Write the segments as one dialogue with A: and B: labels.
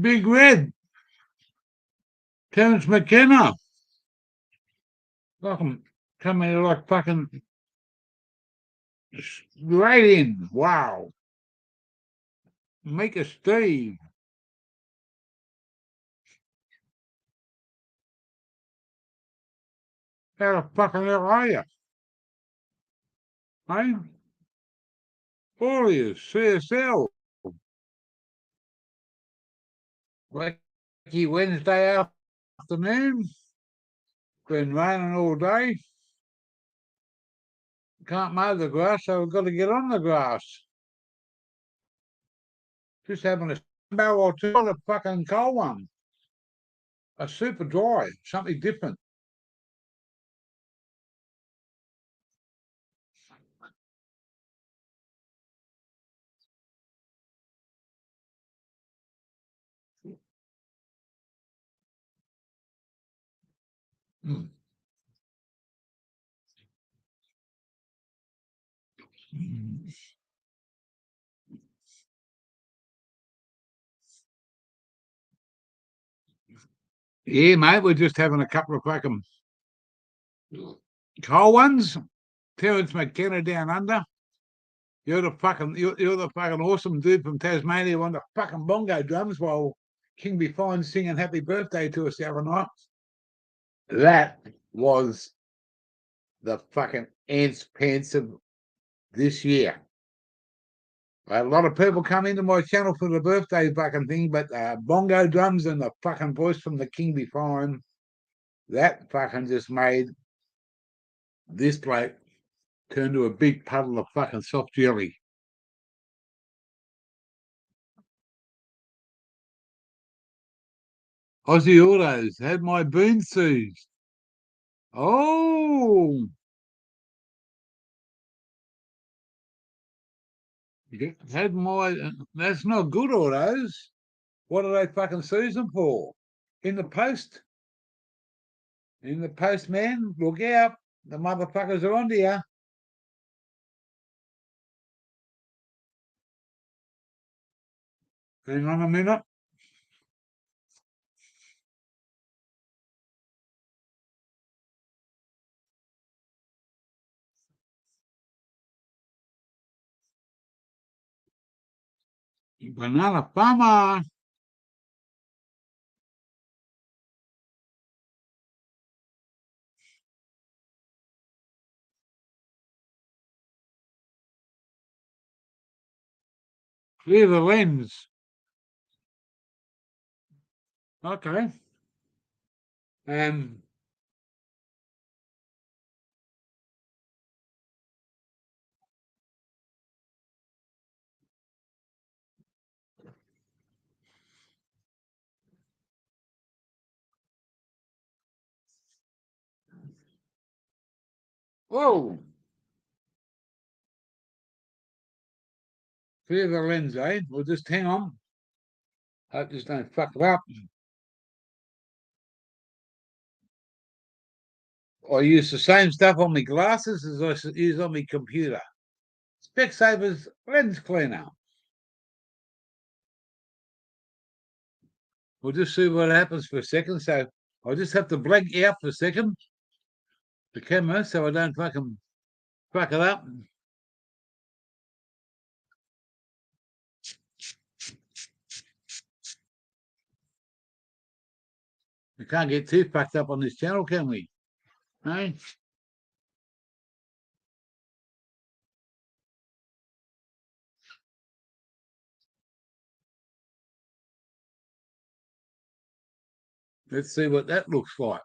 A: Big Red, Terence McKenna. Fucking coming in like fucking straight in. Wow. Make a Steve. How the fucking hell are you? Hey? Warriors, CSL. Wacky Wednesday afternoon. Been raining all day. Can't mow the grass, so we've got to get on the grass. Just having a barrel or two on a fucking cold one. A super dry, something different. Mm. Yeah, mate, we're just having a couple of fucking cold ones. Terence McKenna down under. You're the fucking awesome dude from Tasmania on the fucking bongo drums while King Be Fine singing happy birthday to us the other night. That was the fucking ants pants of this year. A lot of people come into my channel for the birthday fucking thing, but bongo drums and the fucking voice from the King Be Fine, that fucking just made this bloke turn to a big puddle of fucking soft jelly. Aussie Autos had my bean seized. Oh, had my. That's not good, Autos. What are they fucking seize them for? In the post? In the post, man. Look out. The motherfuckers are onto you. Hang on a minute. Banana farmer. Clear the lens. Okay. Um. Whoa. Clear the lens, eh? We'll just hang on. Hope this don't fuck it up. I use the same stuff on my glasses as I use on my computer. Specsavers lens cleaner. We'll just see what happens for a second. So I'll just have to blank out for a second, the camera, so I don't fucking fuck it up. We can't get too fucked up on this channel, can we? No? Let's see what that looks like.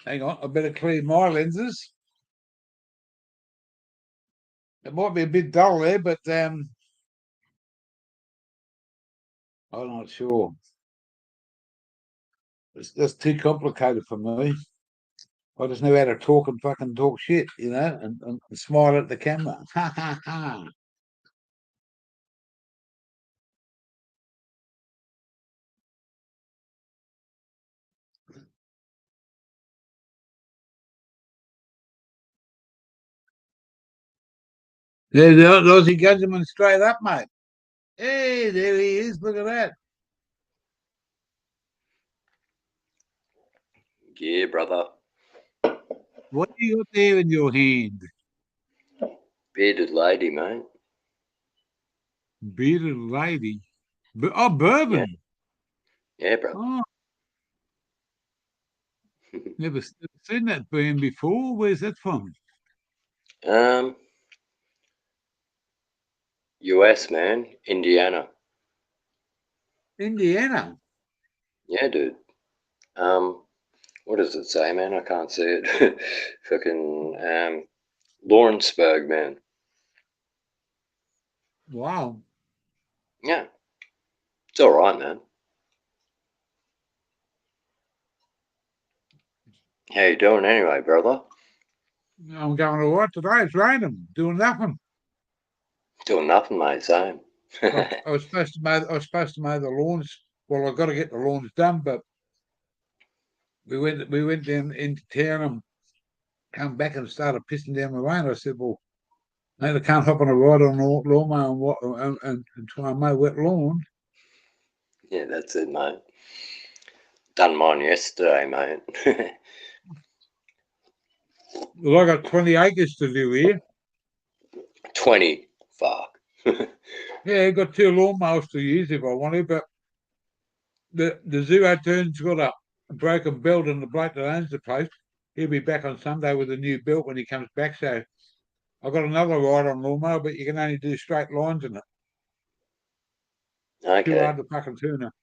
A: Hang on, I better clean my lenses. It might be a bit dull there, but I'm not sure. It's just too complicated for me. I just know how to talk and fucking talk shit, and smile at the camera. Ha ha ha. There's the Aussie Gentleman straight up, mate. Hey, there he is. Look at that.
B: Yeah, brother.
A: What do you got there in your hand?
B: Bearded lady, mate.
A: Bearded lady. Oh, bourbon.
B: Yeah, brother.
A: Oh, never seen that brand before. Where's that from?
B: US, man. Indiana.
A: Indiana.
B: Yeah, dude. What does it say, man? I can't see it. Fucking Lawrenceburg, man.
A: Wow.
B: Yeah. It's all right, man. How you doing anyway, brother?
A: I'm going all right today. It's raining. Doing nothing.
B: Doing nothing, mate. Same.
A: I was supposed to mow the lawns. Well, I've got to get the lawns done, but we went down into town and come back and started pissing down the rain. I said, well, mate, I can't hop on a ride on a lawnmower and try and mow wet lawn.
B: Yeah, that's it, mate. Done mine yesterday, mate.
A: Well, I got 20 acres to do here.
B: 20. Fuck.
A: Yeah, I got 2 lawnmowers to use if I wanted, but the zero turn's got a broken belt, and the bloke that owns the place, he'll be back on Sunday with a new belt when he comes back. So I've got another ride on lawnmower, but you can only do straight lines in it. Too hard
B: Okay.
A: to fucking turn it.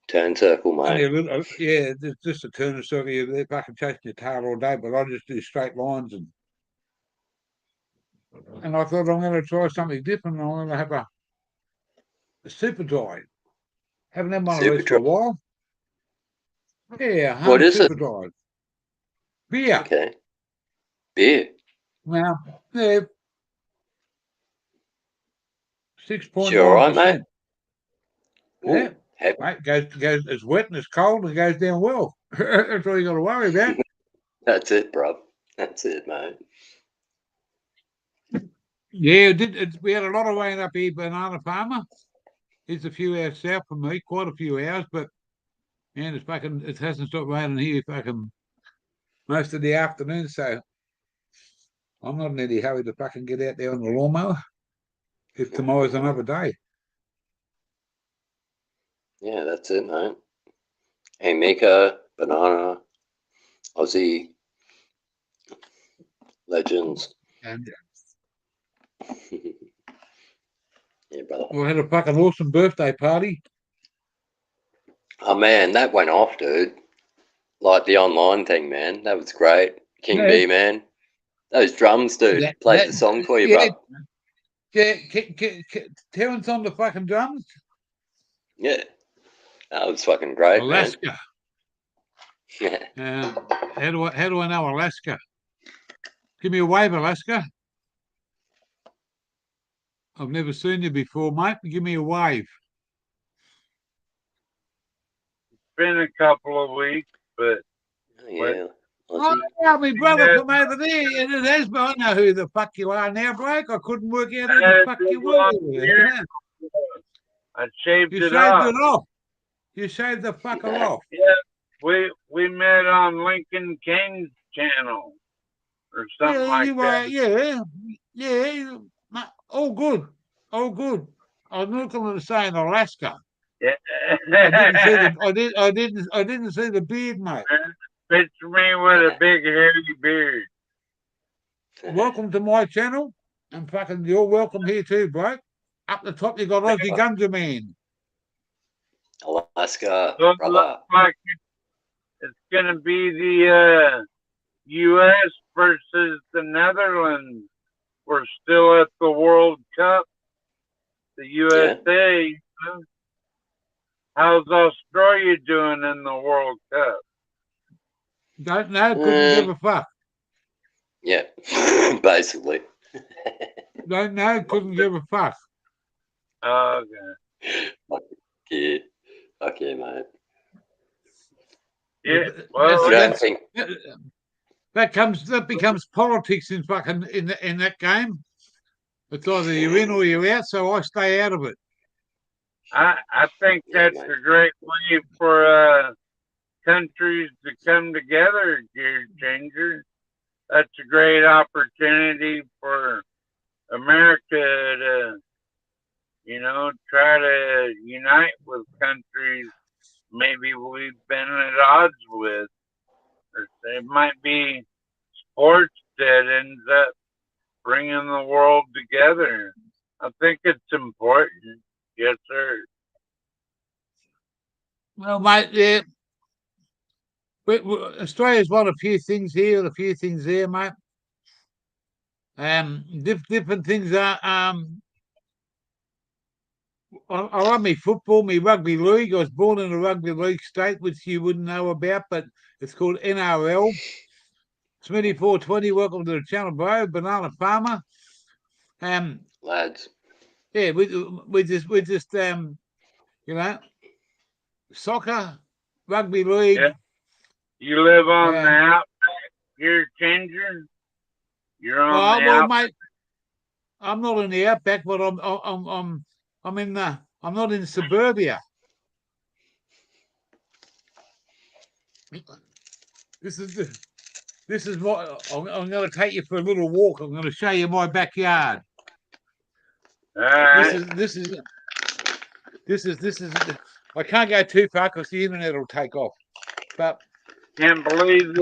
B: Turn circle,
A: Only a
B: mate.
A: little, yeah, just a turn circle. They're fucking chasing your tail all day, but I just do straight lines, and I thought I'm going to try something different. I'm going to have a super drive. Haven't had one of
B: Super
A: those for a
B: truck.
A: while. Yeah,
B: What
A: home
B: is it?
A: super drive. Beer.
B: Okay. Beer.
A: Now, yeah,
B: You alright, mate?
A: 6.9%. Yeah.
B: Ooh, heavy.
A: Right, goes. It's wet and it's cold and it goes down well. That's all you got to worry about.
B: That's it, bro. That's it, mate.
A: Yeah, we had a lot of rain up here, Banana Farmer. It's a few hours south from me, quite a few hours, but man, it hasn't stopped raining here fucking most of the afternoon. So I'm not in any hurry to fucking get out there on the lawnmower. If tomorrow's another day.
B: Yeah, that's it, mate. Hey, Mika, Banana, Aussie, Legends.
A: And
B: Yeah, brother.
A: we had a fucking awesome birthday party.
B: Oh, man, that went off, dude. Like the online thing, man. That was great. King
A: Yeah,
B: B, man. Those drums, dude. Played
A: that
B: the song for you,
A: yeah,
B: bro.
A: yeah. Terrence on the fucking drums.
B: Yeah, that was fucking great, man.
A: Alaska. How do I know Alaska? Give me a wave, Alaska. I've never seen you before, mate. Give me a wave.
C: Been a couple of weeks, but
B: Yeah,
A: Oh,
B: Aussie.
A: yeah, my brother from over there. And it has, but I know who the fuck you are now, bloke. I couldn't work out who the fuck you were.
C: I shaved
A: You
C: it
A: shaved
C: off.
A: it off. You shaved the fucker off.
C: Yeah, we met on Lincoln King's channel or something like that.
A: Yeah. All good, all good. I was looking at saying Alaska.
C: Yeah.
A: I didn't see the beard, mate.
C: Picture me with a big hairy beard.
A: Welcome to my channel, and fucking you're welcome here too, bloke. Up the top, you got Aussie Gunga Man.
B: Alaska,
C: So it
B: brother.
C: looks like it's going to be the U.S. versus the Netherlands. We're still at the World Cup. The USA. You know? How's Australia doing in the World Cup?
A: Don't know, couldn't give a fuck.
B: Yeah, basically.
A: Don't know, couldn't give a fuck.
C: Okay.
B: Okay, mate.
C: Yeah,
B: You don't think
A: that becomes politics in fucking in that game. It's either you're in or you're out, so I stay out of it.
C: I think that's
B: mate.
C: a great way for countries to come together, Gear Changer. That's a great opportunity for America to, you know, try to unite with countries maybe we've been at odds with. Or it might be sports that ends up bringing the world together. I think it's important. Yes, sir.
A: Well, mate, yeah. Australia's won a few things here, a few things there, mate. Different things are. I love me football, me rugby league. I was born in a rugby league state, which you wouldn't know about, but it's called NRL. Smitty 420, welcome to the channel, bro. Banana Farmer.
B: lads?
A: Yeah, we just you know, soccer, rugby league.
C: Yeah. You live on the outback, Gear Changer. You're on the outback.
A: Mate, I'm not in the outback, but I'm in the. I'm not in suburbia. This is what I'm going to take you for a little walk. I'm going to show you my backyard.
C: All right.
A: This is. I can't go too far because the internet will take off. But
C: can't believe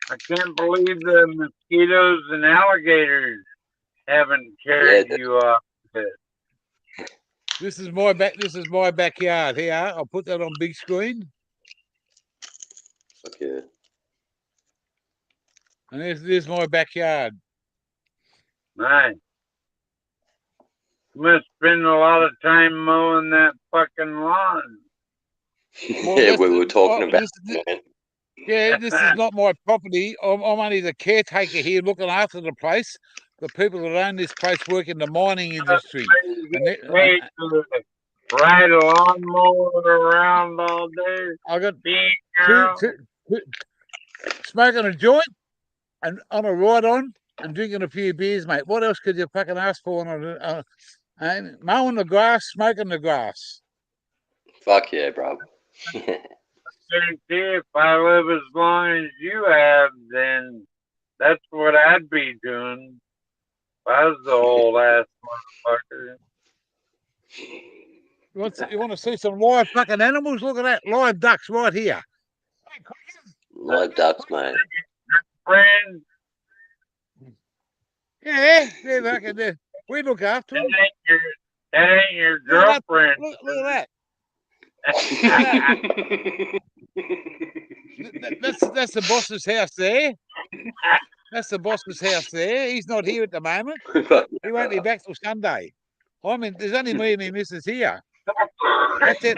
C: I can't believe the mosquitoes and alligators haven't carried you off it.
A: This is my backyard. Here, I'll put that on big screen.
B: Okay.
A: And there's my backyard.
C: Nice. You must spend a lot of time mowing that fucking lawn.
A: Well,
B: yeah, we were talking about it.
A: Yeah, this is not my property. I'm only the caretaker here looking after the place. The people that own this place work in the mining industry.
C: Ride a lawnmower around all day.
A: I got two, smoking a joint and on a ride on and drinking a few beers, mate. What else could you fucking ask for? Mowing the grass, smoking the grass.
B: Fuck yeah, bro.
C: If I live as long as you have, then that's what I'd be doing. If I was the old ass motherfucker.
A: You want to see some live fucking animals? Look at that. Live ducks right here.
B: Live ducks, mate.
C: Friends.
A: Yeah, we look after them.
C: That ain't your girlfriend.
A: Look at that. That's the boss's house there. That's the boss's house there. He's not here at the moment. He won't be back till Sunday. I mean, there's only me and my missus here. That's it.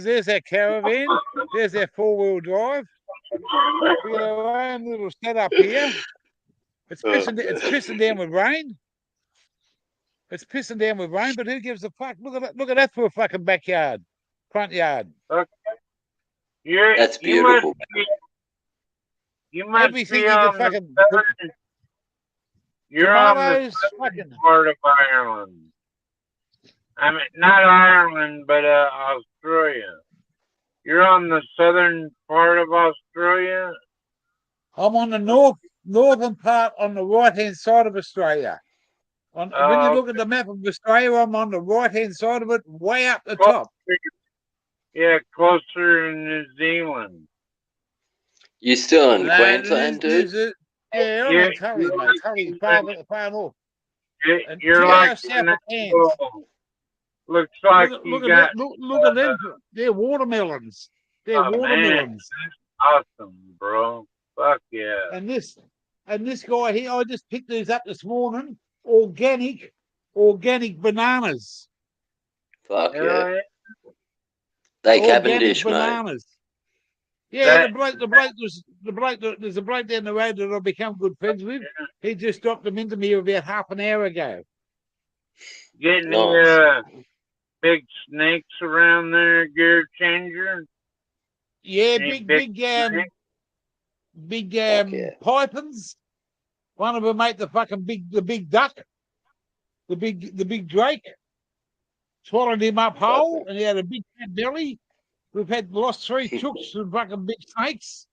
A: There's our caravan. There's our 4-wheel drive. We got our own little setup here. It's pissing down with rain. It's pissing down with rain, but who gives a fuck? Look at that for a fucking backyard, front yard.
C: Okay.
B: That's beautiful.
C: You must
A: Everything
C: be
A: you
C: on
A: can fucking.
C: You're on the southern part of Ireland. I mean, not Ireland, but Australia. You're on the southern part of Australia?
A: I'm on the northern part on the right-hand side of Australia. When you look at the map of Australia, I'm on the right-hand side of it, way up the top.
C: Yeah, closer to New Zealand.
B: You still in Queensland, dude?
A: Yeah, I'm in Tully, mate. Tully, far north. And
C: You're
A: 2
C: like
A: hours south of Cairns.
C: Looks like
A: Look
C: you
A: at
C: got.
A: that, look at them. They're watermelons. They're
C: Oh, man.
A: watermelons.
C: Awesome, bro. Fuck yeah.
A: And this guy here, I just picked these up this morning. Organic bananas.
B: Fuck yeah.
C: Yeah.
B: They
A: Organic
B: Cavendish, mate.
A: bananas. Yeah,
C: That-
A: there's a bloke down the road that I've become good friends with. He just dropped them into me about half an hour ago.
C: Getting
B: Nice.
C: big snakes around there, gear changer.
A: Yeah,
C: Any
A: big
C: snakes?
B: Fuck yeah.
A: pythons. One of them ate the big duck, the big drake, swallowed him up whole, and he had a big fat belly. We've lost 3 chooks and fucking big snakes.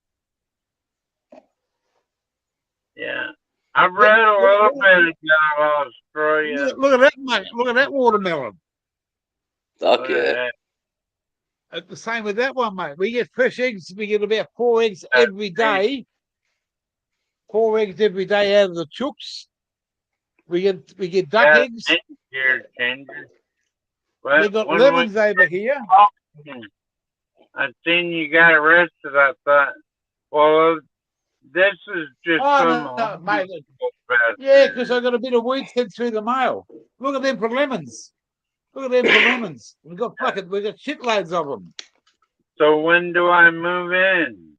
C: Yeah. I've read a little bit about Australia.
A: Look at that, mate. Look at that watermelon.
B: Fuck yeah.
A: The same with that one, mate. We get fresh eggs. We get about 4 eggs every day. 4 eggs every day out of the chooks. We get duck eggs.
C: Gear changer.
A: They got lemons over here.
C: I seen you got arrested. I thought, well, this is just
A: no, mate. Yeah, because I got a bit of weed sent through the mail. Look at them for lemons. We've got shitloads of them.
C: So when do I move in?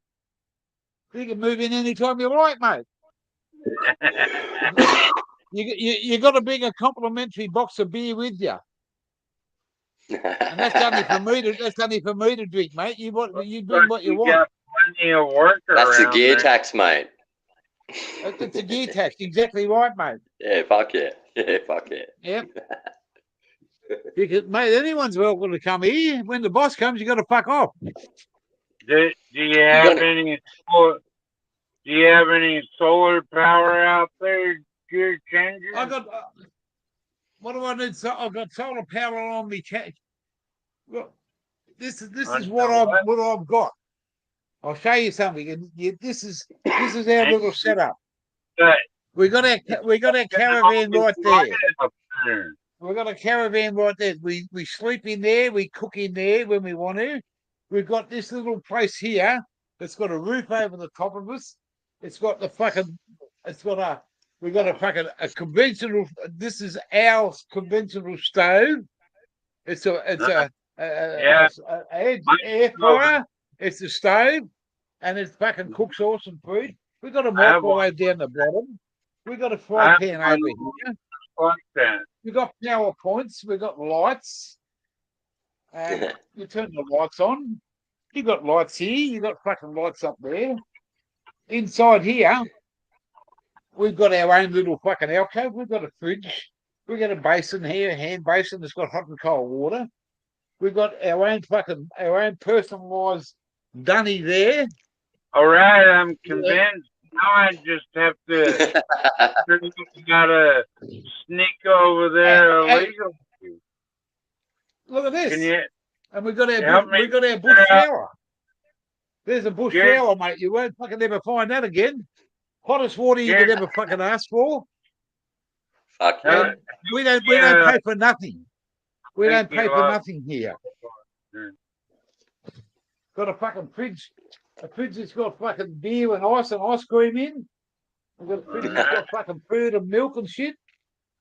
A: You can move in anytime you like, mate. You got to bring a complimentary box of beer with you. And that's only for me to drink, mate. You bring what you want.
C: Got plenty of work
B: That's a
C: around
B: gear
C: there.
B: tax, mate.
A: It's a gear tax, exactly right, mate.
B: Yeah, fuck yeah. Yeah, fuck yeah.
A: Yep. Mate, anyone's welcome to come here. When the boss comes, you got to fuck off.
C: Do you have any solar power out there, gear changer?
A: I got. What do I need? So I've got solar power on me. Look, this is what I've got. I'll show you something. And this is our little setup. We got our caravan right there. We've got a caravan right there. We sleep in there. We cook in there when we want to. We've got this little place here that's got a roof over the top of us. It's got a conventional. This is our conventional stove. It's a air fryer. It's a stove, and it fucking cooks awesome food. We've got a microwave down the bottom. We've got a fry pan over here.
C: Like that.
A: We've got power points. We've got lights. You turn the lights on. You've got lights here. You've got fucking lights up there. Inside here, we've got our own little fucking alcove. We've got a fridge. We've got a basin here, a hand basin that's got hot and cold water. We've got our own personalised dunny there.
C: All right, I'm convinced. Now I just have to gotta sneak over there illegally.
A: Look at this. And we've got our bush
C: out.
A: shower. There's a bush shower, mate. You won't fucking ever find that again. Hottest water you could ever fucking ask for.
B: Fuck yeah.
A: We don't pay for nothing. We don't pay for nothing here. Got a fucking fridge. A fridge that's got fucking beer and ice cream in. We've got a fridge that's got fucking food and milk and shit.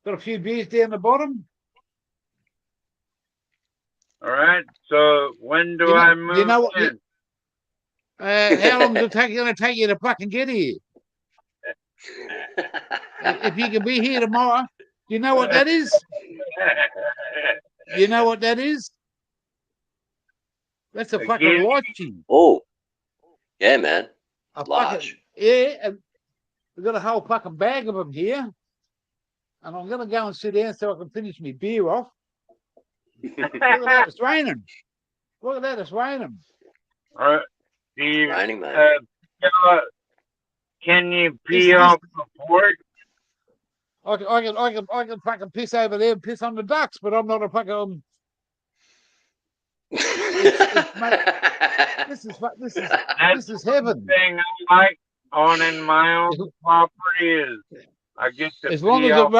A: Got a few beers down the bottom.
C: All right. So when do I move in?
A: How long is it going to take you to fucking get here? If you can be here tomorrow, do you know what that is? You know what that is? That's a fucking lychee.
B: Oh, yeah, man. Large.
A: And we've got a whole fucking bag of them here. And I'm going to go and sit down so I can finish my beer off. Look at that, it's raining. Look at that, it's raining.
C: All right.
B: Raining, man.
C: Can you pee off the porch?
A: I can fucking piss over there and piss on the ducks, but I'm not a fucking. This is heaven.
C: Thing I like owning my own property is I get to
A: As long
C: pee
A: as
C: off.
A: it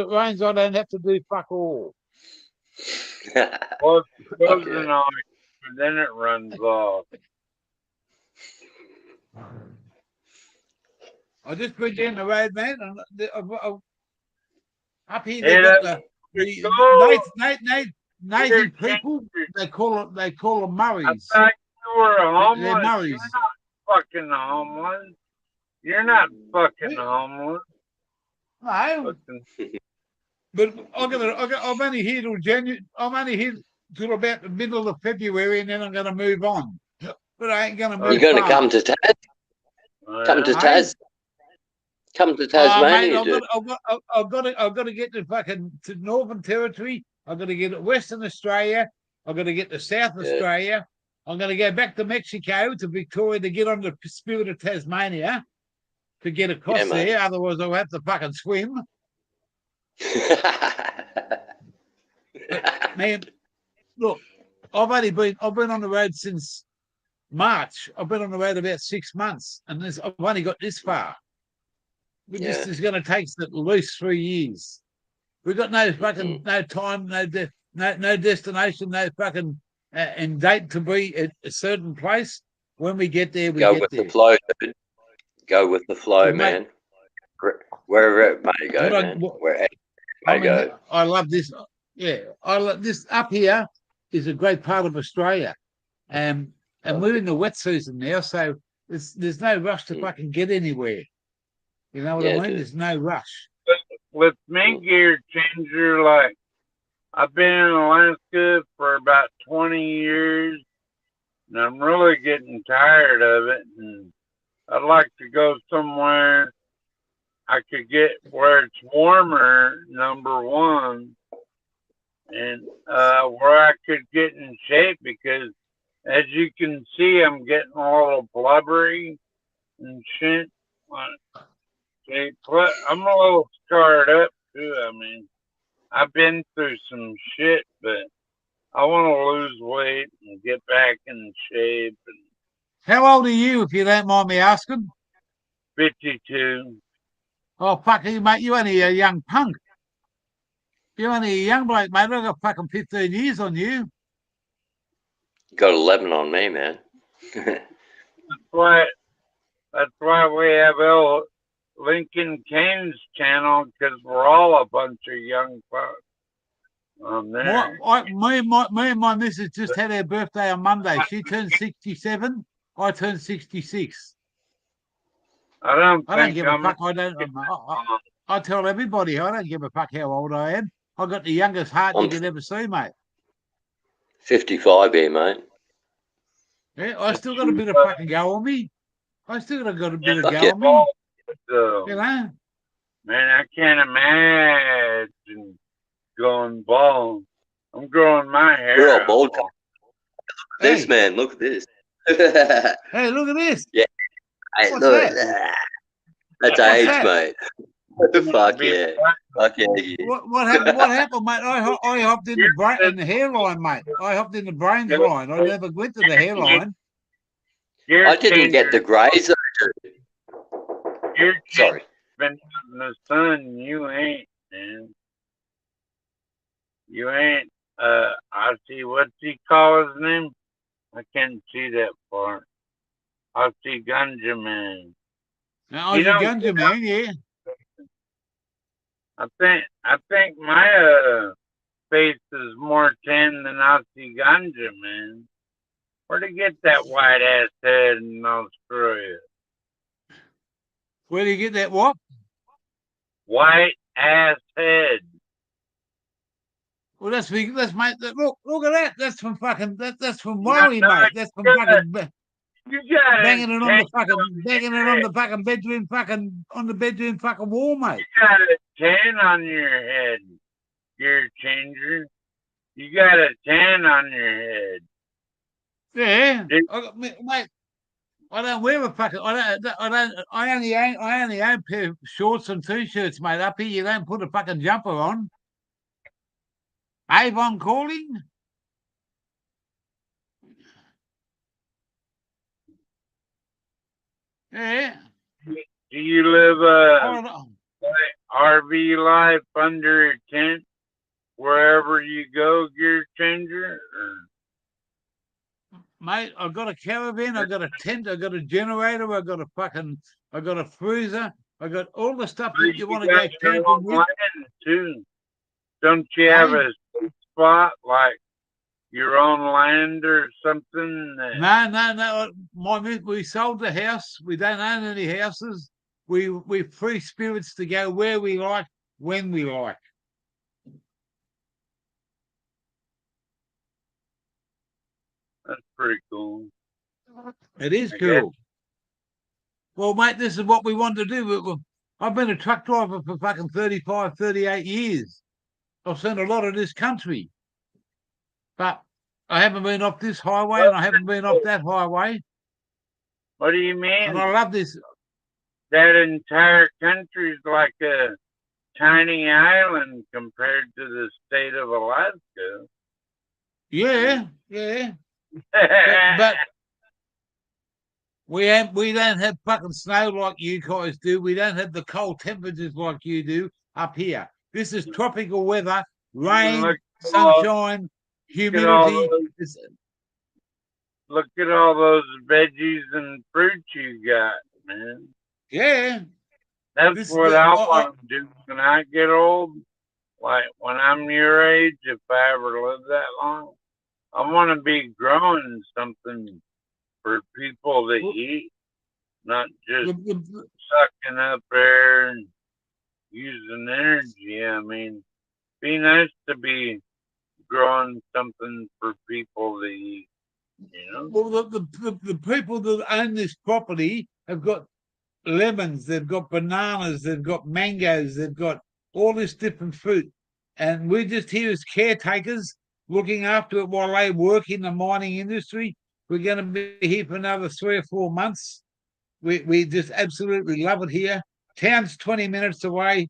A: rains, I don't have to do fuck all.
C: Well, it's
B: Okay.
C: frozen on, and then it runs off.
A: I just been down the road, man, and up here
C: Hey,
A: they got
C: that's
A: the
C: cool.
A: native people. They call them
C: I
A: Murrays.
C: thought you were
A: They're
C: homeless. You're
A: Murrays.
C: not fucking homeless. You're not fucking homeless.
A: No,
C: Fucking,
A: but I'm only here till January. I'm only here till about the middle of February, and then I'm going to move on. But I ain't going to
B: You're
A: move
B: going to
A: far.
B: come to Taz? Come to
A: Hey?
B: Taz? Come to
A: Mate,
B: Tasmania, dude.
A: I've got to get to Northern Territory. I've got to get to Western Australia. I've got to get to South
B: Yeah.
A: Australia. I'm going to go back to Mexico, to Victoria, to get on the Spirit of Tasmania to get across
B: mate.
A: there. Otherwise, I'll have to fucking swim. But, man, look, I've been on the road since March. I've been on the road about 6 months, and I've only got this far. But
B: Yeah.
A: this is going to take us at least 3 years. We've got no fucking no time, no destination, no fucking and date to be at a certain place. When we get there, we
B: Go
A: get
B: with
A: there.
B: the flow, dude. Go with the flow,
A: Well, mate,
B: man. Wherever it may go,
A: what I-
B: man.
A: what-
B: Wherever it
A: I
B: may
A: mean,
B: go.
A: I love this. Yeah, I love this. Up here is a great part of Australia, and we're in the wet season now, so there's no rush to fucking get anywhere. You know what I
B: Yeah,
A: mean?
B: dude.
A: There's no rush.
C: with me, gear changer, like, I've been in Alaska for about 20 years, and I'm really getting tired of it, and I'd like to go somewhere I could get where it's warmer, number one, and where I could get in shape, because as you can see, I'm getting a little blubbery and shit. Okay, I'm a little scarred up too. I mean, I've been through some shit, but I want to lose weight and get back in shape. And
A: How old are you, if you don't mind me asking?
C: 52.
A: Oh, fuck you, mate. You only a young punk. You're only a young bloke, mate. I've got fucking 15 years on you.
B: Got 11 on me, man.
C: That's why we have Lincoln Kane's channel, because we're all a bunch of young folks on there.
A: Me and my missus just had her birthday on Monday. She turned 67. I turned 66.
C: I don't
A: I don't
C: think
A: give a
C: I'm.
A: fuck. I tell everybody I don't give a fuck how old I am. I got the youngest heart you
B: I'm
A: could ever see, mate.
B: 55 here, mate.
A: Yeah, I still got a bit of fucking go on me. I still got a bit of
B: Fuck
A: go
B: yeah.
A: on me.
C: So,
A: You know?
C: man, I can't imagine going bald. I'm growing my hair.
B: We're all
C: out.
B: bald. This,
A: Hey.
B: man, look at this.
A: Hey, look at this.
B: Yeah. Hey,
A: What's
B: look.
A: that?
B: That's
A: What's
B: age,
A: that?
B: mate. Fuck yeah. Fuck yeah.
A: What happened? What happened, mate? I hopped in in the hairline, mate. I hopped in the brains line. I never went to the hairline.
B: I didn't get the greys.
C: You're
B: Sorry.
C: been out in the sun. You ain't, man. You ain't. I see. What's he call his name? I can't see that far. I see Ganja Man.
A: Now, I was a Gunja man, yeah.
C: I think my face is more tan than Aussie Ganja, man. Where'd he get that white ass head in Australia?
A: Where do you get that what?
C: White ass head.
A: Well, that's mate. Look at that. That's from fucking. That's from worry,
C: No,
A: mate. That's from fucking
C: You got
A: banging it on the fucking bedroom on the bedroom fucking wall, mate.
C: You got a tan on your head, gear changer. You got a tan on your head.
A: Yeah, mate. I don't wear a fucking. I only own a pair of shorts and t-shirts, mate. Up here, you don't put a fucking jumper on. Avon calling. Yeah.
C: Do you live RV life under a tent wherever you go, gear changer?
A: Mate, I've got a caravan, I've got a tent, I've got a generator, I've got a freezer, I've got all the stuff that you want to go
C: got your
A: camping
C: own
A: with.
C: land too. Don't you have
A: Hey?
C: a sweet spot like your own land or something?
A: No. We sold the house. We don't own any houses. We're free spirits to go where we like, when we like.
C: That's pretty cool.
A: It is
C: I guess.
A: cool. Well, mate, this is what we want to do. I've been a truck driver for fucking 35, 38 years. I've seen a lot of this country. But I haven't been off this highway and I haven't been off that highway.
C: What do you
A: And
C: mean?
A: I love this.
C: That entire country's like a tiny island compared to the state of Alaska.
A: Yeah. But we don't have fucking snow like you guys do. We don't have the cold temperatures like you do up here. This is tropical weather, rain,
C: Look
A: sunshine, humidity.
C: Look at all those veggies and fruits you got, man.
A: Yeah.
C: That's what I want to do when I get old. Like when I'm your age, if I ever live that long, I want to be growing something for people to eat, not just sucking up air and using energy. I mean, be nice to be growing something for people to eat, you know?
A: Well, the people that own this property have got lemons, they've got bananas, they've got mangoes, they've got all this different fruit. And we're just here as caretakers looking after it while they work in the mining industry. We're going to be here for another 3 or 4 months. We just absolutely love it here. Town's 20 minutes away.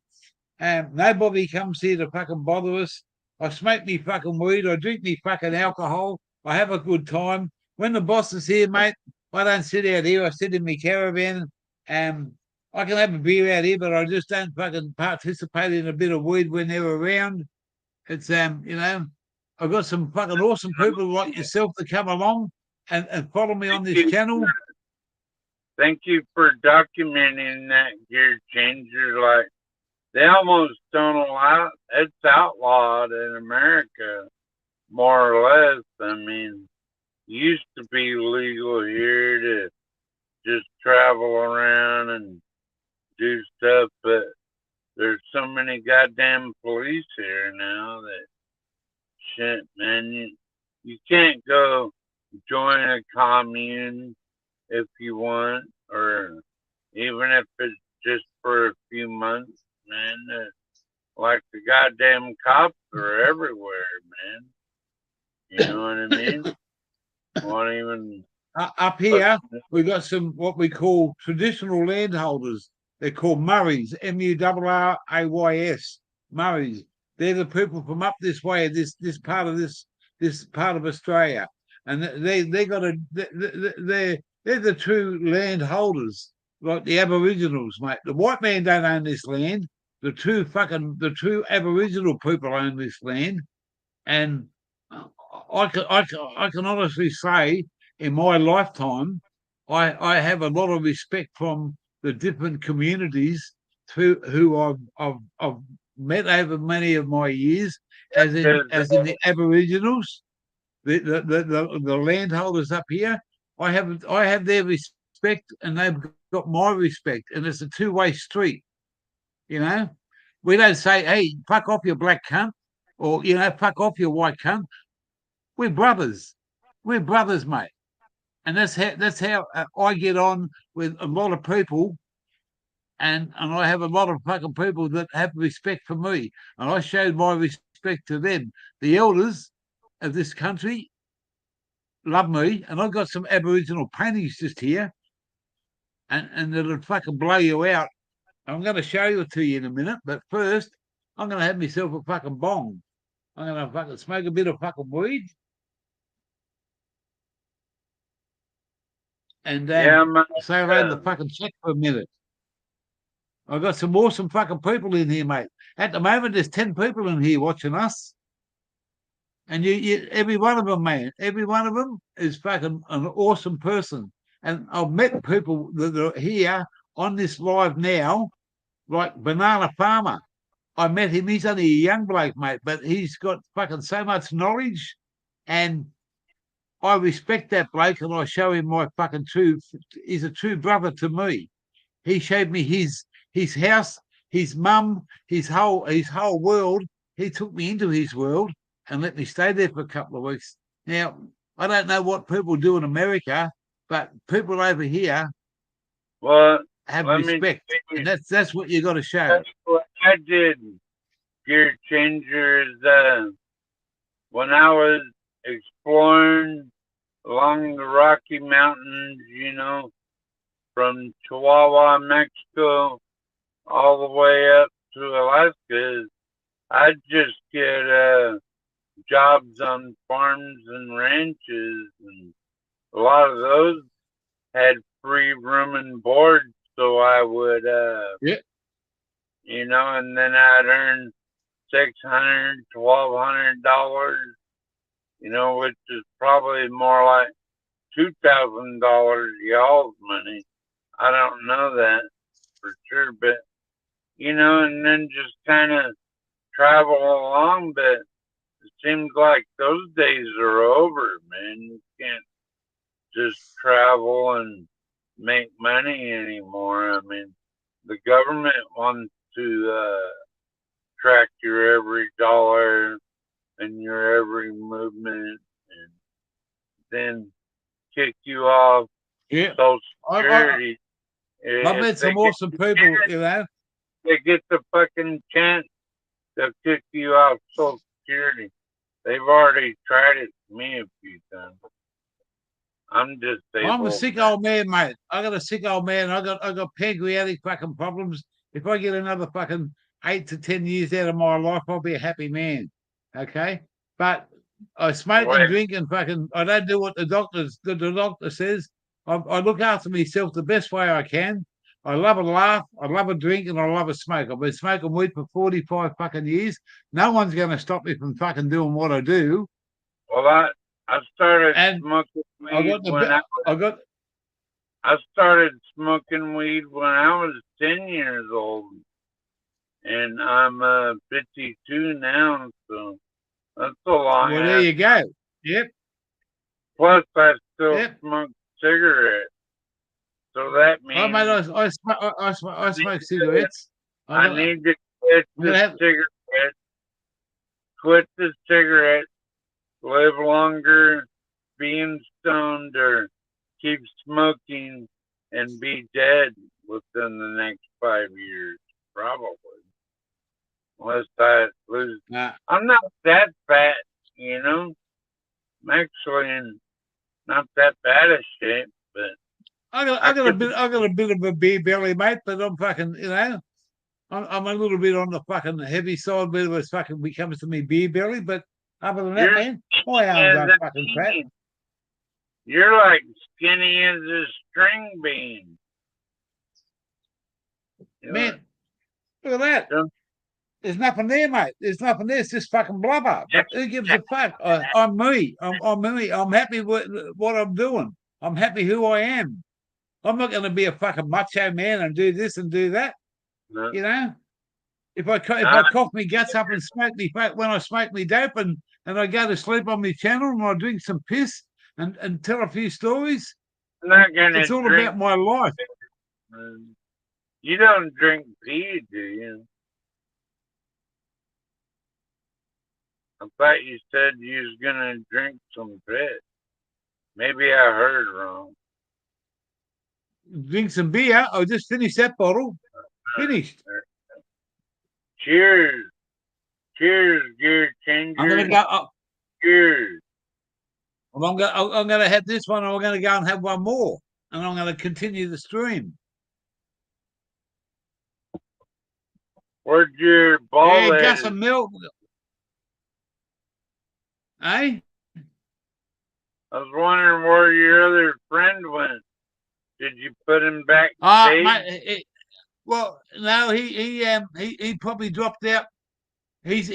A: Nobody comes here to fucking bother us. I smoke me fucking weed. I drink me fucking alcohol. I have a good time. When the boss is here, mate, I don't sit out here. I sit in my caravan. I can have a beer out here, but I just don't fucking participate in a bit of weed when they're around. It's I've got some fucking awesome people like yourself to come along and follow me on this channel.
C: Thank you for documenting that, gear changer. Like they almost don't allow it's outlawed in America, more or less. I mean, it used to be legal here to just travel around and do stuff, but there's so many goddamn police here now that shit, man. You can't go join a commune if you want, or even if it's just for a few months, man. Like the goddamn cops are everywhere, man. You know what I mean? Won't even.
A: Up here, we've got some what we call traditional landholders. They're called Murrays, Murrays, Murrays. They're the people from up this way, this part of Australia, and they're the true landholders, like the Aboriginals, mate. The white man don't own this land. The true Aboriginal people own this land, and I can honestly say, in my lifetime, I have a lot of respect from the different communities who I've met over many of my years, as in the Aboriginals, the landholders up here. I have their respect, and they've got my respect, and it's a two-way street. You know, we don't say, "Hey, fuck off, you black cunt," or fuck off, you white cunt. We're brothers. We're brothers, mate. And that's how I get on with a lot of people, and I have a lot of fucking people that have respect for me, and I showed my respect to them. The elders of this country love me, and I've got some Aboriginal paintings just here, and it'll fucking blow you out. I'm going to show it to you in a minute, but first, I'm going to have myself a fucking bong. I'm going to fucking smoke a bit of fucking weed. And say hello to the fucking check for a minute. I've got some awesome fucking people in here, mate. At the moment, there's 10 people in here watching us. And every one of them, man, every one of them is fucking an awesome person. And I've met people that are here on this live now, like Banana Farmer. I met him. He's only a young bloke, mate, but he's got fucking so much knowledge. And I respect that bloke, and I show him my fucking true. He's a true brother to me. He showed me his house, his mum, his whole world. He took me into his world and let me stay there for a couple of weeks. Now, I don't know what people do in America, but people over here have respect, and that's what you got to show.
C: That's what I did, Gear Changer, is when I was exploring along the Rocky Mountains, you know, from Chihuahua, Mexico, all the way up to Alaska, I'd just get jobs on farms and ranches, and a lot of those had free room and board, so I would, you know, and then I'd earn $600, $1,200, you know, which is probably more like $2,000 y'all's money. I don't know that for sure, but, you know, and then just kind of travel along, but it seems like those days are over, man. You can't just travel and make money anymore. I mean, the government wants to track your every dollar and your every movement, and then kick you off Social Security.
A: I've met some awesome people, you know.
C: They get the fucking chance, they'll kick you off Social Security. They've already tried it to me a few times. I'm disabled.
A: I'm a sick old man, mate. I got a sick old man. I got pancreatic fucking problems. If I get another fucking 8 to 10 years out of my life, I'll be a happy man. Okay, but I smoke and drink and fucking. I don't do what the doctor says. I look after myself the best way I can. I love a laugh. I love a drink, and I love a smoke. I've been smoking weed for 45 fucking years. No one's going to stop me from fucking doing what I do.
C: Well, I started smoking weed I started smoking weed when I was 10 years old, and I'm 52 now, so that's a long.
A: Well, there you go. Yep.
C: Plus, I still smoke cigarettes, so that means
A: I smoke cigarettes.
C: I need to quit the cigarettes. Quit the cigarettes. Live longer, being stoned, or keep smoking and be dead within the next 5 years, probably. Unless I lose. I'm not that fat, you know. I'm actually in not that bad a shape, but
A: I got a bit of a beer belly, mate. But I'm fucking, you know, I'm a little bit on the fucking heavy side, bit of a fucking when it comes to me beer belly, but. Other than that, man, my arms aren't fucking fat.
C: You're like skinny as a string bean.
A: Man, look at that. There's nothing there, mate. There's nothing there. It's just fucking blubber. But who gives a fuck? I'm me. I'm me. I'm happy with what I'm doing. I'm happy who I am. I'm not going to be a fucking macho man and do this and do that. No. You know? If I cough my guts up and smoke me when I smoke me dope and I go to sleep on my channel and I drink some piss and tell a few stories, it's all about my life.
C: You don't drink beer, do you? I thought you said you was gonna drink some piss. Maybe I heard wrong.
A: Drink some beer. I just finished that bottle. Finished.
C: Cheers. Cheers, Gear Changer.
A: I'm going to go.
C: Cheers.
A: Well, I'm going to have this one. I'm going to go and have one more. And I'm going to continue the stream.
C: Where'd your ball
A: at? Got some milk. Eh?
C: I was wondering where your other friend went. Did you put him back?
A: Well, no, he probably dropped out. He's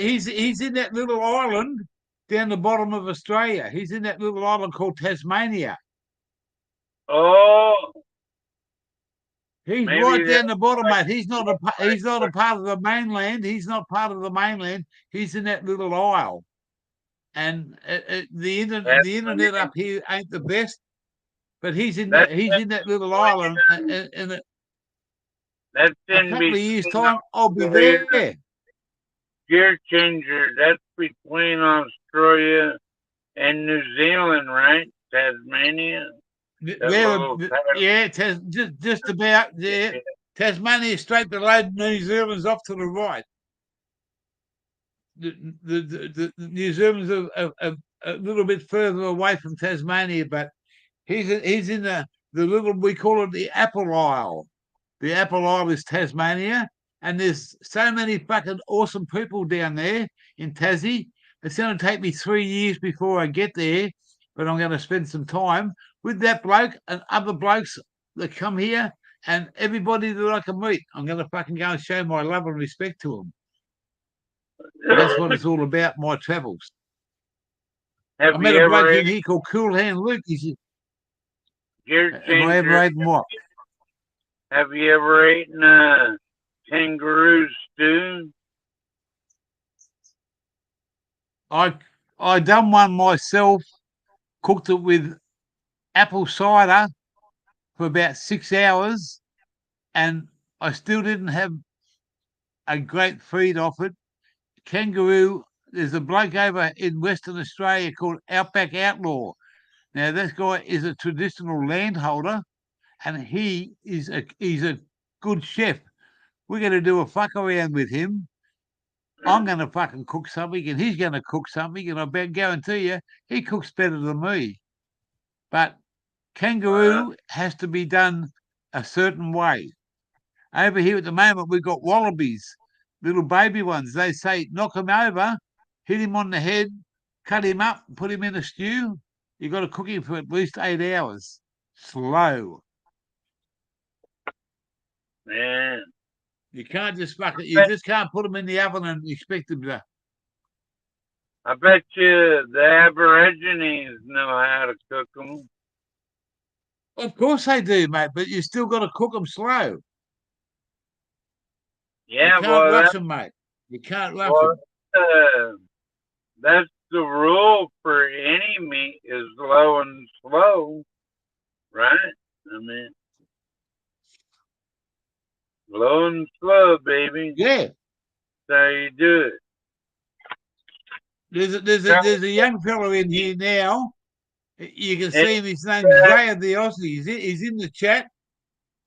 A: in that little island down the bottom of Australia. He's in that little island called Tasmania.
C: Oh,
A: He's
C: maybe
A: right
C: that's
A: down the bottom,
C: why
A: mate. He's not a part of the mainland. He's not part of the mainland. He's in that little isle. And
C: that's
A: the internet up here ain't the best, but he's in
C: that's
A: that little island, and in
C: that's
A: a
C: in
A: couple of years'
C: between
A: time, I'll be
C: Australia.
A: there.
C: Gear changer. That's between Australia and New Zealand, right? Tasmania. That little
A: Yeah, just about there. Tasmania straight below New Zealand's off to the right. The New Zealand's a little bit further away from Tasmania, but he's in the little, we call it the Apple Isle. The Apple Isle is Tasmania, and there's so many fucking awesome people down there in Tassie. It's going to take me 3 years before I get there, but I'm going to spend some time with that bloke and other blokes that come here and everybody that I can meet. I'm going to fucking go and show my love and respect to them. That's what it's all about, my travels. I met a bloke in here called Cool Hand Luke. He said, have I ever eaten what?
C: Have you ever eaten a kangaroo stew?
A: I done one myself, cooked it with apple cider for about 6 hours, and I still didn't have a great feed off it. Kangaroo, there's a bloke over in Western Australia called Outback Outlaw. Now, this guy is a traditional landholder, and he's a good chef. We're going to do a fuck around with him. I'm going to fucking cook something, and he's going to cook something, and I guarantee you, he cooks better than me. But kangaroo has to be done a certain way. Over here at the moment, we've got wallabies, little baby ones. They say knock him over, hit him on the head, cut him up, put him in a stew. You've got to cook him for at least 8 hours. Slow.
C: Man.
A: You can't just you just can't put them in the oven and expect them to.
C: I bet you the Aborigines know how to cook them.
A: Of course they do, mate, but you still got to cook them slow.
C: Yeah,
A: you can't rush them, mate. You can't rush them.
C: That's the rule for any meat is low and slow, right? I mean, low and slow, baby.
A: Yeah.
C: That's how you do it.
A: There's a young fellow in here now. You can see him. His name's Zaya the Aussie. He's in the chat.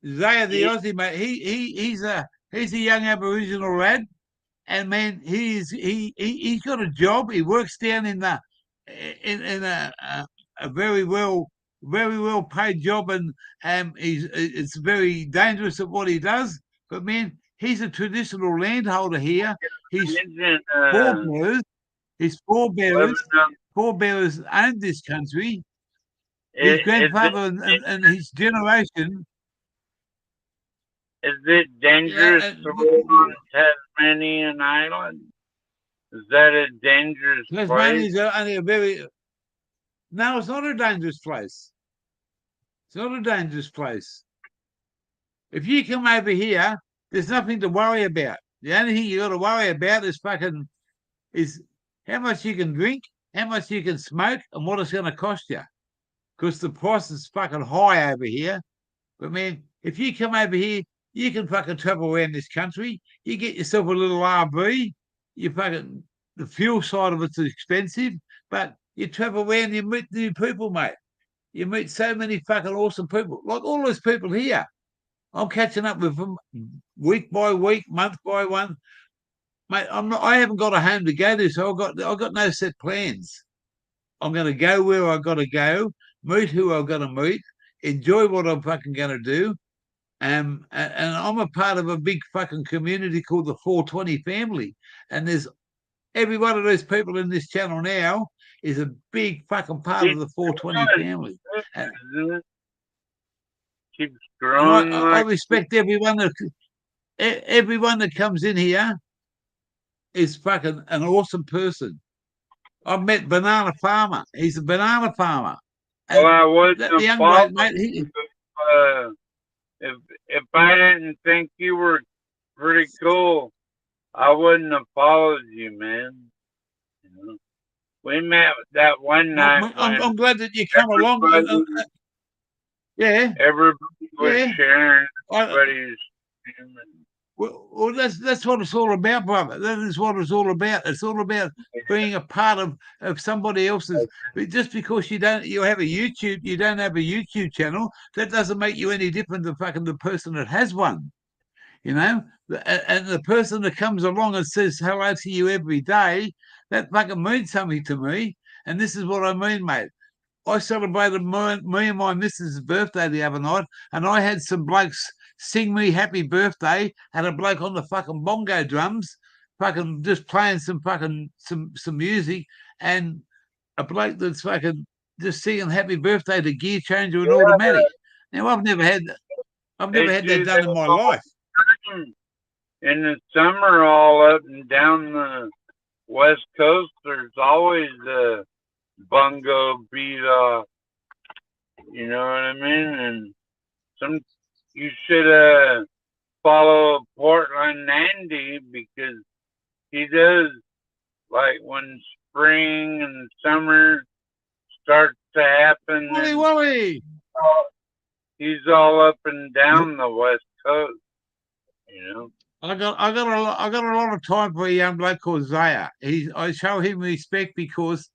A: Zaya the Aussie, mate. He's a young Aboriginal lad, and man, he's got a job. He works down in a very well paid job, and it's very dangerous at what he does. But man, he's a traditional landholder here. His forebearers owned this country. His grandfather and his generation.
C: Is it dangerous to live on Tasmanian Island? Is that a dangerous place?
A: Tasmania's only a very... No, it's not a dangerous place. It's not a dangerous place. If you come over here, there's nothing to worry about. The only thing you got to worry about is how much you can drink, how much you can smoke, and what it's going to cost you. Because the price is fucking high over here. But man, if you come over here, you can fucking travel around this country. You get yourself a little RV. The fuel side of it's expensive, but you travel around, you meet new people, mate. You meet so many fucking awesome people, like all those people here. I'm catching up with them week by week, month by month, mate. I haven't got a home to go to, so I've got no set plans. I'm going to go where I got to go, meet who I've got to meet, enjoy what I'm fucking going to do. And I'm a part of a big fucking community called the 420 family. And there's every one of those people in this channel now is a big fucking part of the 420 family.
C: Keeps growing.
A: I respect everyone. everyone that comes in here is fucking an awesome person. I've met Banana Farmer. He's a banana farmer.
C: Well,
A: And
C: I wouldn't
A: that
C: have
A: young
C: followed
A: bloke, mate,
C: you if I didn't think you were pretty cool. I wouldn't have followed you, man. You know? We met that one night when
A: I'm glad that you come along. Yeah,
C: everybody was
A: yeah.
C: sharing
A: I,
C: everybody's.
A: well, that's what it's all about, brother. That is what it's all about. It's all about being a part of somebody else's. Just because you don't have a YouTube, you don't have a YouTube channel, that doesn't make you any different than fucking the person that has one. You know, and the person that comes along and says hello to you every day, that fucking means something to me. And this is what I mean, mate. I celebrated me and my missus' birthday the other night, and I had some blokes sing me happy birthday, had a bloke on the fucking bongo drums, fucking just playing some fucking some music, and a bloke that's fucking just singing happy birthday to Gear Changer and Automatic. Now I've
C: They
A: never had that
C: do
A: done
C: that
A: in my
C: all
A: life.
C: the time. In the summer, all up and down the West Coast, there's always a bungo beat off. You know what I mean? And some you should follow Portland Andy because he does like when spring and summer starts to happen.
A: Wally,
C: And
A: Wally.
C: he's all up and down the West Coast. You know.
A: I got a lot of time for a young bloke called Zaya. I show him respect because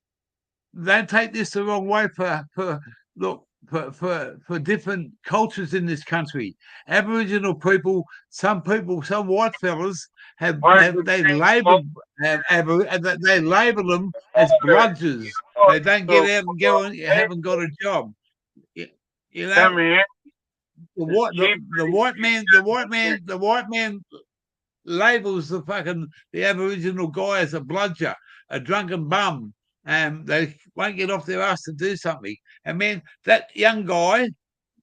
A: don't take this the wrong way look for different cultures in this country. Aboriginal people, some white fellas they label they label them as bludgers. They don't get out and go and haven't got a job. You know,
C: Come here.
A: the white man labels the Aboriginal guy as a bludger, a drunken bum, and they won't get off their ass to do something. And man, that young guy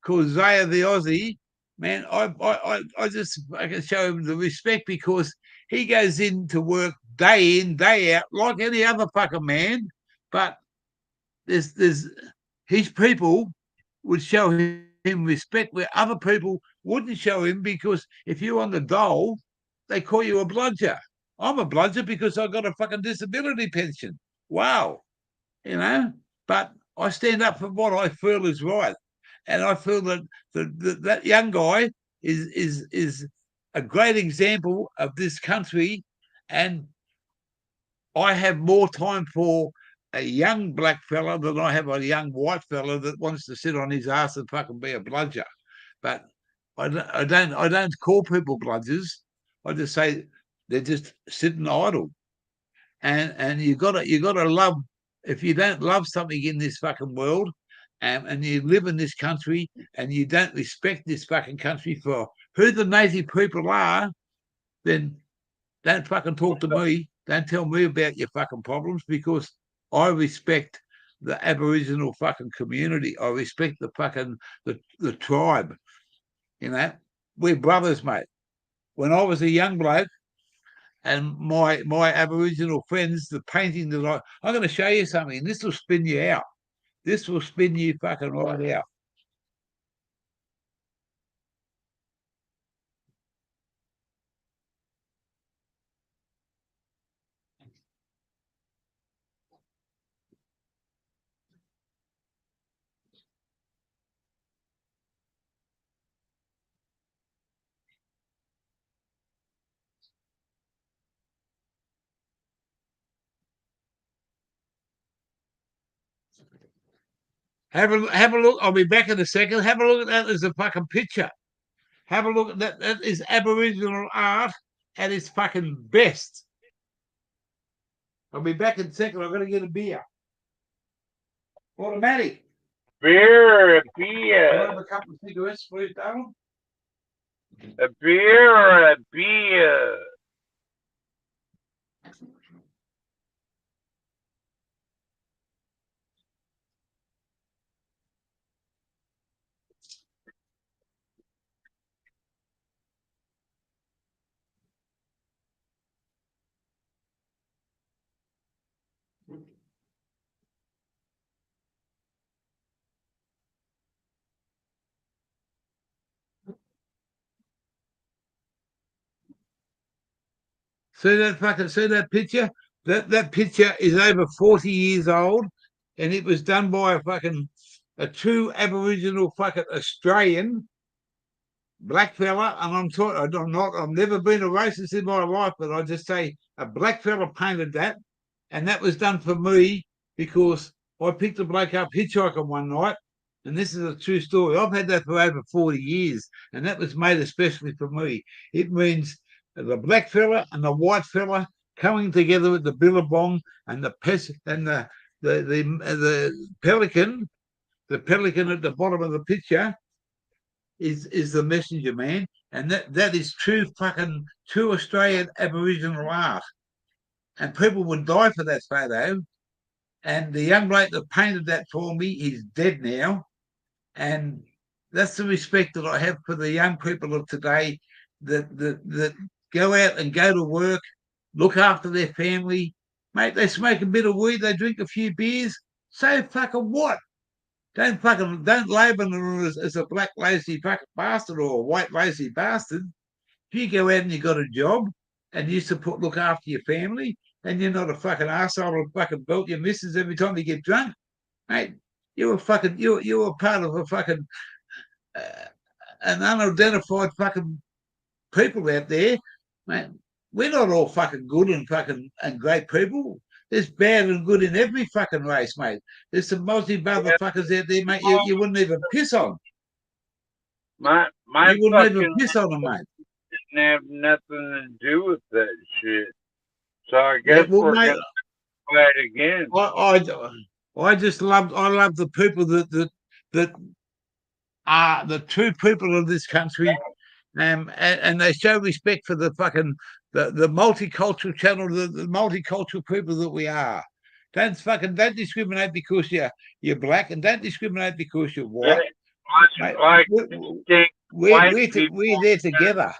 A: called Zaya the Aussie, man, I just I can show him the respect because he goes into work day in, day out, like any other fucking man. But there's his people would show him respect where other people wouldn't show him because if you're on the dole, they call you a bludger. I'm a bludger because I got a fucking disability pension. Wow, you know. But I stand up for what I feel is right, and I feel that that young guy is a great example of this country, and I have more time for a young black fella than I have a young white fella that wants to sit on his ass and fucking be a bludger. But I don't call people bludgers. I just say they're just sitting idle. And you gotta love. If you don't love something in this fucking world, and you live in this country and you don't respect this fucking country for who the native people are, then don't fucking talk to me. Don't tell me about your fucking problems because I respect the Aboriginal fucking community. I respect the fucking the tribe. You know, we're brothers, mate. When I was a young bloke and my Aboriginal friends, the painting that I'm going to show you something. This will spin you out. This will spin you fucking right out. Have a look. I'll be back in a second. Have a look at that as a fucking picture. Have a look at that. That is Aboriginal art at its fucking best. I'll be back in a second. I'm going to get a beer. Automatic.
C: Beer, a
A: Can I
C: beer.
A: have a couple of cigarettes, please, darling?
C: A beer or a beer.
A: See that picture? That picture is over 40 years old, and it was done by a true Aboriginal Australian black fella. And I've never been a racist in my life, but I just say a black fella painted that, and that was done for me because I picked a bloke up hitchhiking one night, and this is a true story. I've had that for over 40 years, and that was made especially for me. It means the black fella and the white fella coming together with the billabong and the pelican, the pelican at the bottom of the picture is the messenger man, and that is true Australian Aboriginal art. And people would die for that photo. And the young bloke that painted that for me is dead now. And that's the respect that I have for the young people of today that go out and go to work, look after their family. Mate, they smoke a bit of weed, they drink a few beers. So fucking what? Don't label them as a black lazy bastard or a white lazy bastard. If you go out and you got a job and you look after your family, and you're not a fucking arsehole or fucking belt your missus every time you get drunk, mate, you're part of an unidentified people out there, mate. We're not all fucking good and great people. There's bad and good in every fucking race, mate. There's some motherfuckers out there, mate, you wouldn't even piss on.
C: You
A: wouldn't even piss on them, mate.
C: Didn't have nothing to do with that shit. So I guess we're going to play it again.
A: I love the people that are the true people of this country, and they show respect for the multicultural channel, the multicultural people that we are. Don't discriminate because you're black, and don't discriminate because you're white. We're there together.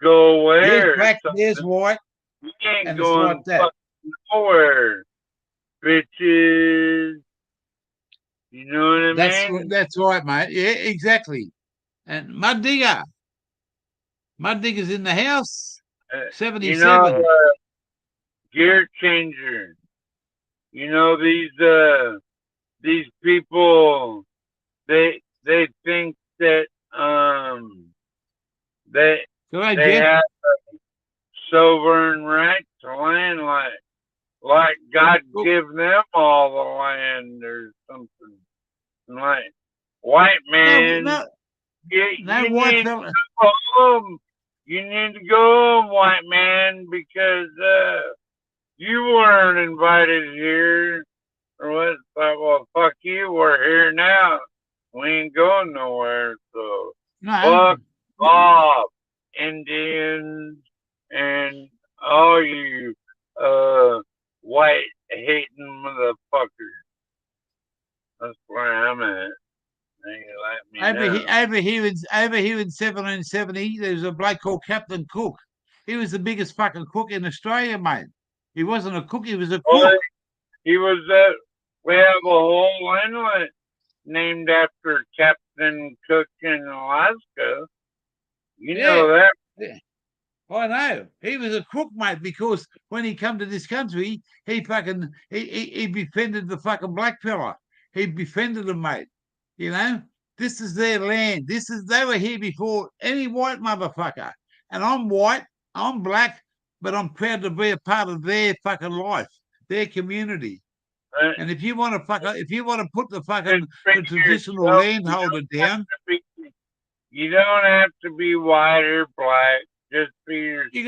C: Go where?
A: There's black, there's white,
C: you ain't
A: and
C: going
A: it's like that.
C: nowhere, bitches. You know what I mean?
A: That's right, mate. Yeah, exactly. And Mud Digger's in the house. 77.
C: You know, gear changer. You know, these people, they think that they have sovereign right to land, like God give them all the land or something. Like white man, you need to go home. You need to go home, white man, because you weren't invited here. Or what? Well, fuck you. We're here now. We ain't going nowhere. So fuck off, Indians, and all you white hating motherfuckers. That's where I'm at.
A: Over here in 1770, there was a bloke called Captain Cook. He was the biggest fucking cook in Australia, mate. He wasn't a cook; he was a cook.
C: Well, he was. We have a whole inlet named after Captain Cook in Alaska. You know that.
A: Yeah. I know. He was a crook, mate, because when he come to this country, he befriended the fucking black fella. He befriended them, mate. You know, this is their land. They were here before any white motherfucker. And I'm white, I'm black, but I'm proud to be a part of their fucking life, their community. And if you want to put the traditional landholder down,
C: you don't have to be white or black. Just be yourself.
A: You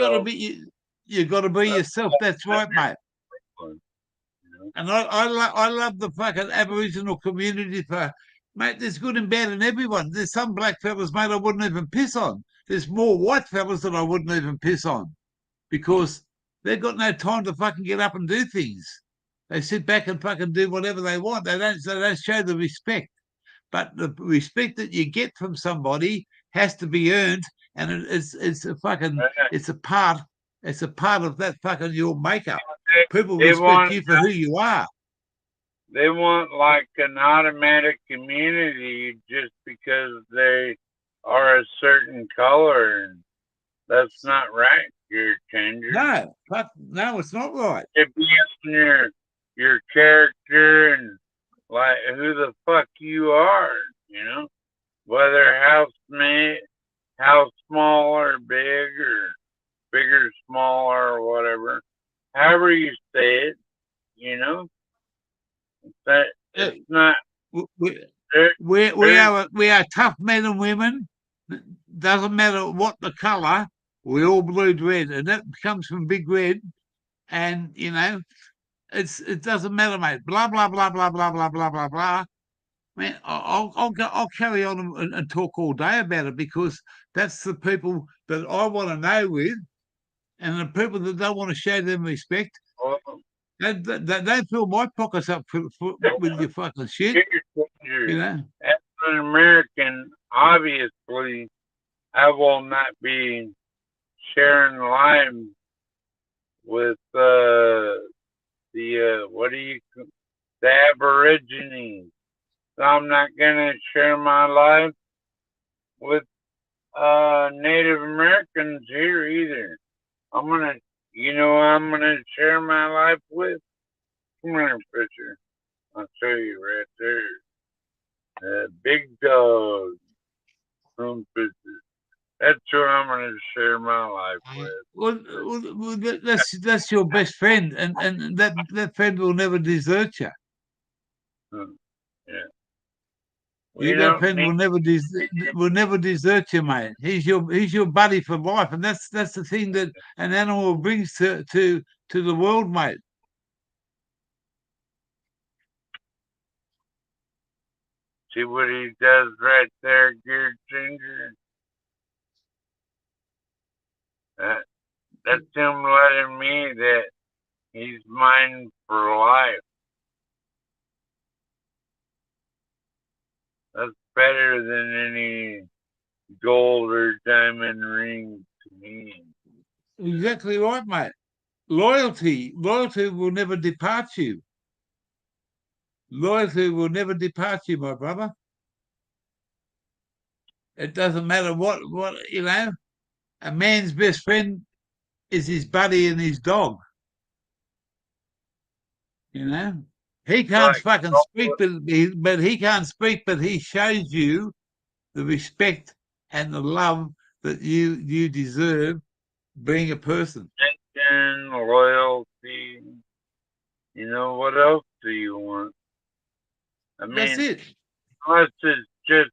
A: got to be yourself. That's right, mate. And I love the fucking Aboriginal community mate, there's good and bad in everyone. There's some black fellas, mate, I wouldn't even piss on. There's more white fellas that I wouldn't even piss on because they've got no time to fucking get up and do things. They sit back and fucking do whatever they want. They don't show the respect. But the respect that you get from somebody has to be earned, and it's a part of that fucking your makeup. People respect you for who you are.
C: They want like an automatic immunity just because they are a certain color, and that's not right, Gear changer.
A: No, fuck, no, it's not right.
C: It be on your character and like who the fuck you are, you know? Whether how small or big or small or whatever. However you say it, you know? That it's not
A: We are tough men and women. Doesn't matter what the colour, we all bleed red, and that comes from Big Red. And you know, it doesn't matter, mate. Blah blah blah blah blah blah blah blah blah. Man, I'll carry on and talk all day about it because that's the people that I want to know with, and the people that don't want to show them respect. They fill my pockets up with your fucking shit. You know,
C: as an American, obviously, I will not be sharing lives with the Aborigines. So I'm not gonna share my life with Native Americans here either. I'm gonna share my life with. Come here, Fisher. I'll show you right there. Big dog. Fisher. That's who I'm going to share my life with.
A: Well, that's your best friend, and that friend will never desert you.
C: Yeah.
A: That friend will never desert you, mate. He's your buddy for life, and that's the thing that an animal brings to the world, mate.
C: See what he does right there, Gear Changer? That's him letting me that he's mine for life. That's better than any gold or diamond ring to me.
A: Exactly right, mate. Loyalty will never depart you. Loyalty will never depart you, my brother. It doesn't matter what you know. A man's best friend is his buddy and his dog. You know, he can't fucking speak, but he can't speak, but he shows you the respect and the love that you deserve being a person.
C: And loyalty. You know, what else do you want? I mean,
A: that's it.
C: Unless it's just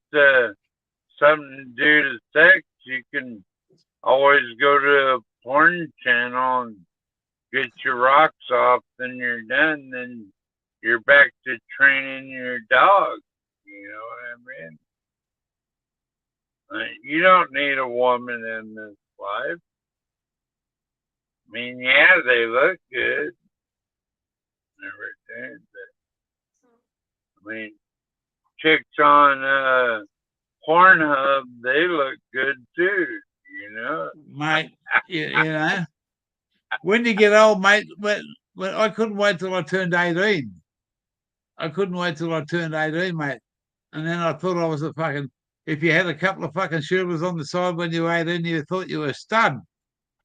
C: something to do to sex, you can always go to a porn channel and get your rocks off, then you're done, then you're back to training your dog. You know what I mean? You don't need a woman in this life. I mean, yeah, they look good and everything, but I mean, chicks on Pornhub, they look good too, you know?
A: Mate, you know, when you get old, mate, when I couldn't wait till I turned 18. I couldn't wait till I turned 18, mate. And then I thought I was a fucking, if you had a couple of fucking shoulders on the side when you were 18, you thought you were a stud.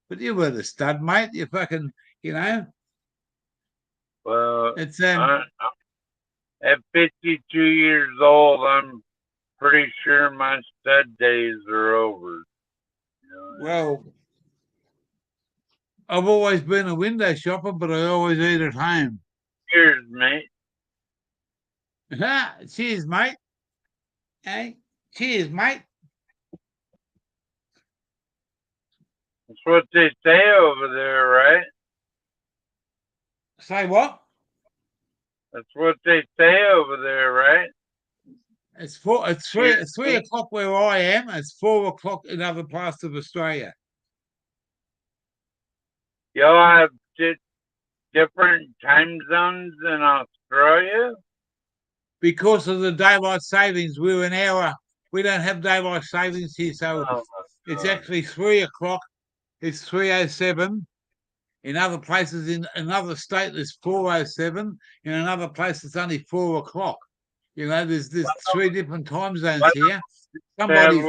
A: But you weren't a stud, mate. You fucking, you know.
C: Well,
A: it's
C: at 52 years old, I'm pretty sure my stud days are over. You know?
A: Well, I've always been a window shopper, but I always eat at home.
C: Cheers, mate.
A: Cheers, mate. Hey, cheers, mate.
C: That's what they say over there, right?
A: Say what?
C: That's what they say over there, right?
A: It's 3 o'clock where I am. It's 4 o'clock in other parts of Australia.
C: Y'all have different time zones in Australia?
A: Because of the daylight savings, we're an hour. We don't have daylight savings here, so it's actually 3 o'clock. It's 3:07. In other places, in another state, it's 4:07. In another place, it's only 4 o'clock. You know, there's 3 different time zones here. Somebody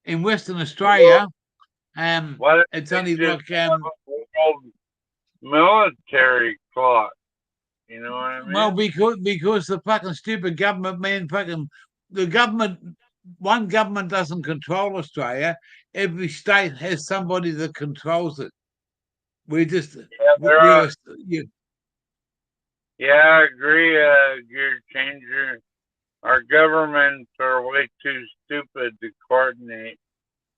A: in Western Australia
C: Why don't
A: It's
C: they
A: only
C: just
A: like
C: have a world military clock? You know what I mean?
A: well, because the fucking stupid government, man, fucking the government. One government doesn't control Australia. Every state has somebody that controls it. We're just we're you,
C: yeah, I agree, Gear Changer. Our governments are way too stupid to coordinate.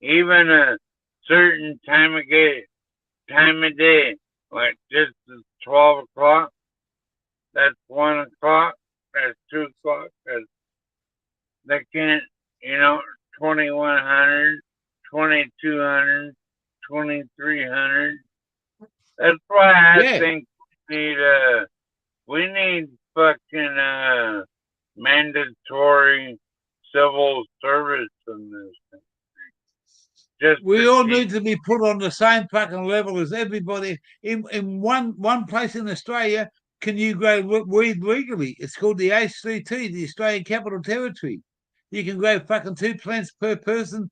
C: Even a certain time of day, like just 12 o'clock, that's 1 o'clock, that's 2 o'clock, they can't, 2100, 2200, 2300. That's why I
A: yeah.
C: think we need fucking mandatory civil service in this thing. Just
A: We
C: to
A: all
C: keep
A: need to be put on the same fucking level as everybody. In one place in Australia, can you grow weed legally? It's called the ACT, the Australian Capital Territory. You can grow fucking 2 plants per person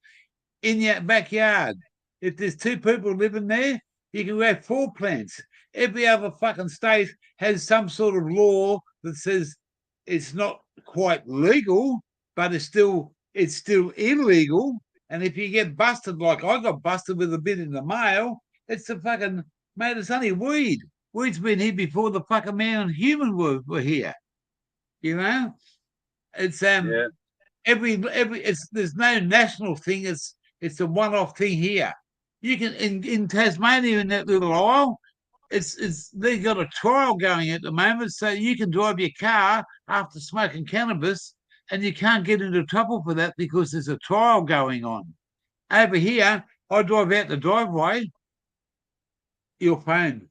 A: in your backyard. If there's 2 people living there, you can grow 4 plants. Every other fucking state has some sort of law that says it's not quite legal, but it's still illegal. And if you get busted, like I got busted with a bit in the mail, it's a fucking mate. It's only weed. Weed's been here before the fucking man and human were here. You know, it's
C: yeah.
A: every it's there's no national thing. It's a one-off thing here. You can in Tasmania in that little isle. It's they've got a trial going at the moment, so you can drive your car after smoking cannabis, and you can't get into trouble for that because there's a trial going on. Over here, I drive out the driveway. Your phone.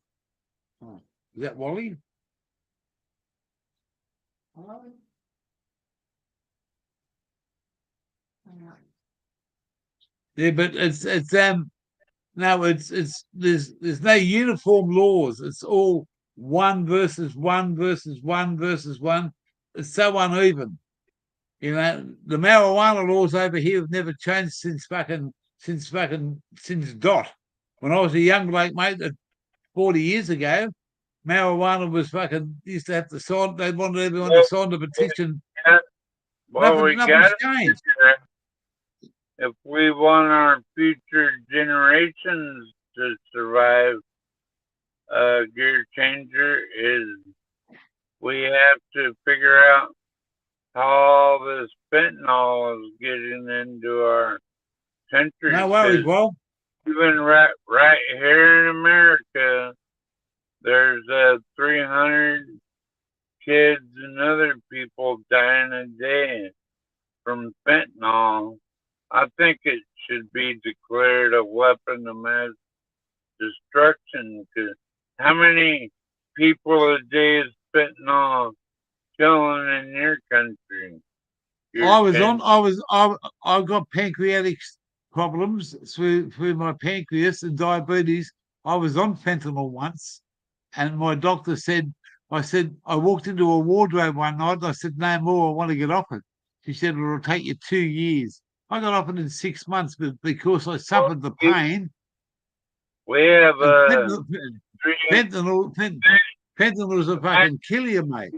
A: Oh, is that Wally? Hello? Yeah, but it's no, it's there's no uniform laws. It's all one versus one versus one versus one. It's so uneven. You know, the marijuana laws over here have never changed since dot. When I was a young bloke, mate, 40 years ago, marijuana was fucking used to have to sign. They wanted everyone to sign the petition.
C: We
A: Nothing's
C: got
A: changed.
C: if we want our future generations to survive, Gear Changer, is we have to figure out how all this fentanyl is getting into our country.
A: No worries, well.
C: Even right here in America, there's 300 kids and other people dying a day from fentanyl. I think it should be declared a weapon of mass destruction. Because how many people a day is fentanyl killing in your country?
A: I got pancreatic problems through my pancreas and diabetes. I was on fentanyl once, and my doctor said, I walked into a wardrobe one night and I said, no more, I want to get off it. She said, it'll take you 2 years. I got off it in 6 months, but because I suffered the pain.
C: We have
A: fentanyl is a fucking killer, mate.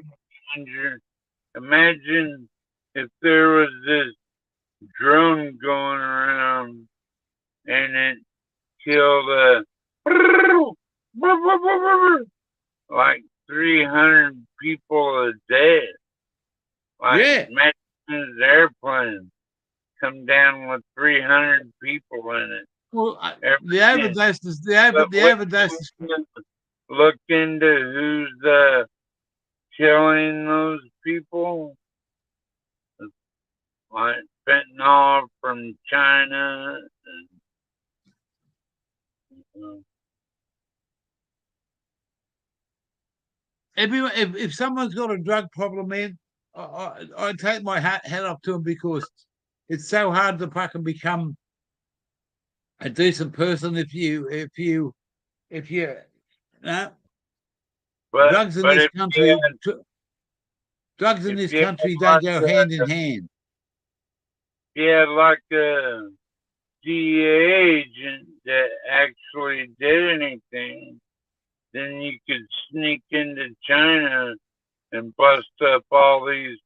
C: Imagine if there was this drone going around and it killed like 300 people a day. Like,
A: yeah.
C: imagine this airplane come down with 300 people in it.
A: Well, the overdoses.
C: Look into who's killing those people. Like fentanyl from China.
A: If someone's got a drug problem, man, I take my hat off to them because it's so hard to fucking become a decent person if you drugs in this country don't go hand in hand.
C: Yeah, like a DEA agent that actually did anything, then you could sneak into China and bust up all these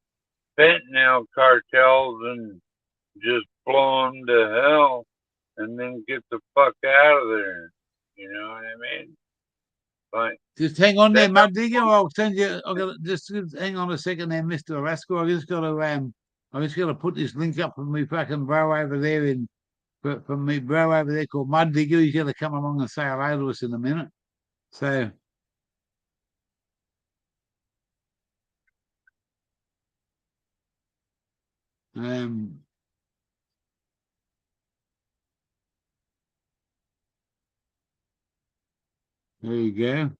C: fentanyl cartels and just blow them to hell and then get the fuck out of there. You know what I mean? Like,
A: just hang on there, Mud Digger. I'll send you. I've got just hang on a second there, Mr. Rascal. I just got to put this link up from me fucking bro over there from me bro over there called Mud Digger. He's going to come along and say hello to us in a minute. So. There you go.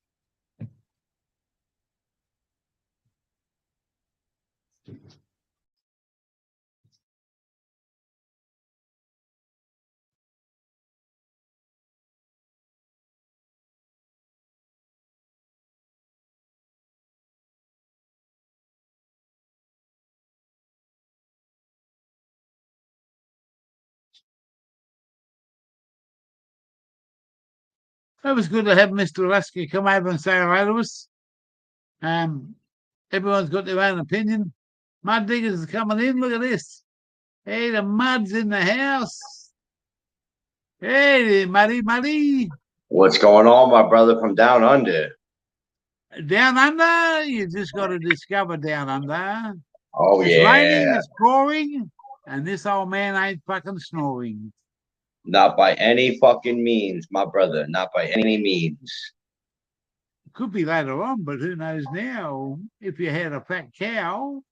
A: It was good to have Mr. Lasky come over and say hello to us. Everyone's got their own opinion. Mud Diggers is coming in. Look at this. Hey, the Mud's in the house. Hey, Muddy.
D: What's going on, my brother from down under?
A: Down under? You just got to discover down under.
D: Oh,
A: It's
D: yeah.
A: raining, it's pouring, and this old man ain't fucking snoring.
D: Not by any fucking means, my brother. Not by any means.
A: Could be later on, but who knows now? If you had a fat cow.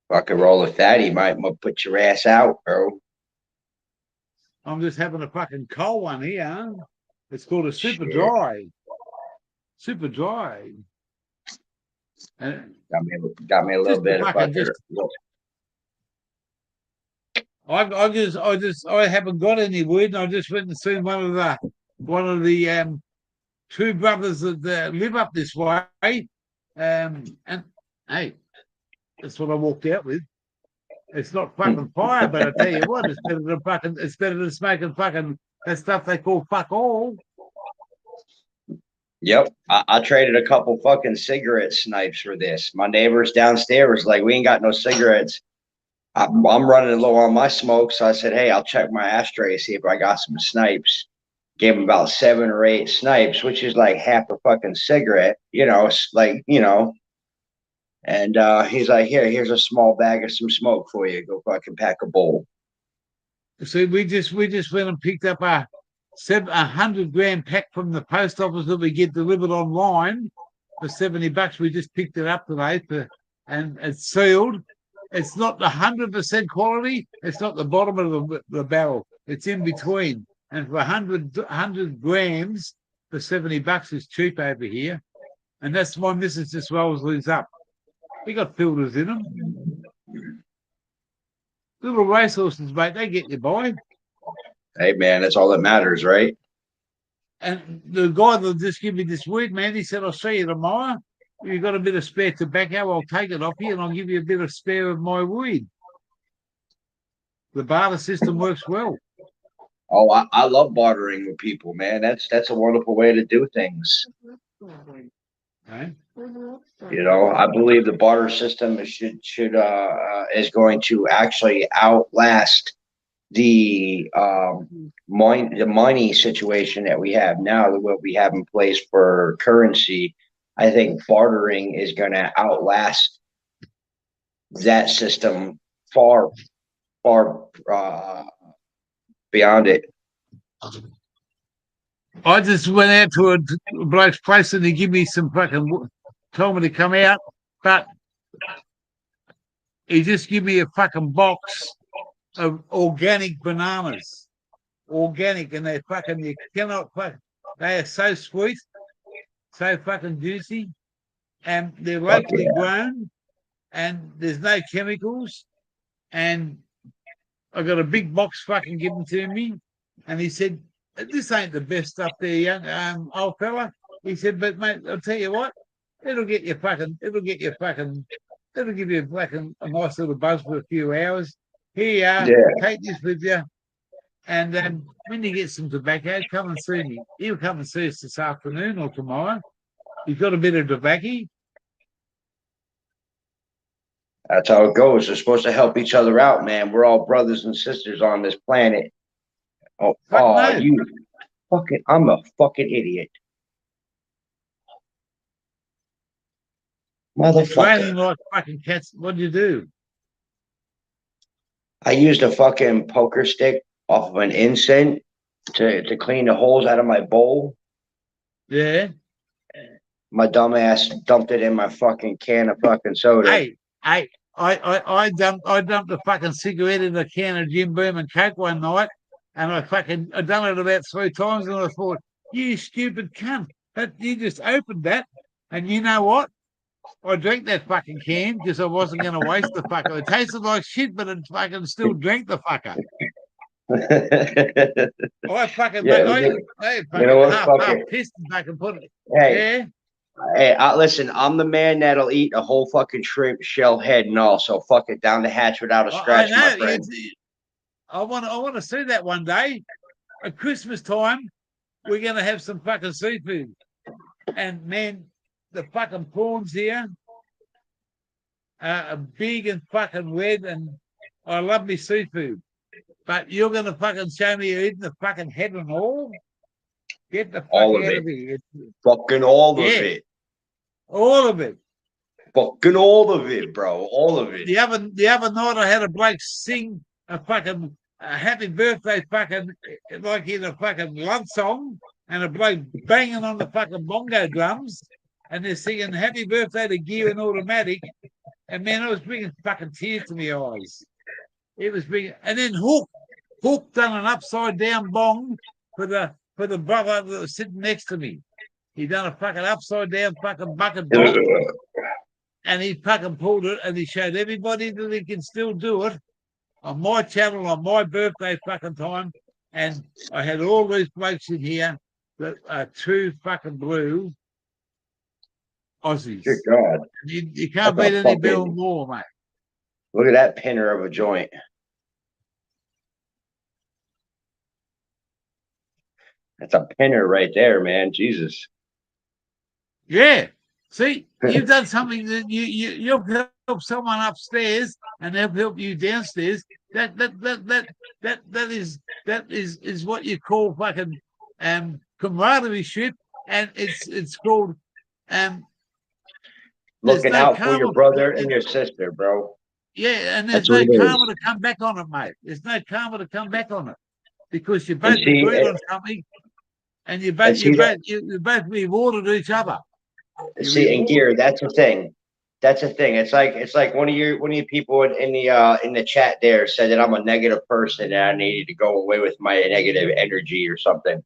D: Fucking roll a fatty might put your ass out, bro.
A: I'm just having a fucking cold one here. It's called a super
D: Shit.
A: dry. Super dry.
D: Got me a little bit of fucking.
A: I haven't got any wood. I just went and seen one of the two brothers that live up this way. And hey, that's what I walked out with. It's not fucking fire, but I tell you what, it's better than smoking fucking that stuff they call fuck all.
D: Yep, I traded a couple fucking cigarette snipes for this. My neighbors downstairs was like, we ain't got no cigarettes. I'm running low on my smoke, so I said, hey, I'll check my ashtray, see if I got some snipes. Gave him about 7 or 8 snipes, which is like half a fucking cigarette, And he's like, here's a small bag of some smoke for you. Go fucking pack a bowl.
A: See, we just went and picked up a 100-gram pack from the post office that we get delivered online for $70. We just picked it up today and it's sealed. It's not the 100% quality. It's not the bottom of the barrel. It's in between. And for 100 grams for $70 is cheap over here. And that's why Mrs. just rolls these up. We got filters in them. Little racehorses, mate, they get you by.
D: Hey, man, that's all that matters, right?
A: And the guy that just gave me this weed, man, he said, I'll see you tomorrow. You've got a bit of spare tobacco, I'll take it off you and I'll give you a bit of spare of my weed. The barter system works well.
D: Oh, I love bartering with people, man. That's a wonderful way to do things.
A: Okay.
D: I believe the barter system is going to actually outlast the money situation that we have now, what we have in place for currency. I think bartering is going to outlast that system far beyond it.
A: I just went out to a bloke's place and he gave me some fucking, told me to come out, but he just gave me a fucking box of organic bananas. Organic, and they're fucking, you cannot fuck, they are so sweet, so fucking juicy, and they're locally grown, and there's no chemicals, and I got a big box fucking given to me, and he said, this ain't the best stuff there, young old fella. He said, but mate, I'll tell you what, it'll give you a nice little buzz for a few hours. Here you are, take this with you. And when you get some tobacco, come and see me. He'll come and see us this afternoon or tomorrow. You've got a bit of tobacco.
D: That's how it goes. They're supposed to help each other out, man. We're all brothers and sisters on this planet.
A: No.
D: You fucking, I'm a fucking idiot.
A: Training
D: Motherfucker.
A: like fucking cats. What do you do?
D: I used a fucking poker stick off of an incense to clean the holes out of my bowl.
A: Yeah.
D: My dumb ass dumped it in my fucking can of fucking soda.
A: Hey, I dumped a fucking cigarette in a can of Jim Beam and Coke one night, and I done it about 3 times, and I thought, you stupid cunt, but you just opened that, and you know what? I drank that fucking can because I wasn't going to waste the fucker. It tasted like shit, but it fucking still drank the fucker. I fucking,
D: Yeah,
A: I fucking
D: you know what,
A: half pissed and fucking put it.
D: Hey,
A: Yeah.
D: hey, listen, I'm the man that'll eat a whole fucking shrimp shell head and all. So fuck it, down the hatch without a scratch,
A: I know.
D: my friend.
A: I want to see that one day. At Christmas time, we're going to have some fucking seafood. And man, the fucking prawns here are big and fucking red, and I love me seafood. But you're going to fucking show me you're eating the fucking head and all? Get the fuck
D: All
A: out
D: of
A: of here.
D: Fucking all of it.
A: All of it.
D: Fucking all of it, bro. All of it.
A: The other night I had a bloke sing a fucking happy birthday fucking like in a fucking love song, and a bloke banging on the fucking bongo drums, and they're singing happy birthday to Gear and Automatic, and man, I was bringing fucking tears to my eyes. It was big, and then Hook done an upside down bong for the brother that was sitting next to me. He done a fucking upside down fucking bucket bong, and he fucking pulled it, and he showed everybody that he can still do it on my channel on my birthday fucking time. And I had all these blokes in here that are true fucking blue Aussies.
D: Good God.
A: You can't beat any bill more, mate.
D: Look at that pinner of a joint. That's a pinner right there, man. Jesus.
A: Yeah. See, you've done something that you'll help someone upstairs and they'll help you downstairs. That is what you call fucking camaraderie ship, and it's called
D: looking out for your brother and your sister, bro.
A: Yeah, and there's no karma to come back on it, mate. There's no karma to come back on it because you both agreed on something, and you both rewarded each other.
D: And Gear, that's the thing. That's the thing. It's like one of your people in the chat there said that I'm a negative person and I needed to go away with my negative energy or something.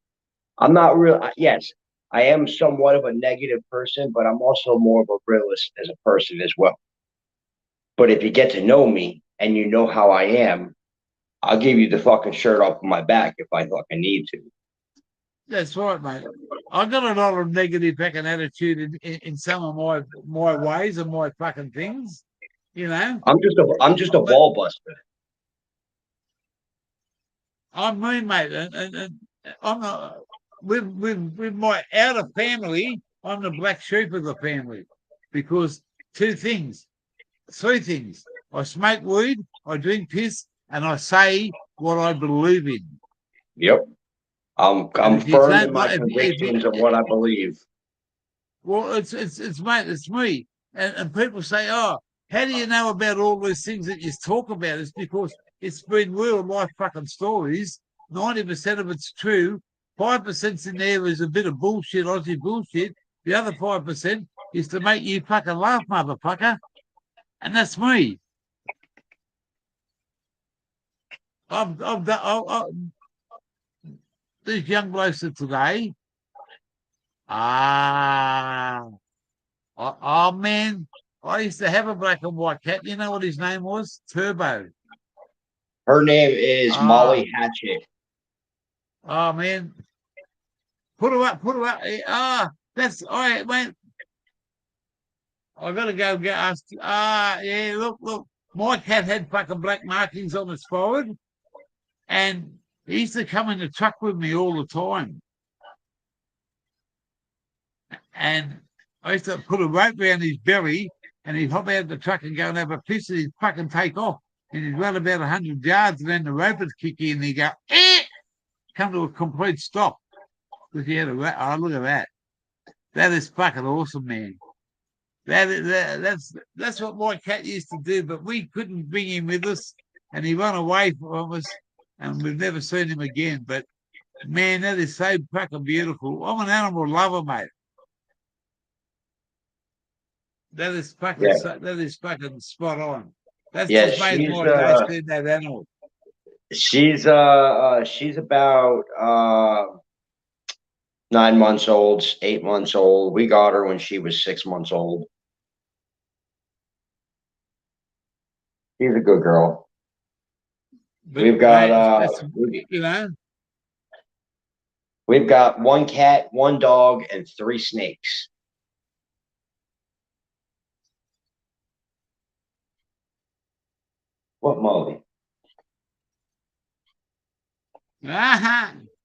D: I'm not real. Yes, I am somewhat of a negative person, but I'm also more of a realist as a person as well. But if you get to know me and you know how I am, I'll give you the fucking shirt off my back if I fucking need to.
A: That's right, mate. I've got a lot of negative fucking attitude in some of my ways and my fucking things. You know,
D: I'm just a ball buster.
A: I'm mean, mate, and I'm not with my outer family. I'm the black sheep of the family because 3 things. I smoke weed, I drink piss, and I say what I believe in.
D: Yep. I'm firm in my convictions of what I believe.
A: Well, it's mate, it's me. And people say, oh, how do you know about all these things that you talk about? It's because it's been real life fucking stories. 90% of it's true. 5% in there is a bit of bullshit, Aussie bullshit. The other 5% is to make you fucking laugh, motherfucker. And that's me. These young blokes of today. Oh man, I used to have a black and white cat. You know what his name was? Turbo.
D: Her name is Molly Hatchet.
A: Oh man, put her up. That's all right, man. I gotta go get asked. Yeah, look. My cat had fucking black markings on its forehead, and He used to come in the truck with me all the time. And I used to put a rope around his belly and he'd hop out of the truck and go and have a piss and he'd fucking take off. And he'd run about 100 yards and then the rope would kick in and he'd go, come to a complete stop. Because he had a rope. Oh, look at that. That is fucking awesome, man. That's what my cat used to do, but we couldn't bring him with us and he ran away from us and we've never seen him again. But man, that is so fucking beautiful. I'm an animal lover, mate. That is fucking spot on. That's just made my day seeing that animal.
D: She's about 9 months old, 8 months old. We got her when she was 6 months old. She's a good girl.
A: But
D: We've got we've got 1 cat, 1 dog, and 3 snakes. What, Molly?
A: No.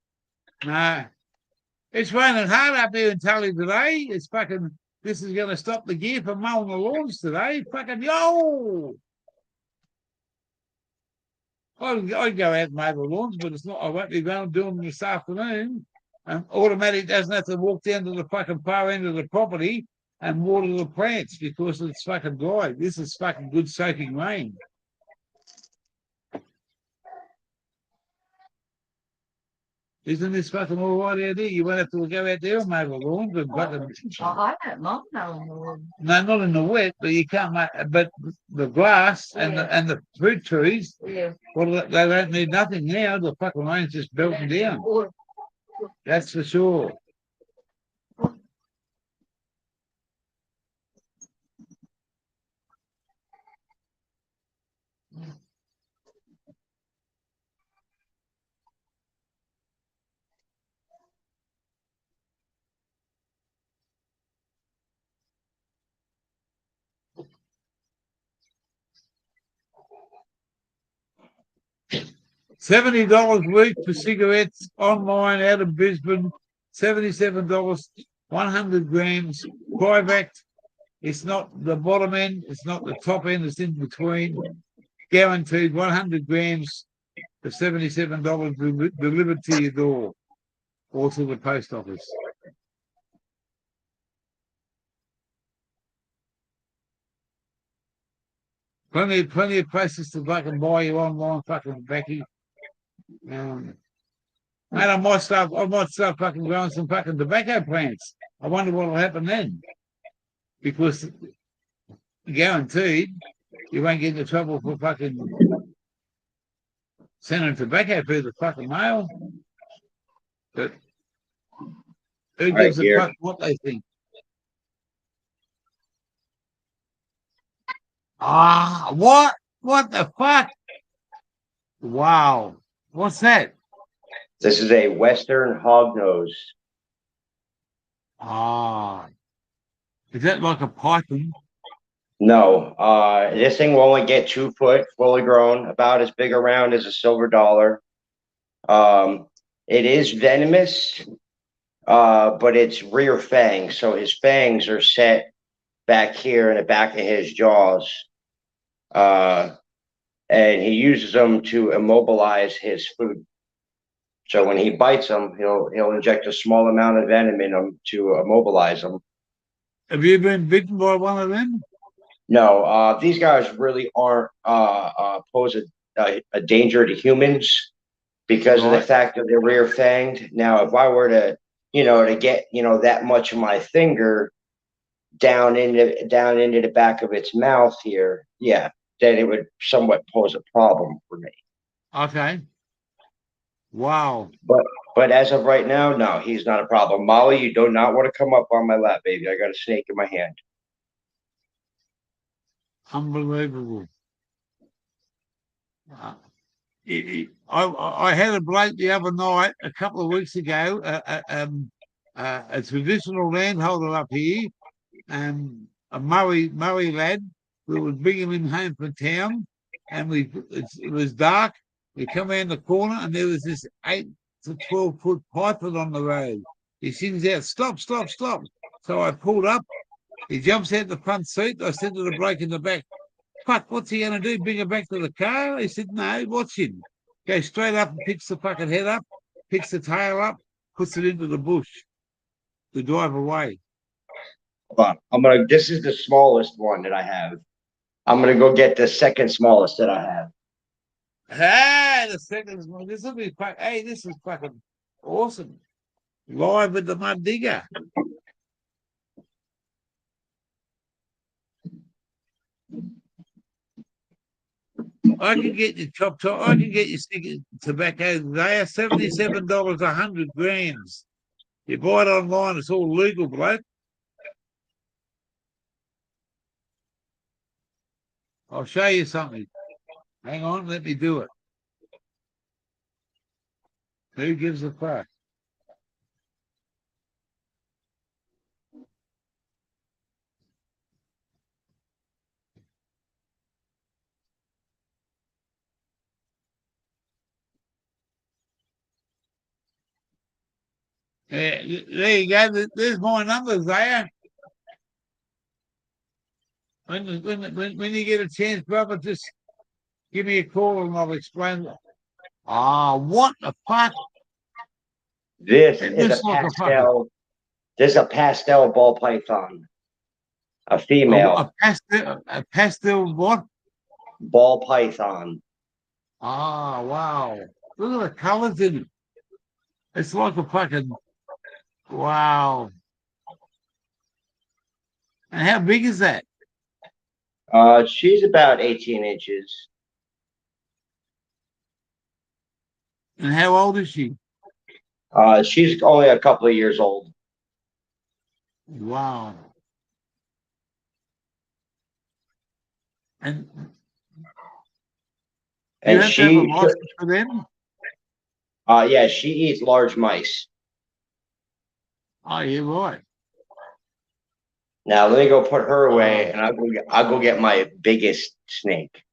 A: It's raining hard up here in Tully today. It's fucking, this is going to stop the gear from mowing the lawns today. Fucking, yo! I'd go out and mow the lawns, but it's not, I won't be going doing them this afternoon. And automatic doesn't have to walk down to the fucking far end of the property and water the plants because it's fucking dry. This is fucking good soaking rain. Isn't this fucking all right out there? You won't have to go out there and mow the lawns and fucking.
E: I don't mind mowing the lawn.
A: No, not in the wet, but you can't make. But the grass and the fruit trees, well, they don't need nothing now. The fucking rain's just belting down. That's for sure. $70 a week for cigarettes online out of Brisbane. $77, 100 grams. Privac. It's not the bottom end. It's not the top end. It's in between. Guaranteed 100 grams for $77 delivered to your door or to the post office. Plenty of places to fucking buy you online, fucking Becky. Mate, I might start fucking growing some fucking tobacco plants. I wonder what will happen then. Because guaranteed you won't get into trouble for fucking sending tobacco through the fucking mail. But who gives a fuck what they think? What? What the fuck? Wow. What's that?
D: This is a Western hognose.
A: Is that like a python?
D: No, this thing will only get 2 foot, fully grown, about as big around as a silver dollar. It is venomous, but it's rear fangs. So his fangs are set back here in the back of his jaws. And he uses them to immobilize his food. So when he bites them, he'll inject a small amount of venom in them to immobilize them.
A: Have you been bitten by one of them?
D: No, these guys really aren't pose a danger to humans because of the fact that they're rear fanged. Now, if I were to, to get, that much of my finger down into the back of its mouth here, yeah, then it would somewhat pose a problem for me.
A: Okay. Wow.
D: But as of right now, no, he's not a problem. Molly, you do not want to come up on my lap, baby. I got a snake in my hand.
A: Unbelievable. I had a bloke the other night, a couple of weeks ago, a traditional landholder up here, a Murray lad. We were bringing him home from town, and it was dark, We come around the corner and there was this 8 to 12-foot python on the road. He sings out, "Stop, stop, stop." So I pulled up. He jumps out the front seat. I said to the bloke in the back, "Fuck, what's he going to do? Bring her back to the car?" He said, "No, watch him." Goes straight up and picks the fucking head up, picks the tail up, puts it into the bush to drive away.
D: But this is the smallest one that I have. I'm gonna go get the second smallest that I have.
A: Hey, the second one. This will be fuck. Hey, this is fucking awesome. Live with the mud digger. I can get you chopped up. I can get you sticking tobacco. They are $77 100 grams. You buy it online, it's all legal, bloke. I'll show you something. Hang on, let me do it. Who gives a fuck? There you go. There's my numbers there. When you get a chance, brother, just give me a call and I'll explain. What the fuck?
D: This
A: It
D: is a
A: looks like a fucking
D: pastel. This is a pastel ball python. A female
A: a pastel what?
D: ball python.
A: Wow. Look at the colors in it. It's like a fucking wow. And how big is that?
D: She's about 18 inches.
A: And how old is she?
D: She's only a couple of years old.
A: Wow. And you have to have a license for them?
D: Yeah, she eats large mice.
A: Oh, you're right.
D: Now let me go put her away, and I'll go get my biggest snake.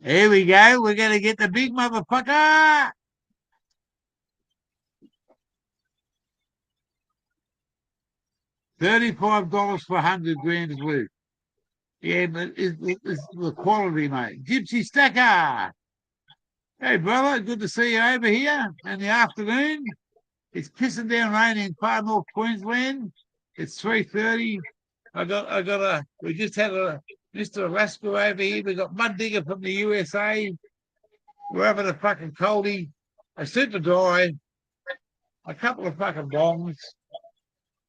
A: Here we go. We're gonna get the big motherfucker. $35 for 100 grams worth. Yeah, but it's the quality, mate. Gypsy Stacker. Hey, brother, good to see you over here in the afternoon. It's pissing down rain in far north Queensland. It's 3:30. We just had a Mr. Alaska over here. We got Mud Digger from the USA. We're having a fucking coldie, a super dry, a couple of fucking bombs,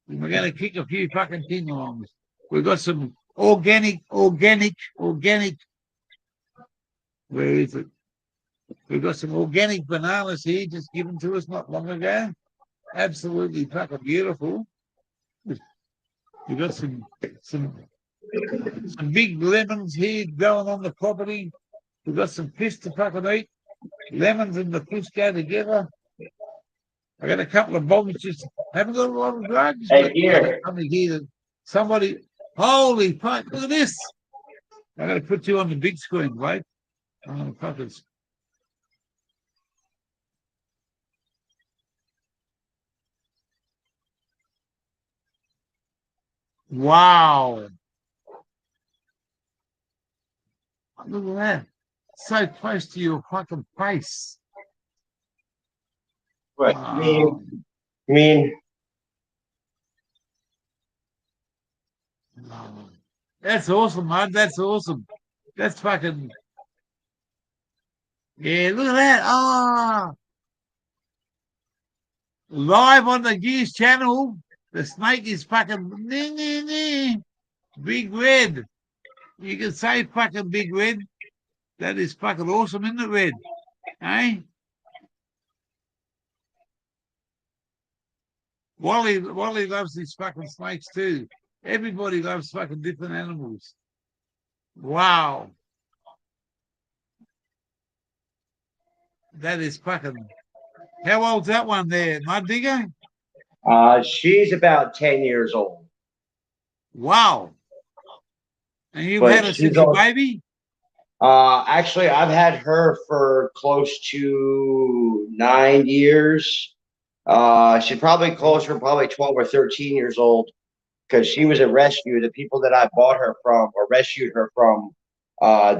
A: and we're going to kick a few fucking ting-longs. We've got some organic. Where is it? We've got some organic bananas here just given to us not long ago. Absolutely fucking beautiful. We've got some big lemons here growing on the property. We've got some fish to fucking eat. Lemons and the fish go together. I got a couple of bombs, just haven't got a lot of drugs.
D: Hey,
A: but
D: here.
A: something here that somebody, holy fuck, look at this. I got to put you on the big screen, right? Oh, fuckers. Wow. Look at that. So close to your fucking face.
D: But
A: Wow.
D: I mean,
A: That's awesome, man. That's awesome. That's fucking. Yeah, look at that. Live on the Gears channel. The snake is fucking big red. You can say fucking big red. That is fucking awesome, isn't it, Red? Eh? Wally loves these fucking snakes too. Everybody loves fucking different animals. Wow. That is fucking. How old's that one there, Mud Digger?
D: she's about 10 years old.
A: Wow. And you've
D: But
A: had her
D: she's
A: since a
D: all-
A: baby?
D: Actually, I've had her for close to 9 years. She's probably closer, probably 12 or 13 years old, because she was a rescue. The people that I bought her from or rescued her from,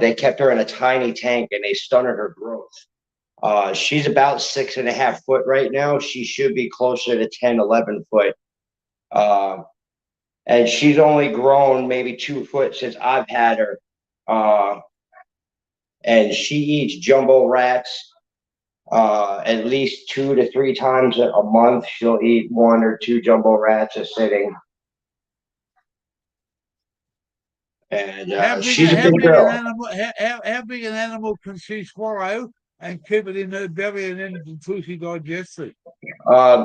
D: they kept her in a tiny tank and they stunted her growth. She's about 6.5 foot right now. She should be closer to 10, 11 foot. And she's only grown maybe 2 foot since I've had her. And she eats jumbo rats at least 2 to 3 times a month. She'll eat 1 or 2 jumbo rats a sitting. And she's a big girl.
A: How big an animal can she swallow and keep it in her belly and then until she digests it?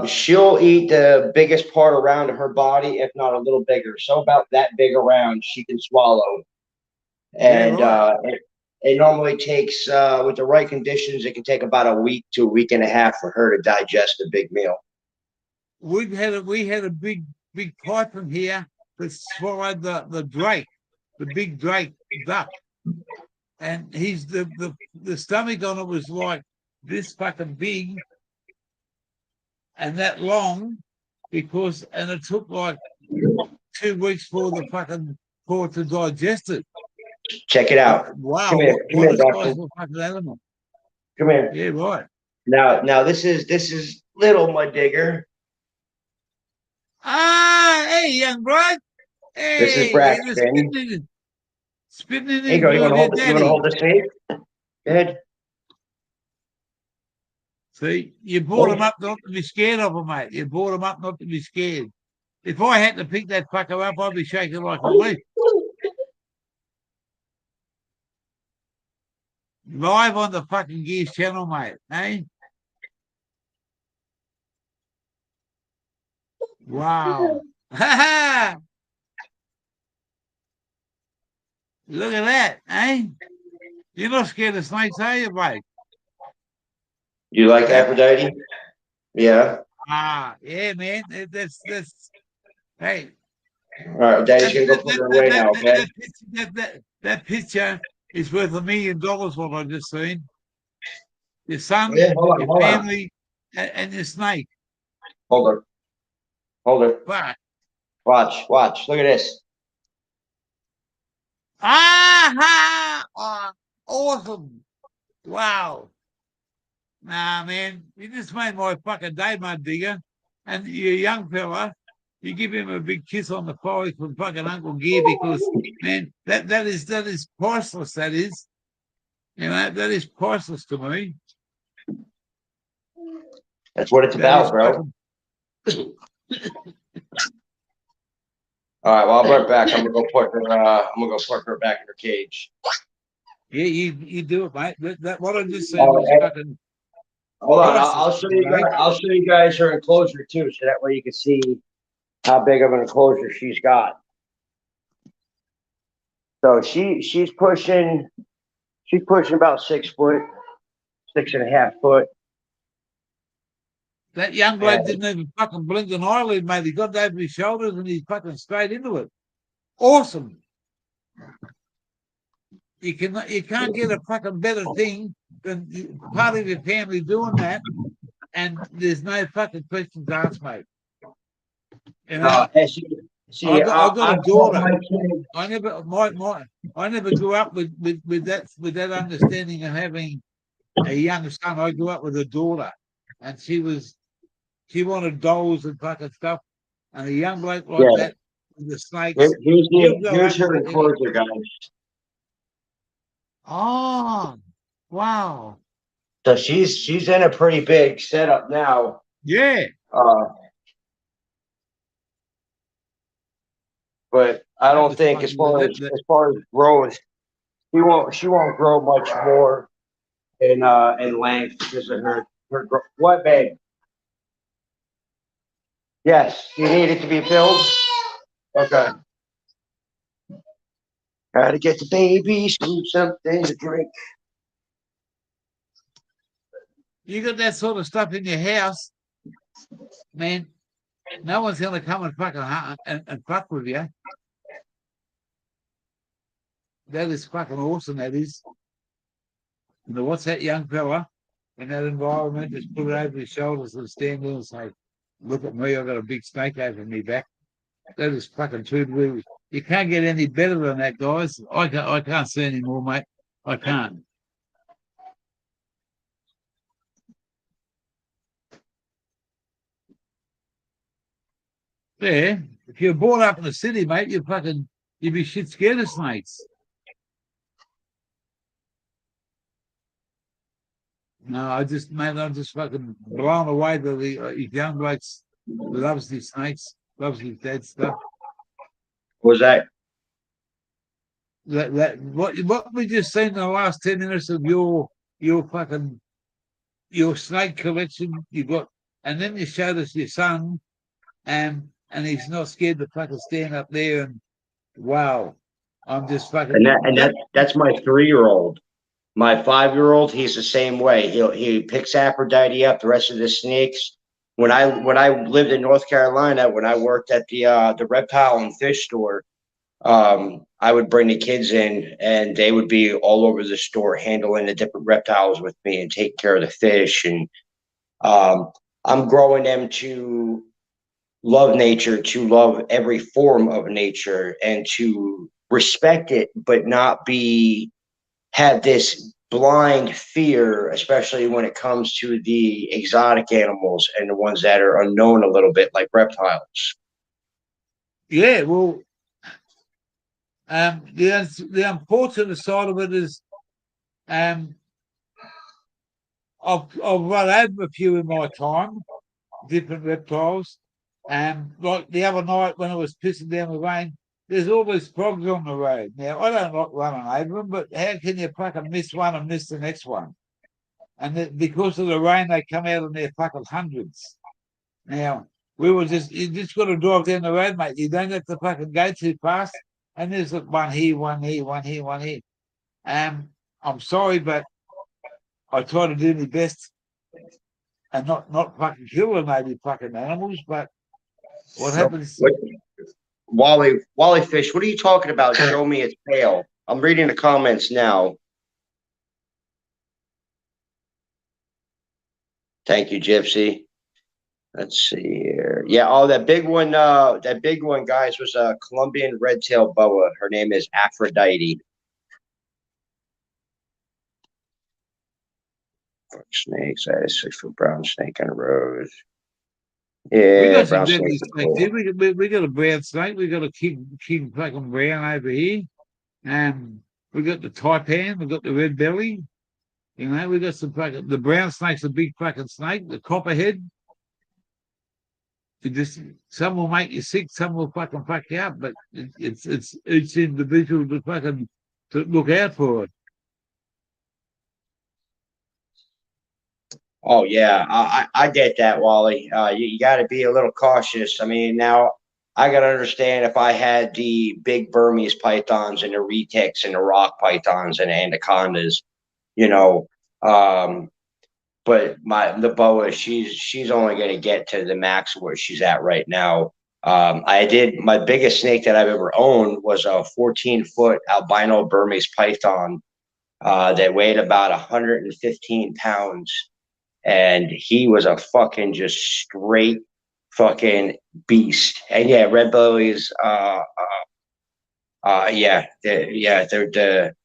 D: She'll eat the biggest part around her body, if not a little bigger. So about that big around, she can swallow. And
A: Yeah, right.
D: it normally takes, with the right conditions, it can take about a week to a week and a half for her to digest a big meal.
A: We had a big python here that swallowed the drake, the big drake duck, and he's the stomach on it was like this fucking big and that long, and it took like 2 weeks for it to digest it.
D: Check it out.
A: Wow,
D: Come here,
A: what a
D: Dustin.
A: sizable fucking animal.
D: Come here.
A: Yeah, right.
D: Now this is little mud digger.
A: Ah, hey, young bloke.
D: This is
A: Hey, and
D: Braxton.
A: spitting in
D: Here you
A: his
D: go. You want to hold
A: daddy.
D: it? You want to hold this safe? Good.
A: See, you brought him up not to be scared of him, mate. You brought him up not to be scared. If I had to pick that fucker up, I'd be shaking like a leaf. Live on the fucking Gears channel, mate. Eh? Wow. Ha ha! Look at that, eh? You're not scared of snakes, are you, mate?
D: You like Aphrodite? Yeah.
A: Ah, yeah, man. That's hey.
D: All right, Daddy's gonna go put her away now. Okay.
A: That picture is worth $1 million. What I just seen. Your son,
D: Yeah, hold
A: your
D: on.
A: family, and your snake.
D: Hold her.
A: But
D: Watch. Look at this.
A: awesome! Wow. Nah, man, you just made my fucking day, mud digger. And you young fella, you give him a big kiss on the forehead from fucking Uncle Gear because, man, that is priceless. That is, that is priceless to me.
D: That's what it's about, bro. All right, well, I'll be right back. I'm gonna go put her back in her cage.
A: Yeah, you do it, mate. What I just said was fucking.
D: Hold on, I'll show you guys. I'll show you guys her enclosure too, so that way you can see how big of an enclosure she's got. So she's pushing about 6 foot, 6.5 foot.
A: That young bloke didn't even fucking blink an eyelid, mate. He got over his shoulders and he's fucking straight into it. Awesome. You can't get a fucking better thing than part of your family doing that, and there's no fucking questions asked, mate. You know, I got a daughter. I never grew up with that understanding of having a young son. I grew up with a daughter, and she wanted dolls and fucking stuff, and a young bloke like that with the snakes.
D: Here's her enclosure, guys.
A: Oh, wow.
D: So she's in a pretty big setup now.
A: Yeah.
D: But I don't think as far as growth, she won't grow much more in length because of her what, babe? Yes, you need it to be filled. Okay. Gotta get the baby something to drink.
A: You got that sort of stuff in your house, man. No one's gonna come and fucking and fuck with you. That is fucking awesome. That is. And what's that young fella in that environment? Just put it over his shoulders and stand there and say, "Look at me! I've got a big snake over me back." That is fucking true. You can't get any better than that, guys. I can't see anymore, mate. I can't. Yeah, if you're born up in the city, mate, you'd be shit scared of snakes. No, I'm just fucking blown away that these young blokes loves these snakes, loves these dead stuff.
D: Was that?
A: What we just seen in the last 10 minutes of your fucking your snake collection you got, and then you showed us your son, and he's not scared to fucking stand up there and wow, I'm just fucking
D: That's my 3-year-old. My 5-year-old, he's the same way. He picks Aphrodite up. The rest of the snakes. When I lived in North Carolina, when I worked at the reptile and fish store, I would bring the kids in, and they would be all over the store handling the different reptiles with me and taking care of the fish. And I'm growing them to love nature, to love every form of nature, and to respect it, but not have this blind fear, especially when it comes to the exotic animals and the ones that are unknown a little bit, like reptiles.
A: yeah. Well, the unfortunate side of it is, I've run over a few in my time, different reptiles. Like the other night when it was pissing down with rain, there's all these frogs on the road. Now I don't like running over them, but how can you fucking miss one and miss the next one? And because of the rain, they come out in their fucking hundreds. Now you just got to drive down the road, mate. You don't have to fucking go too fast. And there's one here, one here, one here, one here. I'm sorry, but I try to do my best and not fucking kill them, maybe fucking animals, but what happens?
D: Wally fish, what are you talking about? Show me its tail. I'm reading the comments now. Thank you, Gypsy. Let's see here. Yeah, that big one, guys, was a Colombian red-tailed boa. Her name is Aphrodite. Snakes, I had a 6-foot brown snake on a rose. Yeah,
A: we got some
D: brown
A: deadly
D: snakes.
A: snakes here. We got a brown snake. We got a king fucking brown over here. We got the taipan. We got the red belly. You know, we got some fucking the brown snake's a big fucking snake. The copperhead. Some will make you sick. Some will fucking fuck you up. But it's each individual to look out for it.
D: Oh yeah, I get that, Wally. You got to be a little cautious. I mean, now I got to understand if I had the big Burmese pythons and the retics and the rock pythons and anacondas, you know. But the boa, she's only going to get to the max where she's at right now. My biggest snake that I've ever owned was a 14-foot albino Burmese python that weighed about 115 pounds. And he was a fucking just straight fucking beast. And yeah, red bellies, they're the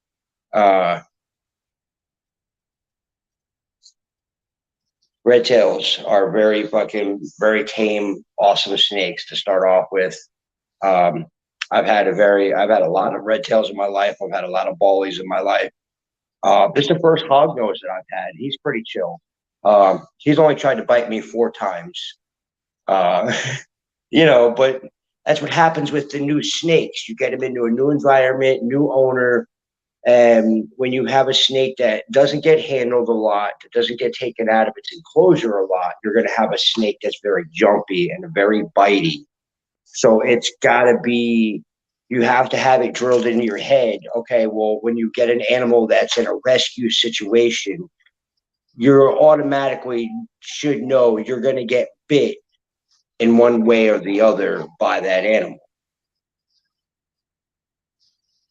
D: red tails are very tame, awesome snakes to start off with. I've had a lot of red tails in my life. I've had a lot of ballies in my life. This is the first hognose that I've had. He's pretty chill. He's only tried to bite me 4 times. But that's what happens with the new snakes. You get them into a new environment, new owner. And when you have a snake that doesn't get handled a lot, that doesn't get taken out of its enclosure a lot, you're going to have a snake that's very jumpy and very bitey. So it's got to be, you have to have it drilled into your head. Okay, well, when you get an animal that's in a rescue situation, you're automatically should know you're going to get bit in one way or the other by that animal.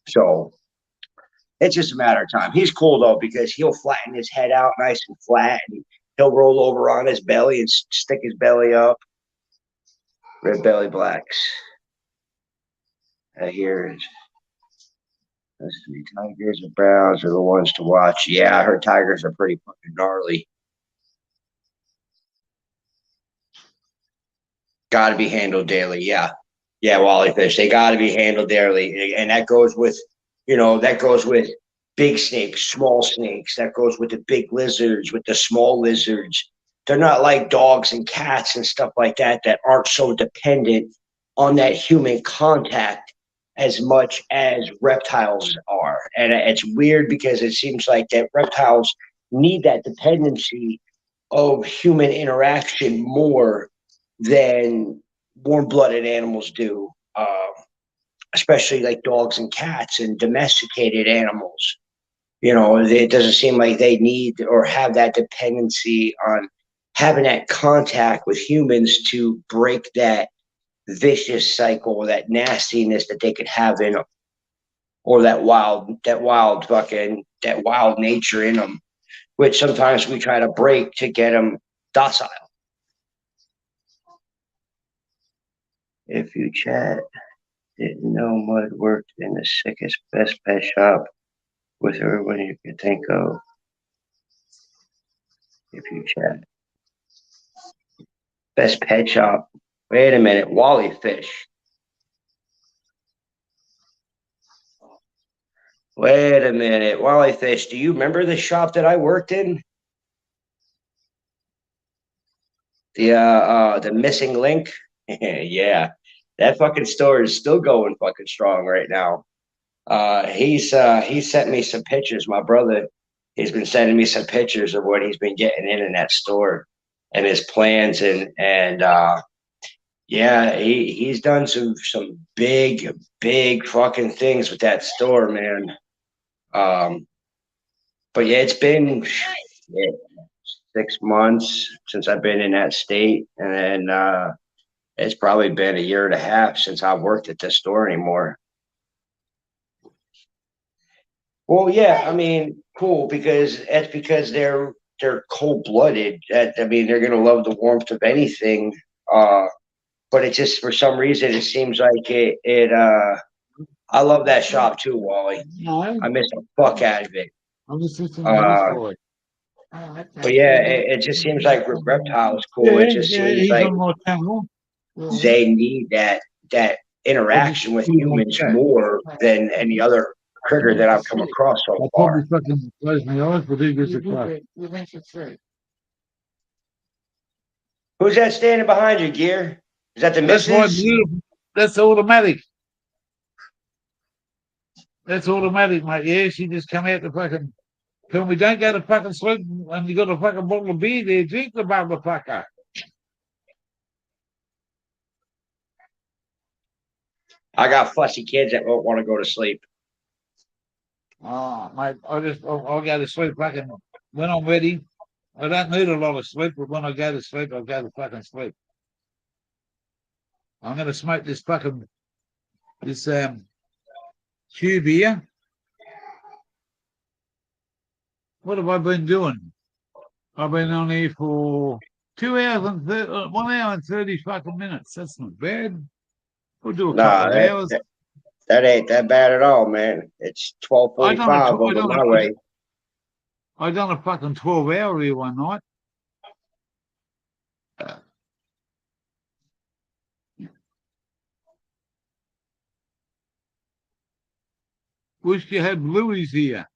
D: So It's just a matter of time. He's cool though because he'll flatten his head out nice and flat, and he'll roll over on his belly and stick his belly up. Red belly blacks. Here is. Let's see, tigers and browns are the ones to watch. Yeah, I heard tigers are pretty fucking gnarly. Got to be handled daily. Yeah. Yeah, wally fish. They got to be handled daily. And that goes with, that goes with big snakes, small snakes. That goes with the big lizards, with the small lizards. They're not like dogs and cats and stuff like that aren't so dependent on that human contact as much as reptiles are. And it's weird because it seems like that reptiles need that dependency of human interaction more than warm-blooded animals do, especially like dogs and cats and domesticated animals. It doesn't seem like they need or have that dependency on having that contact with humans to break that vicious cycle, that nastiness that they could have in them, or that wild nature in them, which sometimes we try to break to get them docile. If you chat, didn't know Mud worked in the sickest best pet shop with everyone you could think of. If you chat. Best pet shop. Wait a minute, Wally Fish. Wait a minute, Wally Fish. Do you remember the shop that I worked in? The Missing Link? Yeah. That fucking store is still going fucking strong right now. He sent me some pictures. My brother, he's been sending me some pictures of what he's been getting in that store and his plans, and yeah, he's done some big fucking things with that store, man. But yeah, it's been 6 months since I've been in that state, and then it's probably been a year and a half since I've worked at this store anymore. Well, yeah, I mean, cool, because they're cold-blooded. They're gonna love the warmth of anything. But it just, for some reason, it seems like it. I love that shop too, Wally.
A: No,
D: I miss the fuck out of it.
A: I'm just listening
D: But yeah, it just seems like Reptile is cool. It just seems like they need that interaction with humans more than any other critter that I've come across so
A: I'll
D: far.
A: probably fucking close my eyes, but he gives a fuck.
D: Who's that standing behind you, Gear? Is that the
A: That's my
D: missus?
A: beautiful. That's automatic. That's automatic, mate. Yeah, she just come out to fucking tell me don't go to fucking sleep and you got a fucking bottle of beer there. Drink the motherfucker.
D: I got fussy kids that won't want to go to sleep.
A: Oh, mate, I'll go to sleep fucking when I'm ready. I don't need a lot of sleep, but when I go to sleep, I'll go to fucking sleep. I'm gonna smoke this tube here. What have I been doing? I've been on here for 1 hour and 30 fucking minutes. That's not bad. We'll do a couple of hours.
D: That ain't that bad at all, man. It's 12:45 over my way.
A: I done a fucking 12-hour here one night. Wish you had blueies here.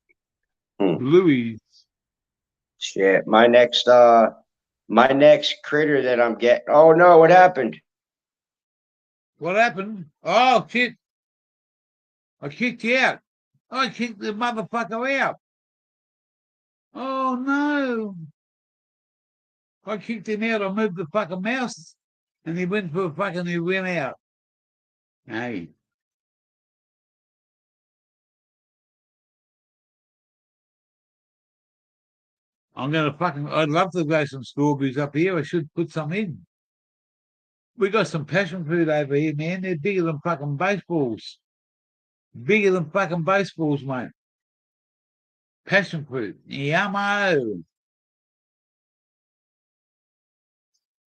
A: Blueies.
D: Shit. My next critter that I'm getting. Oh no, what happened?
A: What happened? Oh shit. I kicked you out. I kicked the motherfucker out. Oh no. I kicked him out. I moved the fucking mouse and he went out. Hey. I'd love to grow some strawberries up here. I should put some in. We got some passion fruit over here, man. They're bigger than fucking baseballs. Bigger than fucking baseballs, mate. Passion fruit. Yummo.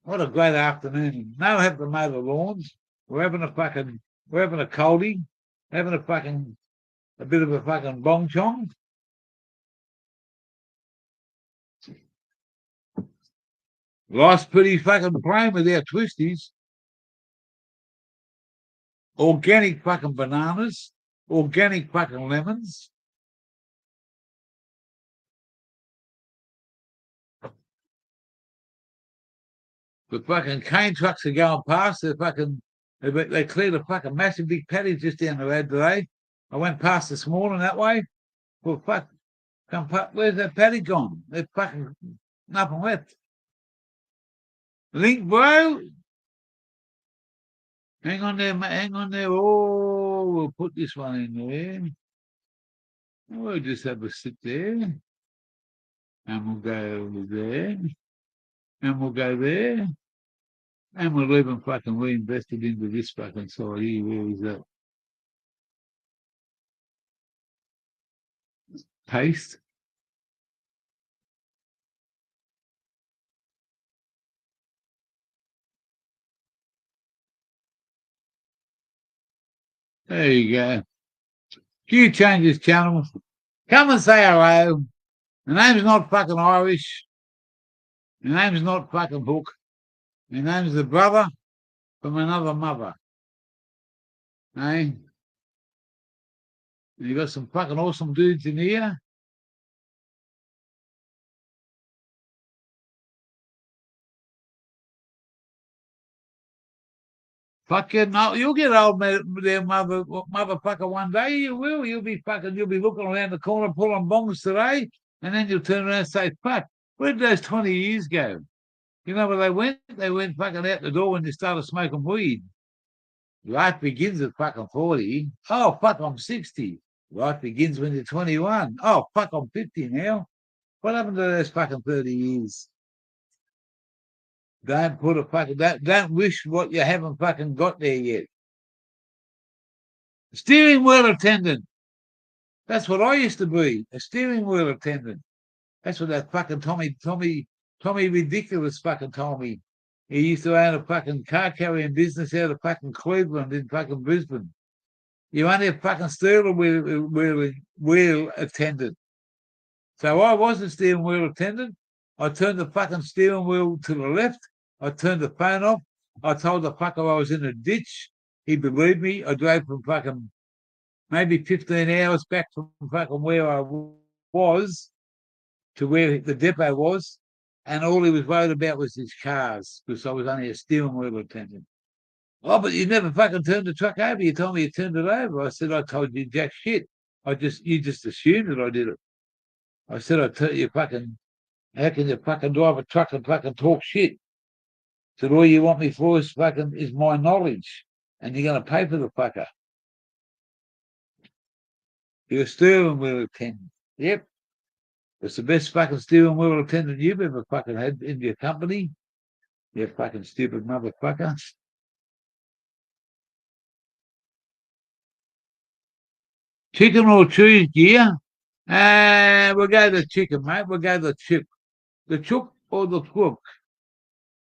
A: What a great afternoon. No having to mow the lawns. We're having a coldie, having a bit of a fucking bong chong. Life's pretty fucking plain without twisties. Organic fucking bananas, organic fucking lemons. The fucking cane trucks are going past. They cleared a fucking massive big paddy just down the road today. I went past this morning that way. Well, where's that paddy gone? There's fucking nothing left. Link, bro. Hang on there, mate. Hang on there. Oh, we'll put this one in there. We'll just have a sit there. And we'll go over there. And we'll go there. And we'll even fucking reinvest it into this fucking side here. Where is that? Paste. There you go. You change this channel. Come and say hello. The name's not fucking Irish. The name's not fucking Hook. The name's the brother from another mother. Hey? You got some fucking awesome dudes in here. Fucking no, you'll get old there, motherfucker, one day. You will. You'll be looking around the corner pulling bongs today, and then you'll turn around and say, fuck, where did those 20 years go? You know where they went? They went fucking out the door when they started smoking weed. Life begins at fucking 40. Oh, fuck, I'm 60. Life begins when you're 21. Oh, fuck, I'm 50 now. What happened to those fucking 30 years? Don't wish what you haven't fucking got there yet. Steering wheel attendant. That's what I used to be, a steering wheel attendant. That's what that fucking Tommy Ridiculous fucking told me. He used to own a fucking car carrying business out of fucking Cleveland in fucking Brisbane. You only a fucking steering wheel attendant. So I was a steering wheel attendant. I turned the fucking steering wheel to the left. I turned the phone off. I told the fucker I was in a ditch. He believed me. I drove from fucking maybe 15 hours back from fucking where I was to where the depot was. And all he was worried about was his cars because I was only a steering wheel attendant. Oh, but you never fucking turned the truck over. You told me you turned it over. I said, I told you jack shit. You just assumed that I did it. I said, I tell you fucking, how can you fucking drive a truck and fucking talk shit? So all you want me for is my knowledge. And you're going to pay for the fucker. You're a steering wheel attendant. Yep. It's the best fucking steering wheel attendant you've ever fucking had in your company. You fucking stupid motherfucker. Chicken or cheese, yeah? We'll go the chicken, mate. We'll go the chip. The chook or the crook.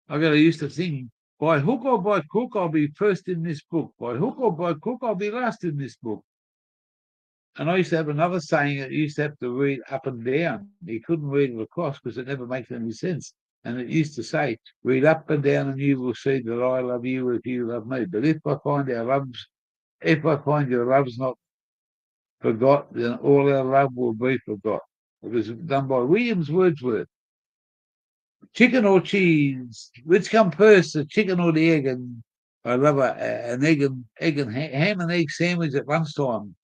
A: I got to use the thing. By hook or by crook, I'll be first in this book. By hook or by crook, I'll be last in this book. And I used to have another saying that you used to have to read up and down. You couldn't read it across because it never makes any sense. And it used to say, read up and down and you will see that I love you if you love me. But if I find your love's not forgot, then all our love will be forgot. It was done by Williams Wordsworth. Chicken or cheese? Which come first, the chicken or the egg? And I love an ham and egg sandwich at lunchtime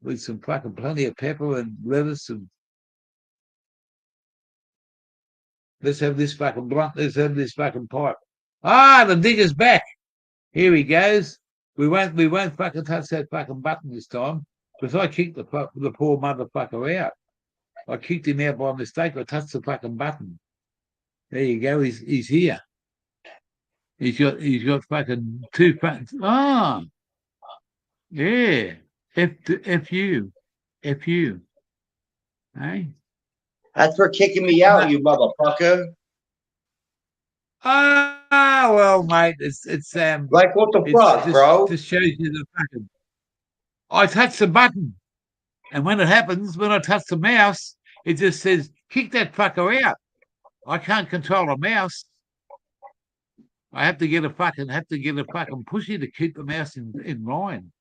A: with some fucking plenty of pepper and lettuce and let's have this fucking blunt. Let's have this fucking pipe. Ah, the digger's back. Here he goes. We won't fucking touch that fucking button this time because I kicked the poor motherfucker out. I kicked him out by mistake. I touched the fucking button. There you go. He's here. He's got fucking 2 buttons. Ah, yeah. F you. Hey?
D: That's for kicking me out, you motherfucker.
A: Ah, well, mate, it's
D: Like, what the
A: it's
D: fuck, bro?
A: just shows you the fucking. I touch the button, and when it happens, when I touch the mouse, it just says kick that fucker out. I can't control a mouse. I have to get a fucking pushy to keep the mouse in line.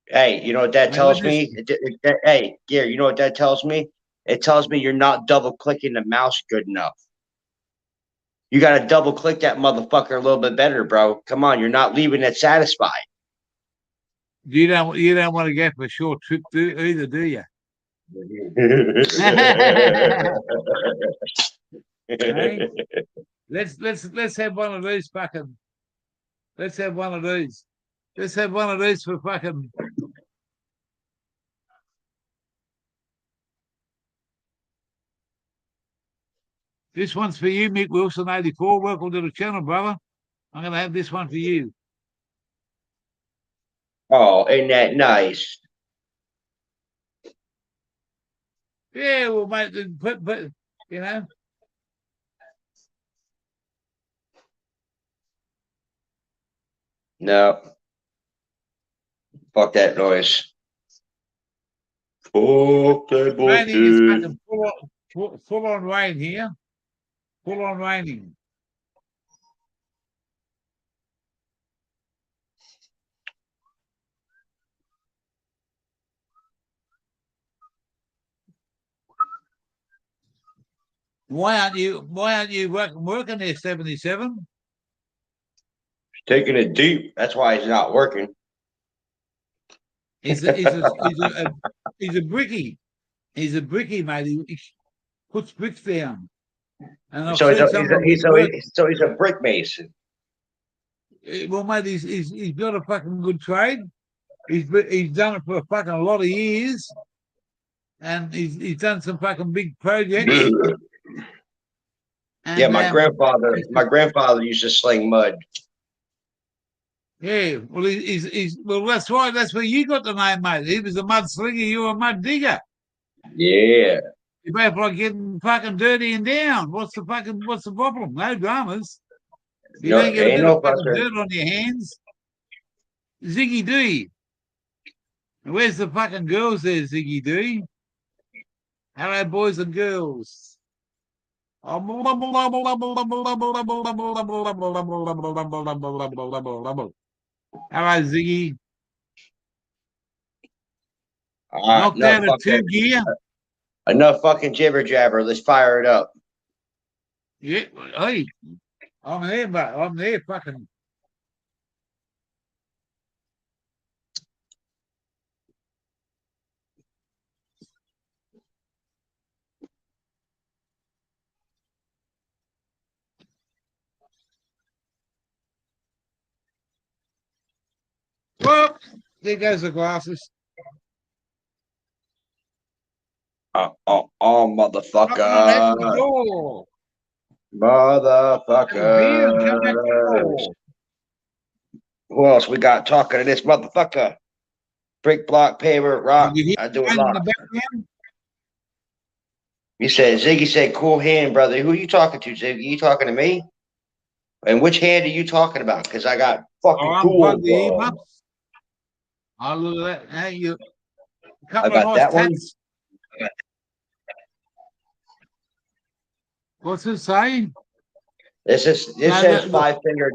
D: Hey, you know what that
A: Mate, when
D: tells
A: this
D: me? Hey, Gary, you know what that tells me? It tells me you're not double clicking the mouse good enough. You got to double click that motherfucker a little bit better, bro. Come on, you're not leaving it satisfied.
A: you don't want to go for a short trip either, do you? Hey? Let's have one of these fucking. Let's have one of these. Let's have one of these for fucking. This one's for you, Mick Wilson, 84. Welcome to the channel, brother. I'm going to have this one for you.
D: Oh, ain't that nice?
A: Yeah, well, mate, but you know.
D: No. Fuck that noise. Fuck that
A: Raining is
D: bullshit.
A: fucking full on rain here. Full on raining. Why aren't you working there, 77?
D: Taking it deep. That's why it's not working.
A: He's a brickie. He's a brickie, mate. He puts bricks down. And I've
D: So
A: seen some of them at work.
D: he's a brick mason.
A: Well, mate, he's got a fucking good trade. He's done it for a fucking lot of years, and he's done some fucking big projects. And,
D: Yeah, my grandfather used to sling mud.
A: Yeah, well, he's well. That's right. That's where you got the name, mate. He was a mud slinger. You were a mud digger.
D: Yeah.
A: You both like getting fucking dirty and down. What's the problem? No dramas. You
D: No,
A: don't get a
D: ain't
A: bit of
D: no
A: fucking
D: fucker.
A: dirt on your hands. Ziggy D. Where's the fucking girls there, Ziggy D? Hello, boys and girls. Hello, Ziggy. Knocked out a 2 gear.
D: Enough fucking jibber jabber. Let's fire it up.
A: Yeah, hey, I'm there, mate. I'm there, fucking. Well, there goes the glasses.
D: Motherfucker. Motherfucker. Who else we got talking to this motherfucker? Brick, block, paver, rock. I do a lot. You said Ziggy said, "Cool hand, brother." Who are you talking to, Ziggy? You talking to me? And which hand are you talking about? Because I got fucking cool.
A: Oh, look at that! Hey, you. A
D: I
A: couple
D: got
A: of nice
D: that one.
A: tats. What's it saying?
D: This says five finger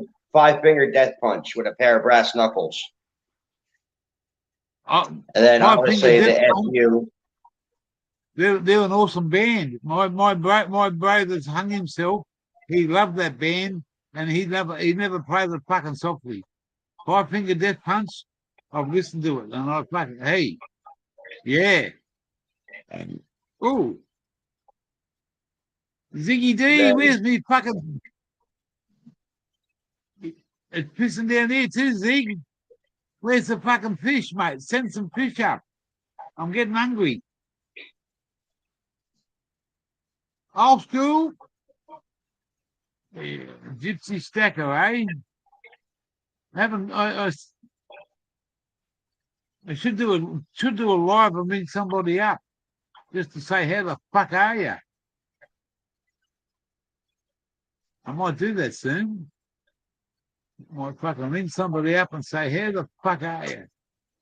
D: death punch with a pair of brass knuckles. And then I would say the FU.
A: They're an awesome band. My brother's hung himself. He loved that band, and he never played it fucking softly. 5 Finger Death Punch. I've listened to it, and I fucking hey, yeah. Ooh, Ziggy D, where's me fucking? It's pissing down here too, Zig. Where's the fucking fish, mate? Send some fish up. I'm getting hungry. Old school. Yeah, gypsy stacker, eh? They should do a live and ring somebody up just to say, how the fuck are you? I might do that soon. I might fucking ring somebody up and say, how the fuck are you?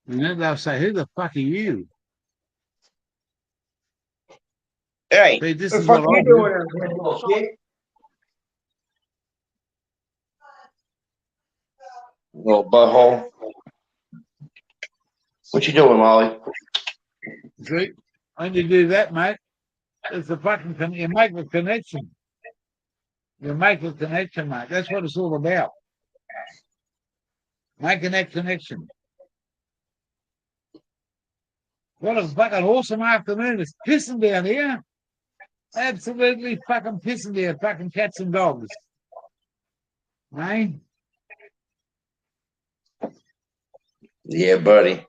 A: And then they'll say, who the fuck are you?
D: Hey,
A: See, this
D: what the
A: is
D: fuck
A: what
D: you
A: I do.
D: doing there, little shit? Little butthole. What you doing, Molly?
A: See, when you do that, mate, it's a fucking you make a connection. You make a connection, mate. That's what it's all about. Making that connection. What a fucking awesome afternoon. It's pissing down here. Absolutely fucking pissing down. Fucking cats and dogs. Right?
D: Yeah, buddy.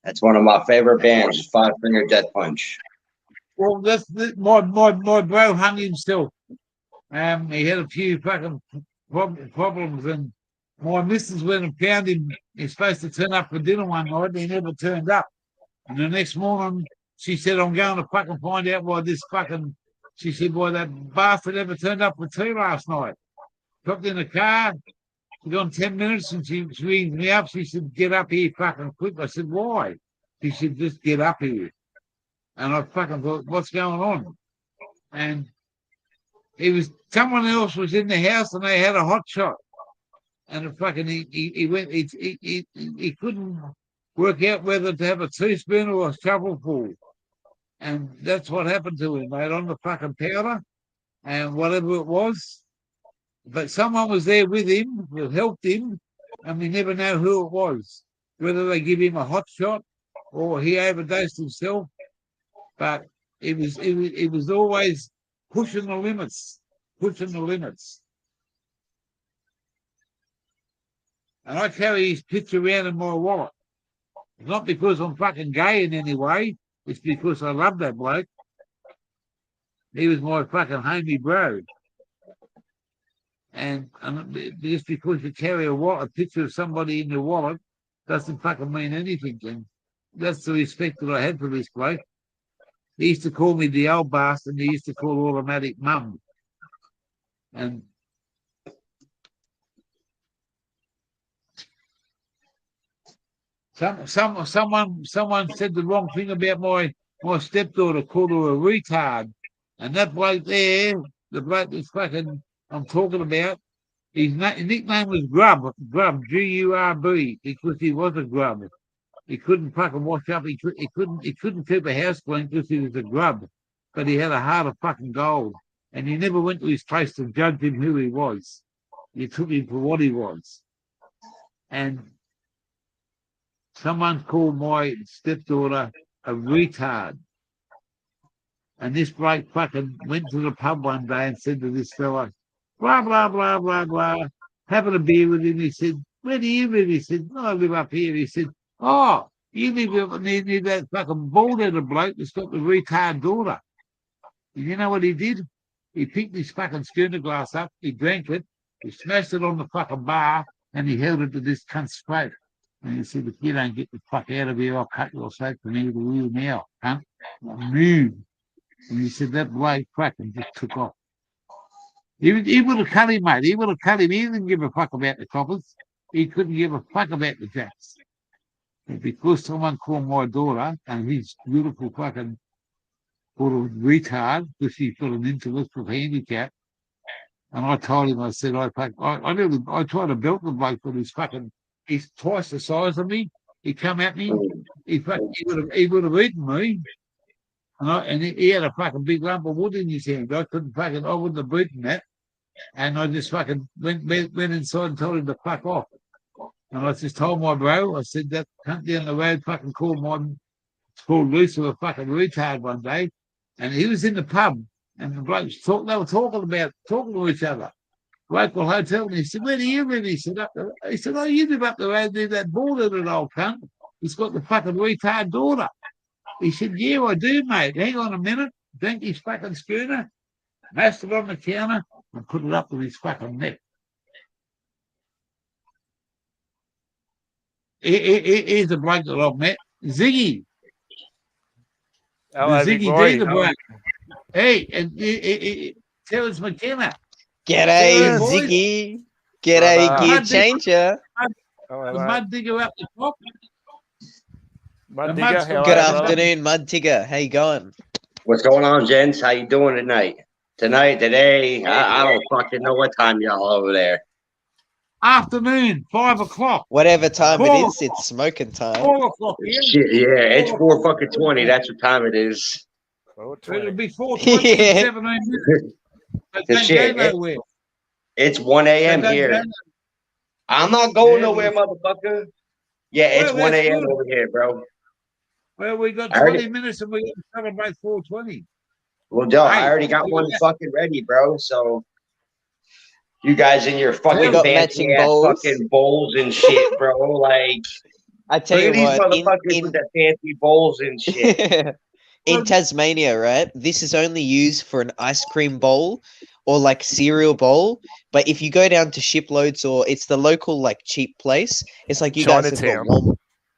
D: That's one of my favorite bands, Five Finger Death Punch.
A: Well, my bro hung himself. He had a few fucking problems, and my missus went and found him. He's supposed to turn up for dinner one night, and he never turned up. And the next morning, she said, I'm going to fucking find out why this fucking. She said, why that bastard never turned up for tea last night. Took in the car. She gone 10 minutes, and she rings me up. She said, get up here fucking quick. I said, why? She said, just get up here. And I fucking thought, what's going on? And someone else was in the house, and they had a hot shot. And he couldn't work out whether to have a teaspoon or a shovelful. And that's what happened to him, mate, on the fucking powder and whatever it was. But someone was there with him, who helped him, and we never know who it was, whether they give him a hot shot or he overdosed himself. But it was always pushing the limits. And I carry his picture around in my wallet. It's not because I'm fucking gay in any way. It's because I love that bloke. He was my fucking homie bro. And just because you carry a picture of somebody in your wallet doesn't fucking mean anything. And that's the respect that I had for this bloke. He used to call me the old bastard, and he used to call Automatic Mum. And someone said the wrong thing about my stepdaughter, called her a retard. And that bloke there, the bloke that's fucking I'm talking about, his nickname was Grub, G-U-R-B, because he was a grub. He couldn't fucking wash up. He couldn't keep a house clean because he was a grub. But he had a heart of fucking gold. And he never went to his place to judge him who he was. He took him for what he was. And someone called my stepdaughter a retard. And this bloke fucking went to the pub one day and said to this fella, blah, blah, blah, blah, blah, having a beer with him. He said, where do you live? He said, I live up here. He said, oh, you live near that fucking bald-headed bloke that's got the retard daughter. And you know what he did? He picked his fucking schooner glass up, he drank it, he smashed it on the fucking bar, and he held it to this cunt's throat. And he said, if you don't get the fuck out of here, I'll cut your throat from here to you now, cunt. Move. And he said, that bloke fucking just took off. He would have cut him, mate. He would have cut him. He didn't give a fuck about the coppers. He couldn't give a fuck about the jacks. And because someone called my daughter and his beautiful fucking little retard, because she's got an intellectual handicap, and I told him, I said, I tried to belt the bloke for his fucking, he's twice the size of me. He come at me, he would have eaten me. And he had a fucking big lump of wood in his hand. I wouldn't have beaten that. And I just fucking went inside and told him to fuck off. And I just told my bro, I said, that cunt down the road fucking called Lisa a fucking retard one day. And he was in the pub, and the blokes they were talking to each other. Local hotel, and he said, where do you live? He said, oh, you live up the road near that bald-headed old cunt. He's got the fucking retard daughter. He said, yeah, I do, mate. Hang on a minute. Drank his fucking schooner, mashed it on the counter, and put it up with his fucking neck. Here's a bloke that I've met, Ziggy.
F: Hello,
A: The
F: big
A: Ziggy
F: boy.
A: D, the bloke. Hey, and Terence McKenna.
G: G'day,
A: Hello, boys.
G: Ziggy. G'day,
F: Brother.
G: gear
A: Mud digger,
G: changer.
F: Hello,
A: the
F: mate.
A: mud digger up the top.
F: Mud
A: the
F: digger.
A: mud's
F: Hello,
A: got-
G: Good
F: brother.
G: afternoon, Mud Tigger. How you going?
D: What's going on, gents? How you doing tonight? Today? I don't fucking know what time y'all over there.
A: Afternoon, 5 o'clock.
G: Whatever time it
A: Four.
G: is, it's smoking time.
A: 4 o'clock. Yeah.
D: Shit, yeah, it's 4:20. That's what time it is.
F: Forward
A: It'll
F: 20.
A: be 4:20 in
G: Yeah.
A: 17 minutes. But
D: The
A: don't
D: shit,
A: go nowhere.
D: It's 1 a.m.
A: Don't
D: here.
A: go-
D: I'm not going
A: Yeah,
D: nowhere, motherfucker. Yeah, it's
A: Well,
D: 1
A: that's
D: a.m.
A: good.
D: over here, bro.
A: Well, we got
D: I already-
A: 20 minutes and we're going to celebrate 4:20.
D: Well, duh, I
A: Hey,
D: already got one fucking ready, bro. So you guys in your fucking
G: got
D: fancy
G: matching
D: ass
G: bowls.
D: fucking bowls and shit, bro. Like,
G: I tell
D: look
G: you
D: at these
G: what,
D: motherfuckers with their fancy bowls and shit.
G: in Tasmania, right? This is only used for an ice cream bowl or like cereal bowl. But if you go down to Shiploads or it's the local like cheap place, it's like you guys have got
F: Chinatown.
G: warm.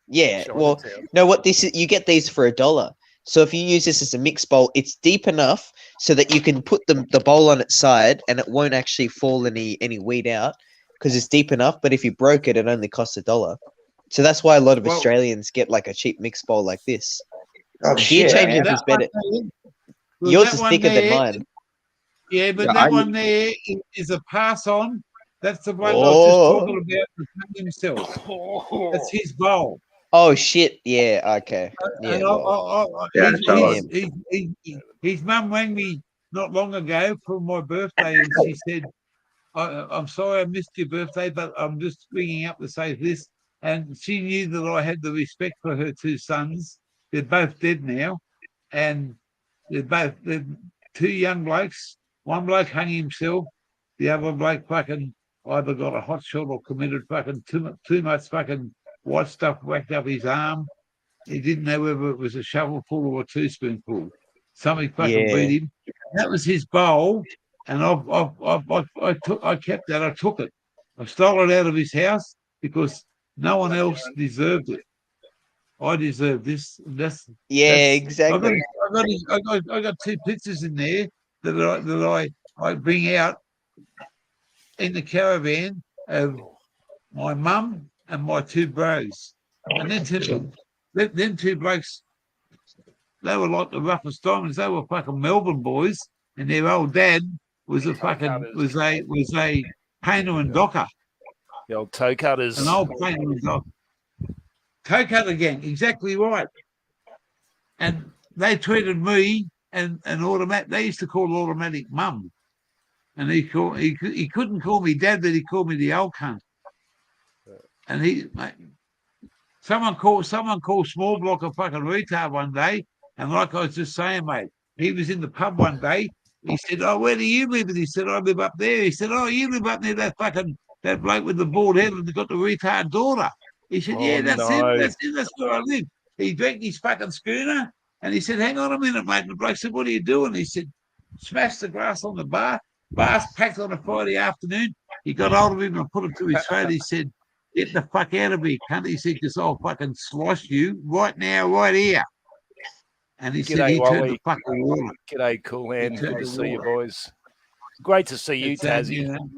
G: Yeah, well,
F: Chinatown.
G: no, what this is, you get these for $1. So if you use this as a mixed bowl, it's deep enough so that you can put the bowl on its side and it won't actually fall any weed out because it's deep enough. But if you broke it, it only costs $1. So that's why a lot of
A: Well-
G: Australians get like a cheap mixed bowl like this.
D: Oh
G: Gear
D: shit!
G: Changers
A: That
G: is better.
A: one there-
G: Yours
A: that
G: is
A: one
G: thicker than
A: there-
G: mine.
A: Yeah, but
D: Yeah,
A: that
D: I-
A: one there is a pass on. That's the bloke I was
G: Oh.
A: just talking about the thing himself. That's his bowl.
G: Oh shit! Yeah. Okay. Yeah.
A: And
G: Well,
D: Yeah, so-
A: his mum rang me not long ago for my birthday, and she said, "I'm sorry I missed your birthday, but I'm just ringing up to say this." And she knew that I had the respect for her two sons. They're both dead now, and they're two young blokes. One bloke hung himself. The other bloke fucking either got a hot shot or committed fucking too much fucking white stuff whacked up his arm. He didn't know whether it was a shovelful or a teaspoonful. Something fucking
G: Yeah.
A: beat him. That was his bowl, and I kept that. I took it. I stole it out of his house because no one else deserved it. I deserve this.
G: yeah.
A: That's-
G: Exactly.
A: I got two pictures in there that I bring out in the caravan of my mum and my two bros. And then two blokes, they were like the roughest diamonds. They were fucking Melbourne boys, and their old dad was a painter and docker,
F: The old toe cutters.
A: an old painter and docker. Toe cutter gang, exactly right. And they treated me and an automatic. They used to call it automatic mum, and he couldn't call me dad, but he called me the old cunt. And someone called Small Block a fucking retard one day, and like I was just saying, mate, he was in the pub one day. He said, "Oh, where do you live?" And he said, "I live up there." He said, "Oh, you live up near that bloke with the bald head and got the retard daughter." He said,
F: Oh,
A: "Yeah, that's
F: no.
A: him. That's him. That's where I live." He drank his fucking schooner, and he said, "Hang on a minute, mate." And the bloke said, "What are you doing?" He said, "Smash the grass on the bar. Bar's packed on a Friday afternoon." He got hold of him and put him to his throat. He said, "Get the fuck out of here, cunt." He said, "Because I'll fucking slice you right now, right here." And he said
F: G'day,
A: he turned
F: Wally.
A: the fucking water.
F: G'day, cool hand.
A: He
F: Good
A: turned
F: to
A: the
F: see you,
A: water.
F: boys. Great to see you,
A: It's,
F: Tassie.
A: you know,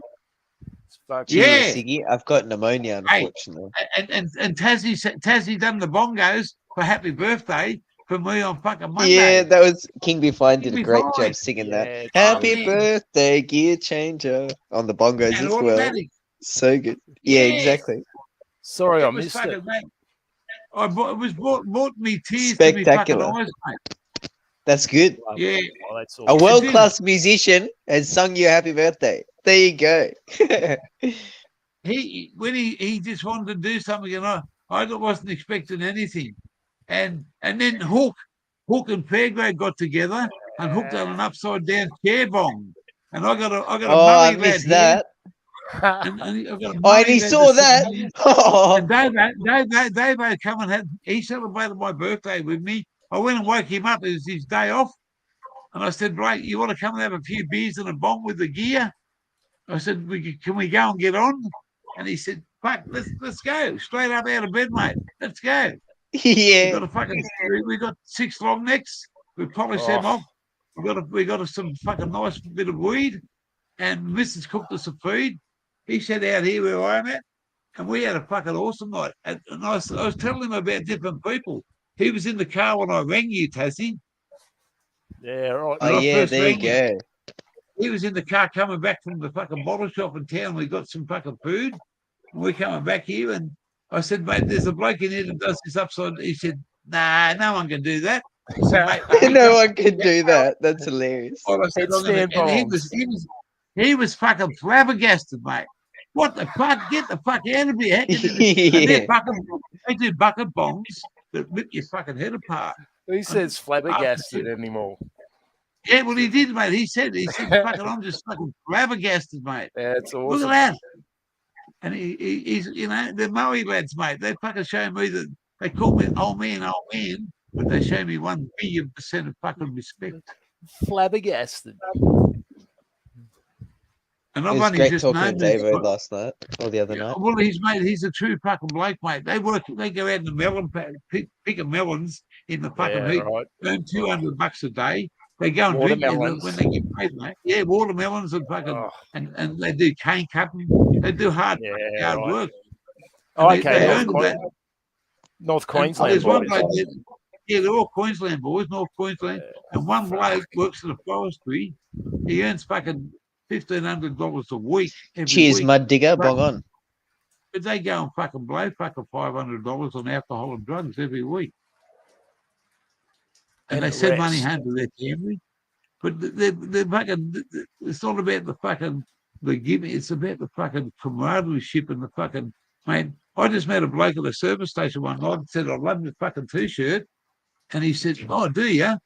F: It's fucking
A: Yeah.
G: Cheers, Ziggy. I've got pneumonia,
A: Hey.
G: unfortunately.
A: and Tassie done the bongos for happy birthday for me on fucking Monday.
G: Yeah, that was King Be Fine did a
A: King Be
G: great
A: Fine.
G: job singing
F: Yeah,
G: that.
F: cool.
G: Happy
A: man.
G: birthday, gear changer on the bongos
A: And
G: as well.
A: automatic.
G: So good. Yeah,
A: Yeah.
G: exactly.
F: Sorry, I
A: It was
F: missed it.
A: fucking, mate. It was brought me tears to me fucking
G: Spectacular.
A: eyes, mate.
G: That's good.
A: Yeah.
F: Oh, that's
G: A
F: all.
G: world class musician has sung you happy birthday. There you go.
A: He just wanted to do something, and I wasn't expecting anything. And then Hook and Fairgrave got together and hooked on an upside down chair bong. And I got a
G: Oh, I
A: mummy lad
G: missed
A: here,
G: that.
A: and I've got a
G: Oh, and
A: mummy
G: he
A: lad
G: saw
A: that's
G: that.
A: sitting here.
G: Oh,
A: And Dave he celebrated my birthday with me. I went and woke him up. It was his day off. And I said, "Right, you want to come and have a few beers and a bong with the gear?" I said, "Can we go and get on?" And he said, fuck, let's go. Straight up out of bed, mate. Let's go. We
G: Yeah.
A: got a fucking we got 6 long necks. We polished them
F: Oh.
A: off. We got some fucking nice bit of weed, and Mrs. cooked us some food. He sat out here where I'm at, and we had a fucking awesome night. And I was telling him about different people. He was in the car when I rang you, Tassie.
F: Yeah, right.
G: Oh
A: When I
G: yeah,
A: first
G: there you
A: rang you.
G: go.
A: He was in the car coming back from the fucking bottle shop in town. We got some fucking food, and we're coming back here. And I said, mate, there's a bloke in here that does this upside. He said, nah, no one can do that. I said, mate,
G: No one can do that. That's hilarious.
A: I said,
F: Headstand
A: and
F: bombs.
A: he was fucking flabbergasted, mate. What the fuck? Get the fuck out of here! And
G: Yeah.
A: they do bucket bombs that rip your fucking head apart.
F: Who says flabbergasted anymore?
A: Yeah, well, he did, mate. He said, fucking, I'm just fucking flabbergasted, mate.
F: Yeah, it's
A: Look
F: awesome.
A: at that. And he's, you know, the Maori lads, mate. They fucking show me that they call me old man, but they show me 1,000,000,000% of fucking respect.
F: Flabbergasted.
A: And
G: It
A: I've
G: was
A: only
G: great
A: just
G: talking to
A: known this.
G: Davo last night or the other night.
A: Well, he's a true fucking bloke, mate. They go out in the melon patch, picking melons in the fucking
F: Yeah,
A: heat,
F: right.
A: earn $200 a day. They go and drink
F: Watermelons.
A: when they get paid, mate. Yeah, watermelons and fucking
F: Oh,
A: and they do cane cutting. They do hard
F: yeah, right.
A: work.
F: Oh,
A: And
F: okay,
A: they
F: North,
A: earn that.
F: North
A: And
F: Queensland
A: there's one
F: boys.
A: bloke there, yeah, they're all Queensland boys, North Queensland. And one bloke works in the forestry. He earns fucking $1,500 a week. Every
G: Cheers,
A: week.
G: mud digger. Bong on.
A: But they go and fucking blow fucking $500 on alcohol and drugs every week. And they
F: at
A: send money
F: rest.
A: home to their family. But they're fucking, it's not about the fucking, the giving, it's about the fucking camaraderie and the fucking, mate. I just met a bloke at a service station one night and said, I love your fucking t-shirt. And he said, oh, do you?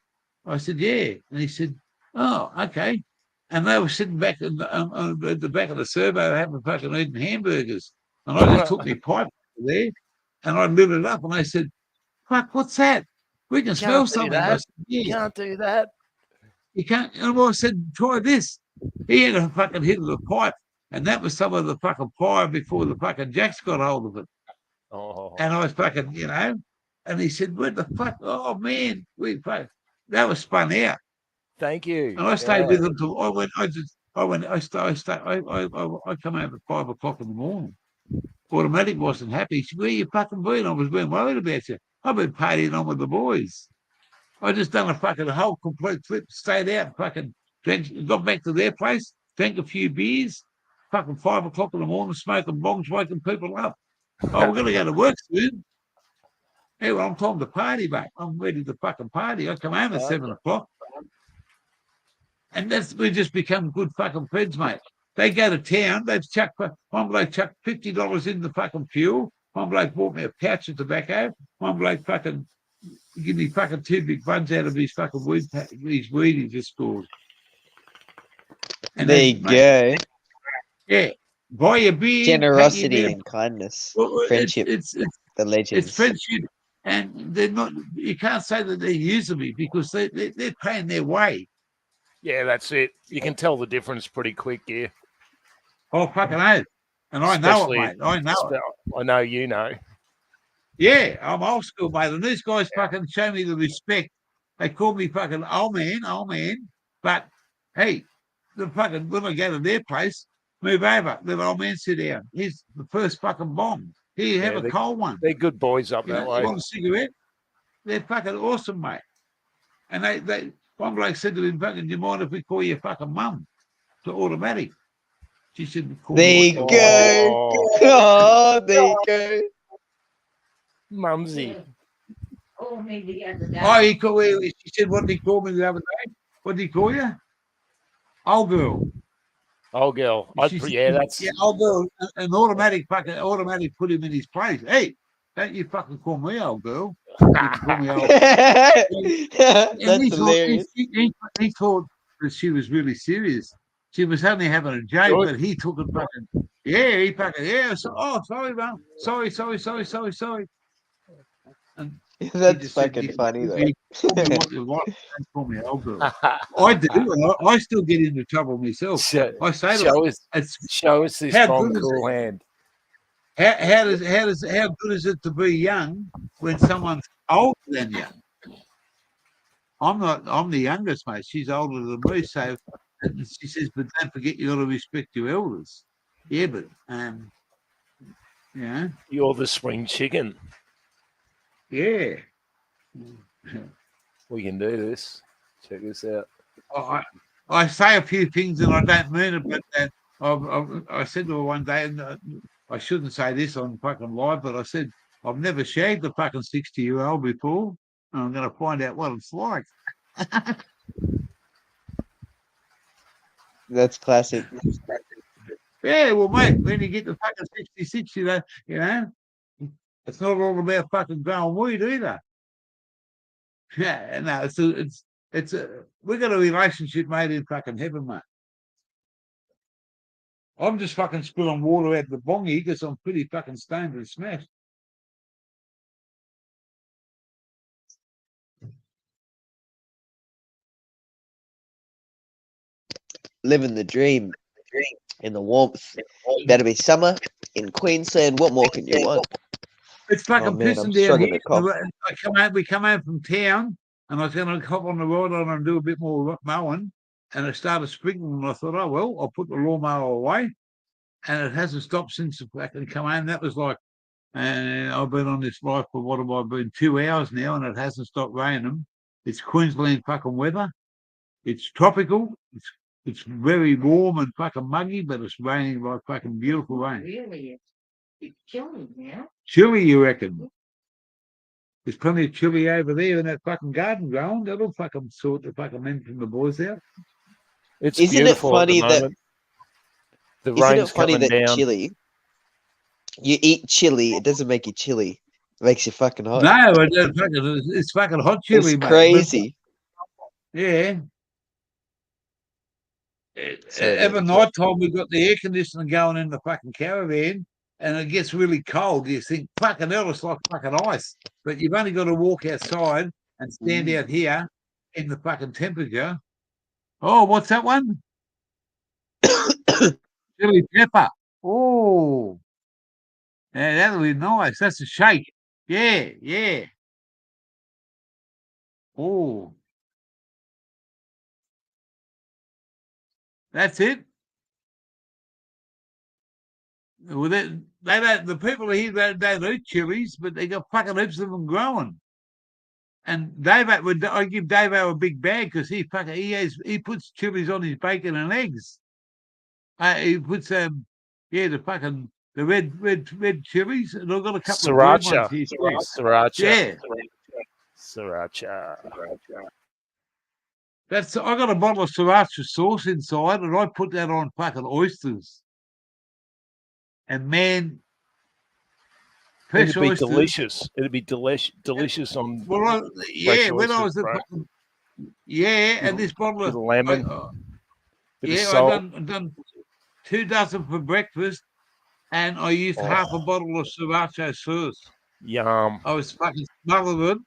A: I said, yeah. And he said, oh, okay. And they were sitting back at the back of the servo having fucking eating hamburgers. And I just took my pipe there and I lit it up and I said, fuck, what's that? We can smell
F: Can't do
A: something. I
F: that.
A: said, yeah,
F: Can't do that.
A: you can't. And I said, try this. He had a fucking hit of the pipe. And that was some of the fucking fire before the fucking jacks got hold of it.
F: Oh,
A: And I was fucking, you know, and he said, what the fuck? Oh, man, that was spun out.
F: thank you.
A: And I stayed
F: Yeah.
A: with him till I come out at 5 o'clock in the morning. Automatic wasn't happy. He said, where you fucking been? I was being worried about you. I've been partying on with the boys. I just done a fucking whole complete flip, stayed out, fucking drank, got back to their place, drank a few beers, fucking 5 o'clock in the morning, smoking bongs, waking people up. Oh, we're going to go to work soon. Hey, well, I'm time to party, mate. I'm ready to fucking party. I come home at 7 o'clock. And we just become good fucking friends, mate. They go to town, they've chucked, one bloke chucked $50 in the fucking fuel. One bloke bought me a pouch of tobacco. One bloke fucking give me fucking 2 big buns out of his fucking weed, he just scored. And
G: There you go.
A: Yeah. Buy a beer.
G: Generosity and kindness.
A: Well,
G: Friendship.
A: It's
G: The legends.
A: it's friendship. And they're not, you can't say that they're using me because they're paying their way.
F: Yeah, that's it. You can tell the difference pretty quick, yeah.
A: Oh, fucking oath. And I know
F: Especially-
A: it, mate. I know it.
F: I know you know.
A: Yeah, I'm old school, mate. And these guys fucking show me the respect. They call me fucking old man. But hey, the fucking when I go to their place, move over. Let old man sit down. Here's the first fucking bomb. Here, you have
F: Yeah,
A: a cold one.
F: They're good boys up
A: You
F: that
A: know,
F: way.
A: you want a cigarette? They're fucking awesome, mate. And they one bloke said to him, fucking, do you mind if we call you fucking mum? To automatic. She said, call
G: There
A: me
G: you
A: what
G: go. Oh, there you go.
F: Mumsy.
E: Called me the other day.
A: Oh, she said, what did he call me the other day? What did he call you? Old girl.
F: Oh, girl.
A: She said,
F: Yeah, that's.
A: yeah, old girl. And automatic put him in his place. Hey, don't you fucking call me old girl. You can call me old. And
G: That's hilarious.
A: He thought that she was really serious. She was only having a joke,
F: Good.
A: but he took it fucking. Yeah, he fucking. Yeah. So, oh, sorry, man. Sorry. And he
G: That's
A: just said,
G: fucking
A: "Yeah,
G: funny though.
A: you call me what you want, don't call me old girl." I do, and I still get into trouble myself. I say to her,
F: show us this
A: How
F: strong,
A: good is
F: cool hand.
A: how good is it to be young when someone's older than you? I'm the youngest, mate. She's older than me, so and she says, but don't forget you got to respect your elders. Yeah, but yeah,
F: You're the spring chicken.
A: yeah.
F: We can do this. Check this out.
A: I say a few things and I don't mean it, but I said to her one day, and I shouldn't say this on fucking live, but I said I've never shagged a fucking 60-year-old before, and I'm going to find out what it's like.
G: That's classic.
A: Yeah, well, mate, when you get to fucking 66, you know, it's not all about fucking growing weed either. Yeah, no, we got a relationship made in fucking heaven, mate. I'm just fucking spilling water out of the bongy because I'm pretty fucking stoned and smashed.
G: Living the dream in the warmth. That'll be summer in Queensland. What more can you want?
A: It's fucking
G: Oh man, I'm
A: pissing down
G: struggling
A: here.
G: to cough.
A: We come home from town, and I was going to hop on the ride on and do a bit more mowing, and it started sprinkling. And I thought, oh well, I'll put the lawnmower away, and it hasn't stopped since I fucking come home. That was like, and I've been on this life for what have I been 2 hours now, and it hasn't stopped raining. It's Queensland fucking weather. It's tropical. It's very warm and fucking muggy, but it's raining like fucking beautiful rain.
E: Really, it's chilly now.
A: Chilly, you reckon? There's plenty of chili over there in that fucking garden growing. That'll fucking sort the fucking men from the boys out.
F: It's
G: Isn't it
F: beautiful at the
G: funny that-
F: moment. The
G: Isn't it
F: rain's
G: funny
F: coming
G: that
F: down.
G: chili? You eat chili, it doesn't make you chilly. It makes you fucking hot.
A: No, it's fucking hot chili,
G: It's
A: mate.
G: crazy.
A: Yeah.
G: Sorry,
A: Every
G: man,
A: night time we've got the air conditioning going in the fucking caravan and it gets really cold. You think, fucking hell, it's like fucking ice. But you've only got to walk outside and stand out here in the fucking temperature. Oh, what's that one? Chili pepper. Oh, yeah, that'll be nice. That's a shake. Yeah, yeah. Oh, that's it. Well, they don't. The people here don't eat chilies, but they got fucking heaps of them growing. And I give Dave a big bag because he puts chilies on his bacon and eggs. He puts the red chilies, and I've got a couple of green
F: Sriracha.
A: ones here.
F: Sriracha.
A: Yeah,
F: Sriracha.
A: I got a bottle of sriracha sauce inside, and I put that on fucking oysters. And man, fresh
F: It'd be
A: oysters.
F: delicious. It'd be delicious on
A: Well,
F: fresh
A: when I
F: oysters,
A: was
F: bro.
A: and this bottle
F: Bit
A: of
F: of lemon, bit of
A: I
F: salt.
A: done 2 dozen for breakfast, and I used half a bottle of sriracha sauce.
F: Yum.
A: I was fucking smothered it,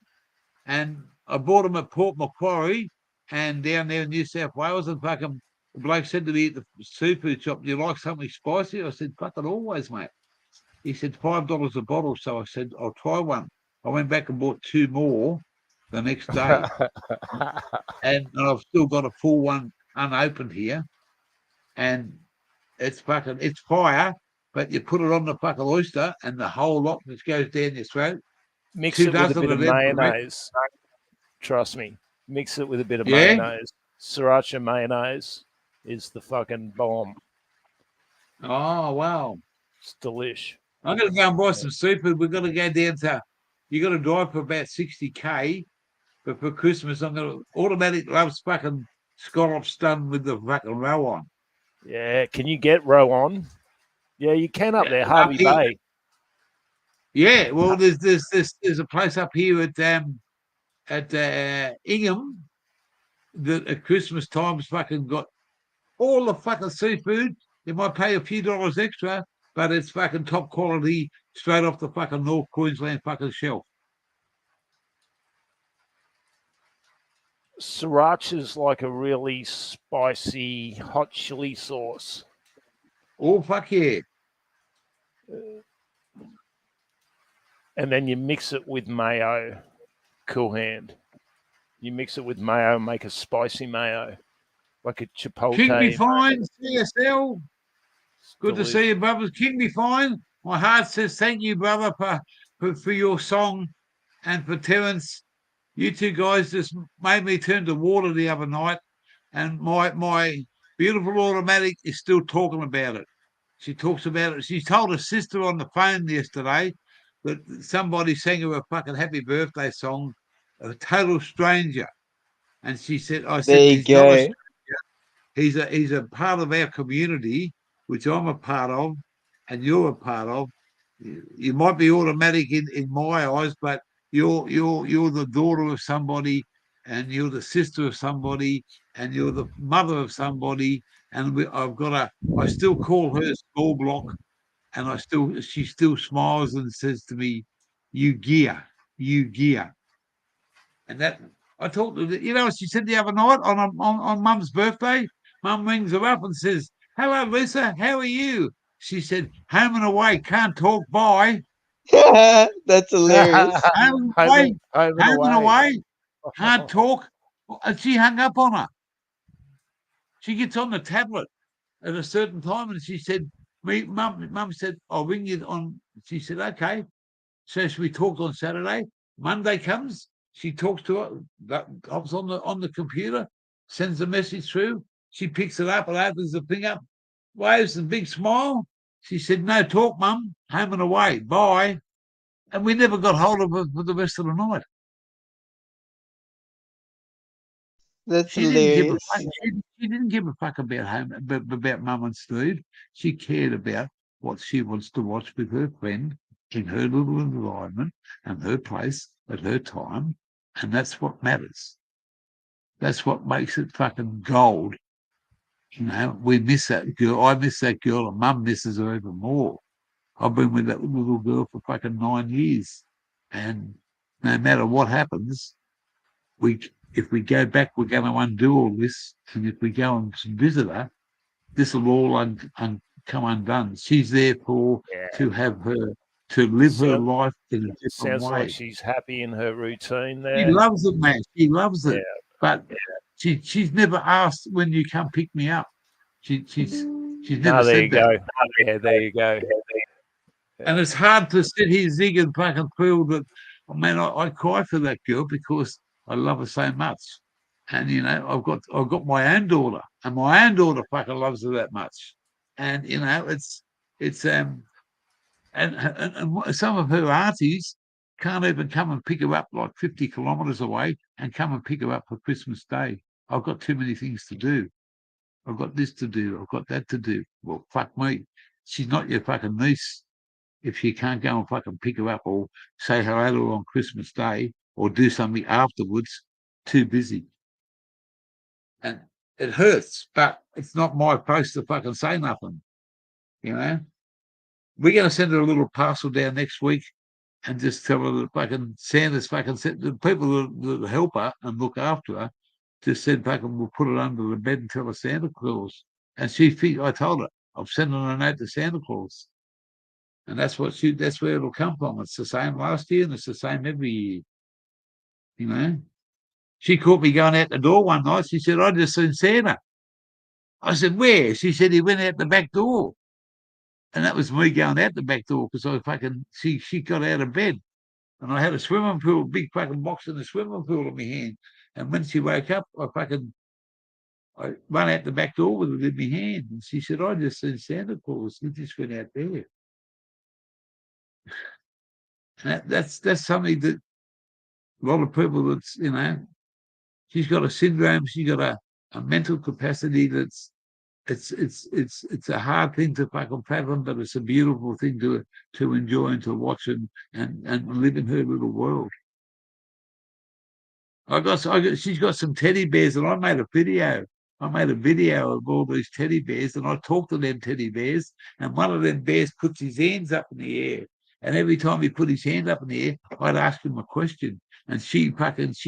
A: and I bought them at Port Macquarie and down there in New South Wales, and fucking the bloke said to me at the seafood shop, "Do you like something spicy?" I said, "Fucking always, mate." He said $5 a bottle, so I said, "I'll try one." I went back and bought 2 more the next day, and I've still got a full one unopened here, and it's fire, but you put it on the fucking oyster, and the whole lot just goes down your throat.
F: Mix
A: 2
F: it with a
A: dozen
F: bit of
A: them for
F: mayonnaise. Trust me. Mix it with a bit of
A: Yeah?
F: mayonnaise. Sriracha mayonnaise is the fucking bomb.
A: Oh, wow.
F: It's delish.
A: I'm going to go and buy some seafood. We've got to go down to, you got to drive for about 60K, but for Christmas, I'm going to, automatic loves fucking scallops done with the fucking roe on.
F: Yeah. Can you get roe on? Yeah, you can up there, Harvey
A: Up here.
F: Bay.
A: Yeah, well, there's a place up here at Ingham that at Christmas time's fucking got all the fucking seafood. You might pay a few dollars extra, but it's fucking top quality straight off the fucking North Queensland fucking shelf.
F: Sriracha's like a really spicy hot chili sauce.
A: Oh, fuck yeah.
F: and then you mix it with mayo. Cool hand. You mix it with mayo, make a spicy mayo, like a chipotle.
A: King be fine, CSL. Good to see you, brothers. King be fine. My heart says thank you, brother, for your song, and for Terence. You two guys just made me turn to water the other night, and my beautiful automatic is still talking about it. She talks about it. She told her sister on the phone yesterday that somebody sang her a fucking happy birthday song, a total stranger. And she said, I said,
G: There you
A: he's not a
G: go.
A: stranger. He's a part of our community, which I'm a part of, and you're a part of. You might be automatic in my eyes, but you're the daughter of somebody, and you're the sister of somebody, and you're the mother of somebody. And I still call her small block, and she still smiles and says to me, you gear. And that I talked to what she said the other night on Mum's birthday. Mum rings her up and says, hello, Lisa, how are you? She said, home and away, can't talk, bye.
G: That's hilarious.
A: Home and away, can't talk. And she hung up on her. She gets on the tablet at a certain time, and she said, Mum said, I'll ring you on. She said, okay. So we talked on Saturday. Monday comes, she talks to her, hops on the computer, sends a message through. She picks it up and opens the thing up, waves a big smile. She said, no talk, Mum, home and away, bye. And we never got hold of her for the rest of the night.
G: That's
A: She didn't give a
G: hilarious.
A: fuck. She didn't give a fuck about Mum and Steve. She cared about what she wants to watch with her friend in her little environment and her place at her time, and that's what matters. That's what makes it fucking gold. We miss that girl. I miss that girl, and Mum misses her even more. I've been with that little girl for fucking 9 years, and no matter what happens, if we go back, we're going to undo all this. And if we go and visit her, this will all come undone. She's there to have to live her life in a different
F: Sounds
A: way.
F: like she's happy in her routine there.
A: She loves it, man. She loves it.
F: Yeah.
A: But she's never asked when you come pick me up. She's never
F: there
A: said
F: you
A: that.
F: go. Yeah, there you go.
A: And it's hard to sit here zig and fucking feel that. I cry for that girl because I love her so much. And I've got my own daughter, and my own daughter fucking loves her that much. And it's and some of her aunties can't even come and pick her up like 50 kilometres away and come and pick her up for Christmas Day. I've got too many things to do. I've got this to do. I've got that to do. Well, fuck me. She's not your fucking niece if you can't go and fucking pick her up or say hello to her on Christmas Day or do something afterwards. Too busy. And it hurts, but it's not my place to fucking say nothing. We're going to send her a little parcel down next week and just tell her that fucking Santa's fucking sent the people that help her and look after her just said fucking we'll put it under the bed and tell her Santa Claus. And I told her, I'm sending a note to Santa Claus. And that's where it'll come from. It's the same last year and it's the same every year. She caught me going out the door one night. She said, I just seen Santa. I said, where? She said, he went out the back door. And that was me going out the back door because she got out of bed. And I had a swimming pool, big fucking box in the swimming pool in my hand. And when she woke up, I ran out the back door with it in my hand. And she said, I just seen Santa Claus. He just went out there. And that's something that a lot of people that's, she's got a syndrome, she's got a mental capacity that's it's a hard thing to fucking fathom, but it's a beautiful thing to enjoy and to watch and live in her little world. She's got some teddy bears, and I made a video. I made a video of all these teddy bears, and I talked to them teddy bears, and one of them bears puts his hands up in the air. And every time he put his hand up in the air, I'd ask him a question. And she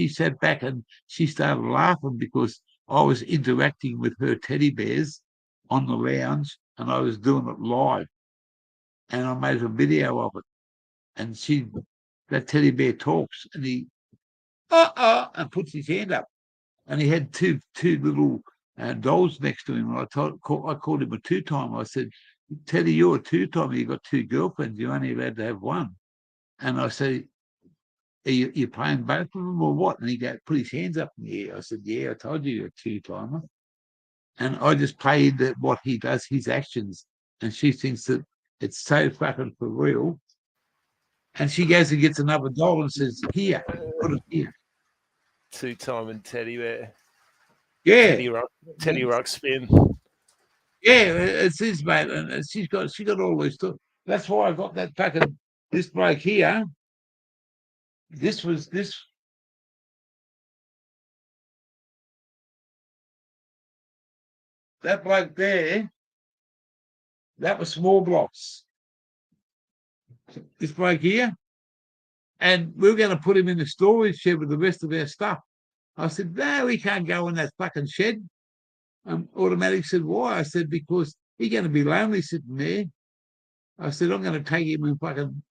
A: sat back and she started laughing because I was interacting with her teddy bears on the lounge and I was doing it live. And I made a video of it. And she that teddy bear talks, and he and puts his hand up, and he had two little dolls next to him. And I called him a two-timer. I said, Teddy, you're a two-timer. You got two girlfriends. You're only allowed to have one. And I said, are you playing both of them or what? And he put his hands up in the air. I said, yeah, I told you you're a two-timer. And I just played what he does, his actions. And she thinks that it's so fucking for real. And she goes and gets another doll and says, here, put it here.
F: Two-timing teddy bear.
A: Yeah.
F: Teddy rock spin.
A: Yeah, it's his, mate. And she got all this stuff. That's why I got that fucking, this bloke here. This. That bloke there, that was small blocks. This bloke here. And we were going to put him in the storage shed with the rest of our stuff. I said, no, he can't go in that fucking shed. Automatic said, why? I said, because he's going to be lonely sitting there. I said, I'm going to take him and fucking,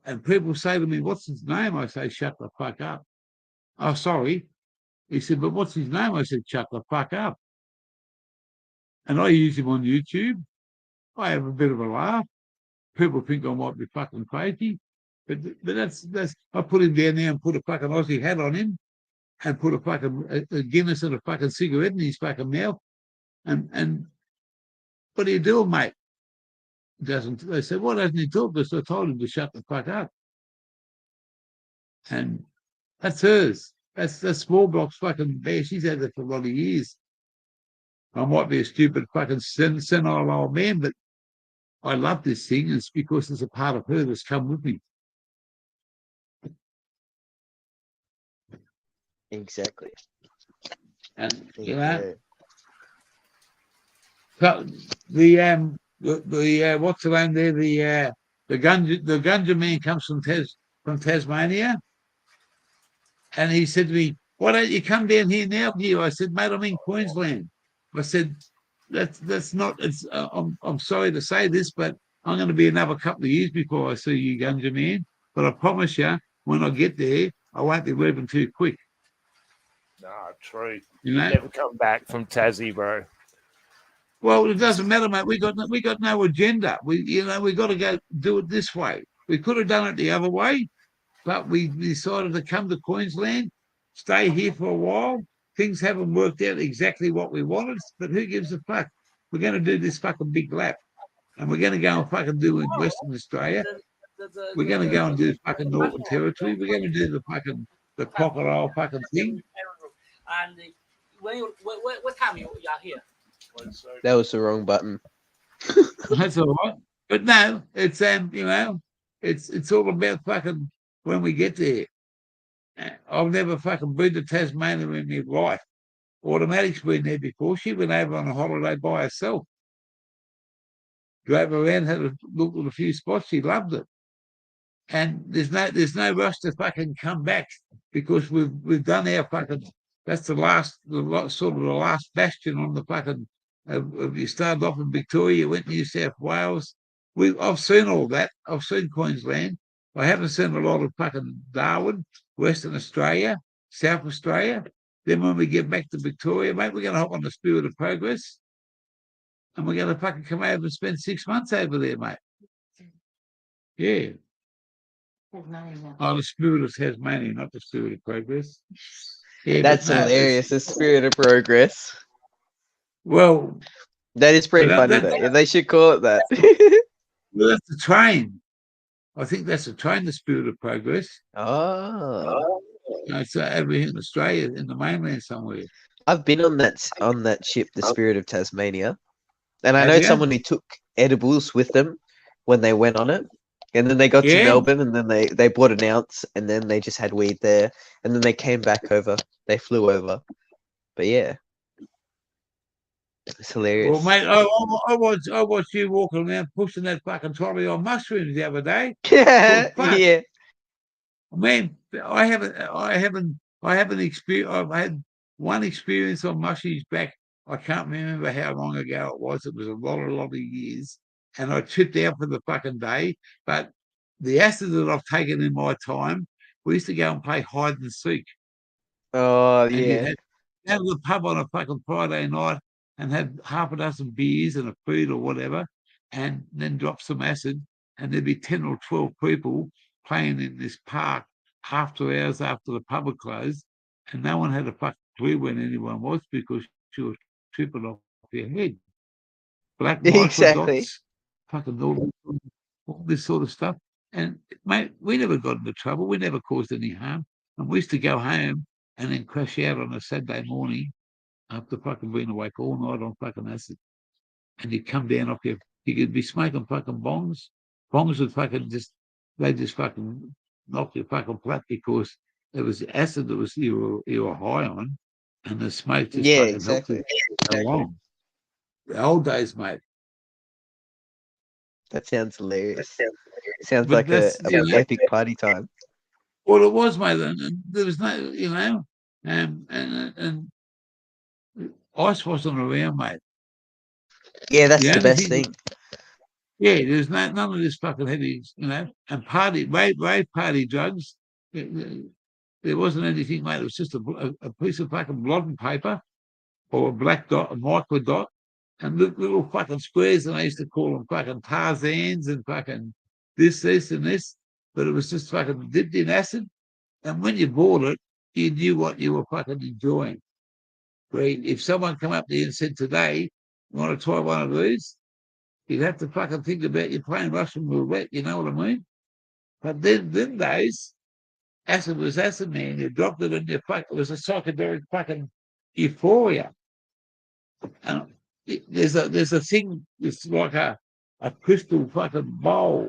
A: and people say to me, what's his name? I say, shut the fuck up. Oh, sorry. He said, but what's his name? I said, shut the fuck up. And I use him on YouTube. I have a bit of a laugh. People think I might be fucking crazy. But that's I put him down there and put a fucking Aussie hat on him and put a fucking a Guinness and a fucking cigarette in his fucking mouth. And what are you doing, mate? They said, why doesn't he talk? Because I told him to shut the fuck up. And that's hers. That's small blocks fucking bear. She's had that for a lot of years. I might be a stupid fucking senile old man, but I love this thing. It's because there's a part of her that's come with me.
G: Exactly.
A: And
G: Yeah.
A: so the what's the name there? The Gunja man comes from Tasmania, and he said to me, "Why don't you come down here now, Hugh?" I said, "Mate, I'm in Queensland." I said, "That's not. It's. I'm sorry to say this, but I'm going to be another couple of years before I see you, Gunja man. But I promise you, when I get there, I won't be leaving too quick."
F: No, true.
A: You
F: You
A: know?
F: never come back from Tassie, bro.
A: Well, it doesn't matter, mate. We got no agenda. We got to go do it this way. We could have done it the other way, but we decided to come to Queensland, stay here for a while. Things haven't worked out exactly what we wanted, but who gives a fuck? We're going to do this fucking big lap, and we're going to go and fucking do it in Western Australia. We're going to go and do fucking Northern Territory. We're going to do the crocodile fucking thing.
E: And what time you are here?
G: That was the wrong button.
A: That's all right. But no, it's it's all about fucking when we get there. I've never fucking been to Tasmania in my life. Automatic's been there before. She went over on a holiday by herself. Drove around, had a look at a few spots. She loved it. And there's no rush to fucking come back because we've done our fucking. That's the last bastion on the fucking. You started off in Victoria, you went to New South Wales. I've seen all that. I've seen Queensland. I haven't seen a lot of fucking Darwin, Western Australia, South Australia. Then when we get back to Victoria, mate, we're going to hop on the Spirit of Progress, and we're going to fucking come over and spend 6 months over there, mate. Yeah. Oh, the Spirit of Tasmania, not the Spirit of Progress. Yeah,
G: That's hilarious. The Spirit of Progress.
A: Well,
G: that is pretty funny, though. They should call it that.
A: Well, that's the train. I think that's the train, the Spirit of Progress.
G: Oh.
A: It's over here in Australia, in the mainland somewhere.
G: I've been on that ship, the Spirit of Tasmania, and I know someone who took edibles with them when they went on it, and then they got to Melbourne, and then they bought an ounce, and then they just had weed there, and then they came back over. They flew over, but yeah, it's hilarious.
A: Well, mate, I watched you walking around pushing that fucking trolley on mushrooms the other day.
G: Yeah.
A: Man, I haven't experienced. I've had one experience on mushrooms back. I can't remember how long ago it was. It was a lot of years, and I tripped out for the fucking day. But the acid that I've taken in my time, we used to go and play hide and seek.
G: Oh
A: And you'd
G: yeah.
A: have the pub on a fucking Friday night and have half a dozen beers and a food or whatever, and then drop some acid, and there'd be 10 or 12 people playing in this park after hours after the pub had closed, and no one had a fucking clue when anyone was because you were tripping off your head. Black
G: Exactly.
A: microdots, fucking all this sort of stuff. And mate, we never got into trouble. We never caused any harm. And we used to go home and then crash out on a Saturday morning after fucking being awake all night on fucking acid. And you'd come down off you could be smoking fucking bongs. Bongs would fucking they just fucking knock you fucking flat because it was acid that was you were high on, and the smoke just
G: Yeah,
A: fucking helped you
G: exactly.
A: along. The old days, mate.
G: That sounds hilarious. Sounds
A: But
G: like
A: that's
G: a epic party time.
A: well, it was, mate. And there was no, and ice wasn't around, mate.
G: Yeah, that's
A: The
G: the
A: only
G: best
A: thing,
G: thing.
A: yeah, there's none of this fucking heavy, and rave party drugs. There wasn't anything, mate. It was just a piece of fucking blotting paper or a black dot, a micro dot, and little fucking squares, and I used to call them fucking Tarzans and fucking this, and this. But it was just fucking dipped in acid. And when you bought it, you knew what you were fucking enjoying. Right? If someone come up to you and said, today, you want to try one of these? You'd have to fucking think about you playing Russian roulette, you know what I mean? But then, them days, acid was acid, man. You dropped it in your fuck. It was a psychedelic fucking euphoria. And there's a thing, it's like a crystal fucking bowl.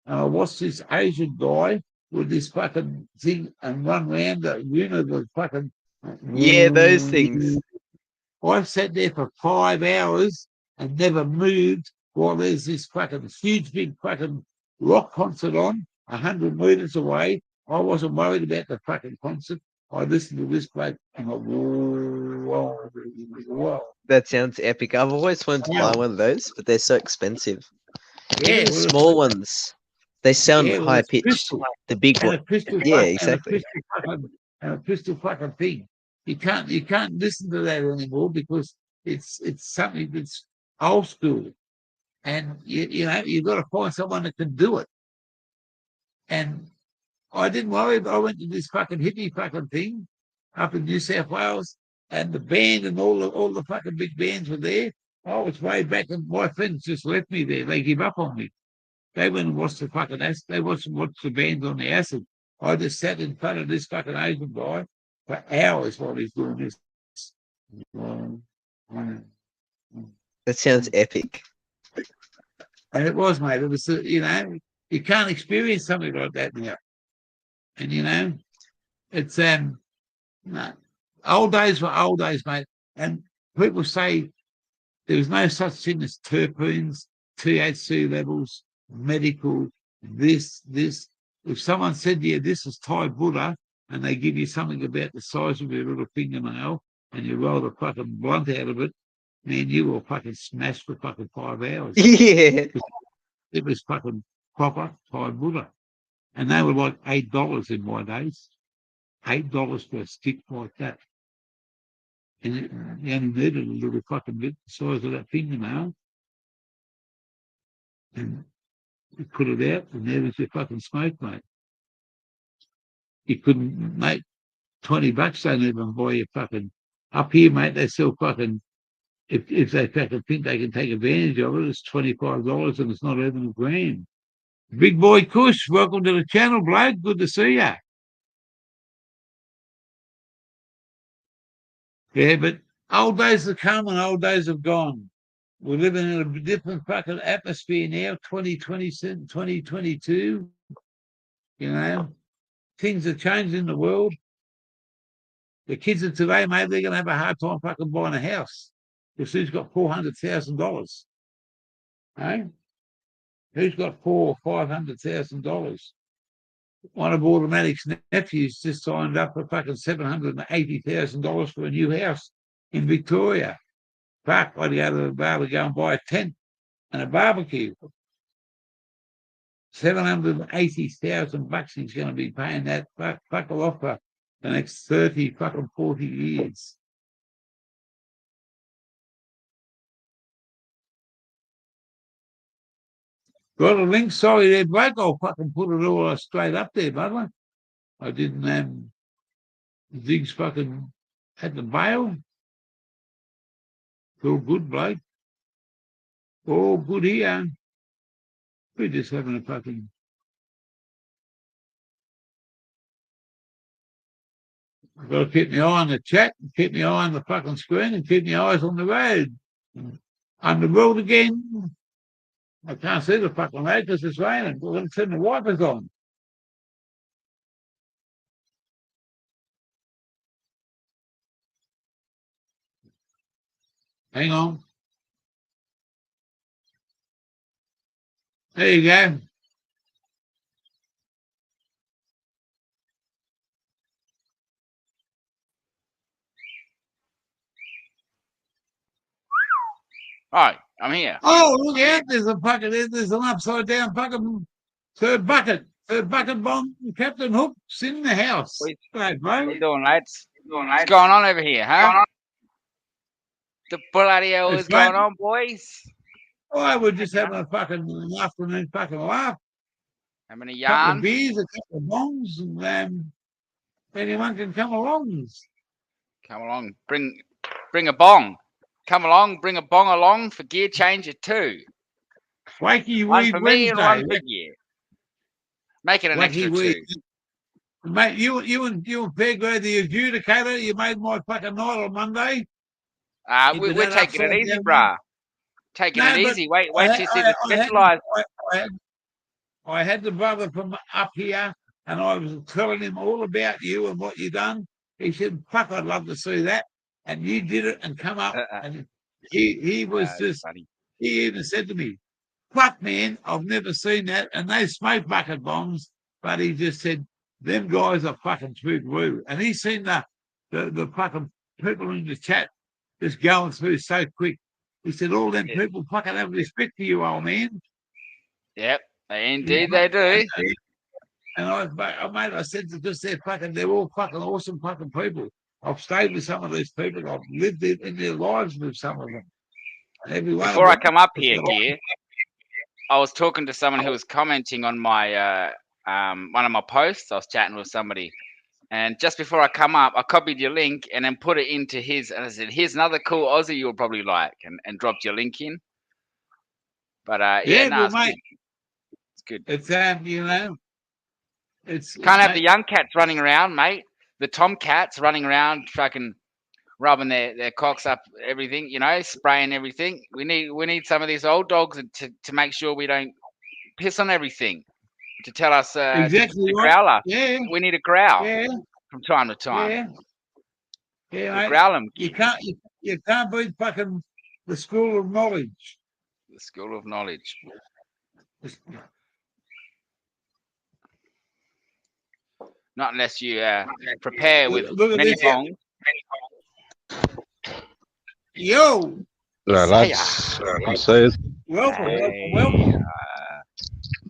A: And I watched this Asian guy with this fucking thing and run around the unit with fucking.
G: Yeah, those things.
A: I sat there for 5 hours and never moved while there's this fucking huge big fucking rock concert on 100 meters away. I wasn't worried about the fucking concert. I listened to this bloke and I whoa.
G: That sounds epic. I've always wanted to buy
A: Wow.
G: one of those, but they're so expensive. Even
A: Yeah,
G: the
A: well,
G: small ones, they sound
A: well,
G: high
A: it's
G: pitched.
A: crystal
G: The big
A: and
G: one.
A: a crystal
G: Yeah,
A: and a
G: exactly.
A: crystal fucking thing. You can't listen to that anymore because it's something that's old school. And you've got to find someone that can do it. And I didn't worry. I went to this fucking hippie fucking thing up in New South Wales, and the band and all the fucking big bands were there. I was way back, and my friends just left me there. They gave up on me. They went and watched the fucking acid. They watched the bands on the acid. I just sat in front of this fucking Asian guy for hours while he's doing this.
G: That sounds epic.
A: And it was, mate. It was, you can't experience something like that now. And it's no. Old days were old days, mate. And people say there was no such thing as terpenes, THC levels, medical, this. If someone said to you, this is Thai Buddha, and they give you something about the size of your little fingernail, and you roll the fucking blunt out of it, man, you will fucking smash for fucking 5 hours.
G: Yeah.
A: It was fucking proper Thai Buddha. And they were like $8 in my days. $8 for a stick like that. And you only needed a little fucking bit the size of that fingernail. And you put it out, and there was your fucking smoke, mate. You couldn't, mate, $20 don't even buy you fucking. Up here, mate, they sell fucking, if they fucking think they can take advantage of it, it's $25 and it's not even a grand. Big boy Kush, welcome to the channel, bloke. Good to see you. Yeah, but old days have come and old days have gone. We're living in a different fucking atmosphere now, 2022. Things are changing in the world. The kids of today, mate, they're going to have a hard time fucking buying a house. Because who's got $400,000? Eh? Who's got $400,000-$500,000? One of Automatic's nephews just signed up for fucking $780,000 for a new house in Victoria. Fuck, I'd go to the bar to go and buy a tent and a barbecue. $780,000 he's going to be paying that fucker off for the next 30, fucking 40 years. Got a link? Sorry there, bloke. I'll fucking put it all straight up there, butler. I didn't, Zig's fucking had the bail. All good, bloke. All good here. We're just having a fucking... I've got to keep my eye on the chat, keep my eye on the fucking screen, and keep my eyes on the road. On the road again. I can't see the fucking road because it's raining. We're going to turn the wipers on. Hang on. There you go.
H: Right, I'm here.
A: Oh, look out, there's an upside down fucking third bucket bomb. Captain Hook's in the house.
H: What you doing, lads? What's going on over here, huh? The bloody hell is going on, boys?
A: Oh, we're just having a fucking afternoon fucking laugh.
H: Having a
A: A couple
H: yarn?
A: of beers, a couple of bongs, and anyone can come along.
H: Come along, bring a bong. Come along, bring a bong along for gear changer 2.
A: Waky
H: One
A: Weed
H: for me and one
A: Wednesday.
H: for you. Make it an
A: Wacky
H: extra
A: Weed.
H: 2.
A: Mate, you and Fairgrove, the adjudicator, you made my fucking night on Monday.
H: We're taking it easy, brah. Taking it easy. Wait till you see the specialized.
A: I had the brother from up here, and I was telling him all about you and what you done. He said, "Fuck, I'd love to see that." And you did it and come up, and he was just.
H: Funny.
A: He even said to me, "Fuck, man, I've never seen that." And they smoke bucket bombs, but he just said, "Them guys are fucking too blue." And he's seen the fucking people in the chat just going through so quick. He said, "All them people fucking have respect for you, old man."
H: Yep, indeed they do.
A: And I said, because they're all fucking awesome fucking people. I've stayed with some of these people. I've lived in their lives with some of them.
H: Before I come up here, Gear, I was talking to someone who was commenting on my one of my posts. I was chatting with somebody, and just before I come up, I copied your link and then put it into his. And I said, "Here's another cool Aussie you'll probably like," and dropped your link in. But it's
A: mate,
H: good.
A: It's
H: Can't have the young cats running around, mate. The tomcats running around, fucking rubbing their cocks up, everything, spraying everything. We need some of these old dogs to make sure we don't piss on everything. To tell us
A: exactly
H: to
A: right.
H: growl us.
A: Yeah.
H: We need a growl from time to
A: Yeah.
H: time.
A: Mate,
H: growl them.
A: You can't beat fucking the school of knowledge.
H: The school of knowledge. Not unless you prepare with many bongs.
A: Yo.
I: Lads,
A: Welcome.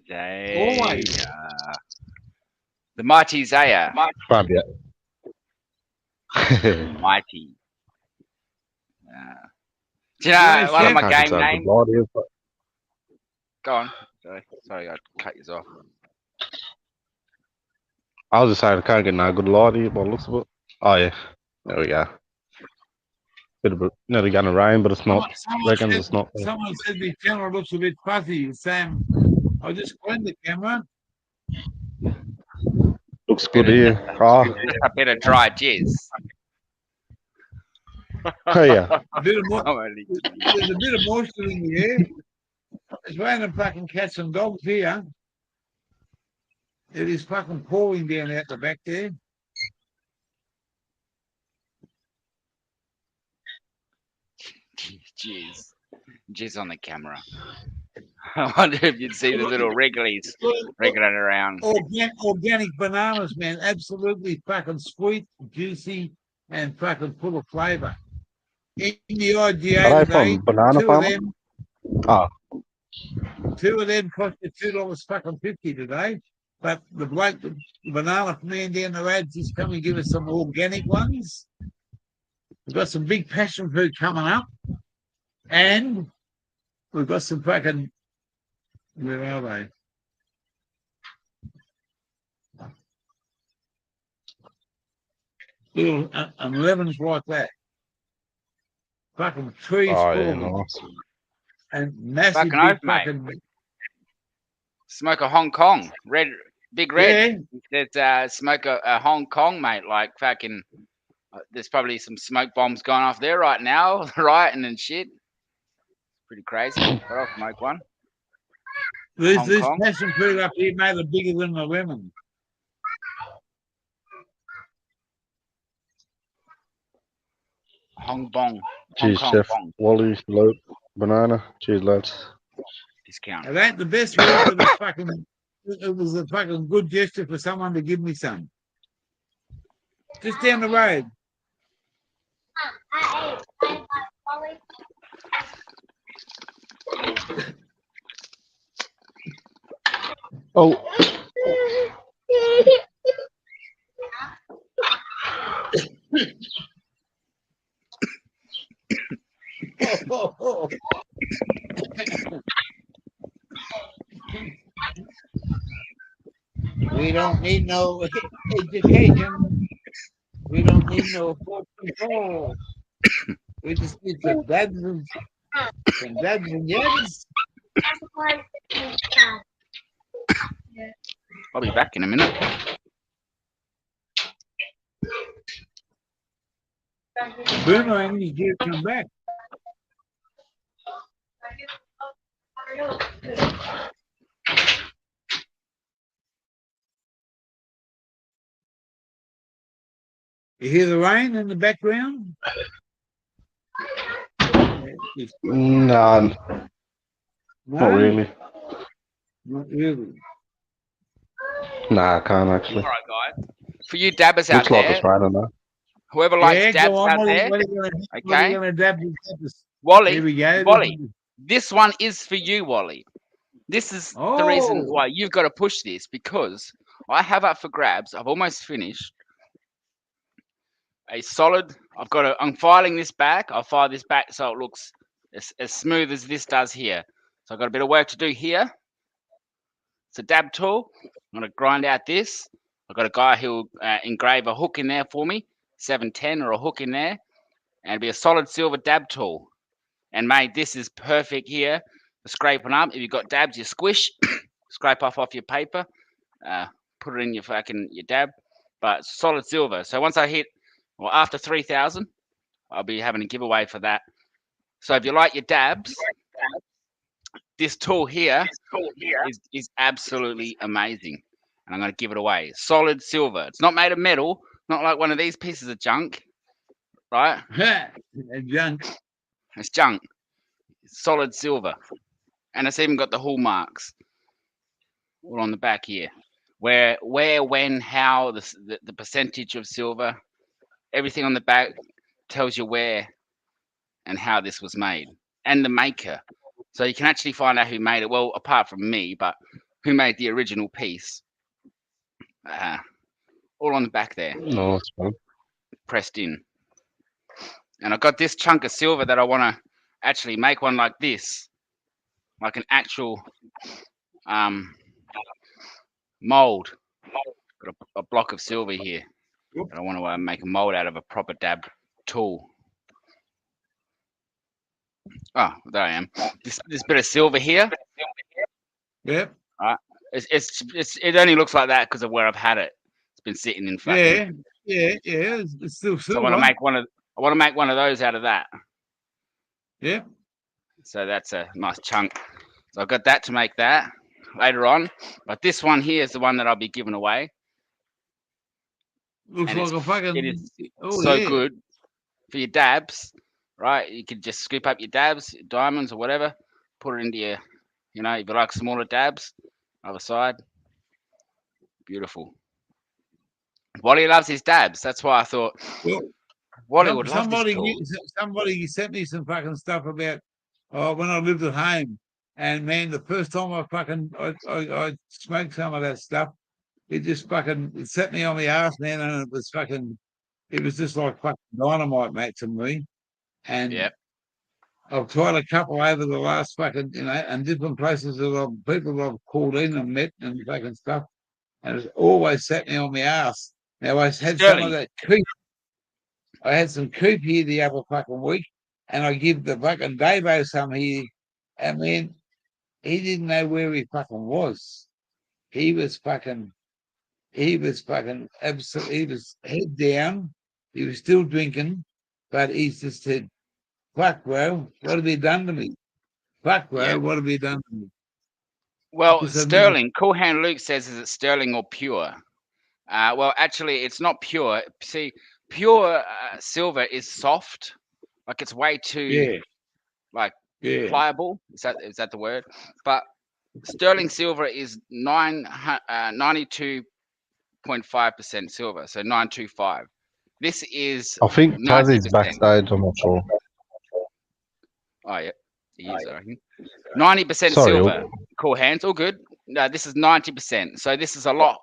A: Always.
H: The mighty Zaya.
I: Fabia.
H: Mighty. Do you know one of my game names? Go on. Sorry, I cut you off.
I: I was just saying I can't get no good lordy by the looks of it. Oh yeah. There we go. Bit of nearly gonna rain, but it's not. It's not.
A: Someone said the camera looks a bit fuzzy. Sam, I just cleaned the camera.
I: Looks good here. Oh.
H: Just a bit of dry jizz.
I: Oh yeah.
A: There's a bit of moisture in the air. There's random fucking cats and dogs here. It is fucking pouring down out the back there.
H: Jizz on the camera. I wonder if you'd see the little wrigglies wriggling around.
A: Organic bananas, man. Absolutely fucking sweet, juicy, and fucking full of flavour. In the IGA
I: Are they
A: today,
I: from Banana Farm?
A: 2 of them cost you $2.50 today. But the bloke, the banana man down the road, just come and give us some organic ones. We've got some big passion fruit coming up. And we've got some fucking, where are they? Little lemons like that. Fucking trees
I: Oh,
A: full
I: yeah,
A: of them.
I: nice.
A: And massive
H: Fucking
A: big
H: oath, mate.
A: fucking.
H: Smoke a Hong Kong. Big red.
A: Yeah.
H: There's smoke a Hong Kong, mate. Like fucking, there's probably some smoke bombs going off there right now, rioting and shit. Pretty crazy. But I'll smoke one.
A: This
H: Kong.
A: passion fruit up here made it bigger than the lemon.
H: Hong Bong.
I: Cheers,
H: Hong
I: Chef
H: Kong.
I: Wally, Lope, Banana. Cheers, lads.
H: Discount.
A: It ain't the best one, but it's fucking. It was a fucking good gesture for someone to give me some. Just down the road.
I: Oh,
A: We don't need no education. We don't need no control. We just need some dads and yes.
H: I'll be back in a minute.
A: Boomerang is due to come back. You hear the rain in the background?
I: nah,
A: No,
I: not really.
A: not really.
I: Nah, I can't actually.
H: All right, guys. For you dabbers out
I: Looks like
H: there,
I: it's raining though.
H: whoever likes
A: Yeah,
H: dabs
A: go on.
H: out there,
A: What are you
H: okay?
A: gonna dab with this?
H: Wally,
A: Here we go.
H: Wally, this one is for you, Wally. This is the reason
A: Oh.
H: why you've got to push this, because I have up for grabs. I've almost finished a solid. I'm filing this back. I'll file this back so it looks as smooth as this does here. So I've got a bit of work to do here. It's a dab tool. I'm going to grind out this. I've got a guy who'll engrave a hook in there for me, 710 or a hook in there, and it'll be a solid silver dab tool. And mate, this is perfect here for scraping up. If you've got dabs, you squish, scrape off your paper, put it in your dab, but solid silver. So once I hit, well, after 3,000, I'll be having a giveaway for that. So if you like your dabs, this tool here is absolutely amazing. And I'm going to give it away. Solid silver. It's not made of metal, not like one of these pieces of junk, right?
A: Junk.
H: It's junk. It's solid silver. And it's even got the hallmarks all on the back here. Where, when, how, the percentage of silver, everything on the back tells you where and how this was made. And the maker. So you can actually find out who made it. Well, apart from me, but who made the original piece. All on the back there.
I: No, it's fine.
H: Pressed in. And I've got this chunk of silver that I want to actually make one like this. Like an actual mold. Got a block of silver here. And I want to make a mold out of a proper dab tool. Oh, there I am. This bit of silver here.
A: Yep.
H: It only looks like that because of where I've had it. It's been sitting in fucking.
A: Yeah. It's still silver.
H: So I want to make one of those out of that.
A: Yeah.
H: So that's a nice chunk. So I've got that to make that later on. But this one here is the one that I'll be giving away.
A: Looks
H: And
A: like a fucking.
H: It is
A: so
H: good for your dabs, right? You could just scoop up your dabs, your diamonds or whatever, put it into your, if you like smaller dabs, other side. Beautiful. Wally loves his dabs. That's why I thought Wally would love this tool.
A: Somebody sent me some fucking stuff about when I lived at home. And man, the first time I smoked some of that stuff, it just it set me on the ass, man, and it was just like fucking dynamite, mate, to me. And
H: Yep.
A: I've tried a couple over the last and different places people I've called in and met and fucking stuff, and it's always set me on the ass. Now I had some of
H: Sterling.
A: that coop. I had some coop here the other fucking week, and I give the fucking Davo some here, and man, he didn't know where he fucking was. He was fucking absolutely. He was head down. He was still drinking, but he's just said, "Fuck, bro, what have you done to me? Fuck, bro,
H: Yep.
A: what have you done to me?"
H: Well,
A: Just a little-
H: Sterling, Cool Hand Luke says, is it Sterling or pure? Well, actually, it's not pure. See, pure silver is soft, like it's way too
A: Yeah,
H: like
A: yeah.
H: pliable. Is that the word? But sterling silver is 92.5% silver, so 925. This is
I: I think Tazzy's
H: 90%.
I: backstage. I'm not sure.
H: Oh yeah, he is. I reckon 90%
I: Sorry,
H: silver. Cool hands, all good. No, this is 90%. So this is a lot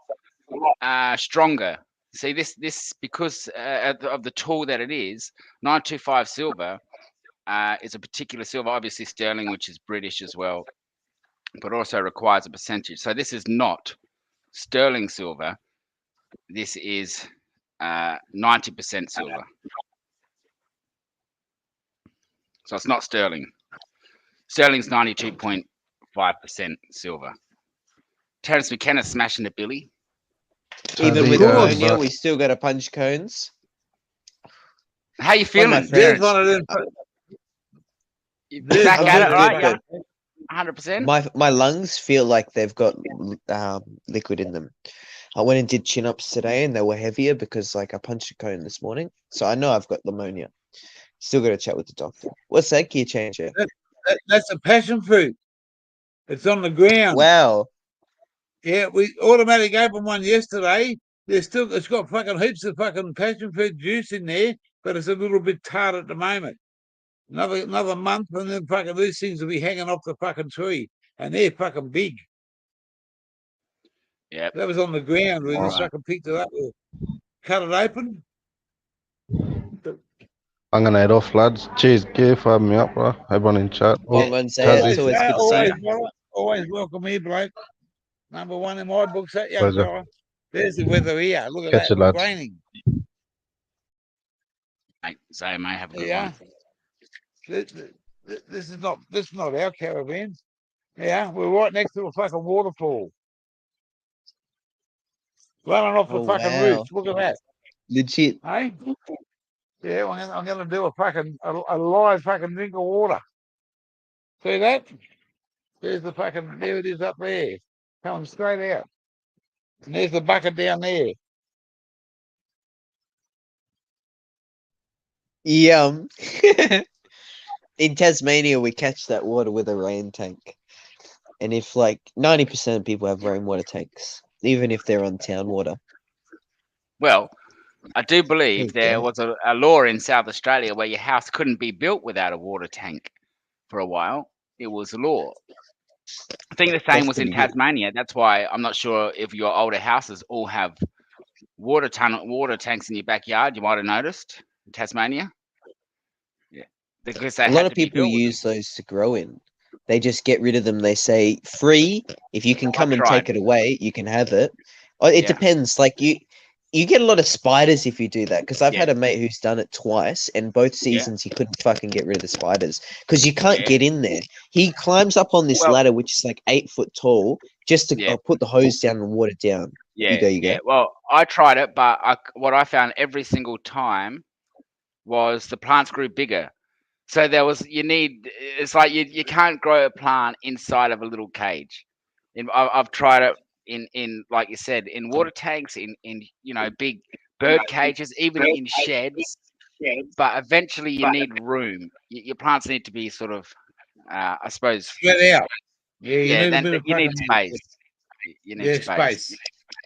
H: stronger. See this because of the tool that it is. 925 silver is a particular silver, obviously sterling, which is British as well, but also requires a percentage. So this is not sterling silver. This is 90% silver. So it's not sterling. Sterling's 92.5% silver. Terence McKenna smashing the Billy.
G: Even with
A: course,
G: ammonia,
I: but-
G: we still got to punch cones.
H: How you
G: One of my
H: feeling?
A: There's
G: friends,
A: one of them.
H: You
A: There's
H: back
A: one
H: at
A: of
H: it,
A: them
H: right?
A: fucking-
H: Yeah? 100%?
G: my lungs feel like they've got liquid in them. I went and did chin-ups today, and they were heavier because like I punched a cone this morning. So I know I've got pneumonia. Still got to chat with the doctor. What's that gear changer?
A: That's a passion fruit. It's on the ground.
G: Wow.
A: Yeah, we automatically opened one yesterday. It's got fucking heaps of fucking passion fruit juice in there, but it's a little bit tart at the moment. Another month, and then fucking these things will be hanging off the fucking tree, and they're fucking big.
H: Yep.
A: That was on the ground. We just
H: Right.
A: fucking picked it up, cut it open.
I: I'm gonna head off, lads. Cheers, Gear, for having me up, bro. Everyone in chat. Oh,
G: Well, man, say
I: Tazzy.
G: it's always good to see
A: always,
G: you.
A: brother, always welcome here, bloke. Number one in my books, that young
I: Pleasure.
A: fella. There's the weather here. Look at
I: Catch
A: that.
I: you, lads.
A: It's raining.
H: Mate, so mate, have a good
A: Yeah.
H: one.
A: This is not our caravan. Yeah, we're right next to a fucking waterfall. Running off the
G: Oh,
A: fucking
G: wow.
A: roof. Look at that.
G: Legit.
A: Hey? Yeah, I'm gonna do a live fucking drink of water. See that? There it is up there. Coming straight out. And there's the bucket down there.
G: Yum. In Tasmania, we catch that water with a rain tank. And if like 90% of people have rainwater tanks, even if they're on town water.
H: Well, I do believe
G: Okay.
H: there was a law in South Australia where your house couldn't be built without a water tank for a while. It was a law. I think the same
G: That's
H: was in
G: pretty good.
H: Tasmania. That's why I'm not sure if your older houses all have water tanks in your backyard. You might have noticed in Tasmania. Yeah, because they
G: A
H: had
G: lot
H: to
G: of
H: be
G: people
H: built with
G: use those to grow in. They just get rid of them. They say free. If you can come and
H: tried.
G: take it away, you can have it. Oh, it
H: Yeah.
G: depends. Like you get a lot of spiders if you do that. Because I've
H: Yeah.
G: had a mate who's done it twice, and both seasons he couldn't fucking get rid of the spiders because you can't
H: Yeah.
G: get in there. He climbs up on this
H: Well-
G: ladder, which is like 8 foot tall, just to
H: Yeah.
G: put the hose down and water down.
H: Yeah,
G: You go.
H: yeah. Well, I tried it, but what I found every single time was the plants grew bigger. So it's like you can't grow a plant inside of a little cage. I've tried it in like you said, in water tanks, in big bird cages, even in sheds. But eventually you need room. Your plants need to be sort of, I suppose,
A: Spread out. Yeah, you need a
H: then
A: bit of
H: you need
A: fucking
H: space. You need space.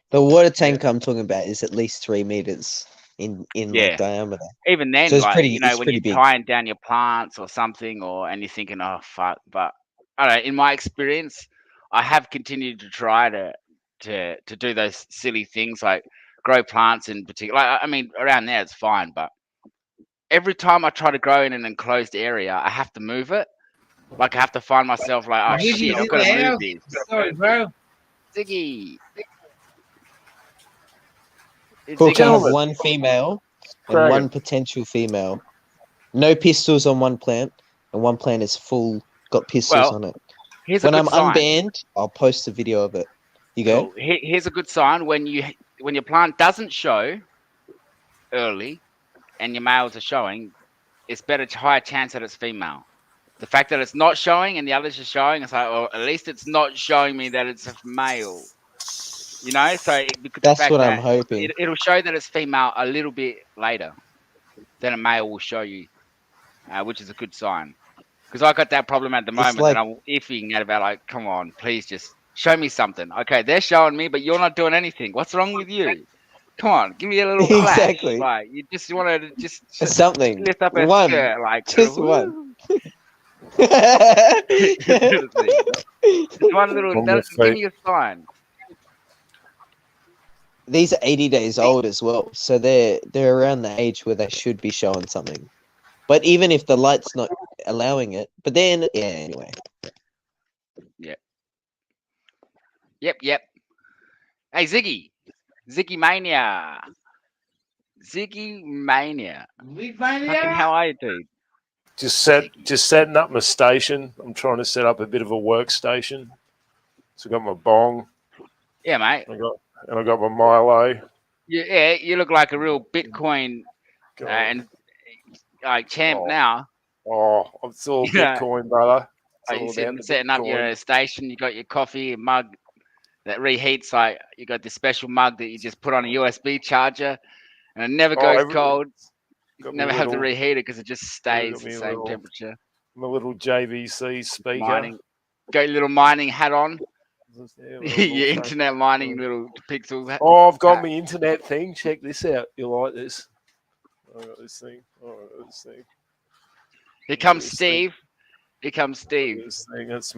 G: The water tank I'm talking about is at least 3 meters in
H: Yeah.
G: like diameter.
H: Even then,
G: So it's
H: like
G: pretty- it's
H: when
G: pretty
H: you're
G: big.
H: tying down your plants or something, and you're thinking, oh fuck, but I don't know, in my experience, I have continued to try to do those silly things like grow plants in particular. Like, I mean, around there it's fine, but every time I try to grow in an enclosed area, I have to move it. Like I have to find myself like, oh
A: Ziggy's
H: shit, I've
A: in
H: got
A: the
H: to move
A: house.
H: this.
A: Sorry, bro.
H: Ziggy. It's
G: Cool, can have
F: Gentlemen.
G: one female and
F: Dragon.
G: one potential female. No pistols on one plant, and one plant is full, got pistols
H: Well,
G: on it.
H: here's
G: When
H: a
G: I'm
H: good sign.
G: unbanned, I'll post a video of it. You go?
H: Cool. Here's a good sign when your plant doesn't show early and your males are showing, it's better higher chance that it's female. The fact that it's not showing and the others are showing, it's like, well, at least it's not showing me that it's a male. You know, so because the
G: That's
H: fact
G: what I'm
H: that
G: hoping.
H: it'll show that it's female a little bit later than a male will show you, which is a good sign. Because I got that problem at the moment,
G: like-
H: and I'm iffing at about like, come on, please just show me something. Okay, they're showing me, but you're not doing anything. What's wrong with you? Come on, give me a little flash.
G: Exactly.
H: Like you just want to just
G: Something.
H: lift up a
G: One.
H: skirt, like
G: Just
H: woo.
G: one.
H: Just one little.
F: On the
H: Give
F: feet.
H: me a sign.
G: These are 80 days old as well, so they're around the age where they should be showing something. But even if the light's not allowing it, but then yeah, anyway.
H: Yep. Hey Ziggy Mania. Fucking how are you, dude?
F: Just setting up my station. I'm trying to set up a bit of a workstation. So I got my bong.
H: Yeah, mate.
F: I got my Milo.
H: Yeah, you look like a real Bitcoin
F: God.
H: and like champ
F: Oh.
H: now.
F: Oh, it's all
H: Yeah.
F: Bitcoin, brother. It's
H: You're
F: all about the
H: setting up
F: Bitcoin.
H: your station. You got your coffee mug that reheats. Like you got this special mug that you just put on a USB charger, and it never goes cold.
F: Got
H: Never
F: me
H: have to
F: little-
H: reheat it because it just stays
F: got
H: the
F: me a
H: same
F: little-
H: temperature.
F: My little JVC speaker.
H: Mining. Got your little mining hat on.
F: Yeah,
H: Your internet mining little pixels.
F: Oh, I've got my internet thing. Check this out. You'll like this. I got this thing.
H: Here comes Steve. Here comes Steve.
F: This thing. That's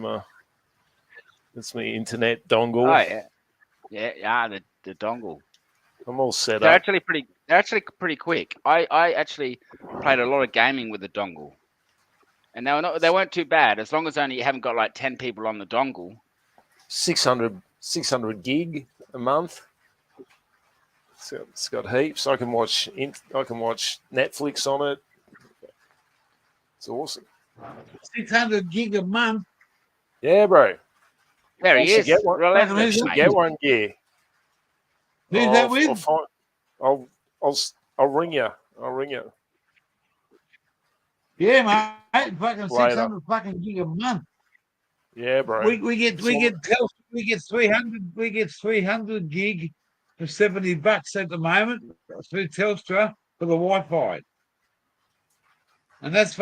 F: my internet dongle.
H: Oh yeah. The dongle.
F: I'm all set
H: They're
F: up.
H: actually pretty quick. I actually played a lot of gaming with the dongle, and they weren't too bad as long as only you haven't got like 10 people on the dongle.
F: 600 gig a month. It's got heaps. I can watch Netflix on it. It's awesome.
A: 600 gig a month.
F: Yeah, bro.
H: There he is.
F: Get one.
H: Relentless, mate.
F: Get one gear.
A: Who's that with?
F: I'll ring you. I'll ring you.
A: Yeah, mate. Fucking
F: Later.
A: 600 fucking gig a month.
F: Yeah, bro.
A: We get 300 gig for $70 at the moment through Telstra for the Wi-Fi, and that's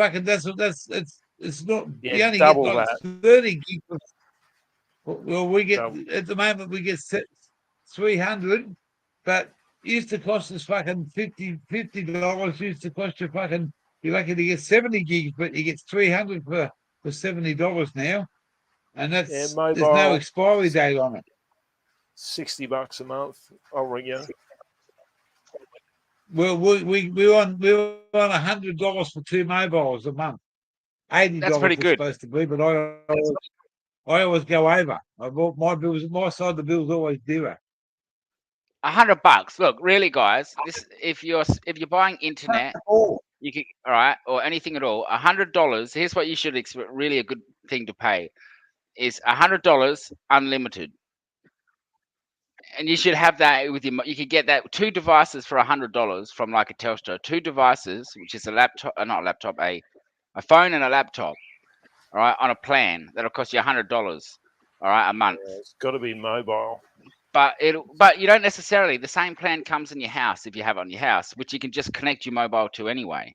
A: it's not.
F: Yeah,
A: you only
F: double
A: get like
F: that.
A: 30 gig. Well, we get
F: Double.
A: at the moment we get 300, but it used to cost us fucking $50. Used to cost you fucking. You're lucky to get 70 gigs, but you get 300 for $70 now. And that's there's no
F: mobile.
A: expiry date on it.
F: $60 a month. I'll ring you.
A: Well, we're on $100 for 2 mobiles a month. $80
H: That's pretty good.
A: Supposed to be, but I always go over. I bought my bills. My side of the bill's always dearer.
H: $100. Look, really, guys. If you're buying internet, you can or anything at all. $100. Here's what you should expect. Really, a good thing to pay is $100 unlimited, and you should have that with your. You could get that 2 devices for $100 from like a Telstra. 2 devices, which is a laptop, not a laptop, a phone and a laptop. All right, on a plan that'll cost you $100. All right, a month.
F: Yeah, it's got to be mobile.
H: But you don't necessarily. The same plan comes in your house if you have it on your house, which you can just connect your mobile to anyway.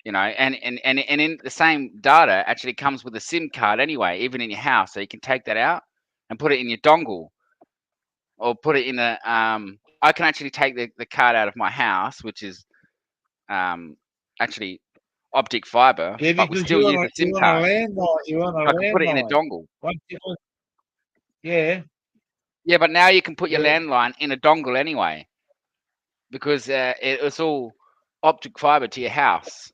H: You know, and in the same data actually comes with a SIM card anyway, even in your house. So you can take that out and put it in your dongle, or put it in a. I can actually take the card out of my house, which is actually optic fiber,
A: Yeah,
H: but we
A: because
H: still use the SIM card.
A: You're on a
H: I can put it in a
A: landline.
H: dongle.
A: Yeah.
H: Yeah, but now you can put your
A: Yeah.
H: landline in a dongle anyway, because it's all optic fiber to your house.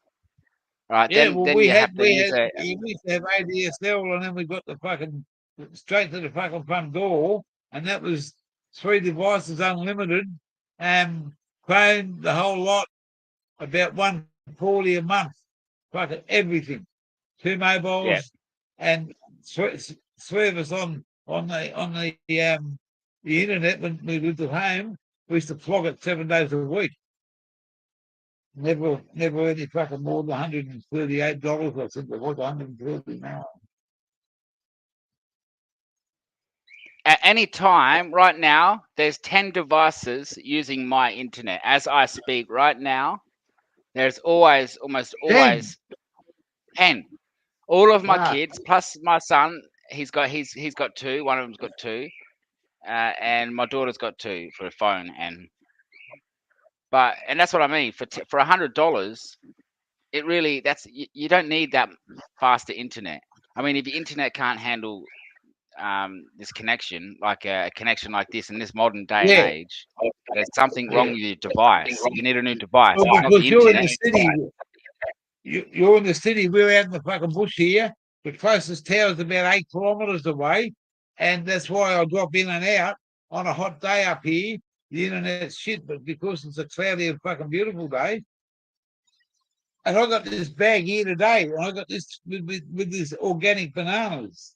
H: Right?
A: Yeah,
H: Then
A: well,
H: then
A: we
H: you have to use
A: used to have ADSL, and then we got the fucking straight to the fucking front door, and that was 3 devices unlimited, and phone the whole lot, about $140 a month, fucking everything, 2 mobiles, and three of us on the internet when we lived at home. We used to flog it 7 days a week. Never any fucking more than $138. I think it was $130 now.
H: At any time, right now, there's 10 devices using my internet as I speak. Right now, there's almost always 10. All of my
A: Wow.
H: kids plus my son. He's got 2. One of them's got 2, and my daughter's got 2 for a phone. And that's what I mean. For $100, it really you don't need that faster internet. I mean, if your internet can't handle this connection, like a connection like this in this modern day and age, there's something wrong with your device. You need a new device.
A: Well,
H: It's not the
A: because you're in
H: internet.
A: the city. You're in the city. We're out in the fucking bush here. The closest tower is about 8 kilometres away, and that's why I drop in and out on a hot day up here. The internet's shit, but because it's a cloudy and fucking beautiful day. And I got this bag here today, and I got this with these organic bananas.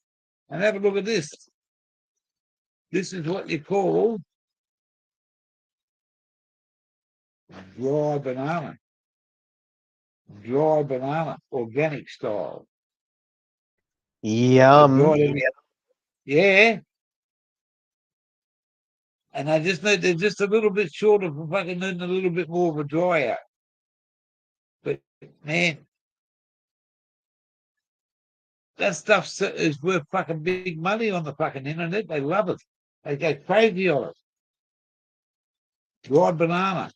A: And have a look at this. This is what you call dry banana. Dry banana, organic style.
G: Yum.
A: Yeah. And they're just a little bit short of fucking needing a little bit more of a dry out. But man, that stuff is worth fucking big money on the fucking internet. They love it. They go crazy on it. Dried banana.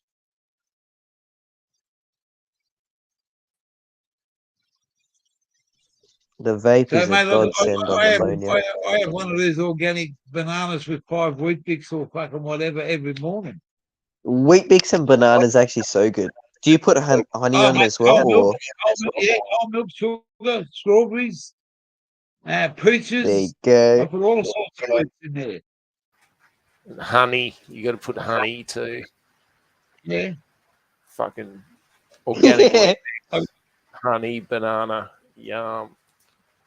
G: The vape
A: So,
G: is a
A: mate,
G: godsend on ammonia.
A: I have one of these organic bananas with 5 wheat bix or fucking whatever every morning.
G: Wheat bix and banana is actually so good. Do you put honey on
A: mate,
G: as well?
A: Whole milk, sugar, strawberries, peaches.
G: There you go.
A: I put all sorts of fruits in there.
F: Honey, you got to put honey too.
A: Yeah.
F: Fucking organic honey, banana, yum.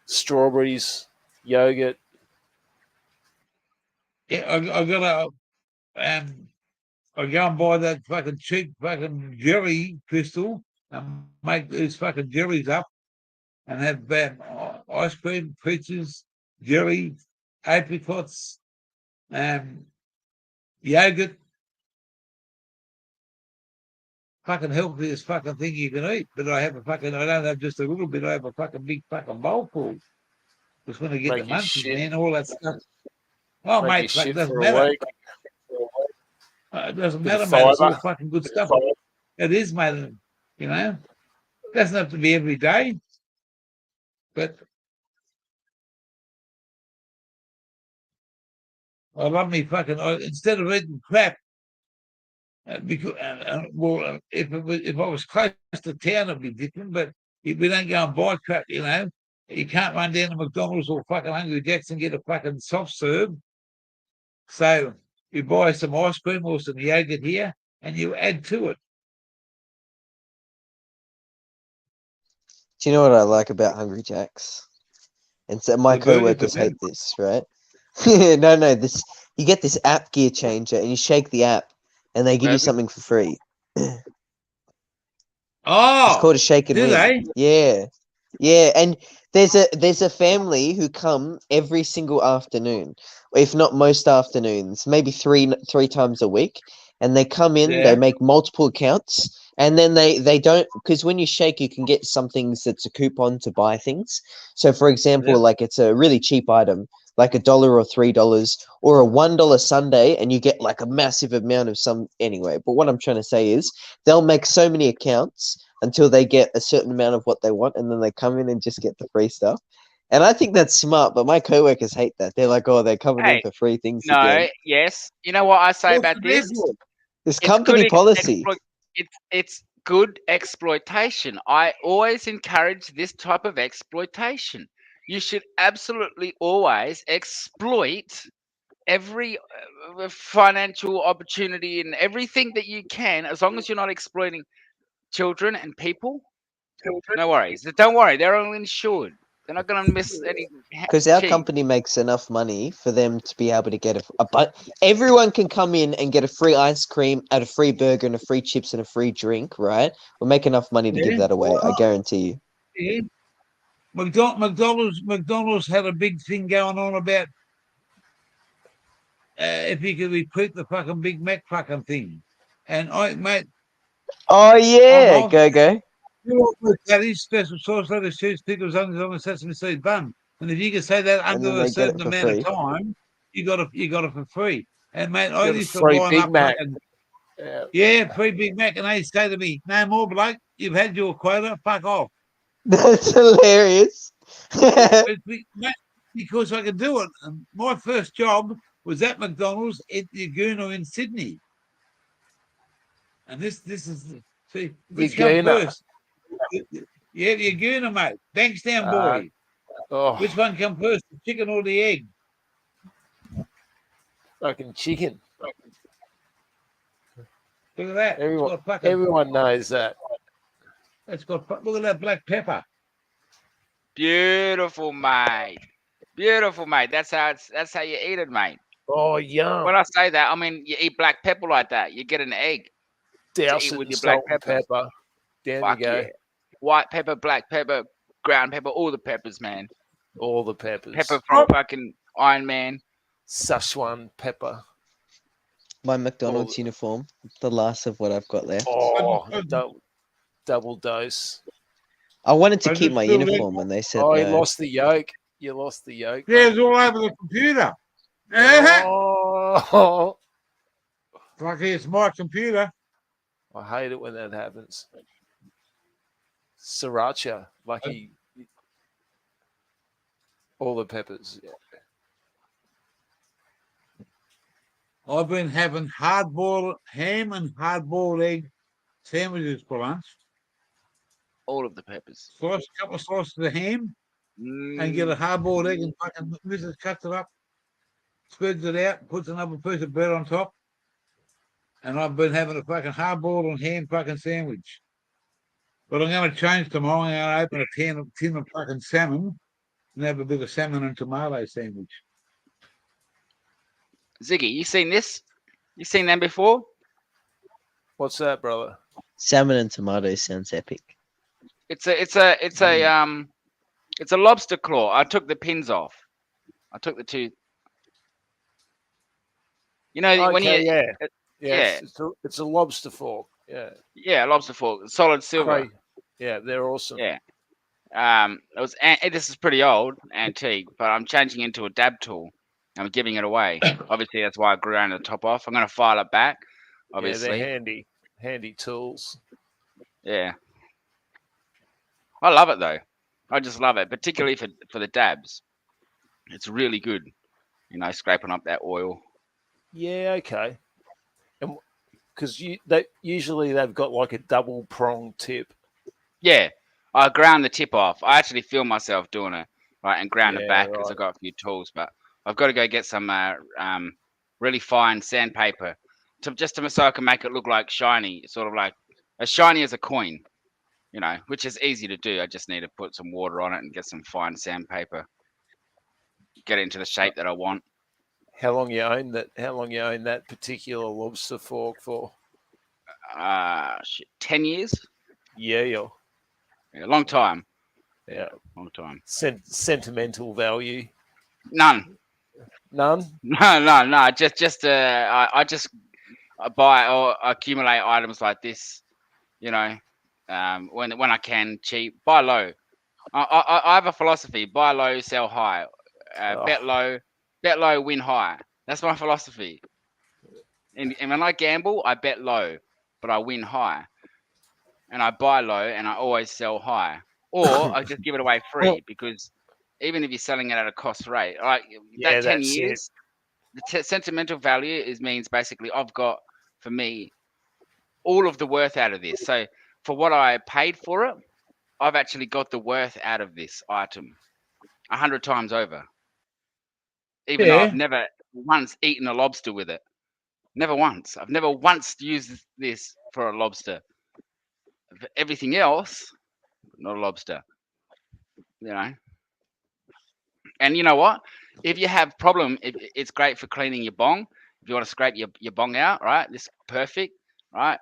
F: Strawberries, yogurt.
A: Yeah, I got I go and buy that fucking cheap fucking jelly crystal and make these fucking jellies up and have ice cream, peaches, jelly, apricots, yogurt. Fucking healthiest fucking thing you can eat. But I don't have just a little bit, I have a fucking big fucking bowl full. Just when I get the munchies, man, all that stuff. Oh, mate, it doesn't matter. It doesn't matter, mate. It's all fucking good stuff. It is, mate. You know, it doesn't have to be every day, but I love me fucking. Instead of eating crap, because if I was close to town, it'd be different. But if we don't go and buy crap, you know, you can't run down to McDonald's or fucking Hungry Jack's and get a fucking soft serve. So you buy some ice cream or some yogurt here, and you add to it.
G: Do you know what I like about Hungry Jack's? And so my co-workers hate this, right? No, this you get this app gear changer and you shake the app and they give you something for free.
A: Oh,
G: it's called a shake and win. Yeah. And there's a family who come every single afternoon, if not most afternoons, maybe three times a week, and they come in. They make multiple accounts. And then they don't, because when you shake, you can get some things that's a coupon to buy things. So, for example, like it's a really cheap item, like $1 or $3, or a $1 sundae, and you get like a massive amount of some anyway. But what I'm trying to say is they'll make so many accounts until they get a certain amount of what they want, and then they come in and just get the free stuff. And I think that's smart, but my coworkers hate that. They're like, "Oh, they're coming in
H: Hey,
G: for free things
H: no,
G: again."
H: yes. You know what I say
A: What's
H: about
A: the
H: this?
A: therefore?
G: It's
H: It's
G: company
H: good
G: policy.
H: it's good exploitation. I always encourage this type of exploitation. You should absolutely always exploit every financial opportunity and everything that you can, as long as you're not exploiting children and people. No worries. Don't worry. They're all insured. They're not going to miss any
G: Because our
H: cheese.
G: company makes enough money for them to be able to get but everyone can come in and get a free ice cream and a free burger and a free chips and a free drink, right? We'll make enough money to give that away. I guarantee you.
A: Yeah. McDonald's had a big thing going on about if you could repeat the fucking Big Mac fucking thing. And mate,
G: Oh yeah,
A: I'll
G: go.
A: that is special sauce, lettuce, cheese, pickles, onions on a sesame seed bun. And if you can say that
G: And then
A: under a
G: they get it
A: certain
G: for
A: amount
G: free.
A: of time, you got it for free. And mate, I
F: Got a
A: used to
F: free
A: line
F: Big
A: up
F: Mac.
A: fucking
F: Yeah.
A: free Big Mac, and they say to me, "No more, bloke. You've had your quota. Fuck off."
G: That's hilarious.
A: Because I could do it. And my first job was at McDonald's at Yagoona in Sydney. And this is see which comes
F: Yagoona.
A: first. Yeah, Yagoona, mate. Bankstown boy.
F: Oh,
A: Which one come first, the chicken or the egg?
F: fucking chicken.
A: Look at that.
F: Everyone knows that.
A: Look at that black pepper.
H: Beautiful, mate. Beautiful, mate. That's how you eat it, mate.
F: Oh, yum.
H: When I say that, I mean you eat black pepper like that. You get an egg
F: Douse
H: to eat
F: it
H: with
F: in
H: your black
F: salt and pepper. Down
H: Fuck
F: you go.
H: yeah. White pepper, black pepper, ground pepper, all the peppers, man.
F: All the peppers.
H: Pepper from fucking Iron Man.
F: Szechuan pepper.
G: My McDonald's uniform, the last of what I've got left.
F: Oh, double dose.
G: I wanted to keep my uniform when they said
F: you
G: no.
F: lost the yoke. You lost the yoke.
A: Yeah, it's all over the computer.
F: Oh.
A: Lucky it's my computer.
F: I hate it when that happens. Sriracha, lucky. All the peppers. Yeah.
A: I've been having hard-boiled ham and hard-boiled egg sandwiches for lunch.
H: All of the peppers.
A: Slice a couple of slices of ham and get a hard-boiled egg and fucking Mrs. cuts it up, spreads it out, puts another piece of bread on top. And I've been having a fucking hard-boiled and ham fucking sandwich. But I'm going to change tomorrow. I'm going to open a tin of fucking salmon and have a bit of salmon and tomato sandwich.
H: Ziggy, you seen this? You seen them before?
F: What's that, brother?
G: Salmon and tomatoes sounds epic.
H: It's a lobster claw. I took the pins off. I took the two. You know when you
F: yeah. It's a lobster fork. Yeah.
H: Yeah, lobster fork, solid silver.
F: Yeah, they're awesome.
H: Yeah. This is pretty old, antique, but I'm changing into a dab tool. I'm giving it away. Obviously, that's why I ground the top off. I'm going to file it back. Obviously,
F: yeah, they're handy tools.
H: Yeah, I love it though. I just love it, particularly for the dabs. It's really good. You know, scraping up that oil.
F: Yeah, okay. And because usually they've got like a double prong tip.
H: Yeah, I ground the tip off. I actually feel myself doing it, right, and ground it back because I've got a few tools, but I've got to go get some really fine sandpaper so I can make it look like shiny, sort of like as shiny as a coin, you know, which is easy to do. I just need to put some water on it and get some fine sandpaper, get it into the shape that I want.
F: How long you own that? How long you own that particular lobster fork for?
H: 10 years.
F: Yeah,
H: a long time.
F: Yeah,
H: long time.
F: Sentimental value?
H: None.
F: None?
H: No. I just buy or accumulate items like this, you know, when I can cheap, buy low. I have a philosophy: buy low, sell high. bet low, win high. That's my philosophy. And when I gamble, I bet low, but I win high. And I buy low, and I always sell high. Or I just give it away free, because even if you're selling it at a cost rate, like
F: Yeah,
H: that 10
F: that's it.
H: years, the sentimental value means basically I've got, for me, all of the worth out of this. So for what I paid for it, I've actually got the worth out of this item 100 times over. Even though I've
A: Yeah.
H: never once eaten a lobster with it. Never once. I've never once used this for a lobster. For everything else, not a lobster. You know. And you know what? If you have problem, it's great for cleaning your bong. If you want to scrape your bong out, right? This is perfect, right?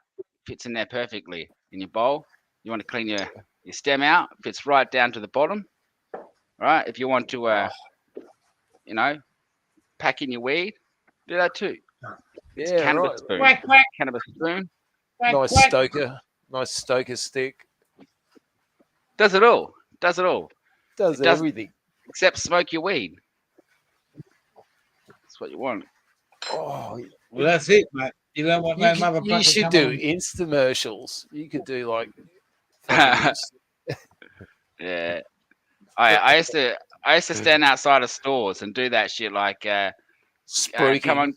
H: Fits in there perfectly in your bowl. You want to clean your stem out, fits right down to the bottom, right? If you want to, you know, pack in your weed, do that too. It's
F: Yeah,
H: cannabis
F: right.
H: spoon.
A: Quack, quack,
H: Cannabis spoon.
A: quack,
F: Nice
A: quack.
F: stoker. Nice stoker stick.
H: Does it all. Does it all.
F: Does
H: It doesn't-
F: everything.
H: Except smoke your weed. That's what you want.
F: Oh,
A: Well, that's it, mate. You don't want no
F: you
A: motherfucker
F: should
A: coming
F: do
A: on.
F: infomercials. You could do like fucking
H: Yeah. I used to stand outside of stores and do that shit, like come
F: spruiking.
H: on.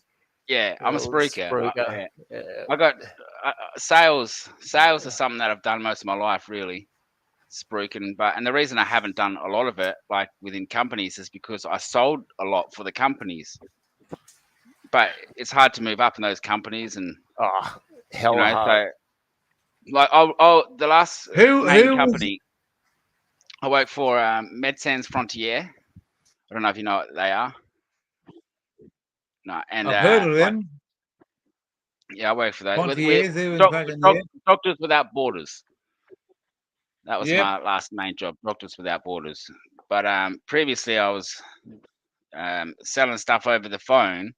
H: Yeah, I'm a
F: Little
H: spruiker.
F: spruiker.
H: Yeah.
F: Yeah.
H: I got sales. Sales is something that I've done most of my life, really, spruiking. And the reason I haven't done a lot of it, like within companies, is because I sold a lot for the companies. But it's hard to move up in those companies, and
F: Oh,
H: you
F: hell
H: know,
F: hard.
H: so like the last
A: Who
H: main
A: was
H: company I work for, Medsense Frontier. I don't know if you know what they are. No, and
A: I've heard of
H: like,
A: them.
H: yeah, I work for that.
A: 20 years, they were fucking there.
H: Doctors Without Borders. That was
A: Yep.
H: my last main job, Doctors Without Borders. But previously I was selling stuff over the phone,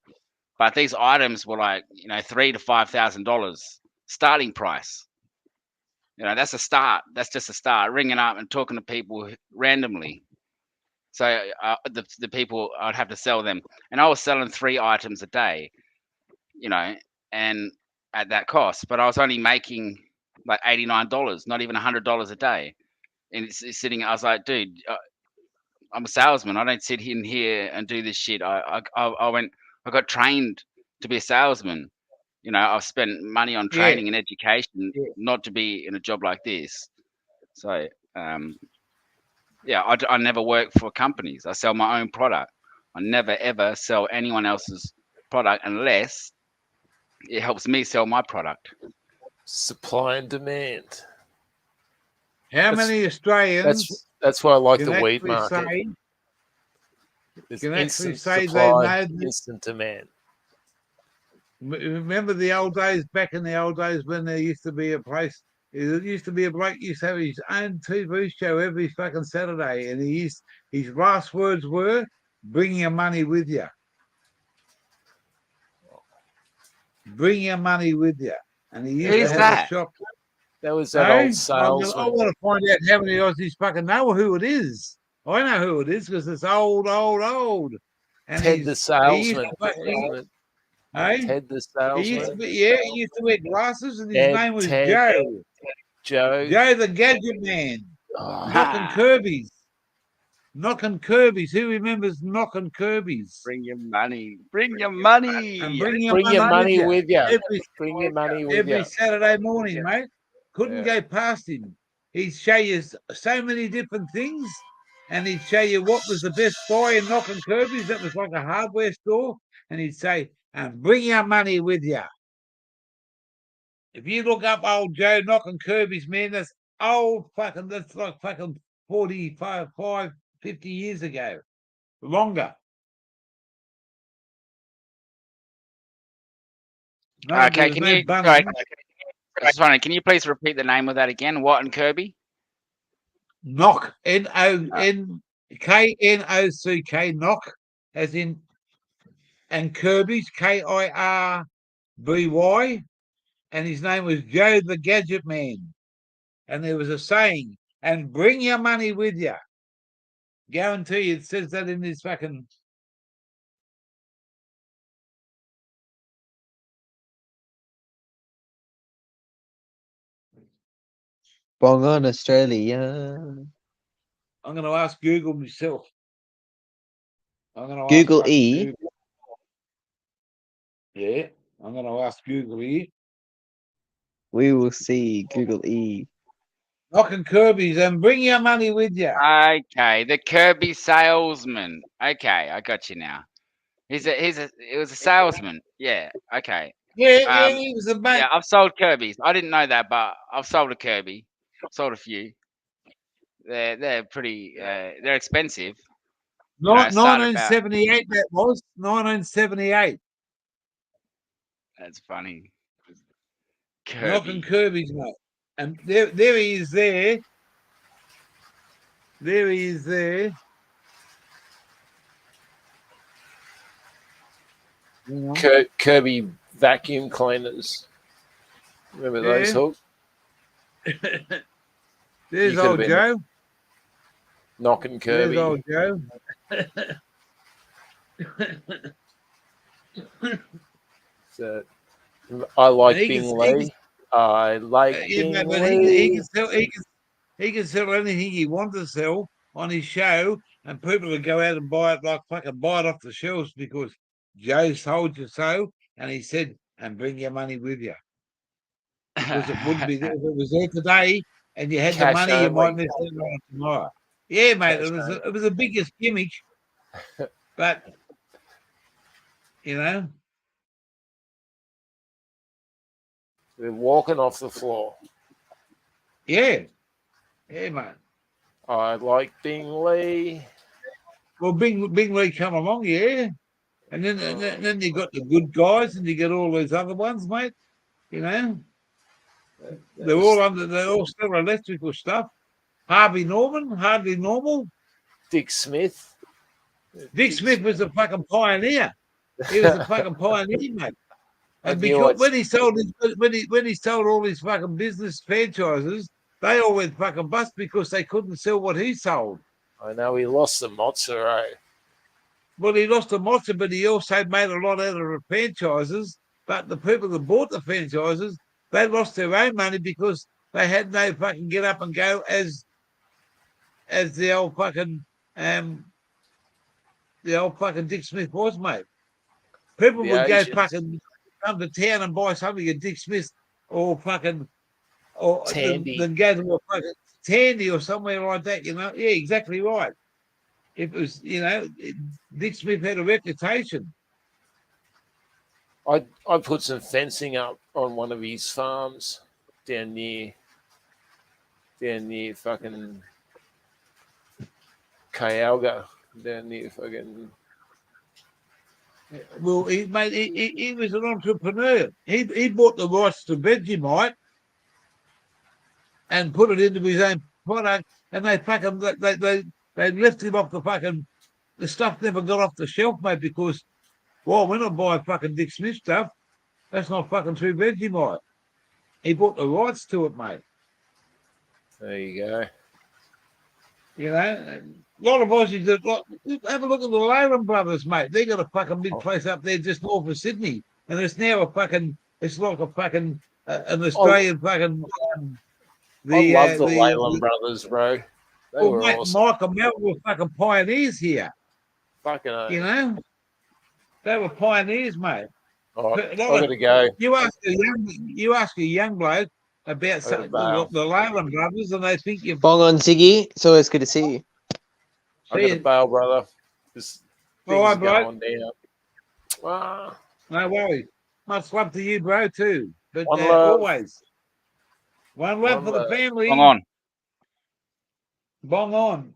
H: but these items were like, you know, $3,000 to $5,000 starting price. You know, that's a start. That's just a start. Ringing up and talking to people randomly. So the people, I'd have to sell them, and I was selling 3 items a day, you know, and at that cost. But I was only making like $89, not even $100 a day. And it's sitting. I was like, dude, I'm a salesman. I don't sit in here and do this shit. I got trained to be a salesman. You know, I've spent money on
A: Yeah.
H: training and education,
A: Yeah.
H: not to be in a job like this. So, yeah, I never work for companies. I sell my own product. I never ever sell anyone else's product unless it helps me sell my product.
F: Supply and demand.
A: How
F: That's-
A: many Australians
F: That's why I like
A: can
F: the wheat
A: actually
F: market.
A: say,
F: There's
A: can actually
F: instant
A: say they
F: supply,
A: know this?
F: instant demand.
A: Remember the old days, back in the old days when there used to be a place, there used to be a bloke used to have his own TV show every fucking Saturday, and his last words were, bring your money with you. Bring your money with you. And he used
H: Who's
A: to have
H: that?
A: a shop.
F: That was that
A: Hey,
F: old
A: I
F: salesman.
A: want to find out how many Aussies fucking know who it is. I know who it is because it's old. And
F: Ted the salesman.
A: Hey?
F: Ted the
A: He used to
F: salesman.
A: be, yeah, he used to wear glasses, and his name was
F: Ted.
A: Joe.
F: Joe.
A: Joe the Gadget Man.
F: Oh,
A: Knocking Kirby's. Knocking Kirby's. Who remembers knocking Kirby's?
H: Bring your money. Bring your money.
A: And bring your
F: money
A: money
F: with you.
A: Every,
F: Bring your money with
A: every
F: you.
A: Saturday morning, mate. Couldn't
F: Yeah.
A: go past him. He'd show you so many different things, and he'd show you what was the best buy in Knocking Kirby's. That was like a hardware store, and he'd say, and bring your money with you. If you look up old Joe Knocking Kirby's, man, that's old fucking, that's like fucking 45, 50 years ago. Longer. No,
H: Okay,
A: there was
H: can
A: no
H: you?
A: Bunnings.
H: Sorry, I was wondering, can you please repeat the name of that again? What and Kirby?
A: Knock, Knock, knock, as in, and Kirby's, Kirby, and his name was Joe the Gadget Man. And there was a saying, and bring your money with you. Guarantee it says that in his fucking.
G: Bong on Australia.
A: I'm going to ask Google myself. I'm going to
G: Google
A: ask
G: E.
A: Google. Yeah, I'm going to ask Google E.
G: We will see. Google E.
A: Knocking Kirby's and bring your money with you.
H: Okay, the Kirby salesman. Okay, I got you now. It was a salesman. Yeah. Okay.
A: Yeah, he was a mate.
H: Yeah, I've sold Kirby's. I didn't know that, but I've sold a Kirby. Sold a few. They're pretty. They're expensive.
A: Not
H: started about-
A: 1978. That was 1978.
H: That's funny.
A: Knocking
H: Kirby.
A: Kirby's, mate. And there he is there. There he is there.
F: Kirby vacuum cleaners. Remember those,
A: Yeah.
F: Hook?
A: There's
F: You could've
A: old
F: been
A: Joe.
F: Knocking
A: There's
F: Kirby.
A: old Joe.
F: So, I like
A: And he
F: Bing
A: can-
F: Lee. I like
A: Yeah,
F: Bing
A: but
F: Lee.
A: he can sell anything he wants to sell on his show, and people will go out and buy it like fucking buy it off the shelves because Joe told you so, and he said, and bring your money with you. Because it wouldn't be there if it was there today and you had the
F: Cash
A: money, you might
F: only.
A: miss it on tomorrow. Yeah, mate,
F: Cash
A: it was the biggest gimmick, but you know,
F: They're walking off the floor.
A: yeah, mate.
F: I like Bing Lee.
A: Well, Bing Lee come along, yeah. And then you got the good guys, and you get all these other ones, mate. You know, they're all still electrical stuff. Hardly normal.
F: Dick Smith.
A: Dick Smith was a fucking pioneer. He was a fucking pioneer, mate. And
F: knew
A: because
F: it.
A: when he sold all his fucking business franchises, they all went fucking bust because they couldn't sell what he sold.
F: I know he lost the Mozza, eh?
A: Well, he lost the Mozza, but he also made a lot out of the franchises. But the people that bought the franchises, they lost their own money because they had no fucking get up and go as the old fucking Dick Smith was, mate. People
F: The
A: would go
F: Asians.
A: fucking come to town and buy something at Dick Smith or fucking or
F: Tandy.
A: then go to a fucking Tandy or somewhere like that, you know. Yeah, exactly right. It was, you know, Dick Smith had a reputation.
F: I put some fencing up on one of his farms down near fucking Cayalga, down near fucking.
A: Well, he was an entrepreneur. He bought the rights to Vegemite and put it into his own product, and they fucking they left him off the stuff never got off the shelf, mate, because well, we're not buying fucking Dick Smith stuff. That's not fucking true Vegemite. He bought the rights to it, mate.
F: There you go.
A: You know, a lot of Aussies have a look at the Leyland brothers, mate. They got a fucking big place up there just north of Sydney, and it's now it's like a fucking an Australian fucking.
F: I love the Leyland brothers, bro. They were
A: mate,
F: awesome.
A: Mike and Mel were fucking pioneers here.
F: Fucking
A: You know, they were pioneers, mate.
F: All right, I gotta go.
A: You ask a young bloke about the Leyland brothers, and they think you've
G: Bong on, Ziggy. It's always good to see you.
F: I got to bail, brother. This
A: All right,
F: thing's
A: bro.
F: going down. Ah,
A: No worries. Much love to you, bro, too. But
F: One love.
A: always. One love
F: One
A: for
F: love.
A: the family.
H: Bong on.
A: Bong on.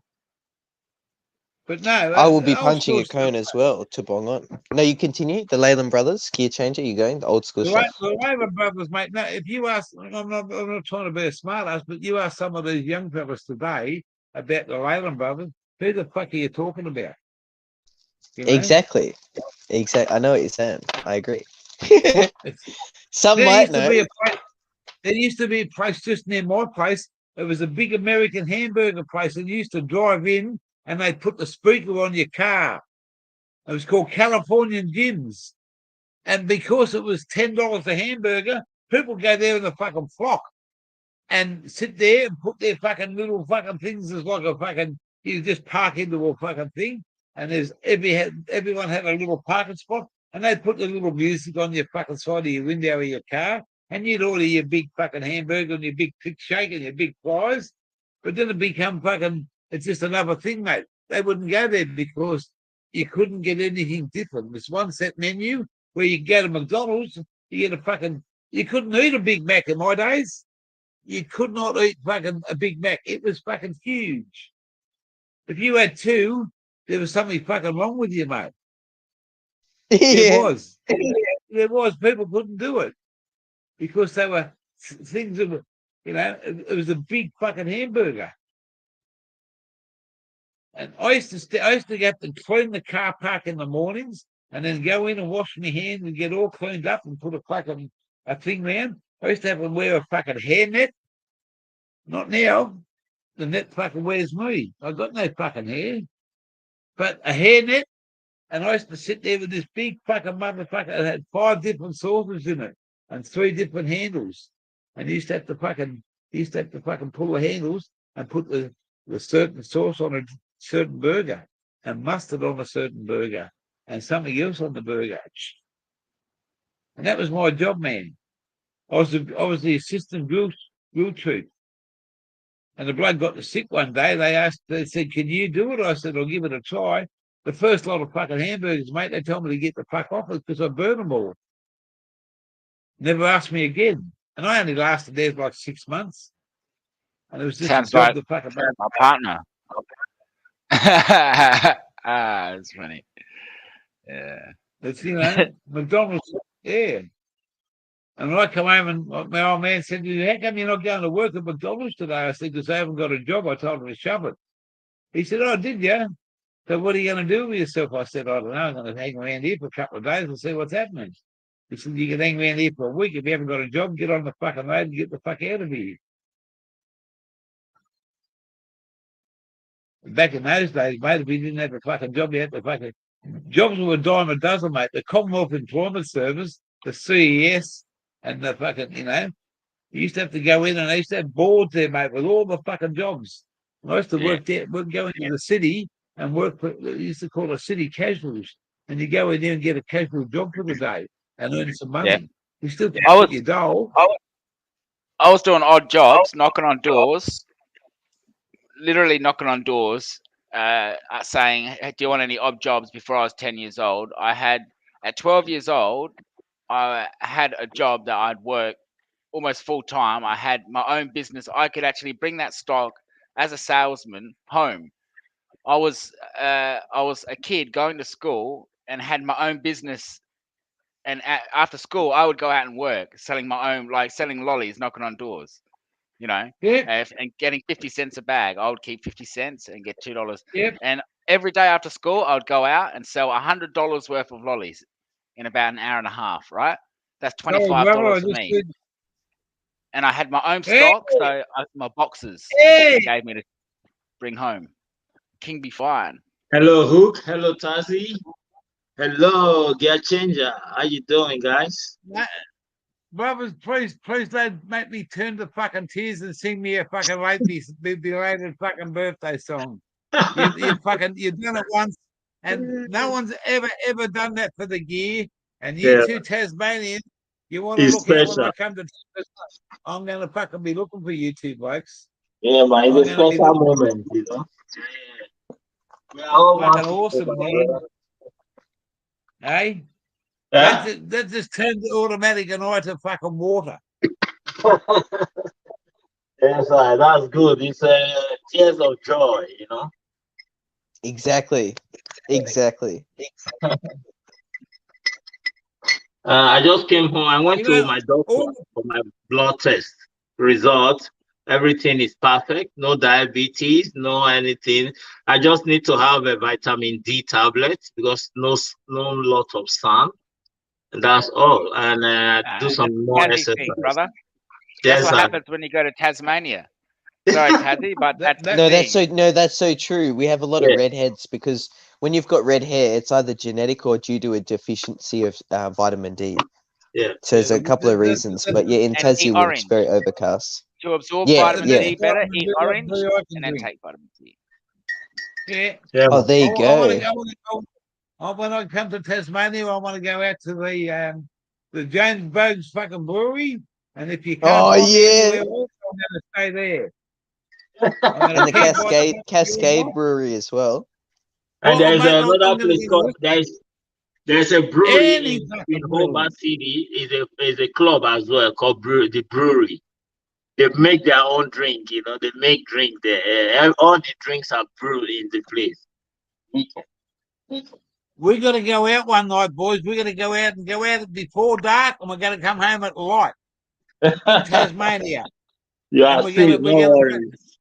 A: But no.
G: I will be
A: old
G: punching
A: school
G: a cone
A: stuff,
G: as well to Bong on. No, you continue. The Leyland brothers, gear changer. You going the old school
A: The
G: stuff?
A: Leyland brothers, mate. No, if you ask, I'm not trying to be a smart ass, but you ask some of these young fellas today about the Leyland brothers, who the fuck are you talking about? You know?
G: Exactly. I know what you're saying. I agree. Some
A: There
G: might
A: used to
G: know.
A: be a place. There used to be a place just near my place. It was a big American hamburger place, and you used to drive in and they'd put the speaker on your car. It was called Californian Gyms. And because it was $10 a hamburger, people go there in a fucking flock and sit there and put their fucking little fucking things as like a fucking, you just park into a fucking thing. And there's everyone had a little parking spot, and they'd put the little music on your fucking side of your window of your car, and you'd order your big fucking hamburger and your big thick shake and your big fries. But then it become fucking, it's just another thing, mate. They wouldn't go there because you couldn't get anything different. It's one set menu where you go to McDonald's, you get a fucking, you couldn't eat a Big Mac in my days. You could not eat fucking a Big Mac. It was fucking huge. If you had two, there was something fucking wrong with you, mate. There was. There was. People couldn't do it because they were things that were, you know, it was a big fucking hamburger. And I used to have to clean the car park in the mornings and then go in and wash my hands and get all cleaned up and put a thing round. I used to have to wear a fucking hairnet. Not now. The net fucking wears me. I've got no fucking hair. But a hairnet, and I used to sit there with this big fucking motherfucker that had 5 different saucers in it and 3 different handles. And you used to have to fucking pull the handles and put the certain sauce on a certain burger and mustard on a certain burger and something else on the burger. And that was my job, man. I was the assistant grill chief. And the bloke got sick one day. They said, can you do it? I said, I'll give it a try. The first lot of fucking hamburgers, mate, they told me to get the fuck off it because I burned them all. Never asked me again. And I only lasted there for like 6 months. And it was just
H: Sounds like
A: fucking
H: my partner. That's funny. Yeah.
A: It's, you know, McDonald's, yeah. And when I come home and my old man said, how come you're not going to work at McDonald's today? I said, because I haven't got a job. I told him to shove it. He said, oh, did you? So what are you going to do with yourself? I said, I don't know. I'm going to hang around here for a couple of days and see what's happening. He said, you can hang around here for a week. If you haven't got a job, get on the fucking road and get the fuck out of here. Back in those days, mate, if you didn't have a fucking job, you had to fucking... Jobs were a dime a dozen, mate. The Commonwealth Employment Service, the CES, and the fucking, you know, you used to have to go in and they used to have boards there, mate, with all the fucking jobs. And I used to work there, go into the city and work for, they used to call it city casuals. And you go in there and get a casual job for the day and earn some money.
H: Yeah.
A: You still get your dole.
H: I was doing odd jobs, knocking on doors, literally knocking on doors, saying, hey, do you want any odd jobs before I was 10 years old? At 12 years old, I had a job that I'd work almost full time. I had my own business. I could actually bring that stock as a salesman home. I was a kid going to school and had my own business. And after school, I would go out and work, selling my own, like selling lollies, knocking on doors, you know, and getting 50 cents a bag. I would keep 50 cents and get $2.
A: Yep.
H: And every day after school, I would go out and sell $100 worth of lollies in about an hour and a half, right? That's $25 for me. And I had my own stock, so my boxes they gave me to bring home. King be fine.
J: Hello, Hook. Hello, Tazi. Hello, Gear Changer. How you doing, guys?
A: Brothers, please, don't make me turn to fucking tears and sing me a fucking belated fucking birthday song. You've done it once, and no one's ever done that for the gear. And you two Tasmanians, you want to look out when I come to Tasmania. I'm going to fucking be looking for you two blokes.
J: Yeah, man, it's a special moment, you know. We're all
A: fucking awesome, man. Hey? That just turned the automatic and I to fucking water.
J: Yes, that's good. It's tears of joy, you know.
G: Exactly.
J: I just came home. I went to my doctor for my blood test result. Everything is perfect. No diabetes, no anything. I just need to have a vitamin D tablet because no lot of sun. And that's all. And do some more exercise.
H: Brother.
J: Yes,
H: that's what happens when you go to Tasmania. Sorry, Tazzy, but that's the
G: No,
H: thing.
G: that's so true. We have a lot of redheads because when you've got red hair, it's either genetic or due to a deficiency of vitamin D.
J: Yeah.
G: So there's a couple of reasons, but yeah, in
H: And eat
G: Tassie, it's
H: orange.
G: very overcast.
H: To absorb
G: Yeah,
H: vitamin
G: yeah.
H: D better, eat
A: Do
H: orange
A: what I can
H: and then
A: drink.
H: take vitamin D.
A: Yeah.
J: Yeah.
G: Oh, there you go.
A: When I come to Tasmania, I want to go out to the James Bogues fucking brewery, and if you can't
G: Oh,
A: find me
G: yeah.
A: anywhere else, I'm going to stay there.
G: And the Cascade Brewery as well.
J: And there's
A: mate, I'm
J: another
A: gonna
J: place
A: get
J: called there's a brewery
A: any
J: in
A: fucking
J: Hobart City. Is a club as well called the brewery. They make their own drink, you know. They make drink there. All the drinks are brewed in the place.
A: We got to go out one night, boys. We got to go out before dark, and we're going to come home at light in Tasmania.
J: You are
A: And we're
J: safe,
A: gonna,
J: no worries.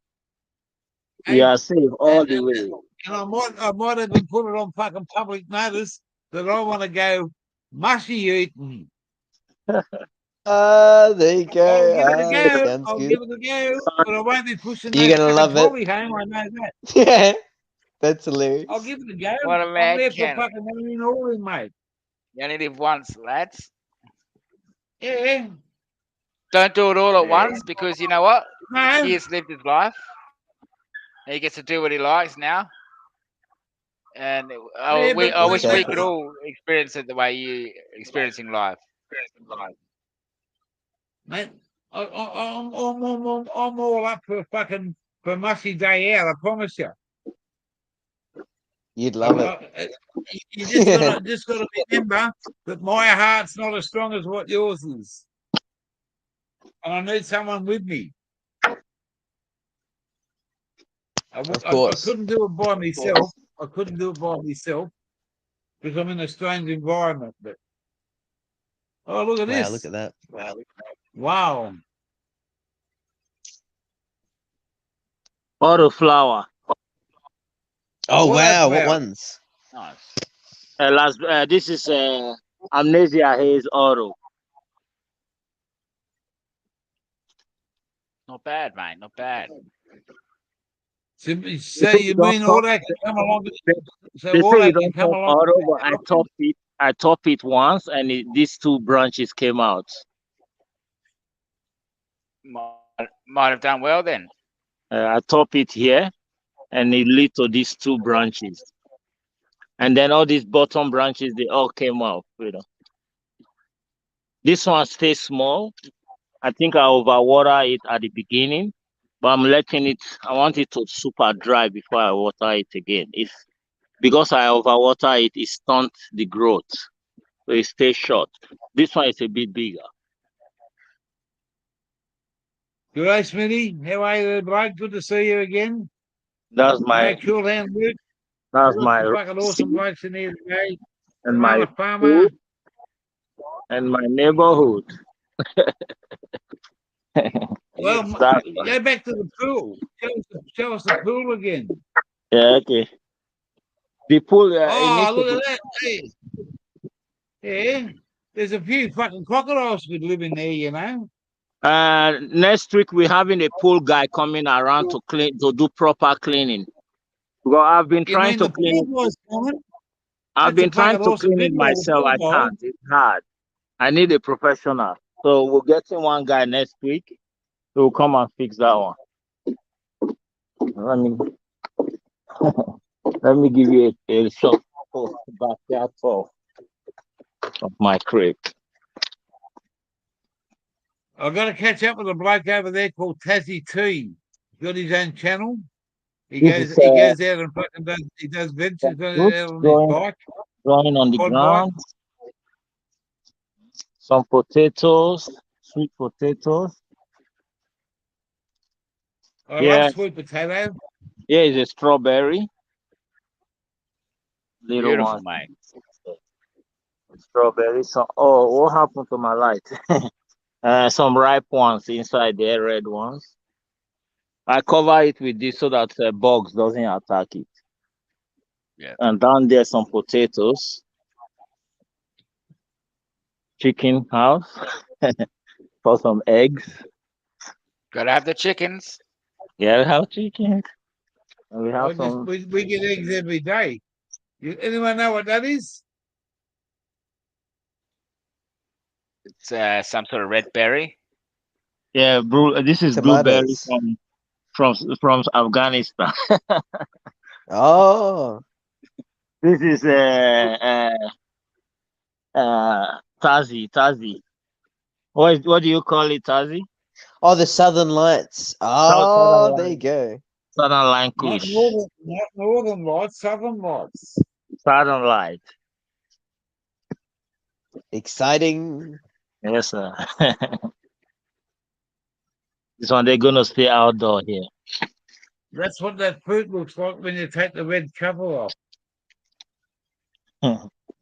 J: You are safe all the way.
A: And I might even put it on fucking public notice that I want to go mushy eating.
G: There you go.
A: I'll give it a go.
G: Sounds
A: I'll
G: good.
A: give it a go. But I won't be pushing
G: You're
A: that
G: gonna
A: fucking
G: love it.
A: trolley home. I know that.
G: Yeah, that's hilarious.
A: I'll give it a go.
H: What a
A: I'm there for
H: madman.
A: fucking million all in, mate.
H: You only live once, lads.
A: Yeah.
H: Don't do it all at once because you know what?
A: No.
H: He has lived his life. He gets to do what he likes now. And I wish we could all experience it the way you experiencing life.
A: Mate, I'm all up for for mushy day out. I promise you.
G: You'd love it.
A: You just gotta remember that my heart's not as strong as what yours is, and I need someone with me. I couldn't do it by myself. I couldn't do it by myself because I'm in a strange environment. But oh, look at this!
G: Wow, look at that!
A: Wow!
J: Autoflower.
G: Oh wow! What ones?
H: Nice.
J: This is Amnesia Haze Auto.
H: Not bad, mate. Not bad.
A: So you mean all that can come along? So
J: They
A: all
J: say
A: that
J: you
A: can
J: don't
A: come
J: top
A: along.
J: auto, but I top it once, and these two branches came out.
H: Might have done well then.
J: I top it here, and it lead to these two branches, and then all these bottom branches they all came out. You know, this one stays small. I think I overwater it at the beginning, but I'm letting it. I want it to super dry before I water it again. If because I overwater it, it stunts the growth, so it stays short. This one is a bit bigger.
A: Good day, Smitty. How are you, bloke? Good to see you again.
J: That's my
A: cool hand work.
J: That's my
A: fucking awesome blokes in here today.
J: and my
A: farmer.
J: And my neighborhood.
A: Well, go back to the pool. Show us the pool again.
J: Yeah, okay. The pool.
A: Oh, look at that. Hey. Yeah. There's a few fucking crocodiles could live in there, you know.
J: Next week we're having a pool guy coming around to do proper cleaning. Well, I've been trying to clean it. I've been trying to clean it myself. I can't. It's hard. I need a professional. So we're getting one guy next week who will come and fix that one. Let me give you a short backyard tour of my crib.
A: I've got to catch up with a bloke over there called Tassie T. He's got his own channel. He goes out and fucking does ventures out on his bike.
J: Growing on the ground. Some potatoes, sweet potatoes.
A: I love sweet potato.
J: Yeah, it's a strawberry.
H: Little beautiful, one. Mate.
J: Strawberry. So, what happened to my light? Some ripe ones inside there, red ones. I cover it with this so that bugs doesn't attack it.
H: Yeah.
J: And down there, some potatoes. Chicken house for some eggs.
H: Gotta have the chickens.
J: Yeah, we have chicken. And we
A: I
J: have some.
A: we get eggs every day. Anyone know what that is?
H: It's some sort of red berry.
J: Yeah, this is blueberry
G: Tomatoes.
J: from Afghanistan.
G: Oh,
J: This is Tazi. What do you call it, Tazi?
G: oh, the Southern Lights. Oh, there you go.
J: Southern Line
A: Not
J: Kush.
A: northern lights, southern lights.
J: Southern Light.
G: Exciting.
J: Yes, sir. This one they're gonna stay outdoor here.
A: That's what that fruit looks like when you take the red cover off.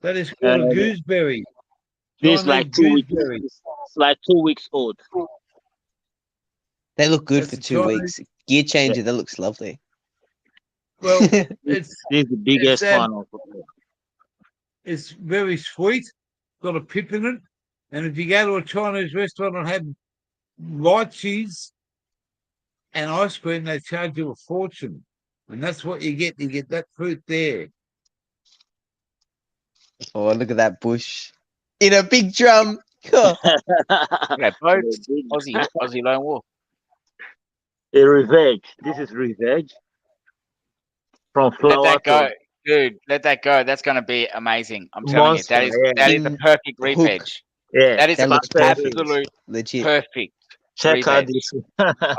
A: That is called a gooseberry.
J: This like
A: Chinese
J: 2 weeks.
A: gooseberry.
J: It's like 2 weeks old.
G: They look good
A: That's
G: for
A: a
G: 2
A: Chinese-
G: weeks. Gear changer, that looks lovely.
A: Well, it's
J: This is the biggest one.
A: it's very sweet. Got a pip in it. And if you go to a Chinese restaurant and have lychees and ice cream, they charge you a fortune. And that's what you get. You get that fruit there.
G: Oh, look at that bush. In a big drum.
H: Yeah, boats. Aussie lone wolf.
J: A revenge. This is revenge. From
H: Let
J: flower
H: that go,
J: to
H: dude. Let that go. That's gonna be amazing. I'm telling
J: monster.
H: you,
J: Yeah.
H: that is the
G: In
H: perfect
G: hook.
H: reveg.
J: Yeah,
H: That is
G: That looks perfect.
H: absolute
G: Legit.
H: perfect.
J: check out
H: reveg.
J: this.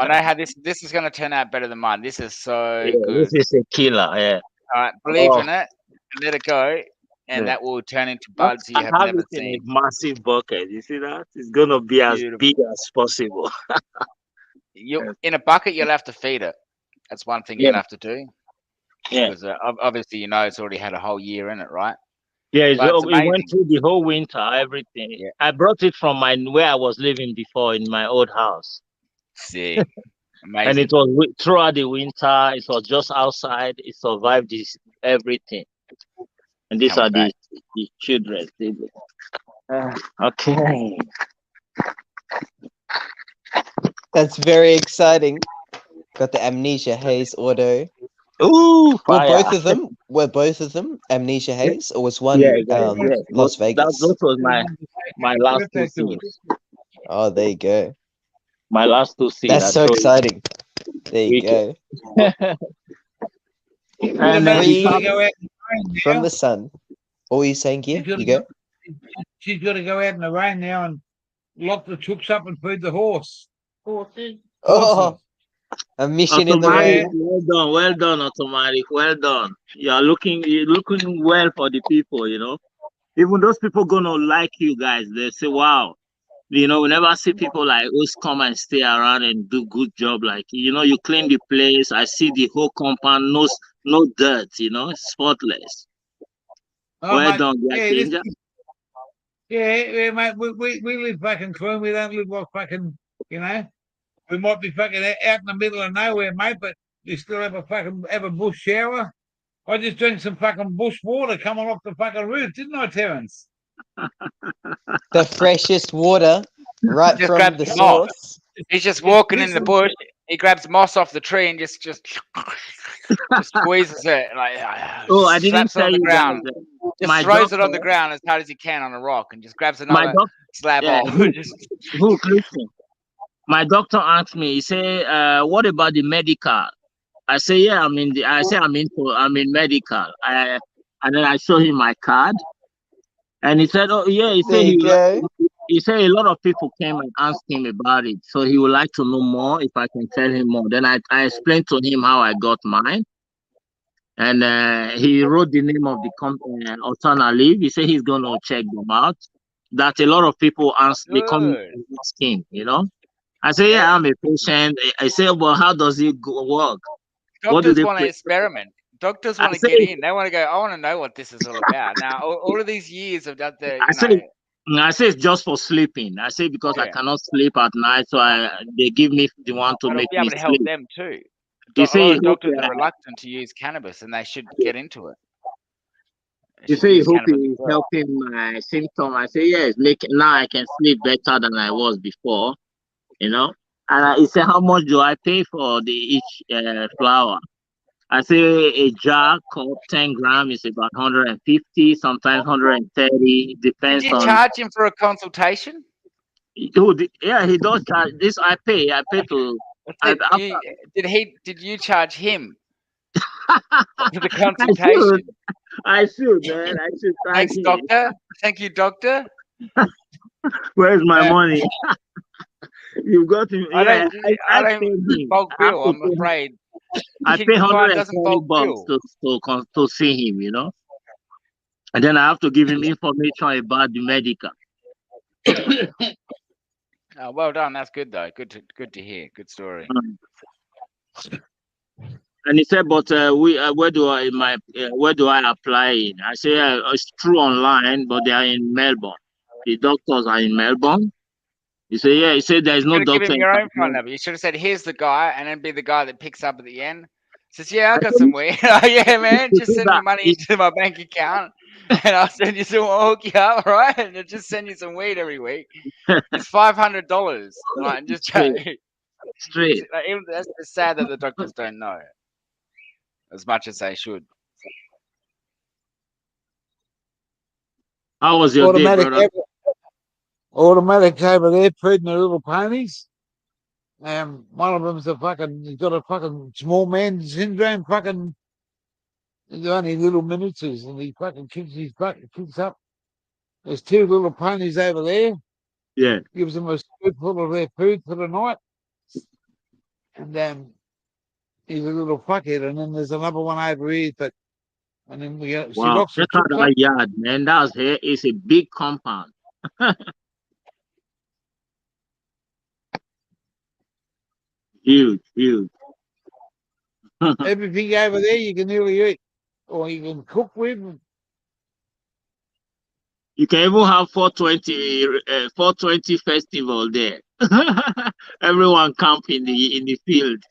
H: I know how this is gonna turn out better than mine. This is so
J: Yeah,
H: good.
J: this is a killer. Yeah.
H: All right, believe
J: Oh.
H: in it and let it go, and
J: Yeah.
H: that will turn into buds you
J: I
H: have
J: have
H: never
J: it in a
H: seen.
J: massive bucket. You see that? It's gonna be as
H: Beautiful.
J: big as possible.
H: You in a bucket, you'll have to feed it. That's one thing
J: Yeah.
H: you'll have to do.
J: Yeah.
H: Because obviously, it's already had a whole year in it, right?
J: Yeah,
H: But it's
J: it went
H: amazing.
J: through the whole winter, everything.
H: Yeah.
J: I brought it from where I was living before in my old house.
H: Sick.
J: And
H: Amazing.
J: it was throughout the winter. It was just outside. It survived everything. And these
H: Coming
J: are
H: back.
J: the children. Okay.
G: That's very exciting. Got the Amnesia Haze auto.
J: Ooh,
G: Were
J: fire.
G: both of them Amnesia Haze, or was one
J: Yeah, yeah.
G: Las Vegas?
J: That was my last two
A: Birthday to
J: seeds.
G: Oh, there you go.
J: My last two seeds.
G: That's so exciting. There you go.
J: And
G: Free
A: She's got to go out in the rain
G: from
A: now.
G: the sun. What were you saying, Gear?
A: She's got
G: You
A: to
G: go.
A: She's got to go out in the rain now and lock the chooks up and feed the horse.
J: Horses.
G: Oh, a mission in the
J: Automatic,
G: rain.
J: well done, automatic, well done. You're looking well for the people, Even those people gonna like you guys. They say, wow, we never see people like us come and stay around and do good job. Like, you clean the place. I see the whole compound, no dirt, spotless.
A: Oh,
J: Well
A: mate,
J: done,
A: yeah, mate. We live fucking clean. We don't live like fucking, we might be fucking out in the middle of nowhere, mate, but we still have a bush shower. I just drank some fucking bush water coming off the fucking roof, didn't I, Terence?
G: The freshest water right
H: Just
G: from
H: grabs
G: the
H: moss.
G: source.
H: He's just walking in the bush. He grabs moss off the tree and just squeezes it, like
J: Oh, I didn't
H: slaps it on
J: tell
H: the
J: you
H: ground.
J: guys.
H: Just
J: My
H: throws it on the
J: doctor-
H: ground as hard as he can on a rock, and just grabs
J: My
H: another
J: doc-
H: slab
J: yeah,
H: off.
J: Look, listen. My doctor asked me. He said, "What about the medical?" I say, "Yeah, I'm in medical." And then I show him my card, and he said, "Oh, yeah." He said
G: There you go.
J: he said a lot of people came and asked him about it, so he would like to know more if I can tell him more. Then I explained to him how I got mine, and he wrote the name of the company, Alternative. He said he's gonna check them out. That a lot of people they come and ask him, I say, yeah, I'm a patient. I say, well, how does it work? What do
H: Doctors
J: they
H: want to
J: put-
H: experiment. Doctors
J: I
H: want to
J: say-
H: get in. They want to go, I want to know what this is all about. Now, all of these years of that,
J: I say it's just for sleeping. I say because I
H: Yeah.
J: cannot sleep at night, so they give me the one to
H: it'll
J: make
H: be
J: me
H: able to help
J: sleep.
H: them too.
J: You
H: A
J: say
H: lot
J: you
H: of
J: hope
H: doctors
J: that-
H: are reluctant to use cannabis, and they should get into it.
J: You
H: should
J: say you
H: use
J: hope
H: cannabis
J: it's
H: as well.
J: helping my symptom. I say yes, now I can sleep better than I was before. And he said, how much do I pay for each flower? I say a jar called 10 grams is about 150, sometimes 130.
H: Did
J: Depends
H: you
J: on.
H: charge him for a consultation?
J: Dude, yeah, he does charge. This I pay. I pay to.
H: Did you charge him for the
J: I
H: consultation?
J: should, man. I should charge
H: Thanks,
J: him.
H: doctor. Thank you, doctor.
J: Where's my money? You got him.
H: I
J: Yeah,
H: don't
J: paid him.
H: bulk
J: I have
H: bill.
J: to
H: I'm
J: pay-
H: afraid.
J: I
H: King
J: pay
H: Divine doesn't bulk
J: $120 to see him, you know. And then I have to give him information about the medical.
H: Oh, well done. That's good though. Good to hear. Good story.
J: And he said, "But where do I apply it?" I say, "It's true online, but they are in Melbourne. The doctors are in Melbourne." He said, "Yeah." He said, "There is no
H: You should have
J: doctor."
H: given him your own phone number. You should have said, "Here's the guy," and then be the guy that picks up at the end. Says, "Yeah, I got some weed." Oh, yeah, man. Just send me money into my bank account, and I'll send you some. I'll hook you up, right? And I'll just send you some weed every week. It's $500. Right? And just
J: Straight.
H: That's it's sad that the doctors don't know as much as they should.
J: How was your day, brother?
A: Automatic over there feeding the little ponies. One of them's he's got a fucking small man syndrome, he's only little miniatures, and he fucking kicks up. There's two little ponies over there.
J: Yeah.
A: Gives them a spoonful of their food for the night. And he's a little fuckhead, and then there's another one over here, and then she locks
J: Check out that yard, man. It's a big compound. Huge.
A: Everything over there you can nearly eat, or you can cook with.
J: You can even have 420 festival there. Everyone camp in the field.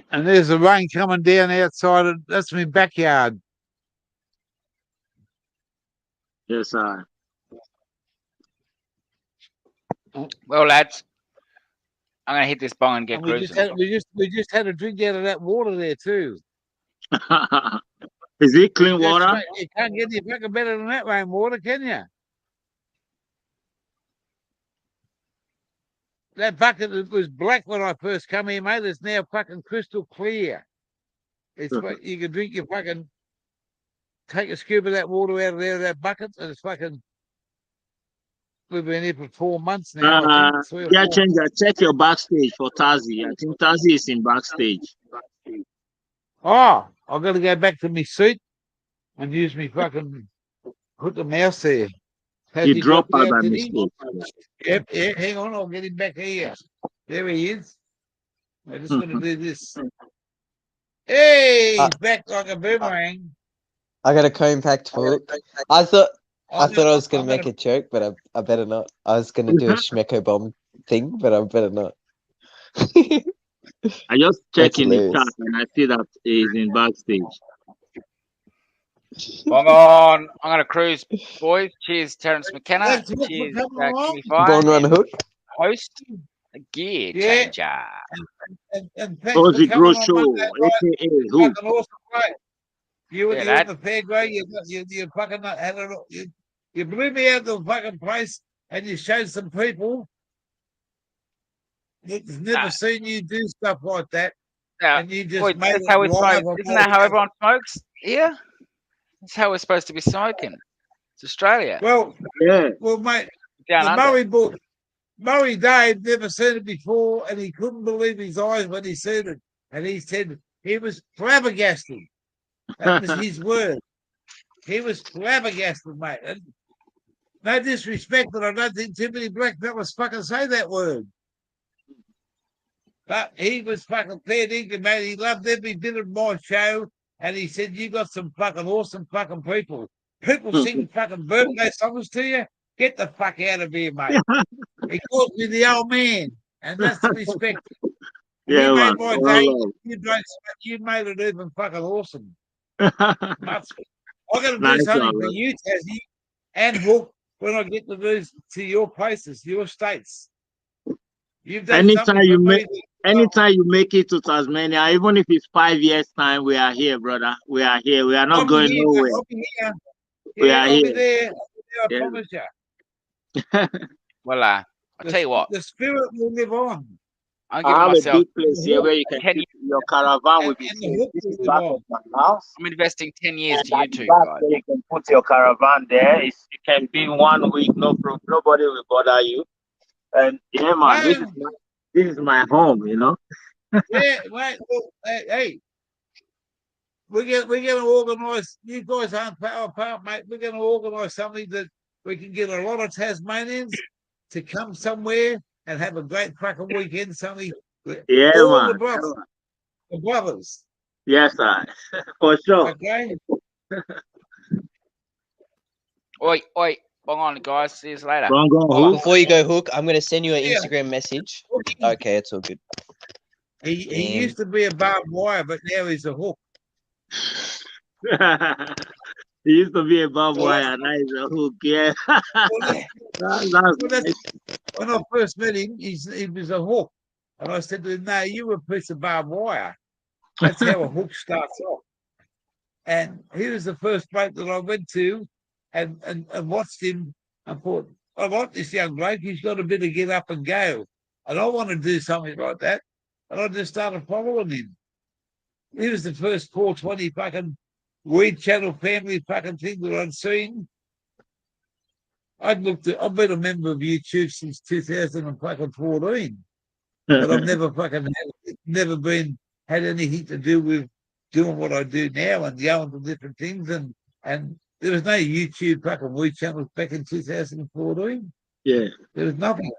A: And there's the rain coming down outside. That's my backyard.
J: Yes, sir.
H: Well, lads, I'm gonna hit this bong and get cruising.
A: We just had a drink out of that water there too.
J: Is it clean water?
A: You can't get any fucking better than that rainwater, can you? That bucket was black when I first come here, mate. It's now fucking crystal clear. It's you can drink your fucking take a scoop of that water out of there, that bucket, and it's fucking. We've been here for 4 months now.
J: Yeah, check your backstage for Tazi. I think Tazi is in backstage.
A: Oh, I've got to go back to my seat and use me fucking put the mouse there.
J: He dropped out by mistake.
A: Yep, yeah, hang on, I'll get him back here. There he is. I just want to do this. Hey, he's back like a boomerang.
G: I got a comb packed full. I thought I was going to make a joke, but I better not. I was going to do a Schmecko bomb thing, but I better not.
J: I just check in the chat and I see that he's in backstage.
H: Bong on. I'm going to cruise, boys. Cheers, Terence McKenna. Cheers,
G: Bong on hook.
H: Host, a gear changer.
A: And Aussie
J: Grow Show, aka Hook.
A: Awesome play. You were at the fairground. You fucking had it. You blew me out of the fucking place, and you showed some people that's never seen you do stuff like that. And you just made it
H: how we
A: live.
H: smoke. Isn't that how everyone smokes here? That's how we're supposed to be smoking. It's Australia.
A: Well,
J: yeah.
A: Well, mate,
H: the
A: Murray Dave never seen it before, and he couldn't believe his eyes when he seen it. And he said he was flabbergasted. That was his word. He was flabbergasted, mate. And no disrespect, but I don't think too many black fellas fucking say that word. But he was fucking fair dinkum, mate. He loved every bit of my show. And he said, you got some fucking awesome fucking people. People sing fucking birthday songs to you. Get the fuck out of here, mate. He calls me the old man. And that's the respect.
J: Yeah,
A: made my day. You made it even fucking awesome. I'm going to do something for you, Tassie, and Hook, when I get to these to your places, your states. You've done
J: Anytime
A: something
J: you
A: for
J: make,
A: me.
J: anytime you make it to Tasmania, even if it's 5 years time, we are here, brother. We are here. We are not
A: I'll be
J: going
A: here,
J: nowhere.
A: I'll be here.
J: We
A: Yeah,
J: are
A: I'll be
J: here.
A: there. I'll be there, I
J: Yeah.
A: promise you.
H: Well, I'll tell you what.
A: The spirit will live on.
H: I'm
J: I
H: giving
J: have a
H: myself.
J: big place here where you can
H: 10
J: keep your caravan will be
A: And the
J: safe.
A: hook
J: This
A: will
J: is
A: live
J: back
A: on.
J: of my house.
H: I'm investing 10 years
J: And
H: to you
J: at the
H: two
J: back
H: guys.
J: there, you can put your caravan there. It can be 1 week, no problem. Nobody will bother you. And yeah, man, this is my home, you know.
A: Yeah, wait, look, hey, we're gonna organise. You guys aren't power apart, mate. We're gonna organise something that we can get a lot of Tasmanians to come somewhere and have a great fucking weekend. Something with
J: Yeah,
A: all
J: man.
A: the brothers.
J: Yes, sir. For sure.
A: Okay.
H: Oi, bong on, guys. See you later.
G: Before you go, Hook, I'm gonna send you an
A: Yeah.
G: Instagram message. Okay, it's all good.
A: He used to be a barbed wire, but now he's a hook.
J: He used to be a barbed wire, now he's a hook. Yeah.
A: When I first met him, he was a hook. And I said to him, no, you were a piece of barbed wire. That's how a hook starts off. And he was the first bloke that I went to and watched him and thought, I like this young bloke. He's got a bit of get up and go. And I want to do something like that. And I just started following him. He was the first 420 fucking Weed Channel family fucking thing that I'd seen. I've been a member of YouTube since 2014, but I've never had anything to do with doing what I do now and going to different things. And there was no YouTube fucking Weed channels back in 2014.
J: Yeah,
A: there was nothing.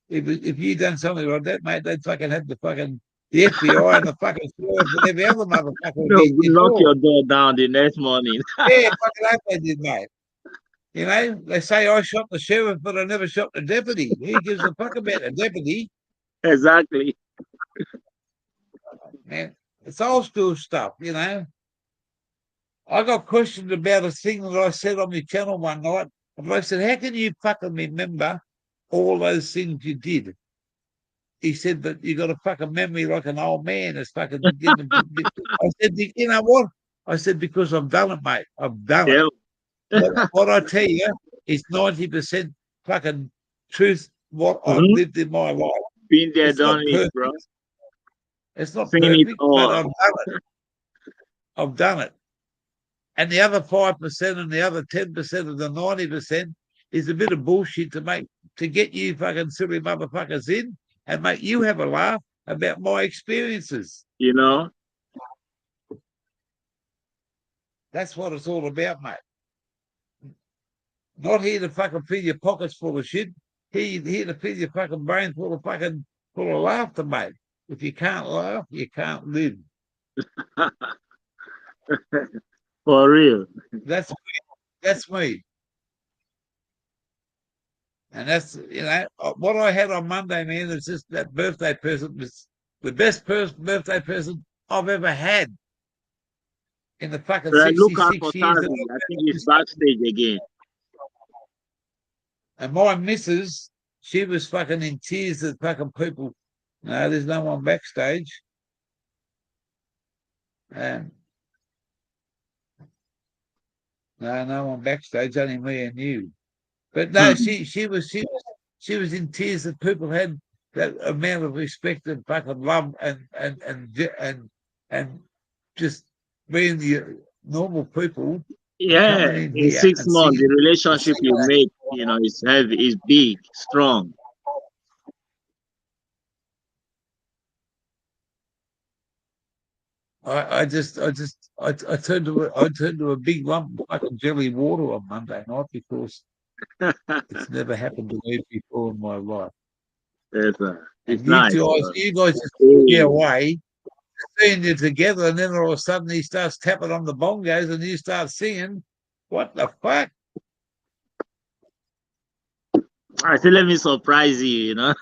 A: If you done something like that, mate, they'd fucking have the FBI and the fucking sheriff and every other motherfucker.
J: Knock your door down the next morning.
A: Yeah, fucking hope they did, mate. You know, they say I shot the sheriff, but I never shot the deputy. Who gives a fuck about the deputy?
J: Exactly.
A: Man, it's old school stuff, you know. I got questioned about a thing that I said on my channel one night. And I said, how can you fucking remember all those things you did? He said, but you got a fucking memory like an old man. It's fucking. I said, you know what? I said, because I've done it, mate. I've done it. What I tell you is 90% fucking truth. What I've lived in my life.
J: Been there, done it, bro.
A: It's not perfect, but I've done it. I've done it. And the other 5% and the other 10% of the 90% is a bit of bullshit to get you fucking silly motherfuckers in and make you have a laugh about my experiences.
J: You know?
A: That's what it's all about, mate. Not here to fucking fill your pockets full of shit. Here to fill your fucking brain full of laughter, mate. If you can't laugh, you can't live.
J: For real.
A: That's me. And that's, you know, what I had on Monday, man, is just that birthday present was the best birthday present I've ever had in the fucking 66
J: look out for
A: years.
J: Tarzan. I think he's backstage again.
A: And my missus, she was fucking in tears that fucking people, no, there's no one backstage. No one backstage, only me and you. But no, she was in tears that people had that amount of respect and fucking love and just being the normal people.
J: Yeah, in 6 months, the relationship you make, you know, is heavy, is big, strong.
A: I turned to a big lump of fucking jelly water on Monday night because it's never happened to me before in my life.
J: Yes, it's
A: and
J: nice.
A: You guys just took me away, seeing you together, and then all of a sudden he starts tapping on the bongos and you start singing. What the fuck?
J: I said, let me surprise you, you know.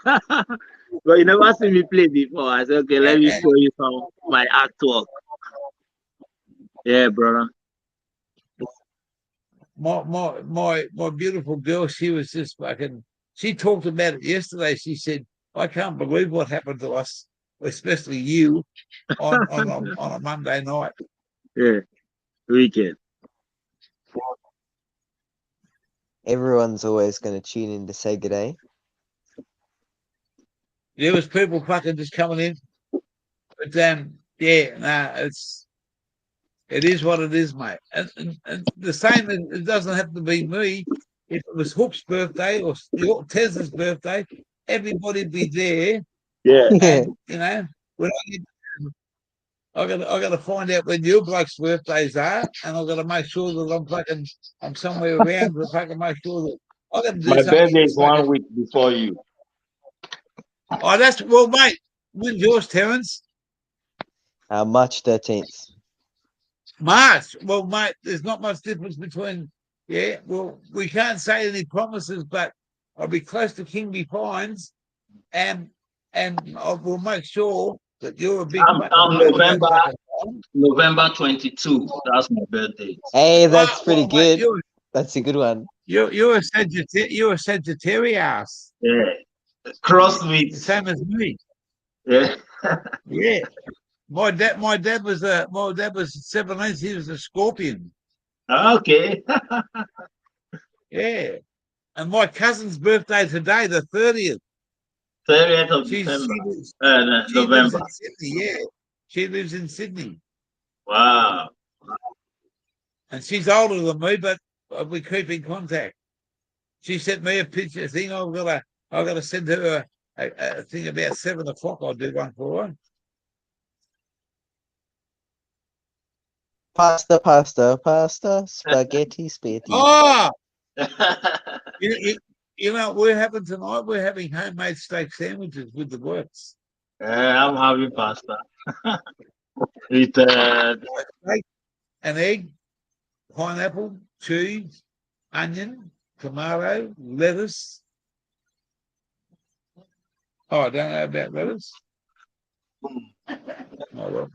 J: But you never seen me play before. I said, okay, let me show you some of my artwork. Yeah, brother.
A: my beautiful girl, she was just fucking. She talked about it yesterday. She said, "I can't believe what happened to us, especially you, on a Monday night."
J: Yeah, wicked.
G: Everyone's always going to tune in to say good day.
A: There was people fucking just coming in, but yeah, nah, it is what it is, mate. And the same, it doesn't have to be me. If it was Hook's birthday or Tez's birthday, everybody'd be there.
J: Yeah.
A: And when I got to find out when your blokes' birthdays are, and I've got to make sure that I'm somewhere around to fucking make sure that I got to do
J: My
A: something.
J: birthday is 1 week before you.
A: Oh, that's well, mate. When's yours, Terence?
G: March 13th.
A: March. Well, mate, there's not much difference between. Yeah. Well, we can't say any promises, but I'll be close to Kingby Pines, and I will make sure that you're a big.
J: I'm November 22. That's my birthday.
G: Hey, that's pretty
A: mate,
G: good. That's a good one.
A: You're a Sagittarius.
J: Yeah. Cross with
A: same as me.
J: Yeah.
A: Yeah. My dad was 17th. He was a Scorpion.
J: Okay.
A: Yeah. And my cousin's birthday today, the 30th.
J: 30th of December.
A: She
J: November.
A: lives in Sydney, yeah. She lives in Sydney.
J: Wow.
A: And she's older than me, but we keep in contact. She sent me a picture thing. I've got to send her a thing about 7 o'clock. I'll do one for her.
G: Pasta, spaghetti.
A: Oh! You know what we're having tonight? We're having homemade steak sandwiches with the works.
J: I'm having pasta. With
A: steak, an egg, pineapple, cheese, onion, tomato, lettuce. Oh, I don't know about lettuce. Oh,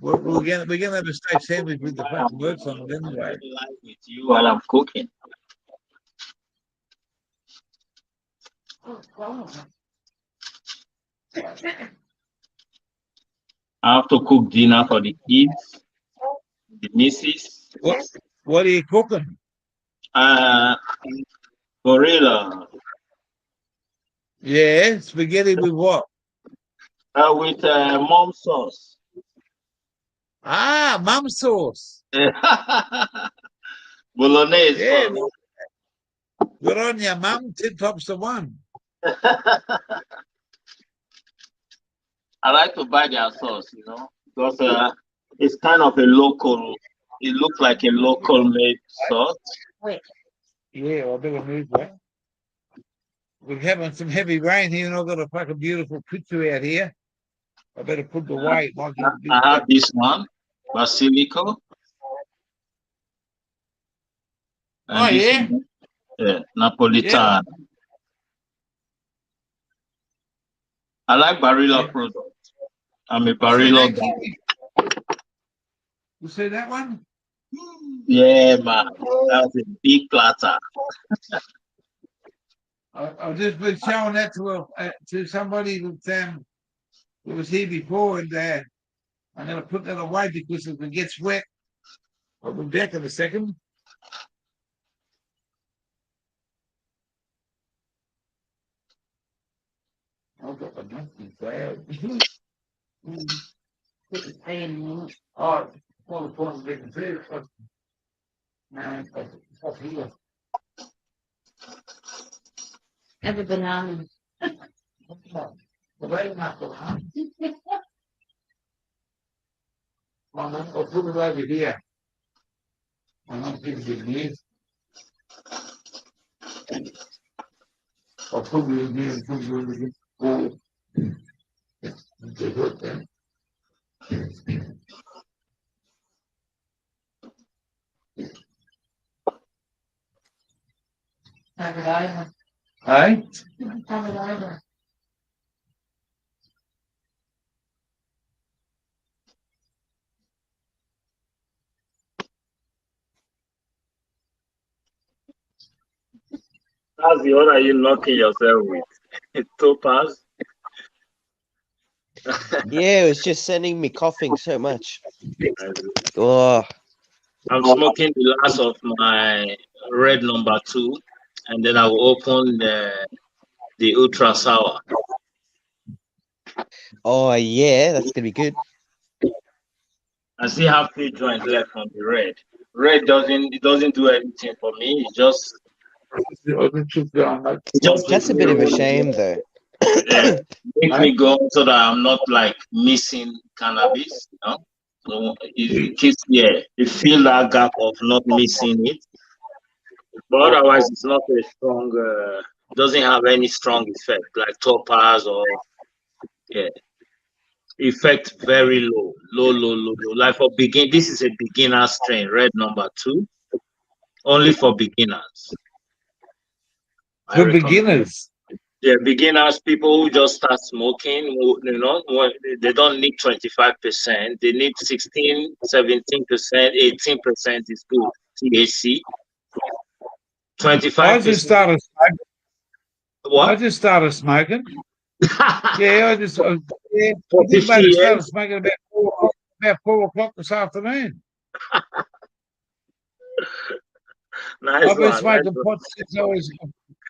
A: well, we're gonna have a steak sandwich with the fucking works on it anyway.
J: With you while I'm cooking. I have to cook dinner for the kids, the missus.
A: What are you cooking?
J: Gorilla.
A: Yeah, spaghetti with what?
J: With mom sauce.
A: Ah, mum sauce.
J: Bolognese.
A: Yeah, good on you, mum. Tip top's the one.
J: I like to buy their sauce, because it's kind of a local. It looks like a local made sauce.
A: Yeah, I better move that. We're having some heavy rain here, and I've got a fucking beautiful picture out here. I better put the weight.
J: I have this one, basilico. And
A: yeah?
J: One, yeah, Napolitan. Yeah. I like Barilla products. I'm a Barilla guy.
A: You see that one?
J: Yeah, man. That's a big platter.
A: I've just been showing that to somebody that was here before, and I'm going to put that away because if it gets wet, I'll be back in a second. I've got the monkey bad. Put the pan oh, well, the point of making food. Up here.
K: Have a banana.
A: I'll put it over here. I'm not giving it here. I'll put it in here and put it over here. Oh. It's good then.
K: Have it over.
A: Hey?
K: Have it over.
J: Ozzy, what are you knocking yourself with? Topaz?
G: Yeah, it was just sending me coughing so much. Oh,
J: I'm smoking the last of my red number 2, and then I will open the ultra sour.
G: oh yeah, that's gonna be good.
J: I still have 3 joints left on the red. Red doesn't do anything for me. It just
G: That's a bit of a shame, though.
J: makes me go so that I'm not like missing cannabis. You know? So it keeps you feel that gap of not missing it. But otherwise, it's not a strong. Doesn't have any strong effect like topaz or effect very low. Like for begin, this is a beginner strain, red number 2, only for beginners.
A: For beginners.
J: Yeah, beginners, people who just start smoking, they don't need 25%. They need 16, 17%, 18% is good. THC. 25%.
A: I just started smoking.
J: What?
A: I just started smoking. Yeah, I just
J: For
A: I think
J: 50
A: I started
J: years?
A: smoking about 4 o'clock this afternoon.
J: Nice
A: I've been
J: one.
A: smoking pot since I was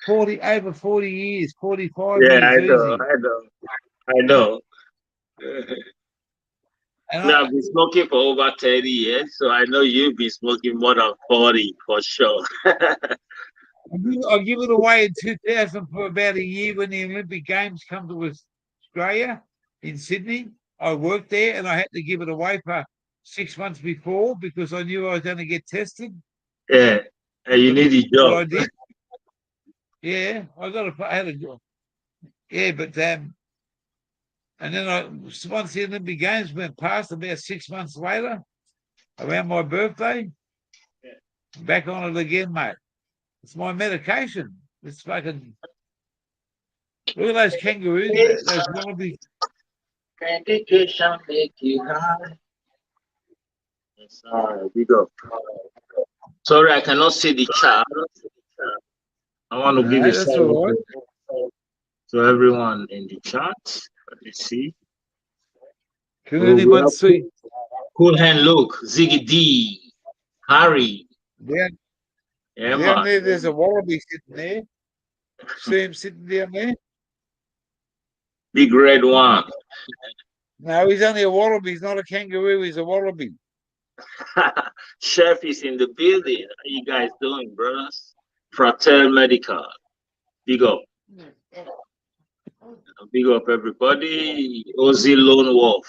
A: over 40 years, 45
J: Yeah,
A: years easy.
J: I know.
A: And
J: I've been smoking for over 30 years, so I know you've been smoking more than 40 for sure.
A: I give it away in 2000 for about a year when the Olympic Games come to Australia in Sydney. I worked there and I had to give it away for 6 months before because I knew I was going to get tested.
J: Yeah, and you need a job.
A: But I did. Yeah, I had a job. Yeah, but and then once the Olympic Games went past, about 6 months later, around my birthday, back on it again, mate. It's my medication. It's fucking. Look at those kangaroos. Those wallabies.
J: Medication make you high. Sorry, we go. Sorry, I cannot see the chat. I want to give a
A: That's all right.
J: to everyone in the chat. Let me see.
A: Can anyone see?
J: Cool Hand Luke, Ziggy D, Harry.
A: Down
J: man.
A: there, there's a wallaby sitting there. See him sitting down there?
J: Big red one.
A: No, he's only a wallaby. He's not a kangaroo. He's a wallaby.
J: Chef is in the building. How you guys doing, brothers? Fratello Medical. Big up. Big up, everybody. Ozzy Lone Wolf.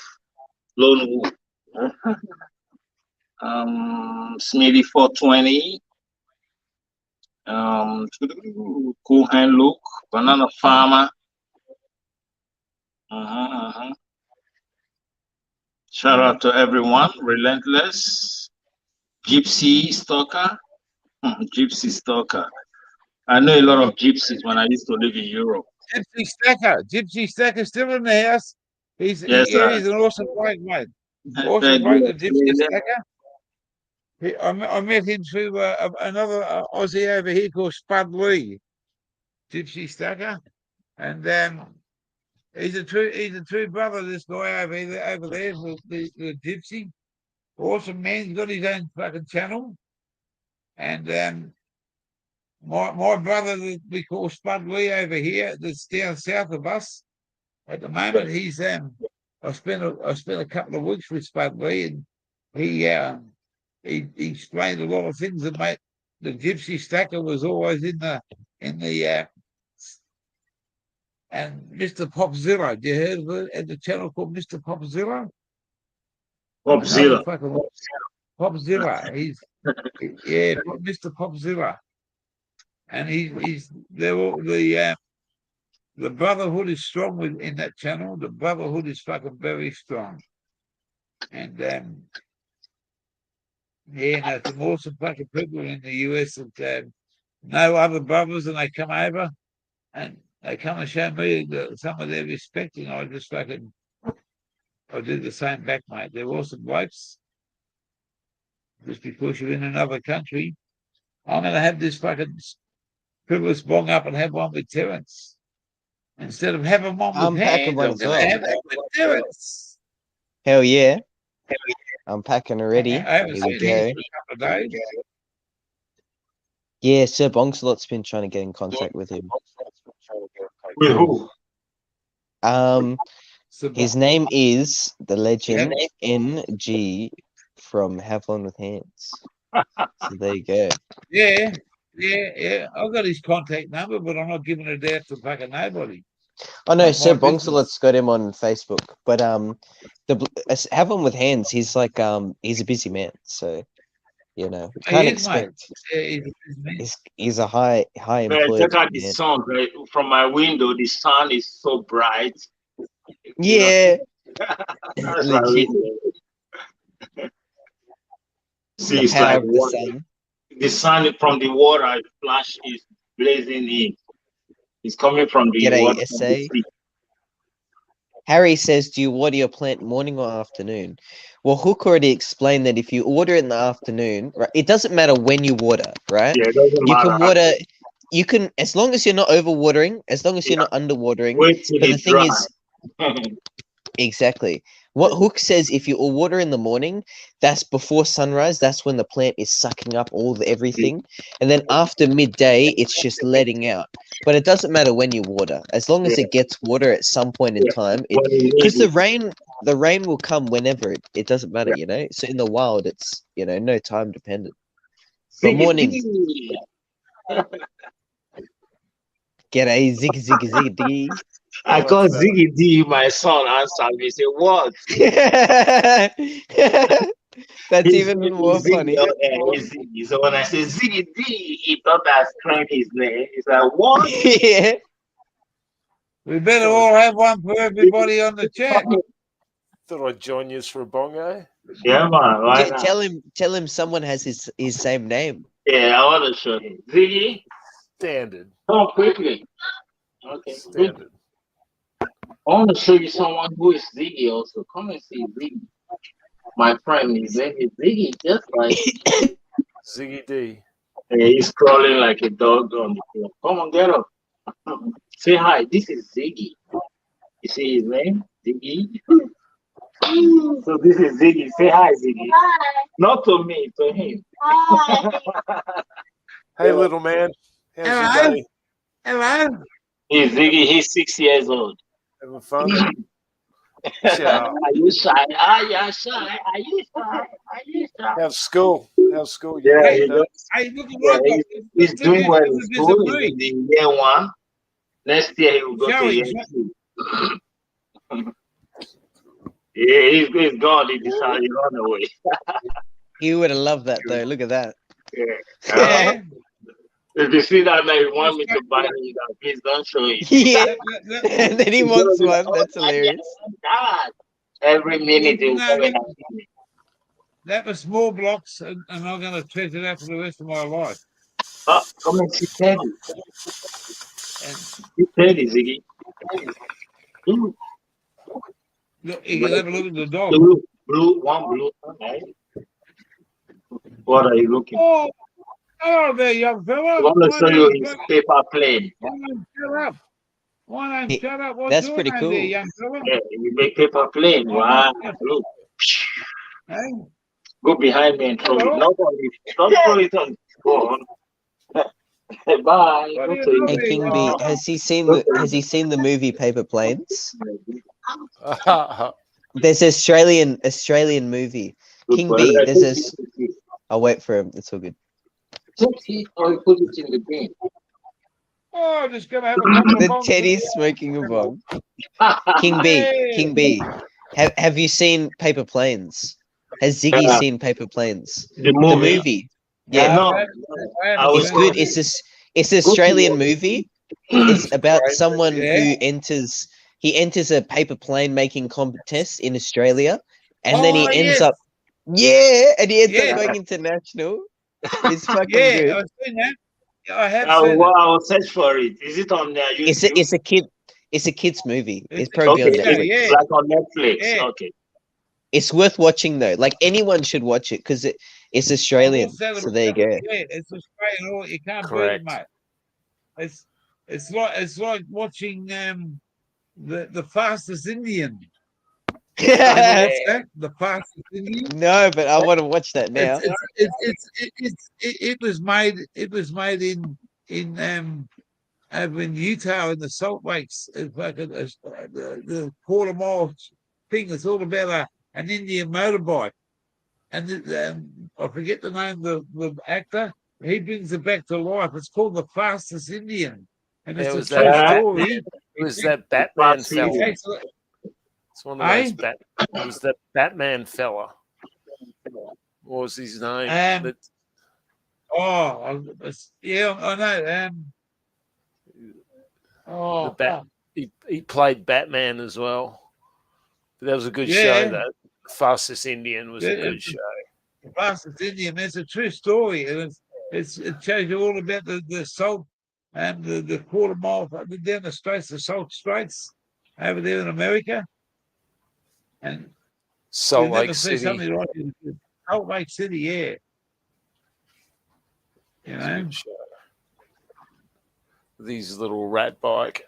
J: Lone Wolf. Smitty 420. Cool Hand Luke. Banana Farmer. Shout out to everyone. Relentless. Gypsy Stalker. Gypsy Stalker. I know a lot of gypsies when I used to live in Europe.
A: Gypsy Stacker. Gypsy Stacker still in the house. He's an awesome bloke, mate. Awesome bloke, the Gypsy Stacker. I met him through another Aussie over here called Spud Lee. Gypsy Stacker. And he's a true brother, this guy over there, the Gypsy. Awesome man. He's got his own fucking channel. And my brother that we call Spud Lee over here, that's down south of us. At the moment, he's I spent a couple of weeks with Spud Lee, and he explained a lot of things that made the Gypsy Stacker was always in the and Mr. Popzilla. Have you heard of it at the channel called Mr. Popzilla?
J: Popzilla.
A: Popzilla. He's Mr. Popzilla. And the brotherhood is strong in that channel. The brotherhood is fucking very strong. And there's some awesome fucking people in the US that know other brothers, and they come over and they come and show me some of their respect, and I just fucking I do the same back, mate. They're awesome blokes. Just because you're in another country, I'm going to have this fucking Privilege bong up and have one with Terence. Instead of having one with
G: I'm packing
A: Hands,
G: one
A: I'm
G: as
A: going to
G: well.
A: have that with Terence.
G: Hell yeah. I'm packing already.
A: I haven't
G: Here we
A: seen him
G: go.
A: for a couple of days.
G: Yeah, Sir Bongsalot's been trying to get in contact with him.
J: With who?
G: His name is the legend NG from Have Fun with Hands. So there you go.
A: Yeah. I've got his contact number, but I'm not giving it out to fucking nobody.
G: Oh no,
A: Not
G: Sir
A: my business.
G: Bongsalot's got him on Facebook. But Have Fun with Hands, he's like he's a busy man, so you know, can't
A: He is, mate.
G: expect
A: Yeah,
G: he's a high
J: Man,
G: employed
J: check out the
G: man.
J: sun, right? From my window. The sun is so bright.
G: Yeah.
J: That's my
G: Legit.
J: window. See,
G: The
J: it's
G: power
J: like
G: of the
J: water.
G: sun.
J: The sun from the water flash is blazing in. It's coming from the
G: G'day,
J: water.
G: SA. Harry says, do you water your plant morning or afternoon? Well, Hook already explained that if you water in the afternoon, right, it doesn't matter when you water, right?
J: Yeah, it doesn't
G: You
J: matter.
G: can water, you can, as long as you're not overwatering, as long as you're not underwatering.
J: Wait till
G: But the
J: it
G: thing
J: dry.
G: is, exactly. What Hook says, if you water in the morning, that's before sunrise. That's when the plant is sucking up all the everything, and then after midday, it's just letting out. But it doesn't matter when you water, as long as it gets water at some point in time. Because the rain will come whenever. It doesn't matter, you know. So in the wild, it's no time dependent. But morning. G'day, ziggy ziggy ziggy diggy.
J: I call Ziggy D, my son answered me. Say, what?
G: That's even more funny.
J: He's Ziggy. So when I say Ziggy D, he thought I screamed his name. He's like, what?
G: Yeah.
A: We better all have one for everybody on the chat.
F: Thought I'd join you for a bongo.
J: Yeah, man. Why not?
G: Tell him someone has his same name.
J: Yeah, I want to show him. Ziggy,
F: Standard.
J: come quickly. Okay.
F: Standard.
J: I want to show you someone who is Ziggy also. Come and see Ziggy. My friend is Ziggy, just like
F: Ziggy D.
J: Yeah, he's crawling like a dog on the floor. Come on, get up. Say hi. This is Ziggy. You see his name? Ziggy. So this is Ziggy. Say hi, Ziggy. Hi. Not to me, to him. Hi.
F: Hey, little man. How's your
A: Hello.
F: day?
A: Hello.
J: He's Ziggy. He's 6 years old.
F: Having fun? Ciao.
J: Are you shy? Ah, yeah, shy. Are you shy? Are you shy?
F: How's school? How's school?
J: Yeah,
A: Hey,
F: done?
A: hey, look at
J: Yeah,
A: Roger.
J: he's doing well in
A: This
J: school.
A: is
J: He's
A: me.
J: in year 1. Next year he will go
A: Show
J: to
A: him.
J: year 2. Yeah, he's gone. He decided to run away.
G: He would have loved that though. Look at that.
J: Yeah.
A: Yeah.
J: If you see that now, you want me to buy him that, please don't show it.
G: Yeah. And then he wants one. That's hilarious.
J: God. Every minute he will
A: No,
J: come and ask me.
A: that was small blocks, and I'm going to treasure that for the rest of my life.
J: Oh, come and see Teddy.
A: And
J: See Teddy, Ziggy. Blue,
A: look, you can have a look at the dog.
J: one blue. Okay. What are you looking for?
A: Oh, hello there, young fella.
J: I want to show you his paper plane.
A: Why don't you shut up? Why don't you shut up? What's
G: That's
A: your
G: pretty
A: name
G: cool.
A: there, young fella?
J: Yeah, you make paper plane. Wow. Look.
A: Hey?
J: Go behind me and throw it.
A: Hello?
J: Not on it. Don't throw it on. Go on. Bye.
A: What
J: Go
A: are you
J: to
A: doing?
G: Hey King B, has he seen the movie Paper Planes? There's an Australian movie. King B, there's this. I'll wait for him. It's all good.
J: Or you put it in the bin.
A: Oh, just going to have a couple of
G: The
A: bongs.
G: Teddy's smoking a bong. King B, have you seen Paper Planes? Has Ziggy seen Paper Planes?
J: The movie.
G: The movie. Yeah.
J: No.
G: It's good. It's an Australian movie. It's about someone who enters a paper plane making contest in Australia, and then he ends up and he ends up going international. It's fucking good.
A: I've seen that. I have
J: I
A: seen
J: will search for it. Is it on YouTube?
G: It's a kid's movie. It's probably on Netflix.
J: It's like on Netflix.
A: Yeah.
J: Okay.
G: It's worth watching though. Like anyone should watch it because it's Australian. So there you go.
A: Yeah, it's Australian. You can't beat it, mate. it's like watching the fastest Indian. You ever watch that? The fastest Indian.
G: No, but I want to watch that now.
A: It was made in over in Utah in the Salt Lakes. It's like the quarter mile thing. It's all about an Indian motorbike, and I forget the name of the actor. He brings it back to life. It's called The Fastest Indian, and it's a true story.
F: It was that Batman fella.
A: It's
F: one of those it was that Batman fella. What was his name?
A: Yeah, I know.
F: He played Batman as well. But that was a good show. That Fastest Indian was a good show.
A: The Fastest Indian. It's a true story, and it shows you all about the salt and the quarter mile down the straits, the Salt Straits over there in America, and
F: Salt Lake City.
A: Something like it. Salt Lake City, yeah. You know,
F: these little rat bike.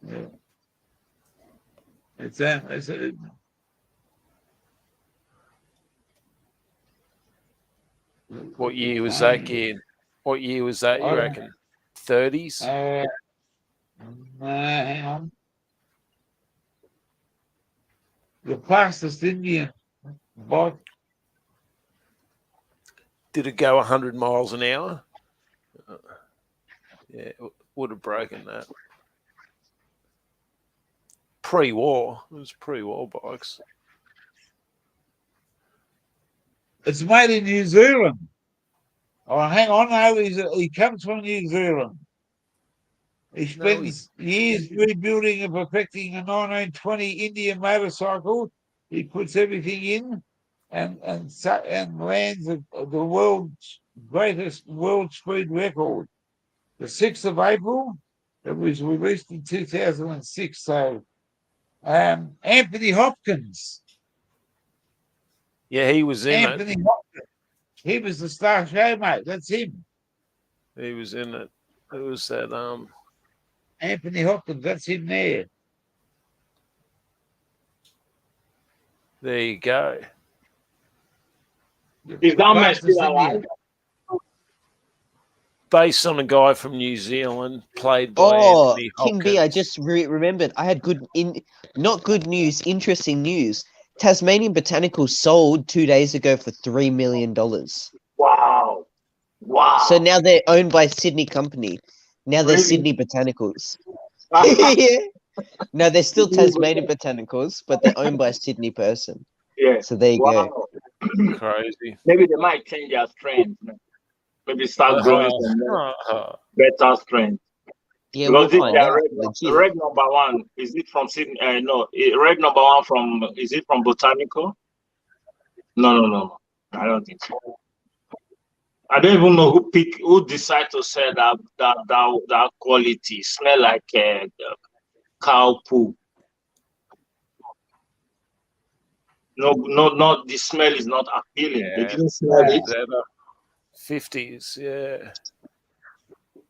A: Yeah.
F: What year was that, kid? What year was that, you reckon? 30s?
A: Hang on. The Fastest Indian bike.
F: Did it go 100 miles an hour? Yeah, it would have broken that. Pre-war. It was pre-war bikes.
A: It's made in New Zealand. Oh, hang on. No, he comes from New Zealand. He spends years rebuilding and perfecting a 1920 Indian motorcycle. He puts everything in and lands the world's greatest world speed record. The 6th of April, it was released in 2006. So, Anthony Hopkins.
F: Yeah, he was in
A: Anthony Hopkins. He was the star show, mate. That's him.
F: He was in it. It was that
A: Anthony Hopkins. That's him there.
F: There you go.
J: Is that man still alive?
F: Based on a guy from New Zealand, played by Anthony Hopkins.
G: King B, I just remembered. I had not good news, interesting news. Tasmanian Botanicals sold 2 days ago for $3 million.
J: Wow.
G: So now they're owned by a Sydney company. Now they're Sydney Botanicals. Yeah. No, they're still Tasmanian Botanicals, but they're owned by a Sydney person.
J: Yeah.
G: So there you go.
F: Crazy.
J: Maybe they might change their strains. Maybe start growing some better strains.
G: Yeah,
J: because
G: we'll find out.
J: reg number one, is it from Sydney? No, reg number one is it from Botanical? No. I don't think so. I don't even know who decided to say that quality smell like cow poo. No, not the smell is not appealing.
F: Yeah,
J: they didn't smell it.
F: 50s, yeah.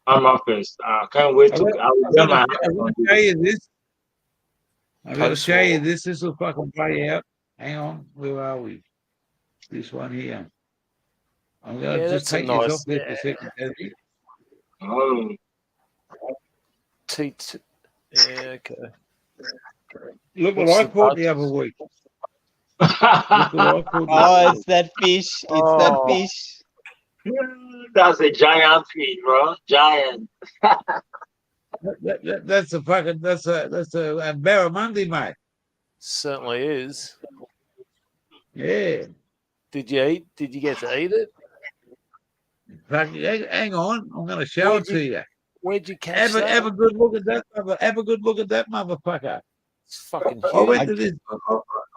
J: I'm not first. I can't wait to. I will get my hands
A: I'm
J: on
A: going to show
J: this.
A: you this. I'm going to show you this. This will fucking play out. Hang on. Where are we? This one here. I'm going to just take this off there for a second.
J: Oh.
F: Yeah, okay.
A: Look what I caught the other week.
G: It's that fish. It's that fish.
J: That's a giant fish, bro. Giant.
A: That's a barramundi, mate.
F: Certainly is.
A: Yeah.
F: Did you get to eat it?
A: Hang on, I'm going to show it to you.
F: Where'd you catch that?
A: Have a good look at that. Have a good look at that motherfucker.
F: It's fucking huge.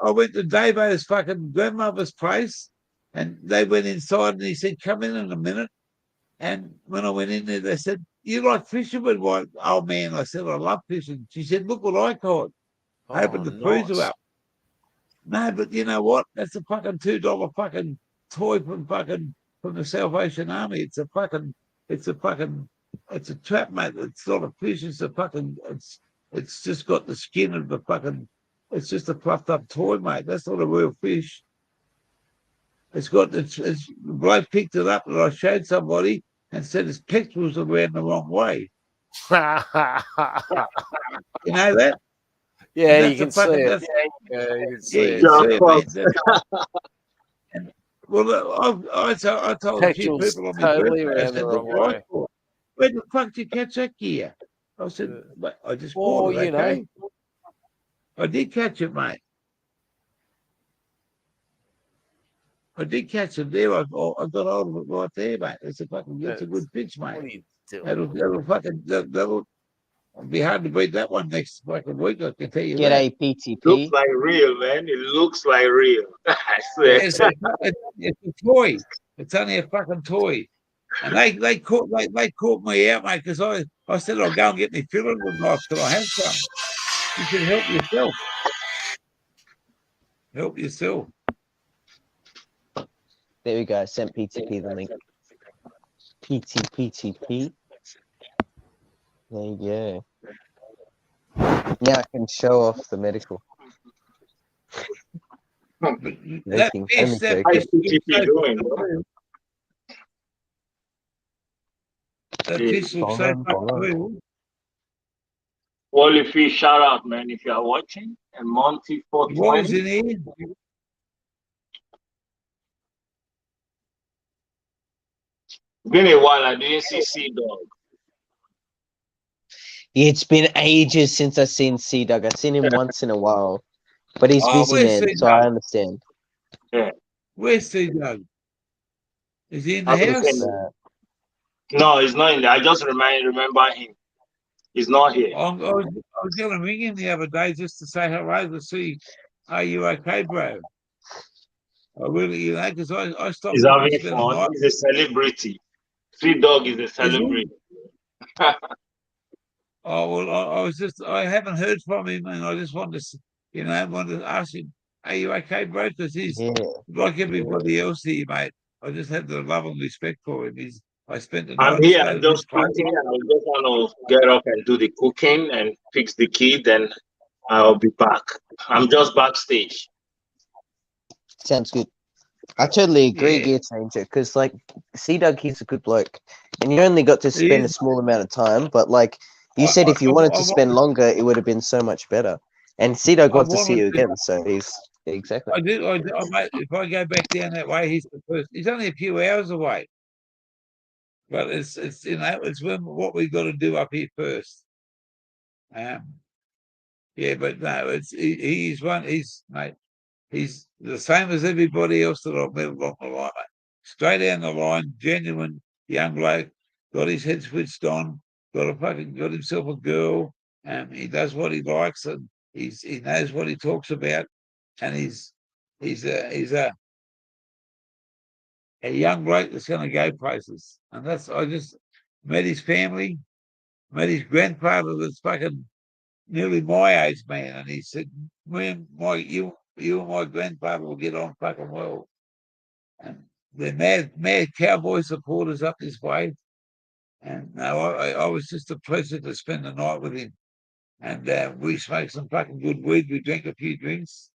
A: I went to Davo's fucking grandmother's place, and they went inside, and he said, "Come in a minute." And when I went in there, they said, "You like fishing?" But what? Oh man, I said, "I love fishing." She said, "Look what I caught." I opened the freezer up. No, but you know what? That's a fucking $2 fucking toy from the Salvation Army. It's a fucking It's a trap, mate. It's not a fish. It's a fucking. It's just got the skin of the fucking. It's just a fluffed up toy, mate. That's not a real fish. It's got. The bloke picked it up, and I showed somebody and said his pectorals are around the wrong way. You know that?
F: Yeah,
A: That's
F: you can
A: fucking,
F: see it.
A: that's,
F: Yeah, you can
A: yeah,
F: see
A: you
F: it.
A: see it, mate. And, well, I told a few
F: Pectorals
A: people on my
F: totally
A: birthday, I
F: around the
A: said, look
F: wrong
A: what I
F: way.
A: caught. Where the fuck did you catch that gear? I said, "Mate, I just
F: Well,
A: caught it,
F: you know.
A: okay? I did catch it, mate. I did catch it there. I got hold of it right there, mate. It's a good fish,
F: What are
A: mate.
F: you doing?
A: That'll be hard to beat that one next fucking week, I can tell you that.
G: G'day,
J: Looks
G: PTP.
J: like real, man. It looks like real. I swear.
A: It's a toy. It's only a fucking toy. And they caught me out, mate, because I said I'll go and get me fillet knife till I have some. You should help yourself. Help yourself.
G: There we go. I sent PTP the link. PTP. There you go. Now I can show off the medical.
A: That
G: Joking.
A: fish,
G: Only
A: that
G: joking.
A: fish,
J: PTP doing, bro?
A: that fish looks so fucking real.
J: Wally Fish, shout out, man, if you are watching. And Monty
A: Wally's
J: 420.
A: in here.
J: Been a while. I didn't see Sea Dog.
G: It's been ages since I've seen Sea Dog. I've seen him once in a while. But he's busy,
A: where's
G: man,
A: Sea
G: so I
A: Dog?
G: understand.
J: Yeah.
A: Where's Sea Dog? Is he in the
J: I haven't
A: house?
J: seen him. No, he's not in there. I just remember him. He's not here.
A: I was going to ring him the other day just to say hello to see, are you okay, bro? I really, because I stopped
J: He's
A: looking
J: having
A: to spend the
J: fun.
A: night.
J: He's a celebrity. Sea Dog is a
A: Is he?
J: celebrity.
A: Oh, well, I haven't heard from him, and I just wanted to ask him, are you okay, bro? Because he's like everybody else here, mate. I just have the love and respect for him. I spent the
J: I'm
A: night
J: here.
A: staying
J: I'm
A: at his
J: just
A: place.
J: cooking. I just want to get up and do the cooking and fix the kid. Then I'll be back. I'm just backstage.
G: Sounds good. I totally agree,
A: Yeah.
G: Gear Changer, because like Sea Dog, he's a good bloke, and you only got to
A: He
G: spend a
A: is.
G: small amount of time. But like you said, if you wanted to spend longer, it would have been so much better. And Sea Dog wants to see you again, so he's exactly.
A: Mate, if I go back down that way, he's the first. He's only a few hours away, but it's it's what we've got to do up here first. Yeah, but no, he's one. Mate. He's the same as everybody else that I've met along the line. Straight down the line, genuine young bloke, got his head switched on, got himself a girl, and he does what he likes, and he knows what he talks about, and he's a young bloke that's going to go places, and I just met his family, met his grandfather that's fucking nearly my age, man, and he said, you and my grandfather will get on fucking well. And they're mad cowboy supporters up this way. And no, I was just a pleasure to spend the night with him. And we smoked some fucking good weed. We drank a few drinks.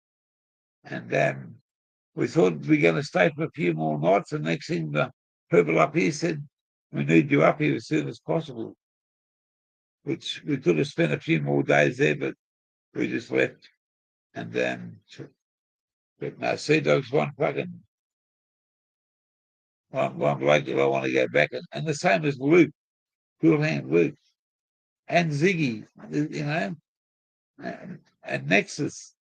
A: And we thought we were going to stay for a few more nights. And next thing, the people up here said, we need you up here as soon as possible. Which we could have spent a few more days there, but we just left. And but no, Sea Dog's one bloke that I want to go back. And the same as Luke, Cool Hand Luke, and Ziggy, and Nexus.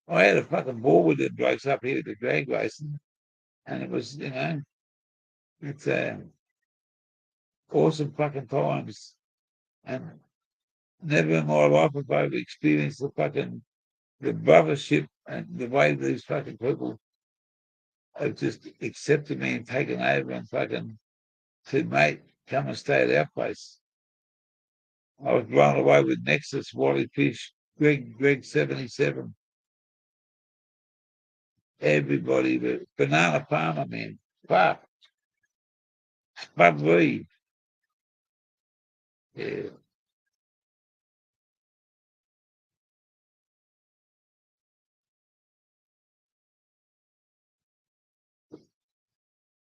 A: I had a fucking ball with them blokes up here at the drag racing, and it was, it's awesome fucking times. And never in my life have I experienced the brothership and the way these fucking people have just accepted me and taken over and fucking said, mate, come and stay at our place. I was blown away with Nexus, Wally Fish, Greg 77. Everybody, the Banana Farmer, man. Fuck. Spud Reed. Yeah.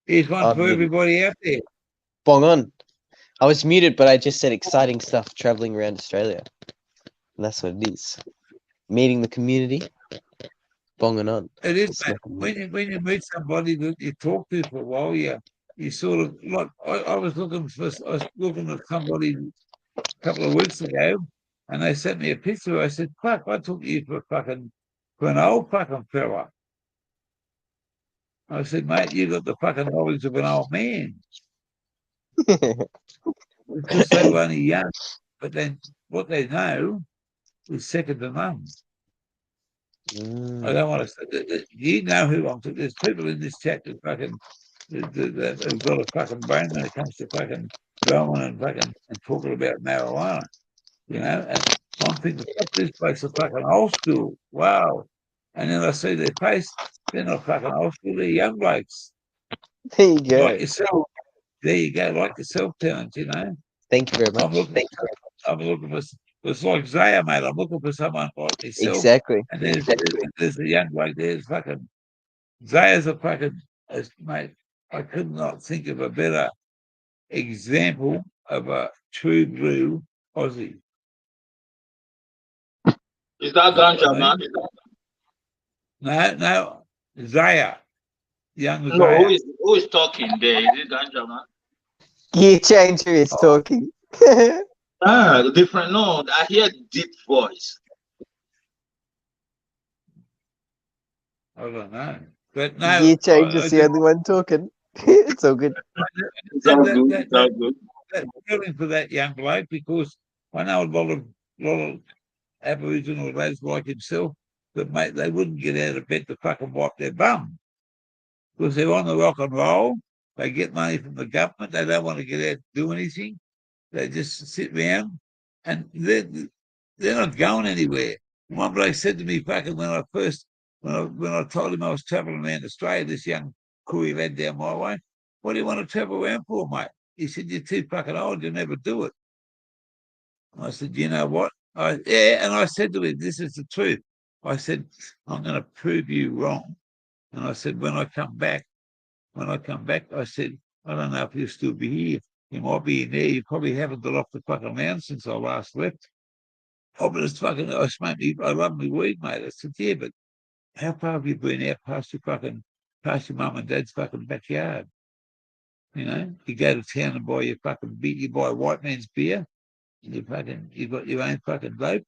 A: Here's one
G: I'm
A: for
G: muted.
A: everybody out there.
G: Bong on. I was muted, but I just said exciting stuff traveling around Australia. And that's what it is. Meeting the community. Bonging on.
A: It is, mate.
G: Smoking weed.
A: When you meet somebody that you talk to for a while, you sort of like I was looking at somebody a couple of weeks ago, and they sent me a picture. I said, "Fuck, I took you for an old fucking fella." I said, "Mate, you got the fucking knowledge of an old man." Because they were only young, but then what they know is second to none. I don't want to say you know who I'm talking. There's people in this chat that fucking that have got a fucking brain when it comes to fucking growing and fucking and talking about marijuana, you know. And I'm thinking, fuck, this place is fucking old school. Wow. And then I see their face, they're not fucking old school, they're young blokes.
G: There you go.
A: Like yourself. There you go, like yourself, Terence, you know.
G: Thank you very much.
A: I'm looking for it's like Zaya, mate. I'm looking for someone like myself.
G: Exactly.
A: And there's a young bloke there's fucking Zaya's a fucking mate. I could not think of a better example of a true blue Aussie.
J: Is that ganja, man?
A: No, Zaya, young
J: No,
A: Zaya.
J: who is talking there? Is it ganja, man?
G: Gear changer is talking.
J: Different. No, I hear deep voice.
A: I don't know, but no,
G: Gear changer's the only one talking. It's all good.
J: It's all good. It's all good.
A: That's feeling for that young bloke because I know a lot of Aboriginal lads like himself that mate they wouldn't get out of bed to fucking wipe their bum because they're on the rock and roll. They get money from the government. They don't want to get out and do anything. They just sit around and they're not going anywhere. One bloke said to me fucking when I told him I was travelling around Australia, this young Koori lad down my way, what do you want to travel around for, mate? He said, you're too fucking old, you'll never do it. I said, you know what? And I said to him, this is the truth. I said, I'm going to prove you wrong. And I said, when I come back, I said, I don't know if you'll still be here. You might be in there. You probably haven't got off the fucking land since I last left. Oh, but it's fucking, I love me weed, mate. I said, yeah, but how far have you been out past your mum and dad's fucking backyard? You know, you go to town and buy your fucking beer, you buy a white man's beer, and you've got your own fucking dope.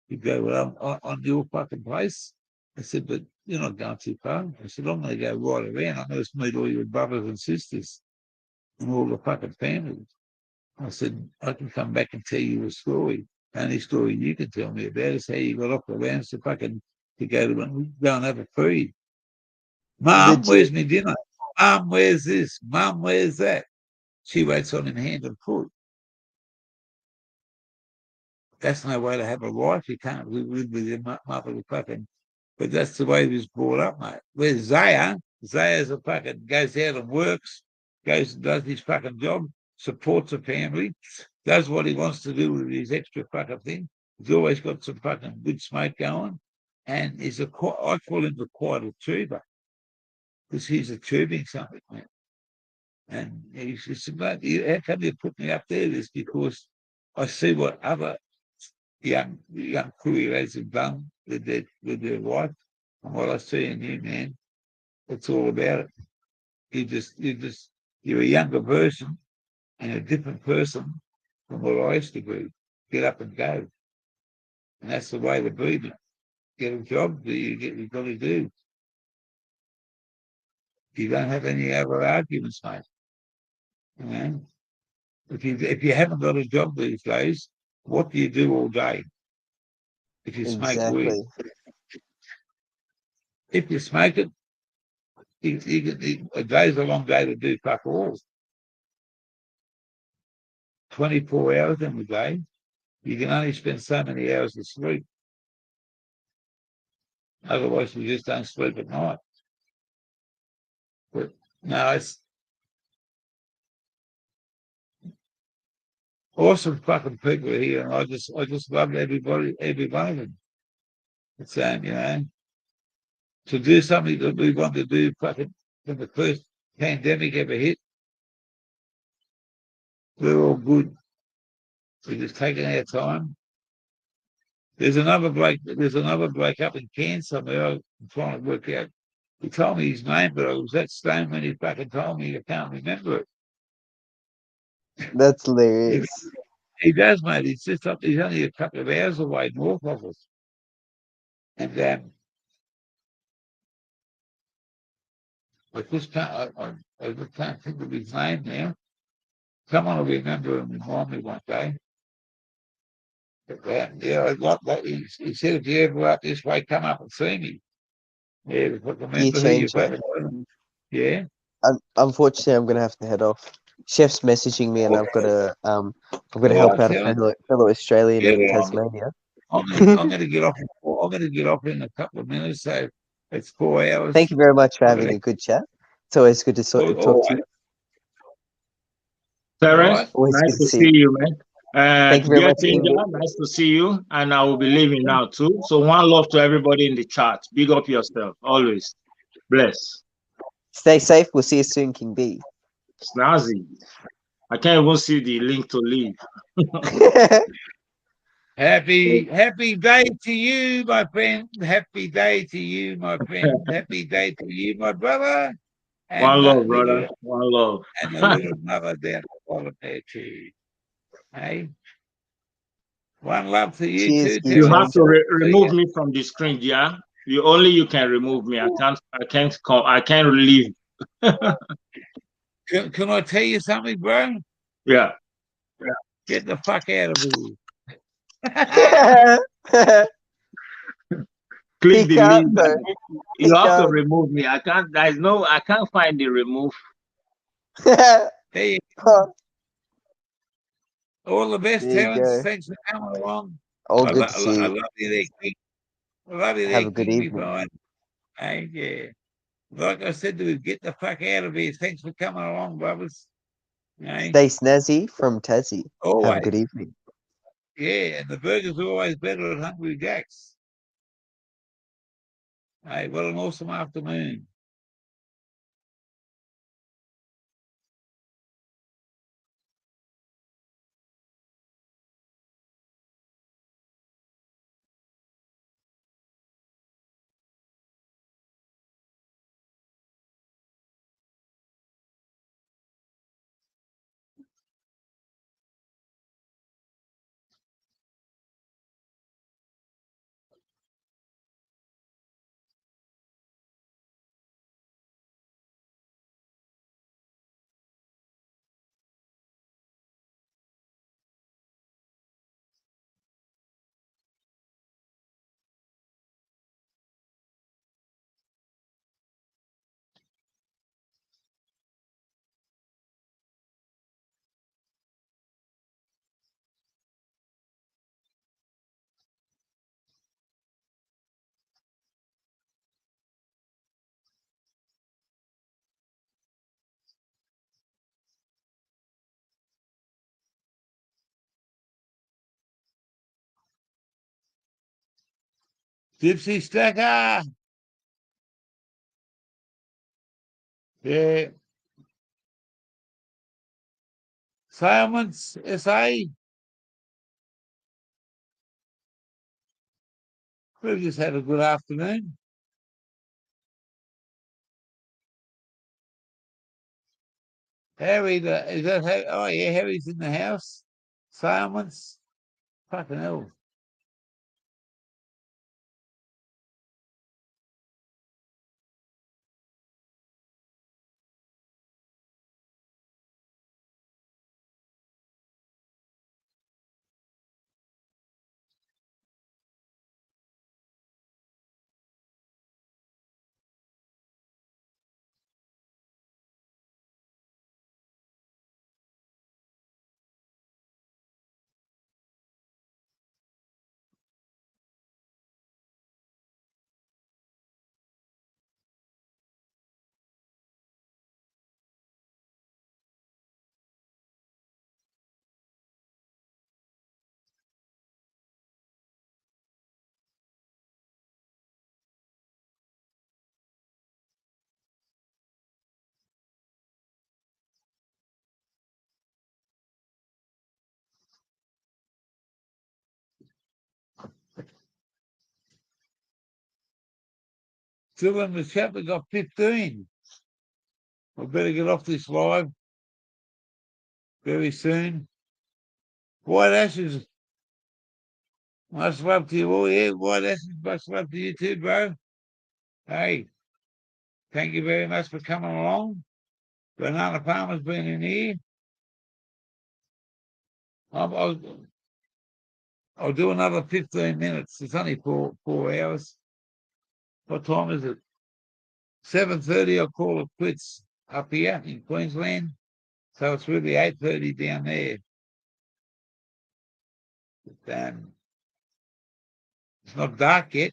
A: You go, well, on your fucking place. I said, but you're not going too far. I said, I'm going to go right around. I'm going to meet all your brothers and sisters and all the fucking families. I said, I can come back and tell you a story. The only story you can tell me about is how you got off the land to go and have a feed. Mum, where's my dinner? Mum, where's this? Mum, where's that? She waits on him hand and foot. That's no way to have a life. You can't live with your mother fucking. But that's the way he was brought up, mate. Whereas Zaya's a fucking goes out and works, goes and does his fucking job, supports a family, does what he wants to do with his extra fucking thing. He's always got some fucking good smoke going, and I call him the quiet tuber because he's a tubing something, man. And he said, mate, how come you put me up there? It's because I see what other young Koori lads have done with their life. And what I see in you, man, it's all about it. You're a younger version and a different person from what I used to be. Get up and go. And that's the way to be. Get a job that you've got to do. You don't have any other arguments, mate. You know? If you haven't got a job these days, what do you do all day? If you smoke weed. If you smoke it, a day's a long day to do fuck all. 24 hours in a day, you can only spend so many hours asleep. Otherwise, you just don't sleep at night. But no, awesome fucking people here, and I just love everybody, every one of them. It's you know, to do something that we want to do fucking when the first pandemic ever hit, we're all good. We're just taking our time. There's another bloke up in Cairns somewhere. I'm trying to work out. He told me his name, but I was that stoned when he fucking told me. I can't remember it.
G: That's hilarious.
A: He does, mate. He's just up. He's only a couple of hours away north of us. And I just can't think of his name now. Someone will remember and remind me one day. But yeah, I like that. He said, if you ever up this way, come up and see me. Yeah, but remember who you
G: changer.
A: Yeah.
G: Unfortunately, I'm gonna have to head off. Chef's messaging me, and I've got to help out a fellow Australian in Tasmania.
A: I'm gonna get off. I'm gonna get off in a couple of minutes. So it's 4 hours.
G: Thank you very much for having a good chat. It's always good to talk to you.
J: Terence,
G: Always
J: nice
G: good
J: to see you, man.
G: Thank you very much,
J: Ginger, nice to see you. And I will be leaving now too. So one love to everybody in the chat. Big up yourself, always. Bless.
G: Stay safe. We'll see you soon, King B.
J: Snazzy. I can't even see the link to leave.
A: Happy day to you, my friend. Happy day to you, my friend. Happy day to you, my brother. And
J: one love, brother. One love.
A: And the little mother down the bottom there too. Hey. One love to you too.
J: You have to remove me from the screen, yeah. You can remove me. I can't leave.
A: Can I tell you something, bro?
J: Yeah.
A: Get the fuck out of here.
J: Click the link. You have to remove me. I can't find the remove.
A: Hey. All the best, Terence. Thanks for coming along.
G: All good to see you.
A: I love you there, King. I love you there,
G: Have a good evening.
A: Hey, yeah. Like I said to you, get the fuck out of here. Thanks for coming along, brothers. Hey.
G: Stay snazzy from Tassie.
A: Always.
G: Have a good evening.
A: Yeah, and the burgers are always better at Hungry Jack's. Hey, what an awesome afternoon. Gypsy Stacker. Yeah. Silence, SA. We've just had a good afternoon. Harry, is that Harry? Oh, yeah, Harry's in the house. Silence. Fucking hell. Still in the chat, we got 15. We better get off this live very soon. White Ashes, much love to you all. Yeah, White Ashes, much love to you too, bro. Hey, thank you very much for coming along. Banana Farmer's been in here. I'll do another 15 minutes. It's only 4 hours. What time is it? 7:30. I'll call it quits up here in Queensland. So it's really 8:30 down there. But, it's not dark yet.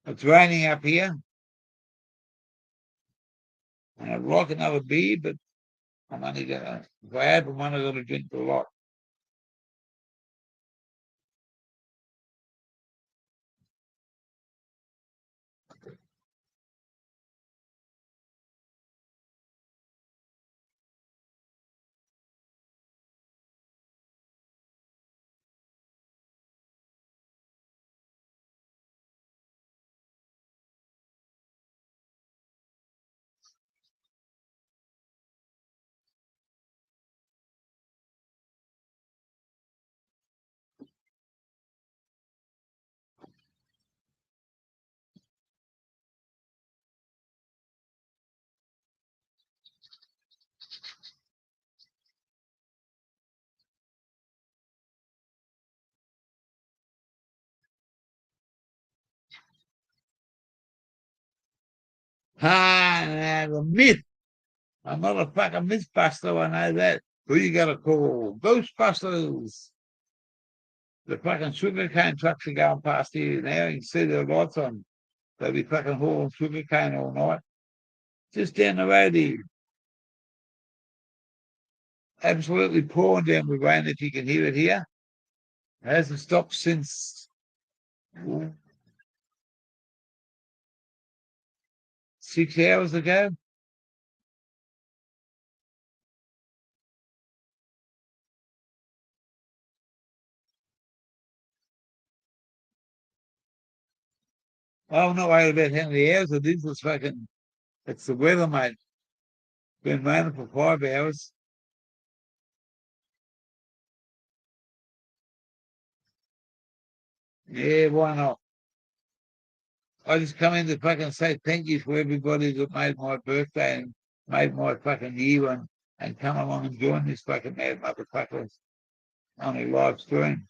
A: It's raining up here. And I'd like another beer, but I'm only gonna, if I have one, I'm gonna drink a lot. The myth. I'm not a fucking mythbuster, I know that. Who you gotta call? Ghostbusters. The fucking sugarcane trucks are going past here now. You can see their lights on. They'll be fucking hauling sugarcane all night. Just down the road here. Absolutely pouring down with rain, if you can hear it here. It hasn't stopped since 6 hours ago. I'm not worried about how many hours it is. It's the weather, mate. Been raining for 5 hours. Yeah, why not? I just come in to fucking say thank you for everybody that made my birthday and made my fucking year and come along and join this fucking mad motherfuckers on a live stream.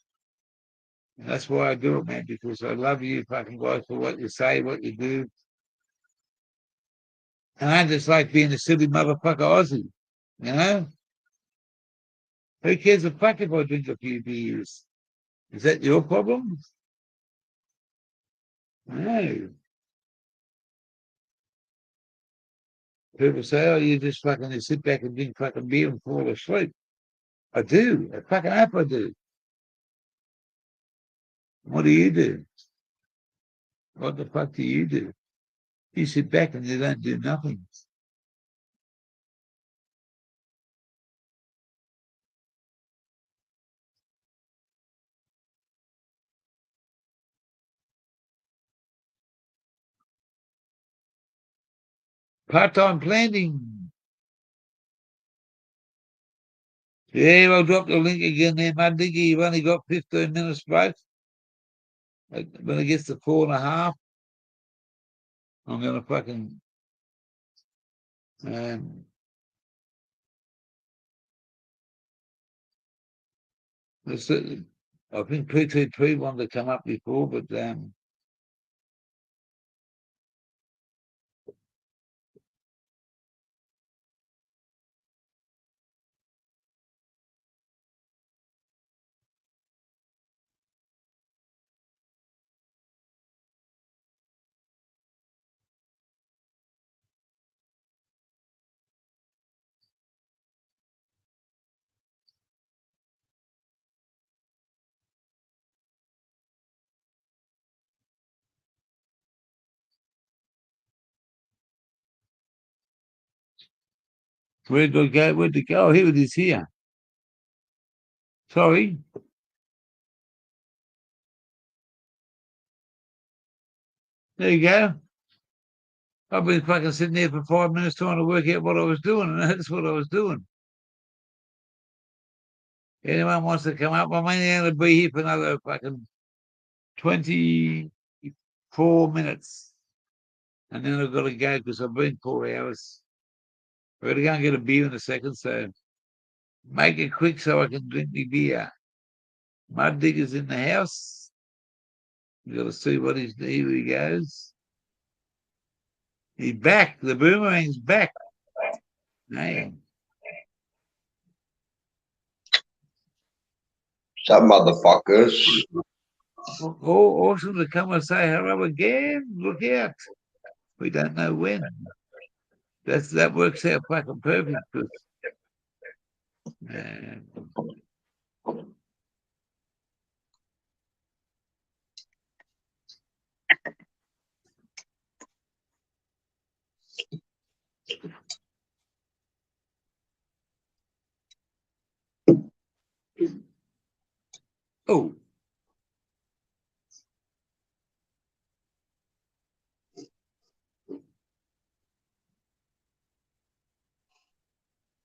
A: And that's why I do it, man, because I love you fucking guys for what you say, what you do. And I just like being a silly motherfucker Aussie, you know? Who cares a fuck if I drink a few beers? Is that your problem? No. People say, oh, you just fucking sit back and drink fucking beer and fall asleep. I do. I fucking hope I do. What do you do? What the fuck do you do? You sit back and you don't do nothing. Part-time planting. Yeah, I'll drop the link again there, Muddiggy. You've only got 15 minutes, bro. When it gets to 4.5, I'm going to fucking... I think PTP wanted to come up before, but where'd I go? Where'd it go? Oh, here it is here. Sorry. There you go. I've been fucking sitting there for 5 minutes trying to work out what I was doing, and that's what I was doing. Anyone wants to come up? I'm only going to be here for another fucking 24 minutes. And then I've got to go because I've been 4 hours. I've got to go and get a beer in a second, so make it quick so I can drink the beer. Mud Digger's in the house. We've got to see what here he goes. He's back. The boomerang's back. Man.
D: Some motherfuckers.
A: Oh, awesome to come and say hello again. Look out. We don't know when. That works out fucking perfect. Oh.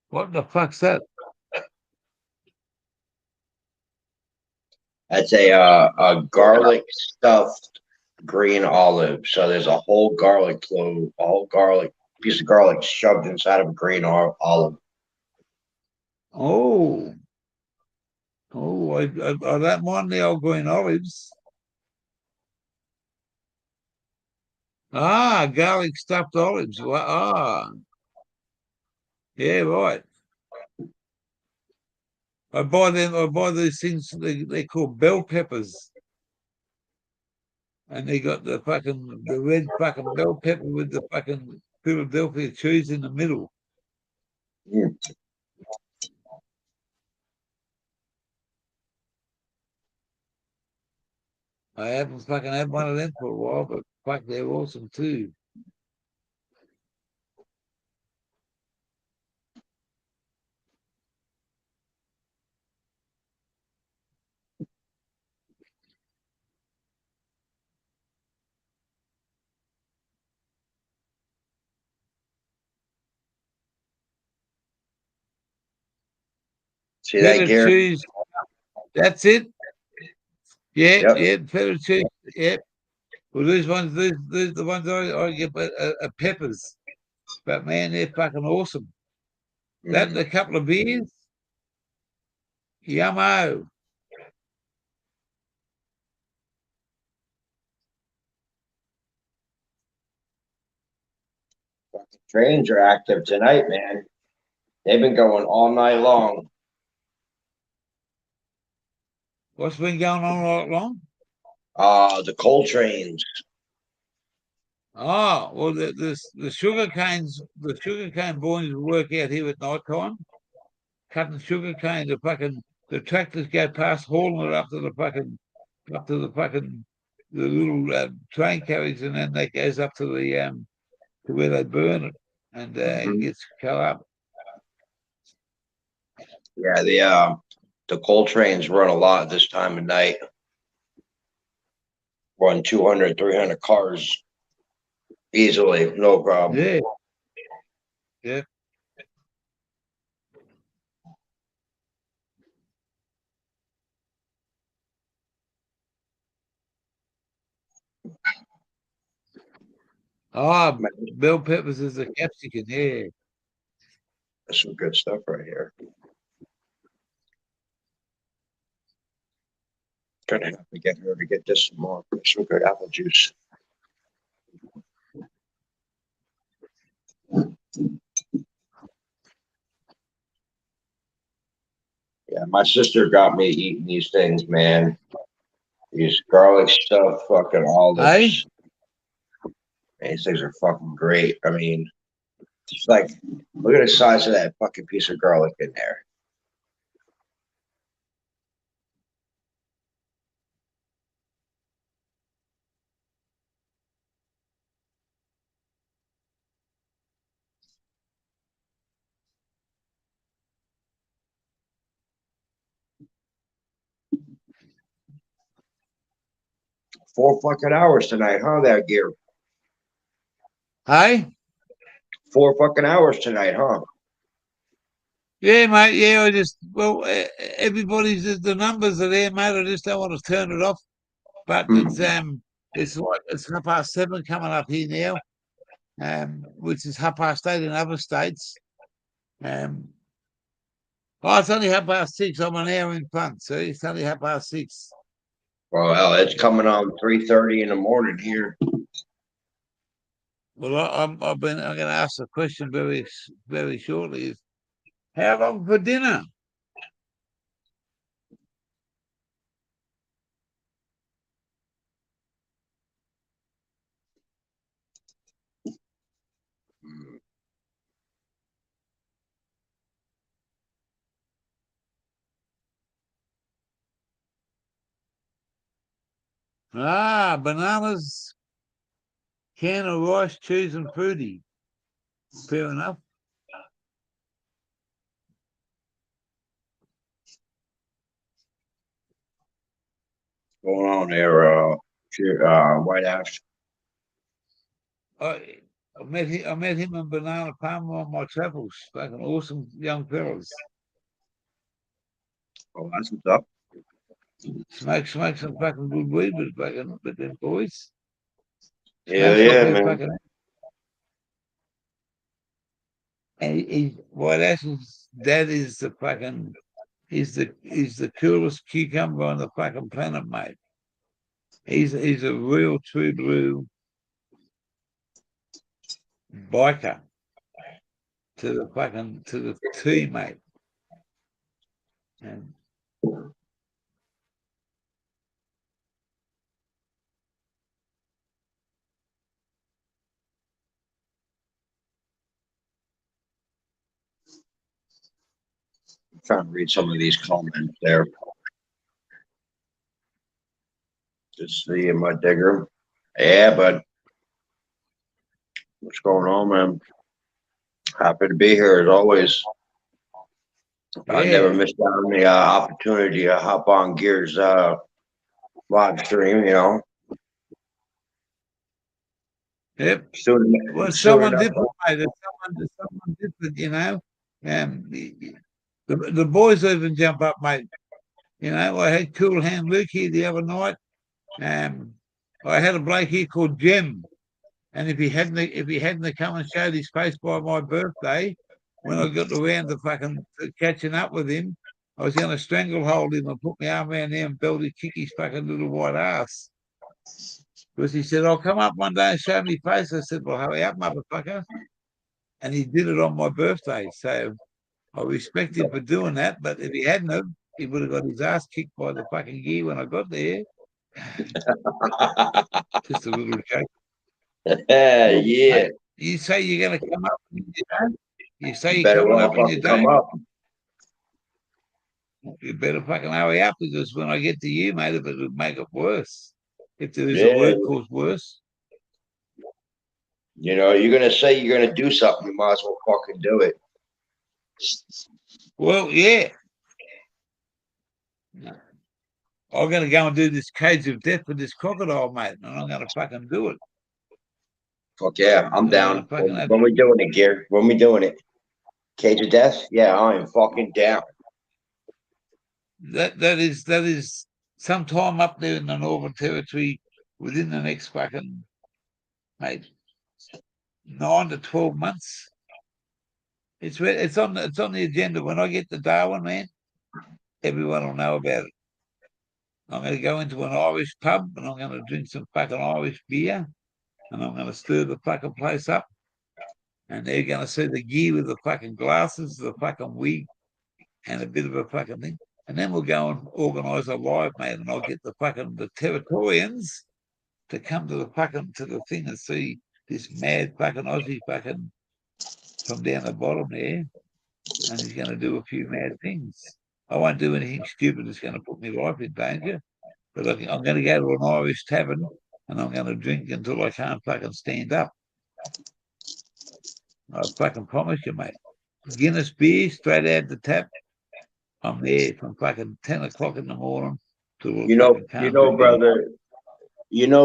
A: What the fuck's that?
D: That's a garlic stuffed green olive. So there's a whole garlic clove, a whole garlic piece of garlic shoved inside of a green olive.
A: Oh. Oh, I don't mind the old green olives. Ah, garlic stuffed olives. Ah. Yeah, right. I buy these things, they call bell peppers. And they got the red fucking bell pepper with the fucking Philadelphia cheese in the middle.
D: Mm.
A: I haven't fucking had one of them for a while, but fuck, they're awesome too.
D: See that,
A: Feta
D: Gary?
A: cheese. That's it. Yeah,
D: Yep.
A: yeah, feta cheese. Yep. Well, these the ones I get are peppers. But man, they're fucking awesome. That and a couple of beers. Yummo.
D: Trains are active tonight, man. They've been going all night long.
A: What's been going on all long?
D: The coal trains.
A: Oh, well, the sugarcane boys work out here at night time, cutting sugarcane. The tractors go past hauling it up to the little train carriage, and then that goes up to to where they burn it, and it gets cut up.
D: Yeah, the coal trains run a lot this time of night. Run 200, 300 cars easily, no problem.
A: Yeah, yeah. Ah, bell peppers is a capsicum. Yeah.
D: That's some good stuff right here. Gonna have to get her to get this some more. Some good apple juice. Yeah, my sister got me eating these things, man. These garlic stuff, fucking olives. Man, these things are fucking great. I mean, it's like, look at the size of that fucking piece of garlic in there. Four fucking hours tonight, huh? That gear.
A: Hey?
D: 4 fucking hours tonight, huh?
A: Yeah, mate. Yeah, I just everybody's the numbers are there, mate. I just don't want to turn it off. But it's like it's 7:30 coming up here now, which is 8:30 in other states. Oh, it's only 6:30. I'm an hour in front, see? It's only 6:30.
D: Well, hell, it's coming on 3:30 in the morning here.
A: Well, I'm going to ask a question very, very shortly. Is how long for dinner? Bananas, can of rice, cheese, and fruity. Fair enough.
D: Going on there, White House.
A: I met him and Banana Palmer on my travels. Fucking awesome young fellas.
D: Oh, that's what's up.
A: Smoke some fucking good weed with them boys.
D: Yeah, man.
A: And White House's dad is he's the coolest cucumber on the fucking planet, mate. He's a real true blue biker to the T, mate. And
D: I'm trying to read some of these comments there. Just see my digger. Yeah, but what's going on, man? Happy to be here as always. I never missed out on the opportunity to hop on Gear's live stream, you know.
A: Yep. Well, someone different, mate. Someone different, you know. The boys even jump up, mate. You know, I had Cool Hand Luke here the other night. I had a bloke here called Jim, and if he hadn't come and showed his face by my birthday, when I got around to catching up with him, I was going to stranglehold him and put my arm around him and belt his kick his fucking little white ass. Because he said, "I'll come up one day and show me face." I said, "Well, hurry up, motherfucker." And he did it on my birthday. So I respect him for doing that. But if he hadn't, he would have got his ass kicked by the fucking gear when I got there. Just a little joke.
D: Yeah.
A: You say you're going to come up, you know? You say
D: you're
A: coming up and you don't.
D: Come up.
A: You better fucking hurry up, because when I get to you, mate, if it would make it worse. If there is a word called worse.
D: You know, you're going to say you're going to do something, you might as well fucking do it.
A: Well, yeah. I'm going to go and do this cage of death with this crocodile, mate, and I'm going to fucking do it.
D: Fuck yeah, I'm down. When we doing it, Gear? When we doing it? Cage of Death? Yeah, I am fucking down.
A: That is sometime up there in the Northern Territory within the next fucking, mate, 9 to 12 months. It's on the agenda. When I get to Darwin, man, everyone will know about it. I'm going to go into an Irish pub and I'm going to drink some fucking Irish beer and I'm going to stir the fucking place up. And they're going to see the gear with the fucking glasses, the fucking wig, and a bit of a fucking thing. And then we'll go and organise a live, mate, and I'll get the Territorians to come to the thing and see this mad fucking Aussie fucking from down the bottom there. And he's going to do a few mad things. I won't do anything stupid that's going to put my life in danger. But I'm going to go to an Irish tavern and I'm going to drink until I can't fucking stand up. I fucking promise you, mate. Guinness beer straight out the tap. I'm there from fucking 10 o'clock in the morning till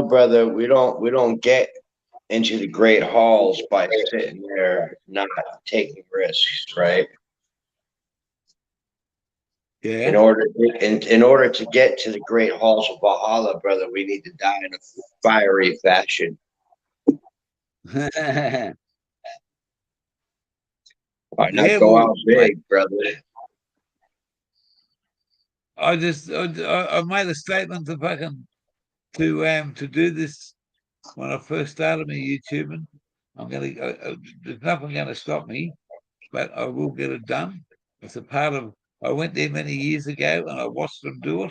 D: brother. We don't get into the great halls by sitting there not taking risks, right?
A: Yeah.
D: In order to get to the great halls of Valhalla, brother, we need to die in a fiery fashion. Why not go out big, brother?
A: I made a statement to do this when I first started my YouTubing. There's nothing going to stop me, but I will get it done. It's a part of. I went there many years ago and I watched them do it,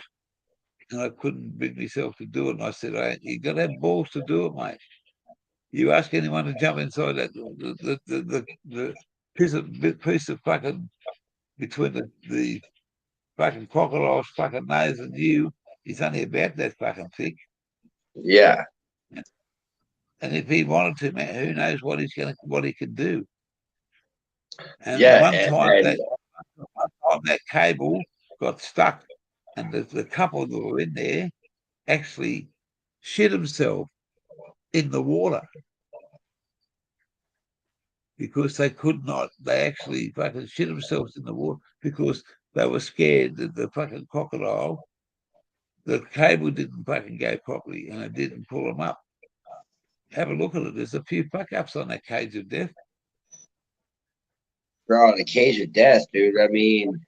A: and I couldn't bring myself to do it. And I said, "Hey, you got to have balls to do it, mate. You ask anyone to jump inside the piece of fucking between the fucking crocodile's fucking nose and you, it's only about that fucking thick.
D: Yeah.
A: And if he wanted to, man, who knows what he can do. And
D: yeah,
A: one time that cable got stuck, and the couple that were in there actually shit himself in the water because they could not. They actually fucking shit themselves in the water because they were scared that the fucking crocodile, the cable didn't fucking go properly and it didn't pull them up. Have a look at it. There's a few fuck ups on that cage of death.
D: Bro, the cage of death, dude. I mean,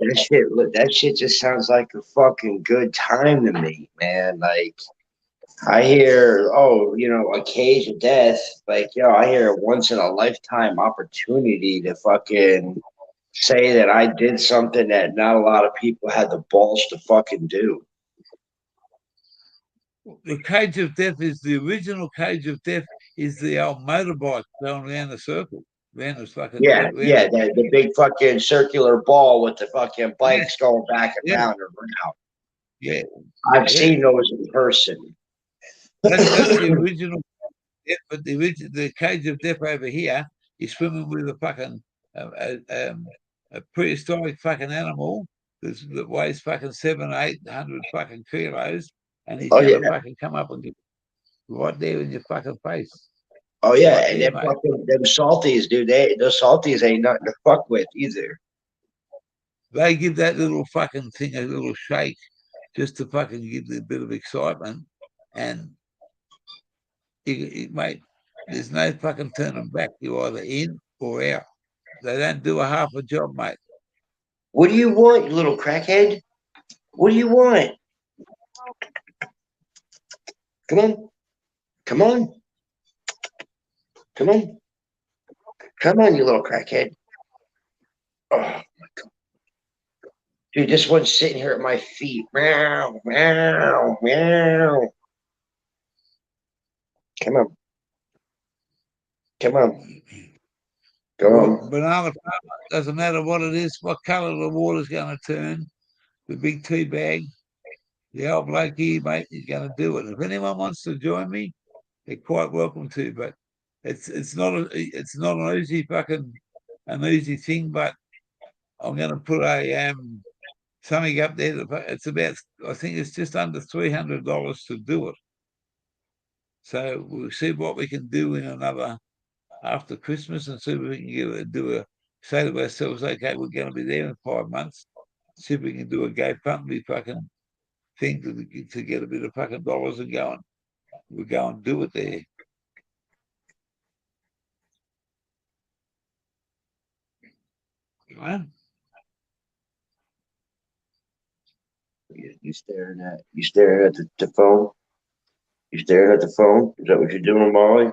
D: that shit just sounds like a fucking good time to me, man. Like, I hear, a cage of death. Like, I hear a once in a lifetime opportunity to fucking say that I did something that not a lot of people had the balls to fucking do.
A: The cage of death is the original cage of death. Is the old motorbike going around the circle, around the fucking
D: the big fucking circular ball with the fucking bikes going back and round and round.
A: Yeah,
D: I've seen those in person.
A: That's the original. But the cage of death over here is swimming with a fucking a prehistoric fucking animal that weighs fucking 700-800 fucking kilos, and he's going to fucking come up and get right there in your fucking face.
D: Oh yeah, right and there, them salties, dude. Those salties ain't nothing to fuck with either.
A: They give that little fucking thing a little shake just to fucking give it a bit of excitement, and mate, there's no fucking turning back. You're either in or out. They don't do a half a job, mate.
D: What do you want, you little crackhead? What do you want? Come on. Come on. Come on. Come on, you little crackhead. Oh, my God. Dude, this one's sitting here at my feet. Meow, meow, meow. Come on. Come on. Go on.
A: Banana doesn't matter what it is, what color the water's going to turn. The big tea bag, the old blokey, mate, is going to do it. If anyone wants to join me, they're quite welcome to. But it's not an easy thing. But I'm going to put something up there. It's about, I think it's just under $300 to do it. So we'll see what we can do in after Christmas and see if we can say to ourselves, okay, we're going to be there in 5 months. See if we can do a GoFundMe fucking thing to get a bit of fucking dollars and we'll go and do it there. Right?
D: You staring at the phone? You staring at the phone? Is that what you're doing, Molly?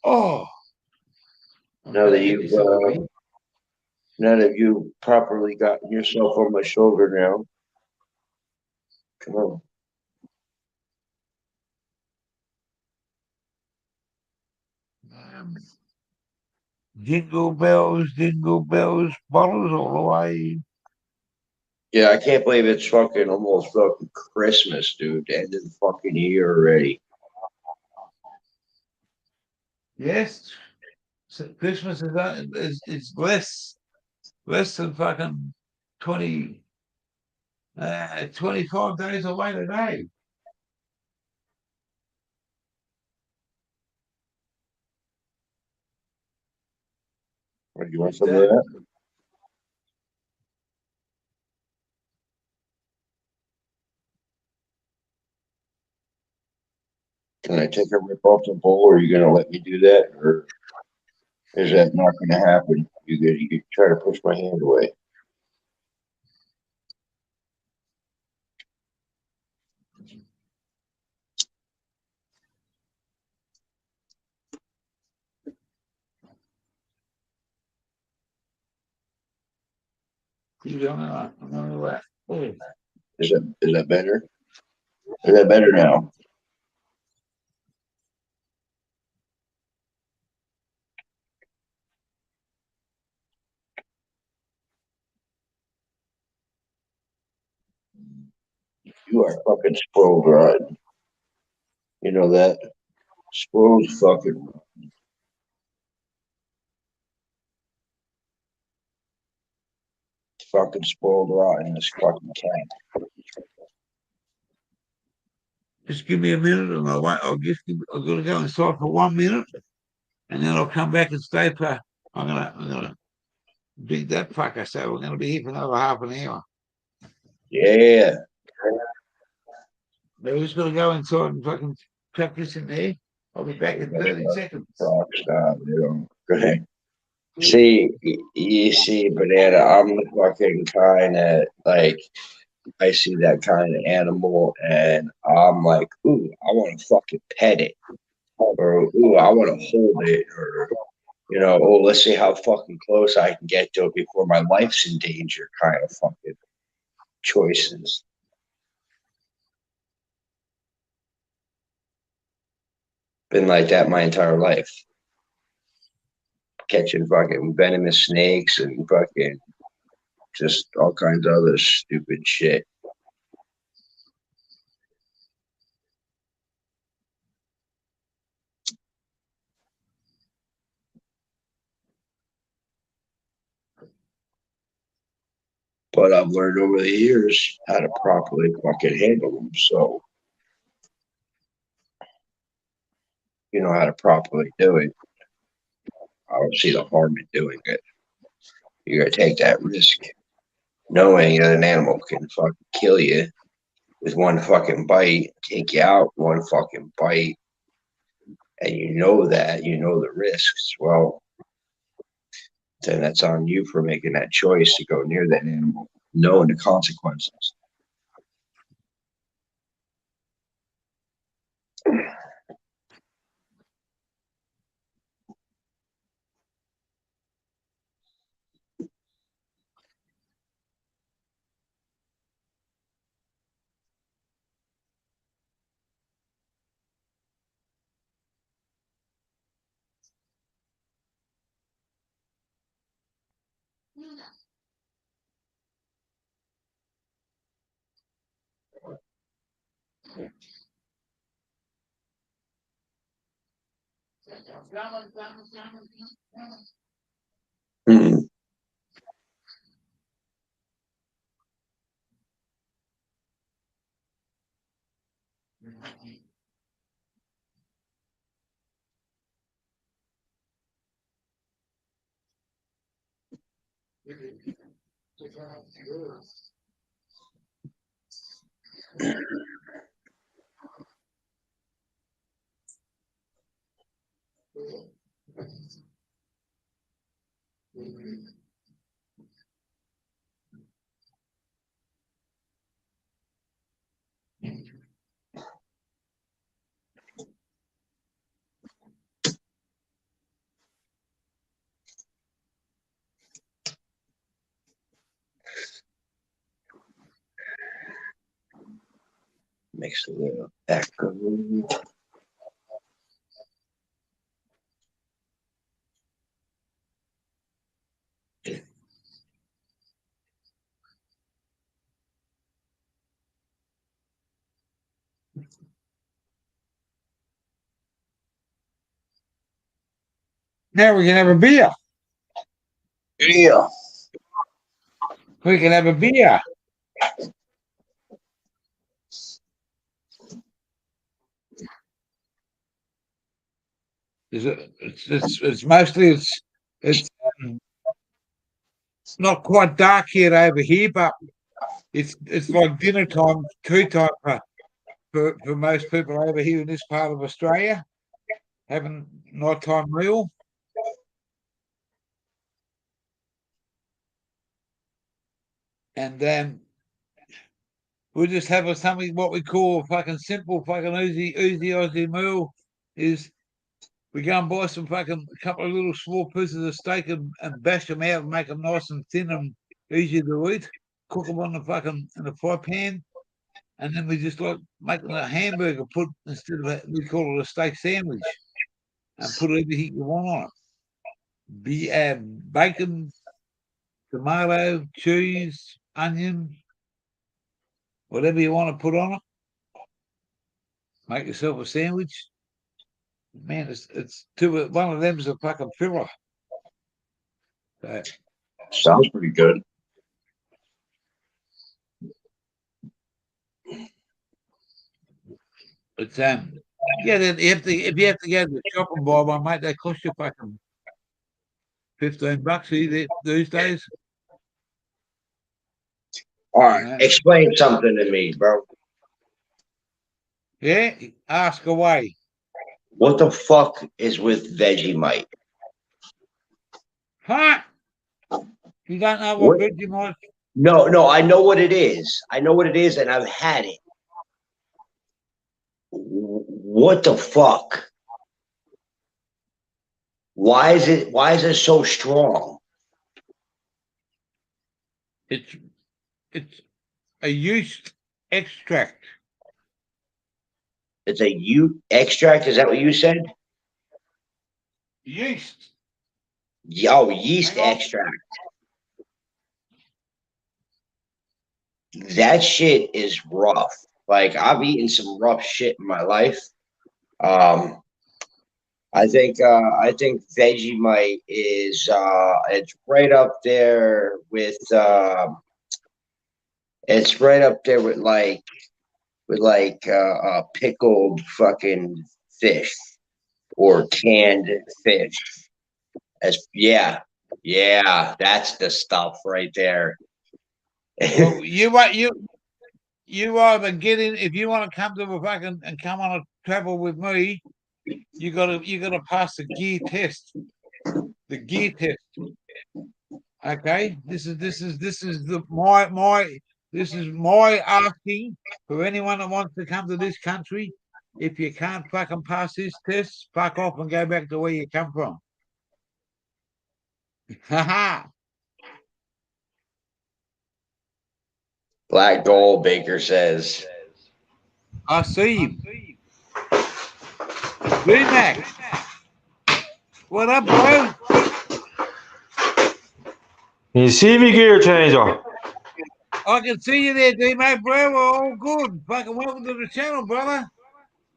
A: Oh,
D: now that you properly gotten yourself on my shoulder now. Come on.
A: Jingle bells, bottles all the way.
D: Yeah, I can't believe it's fucking almost fucking Christmas, dude. End of the fucking year already.
A: Yes. So Christmas is less than fucking 25 days away today.
D: What, you want some of that? Can I take a rip off the bowl, or are you gonna let me do that, or is that not gonna happen? You try to push my hand away. Is that better? Is that better now? You are fucking spoiled rotten. You know that? Spoiled fucking spoiled rotten, this fucking cat.
A: Just give me a minute, and I'm gonna go inside for 1 minute, and then I'll come back and stay for. I'm gonna beat that fucker. So we're gonna be here for another half an hour.
D: Yeah.
A: We're just gonna go inside and fucking chuck this in there. I'll be back in 30 seconds.
D: Rock stop, Go ahead. See, you see, Banana, I'm the fucking kind that, like, I see that kind of animal and I'm like, ooh, I want to fucking pet it. Or, ooh, I want to hold it. Or, oh, let's see how fucking close I can get to it before my life's in danger kind of fucking choices. Been like that my entire life. Catching fucking venomous snakes and fucking just all kinds of other stupid shit. But I've learned over the years how to properly fucking handle them. So, you know how to properly do it. I don't see the harm in doing it. You gotta take that risk, knowing that an animal can fucking kill you with one fucking bite, take you out one fucking bite, and you know the risks. Well, then that's on you for making that choice to go near that animal, knowing the consequences. Mm-hmm. Makes a little echo.
A: Now we can have a beer.
D: Yeah.
A: We can have a beer. It's mostly not quite dark yet over here, but it's like dinner time, tea time for most people over here in this part of Australia, having nighttime meal. And we're just having something what we call a fucking simple, fucking easy Aussie meal. Is we go and buy some fucking a couple of little small pieces of steak and bash them out and make them nice and thin and easy to eat. Cook them on the fucking in the fry pan, and then we just like making a hamburger. Put instead of we call it a steak sandwich, and put everything you want on it. Bacon, tomato, cheese, onion, whatever you want to put on it. Make yourself a sandwich. Man, it's one of them's a fucking filler. So,
D: sounds pretty good.
A: It's yeah. Then if you have to go to the shop and buy one, mate, they cost you fucking $15 these days.
D: All right, explain something to me, bro.
A: Yeah, ask away.
D: What the fuck is with Vegemite?
A: Huh? You don't know what Vegemite?
D: No, I know what it is. I know what it is, and I've had it. What the fuck? Why is it so strong?
A: It's a yeast extract.
D: It's a extract. Is that what you said?
A: Yeast.
D: Oh, yeast extract. That shit is rough. Like, I've eaten some rough shit in my life. I think Vegemite is it's right up there with pickled fucking fish or canned fish. Yeah, that's the stuff right there.
A: Well, you either get in if you want to come to a fucking and come on a travel with me. You gotta pass the gear test. The gear test. Okay, this is my asking for anyone that wants to come to this country. If you can't fucking pass this test, fuck off and go back to where you come from. Ha.
D: Black Gold Baker says.
A: I see you. D-Mac. What up, bro?
L: You see me, gear changer?
A: I can see you there, D-Mac, bro. We're all good. Fucking welcome to the channel, brother.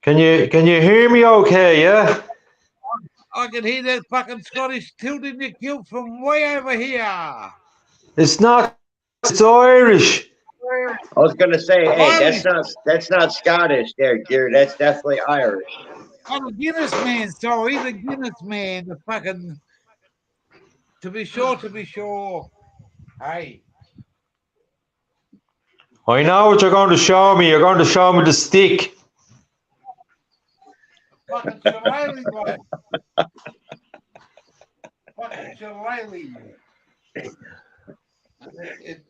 L: Can you hear me okay, yeah?
A: I can hear that fucking Scottish tilt in your kilt from way over here.
L: It's not. It's Irish.
D: I was gonna say, hey, that's not Scottish there, dear. That's definitely Irish.
A: I'm a Guinness man, sorry, the Guinness man. The fucking to be sure. Hey.
L: I know what you're going to show me. You're going to show me the stick.
A: Fucking shillelagh, bro. Fucking shillelagh.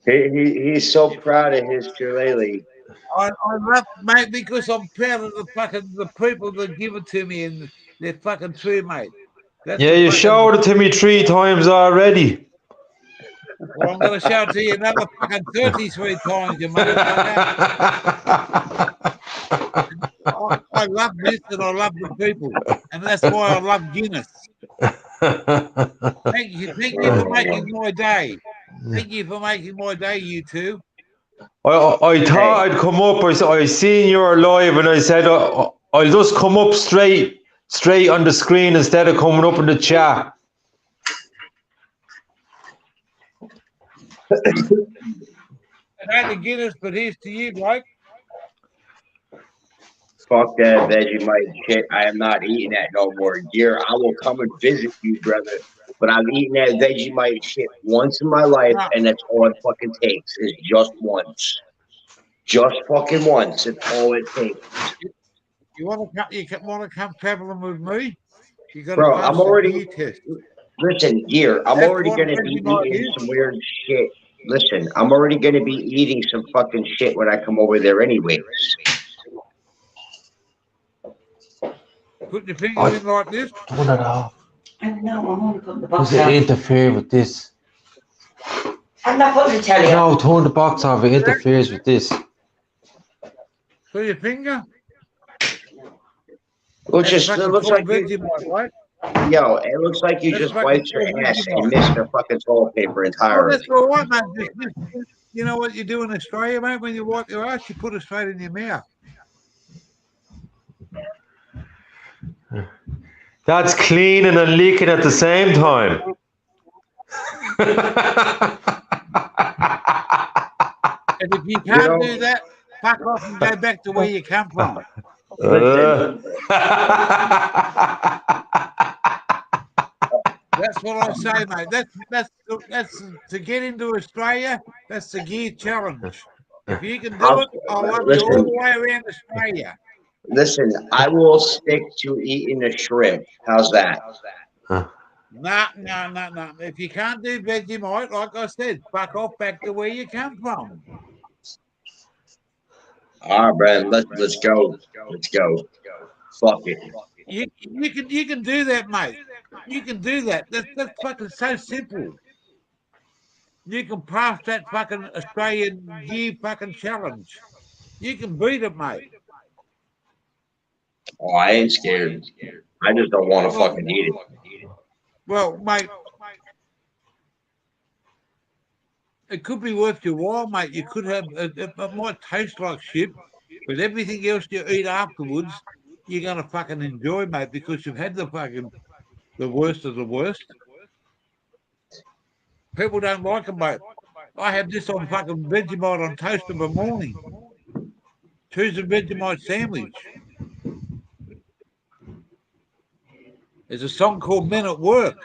D: He's so proud of his shillelagh.
A: I love, mate, because I'm proud of the people that give it to me, and they're fucking true, mate. That's
L: yeah, you showed it to me 3 times already.
A: Well, I'm going to show it to you another fucking 33 times, you motherfucker. I love this and I love the people, and that's why I love Guinness. Thank you for making my day. Thank you for making my day, you two.
L: I thought I'd come up. I seen you were live, and I said I'll just come up straight on the screen instead of coming up in the chat.
A: It ain't a Guinness, but here's to you, bloke.
D: Fuck that Vegemite shit. I am not eating that no more. Dear, I will come and visit you, brother. But I've eaten that Vegemite shit once in my life, and that's all it fucking takes. Is just once. Just fucking once. It's all it takes.
A: You want to come traveling with me? You got to
D: Bro,
A: pass
D: I'm
A: the
D: already.
A: gear test.
D: Listen, dear, I'm
A: That's
D: already
A: what
D: gonna be
A: Vegemite
D: eating
A: is.
D: some weird shit. Listen, I'm already gonna be eating some fucking shit when I come over there, anyways.
A: Put your finger in like this.
L: Turn it off.
K: I know, I'm only putting the
L: Does
K: box
L: it
K: on.
L: interfere with this?
K: I'm not putting the telly on.
L: No, turn the box off. It interferes with this.
A: So your finger.
D: Looks
A: That's
D: just it
A: fucking
D: looks
A: full
D: like
A: of
D: you,
A: Vegemite, right?
D: yo, it looks like you
A: That's
D: just
A: fucking
D: wiped
A: full
D: your
A: of
D: ass and
A: Vegemite.
D: missed the fucking toilet paper
A: Oh,
D: entirely.
A: that's all right, mate. You know what you do in Australia, mate? When you wipe your ass, you put it straight in your mouth.
L: That's cleaning and leaking at the same time.
A: And if you
D: You
A: can't
D: know,
A: do that, fuck off and go back to where you come from.
D: listen,
A: That's what I say, mate. That's to get into Australia. That's the gear challenge. If you can do it, I'll love you all the way around Australia.
D: listen, I will stick to eating the shrimp. How's that?
A: No. If you can't do Vegemite, like I said, fuck off back to where you come from.
D: All right, Brad, let's go. Let's go. Fuck it.
A: You can do that, mate. You can do that. That's fucking so simple. You can pass that fucking Australian gear fucking challenge. You can beat it, mate.
D: Oh, I ain't scared. I just don't want to fucking eat it.
A: Well, mate, it could be worth your while, mate. You could have it might taste like shit, but everything else you eat afterwards, you're gonna fucking enjoy, mate, because you've had the worst of the worst. People don't like it, mate. I have this on fucking Vegemite on toast of a morning. Choose a Vegemite sandwich. There's a song called Men at Work.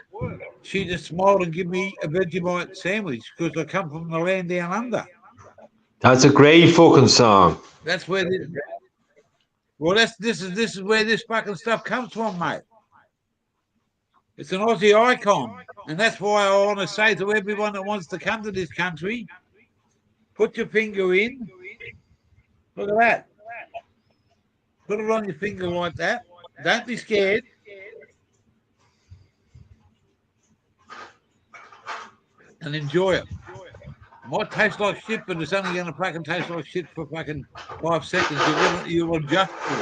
A: She just smiled and gave me a Vegemite sandwich because I come from the land down under.
L: That's a great fucking song.
A: That's where this is where this fucking stuff comes from, mate. It's an Aussie icon. And that's why I want to say to everyone that wants to come to this country, put your finger in. Look at that. Put it on your finger like that. Don't be scared. And enjoy it. It might taste like shit, but it's only going to fucking taste like shit for fucking 5 seconds. You will adjust to it.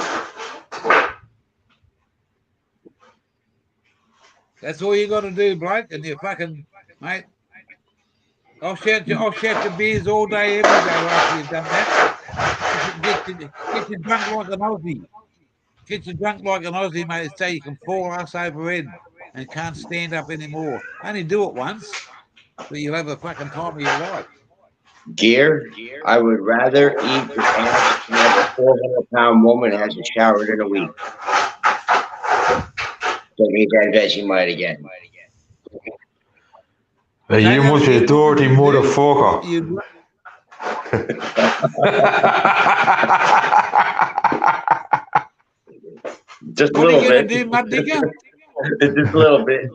A: That's all you got to do, bloke. And you fucking, mate, I'll shout your beers all day, every day after you've done that. Get you drunk like an Aussie. Get you drunk like an Aussie, mate, so you can fall ass over head and can't stand up anymore. Only do it once, but you'll have the fucking time of your life.
D: Gear, I would rather eat the ass than a 400-pound woman hasn't showered in a week. Don't eat that Vegemite again.
L: You must be a dirty motherfucker.
D: Just a
A: What are
D: little
A: you going
D: bit.
A: to do, mud digger?
D: Just a little bit.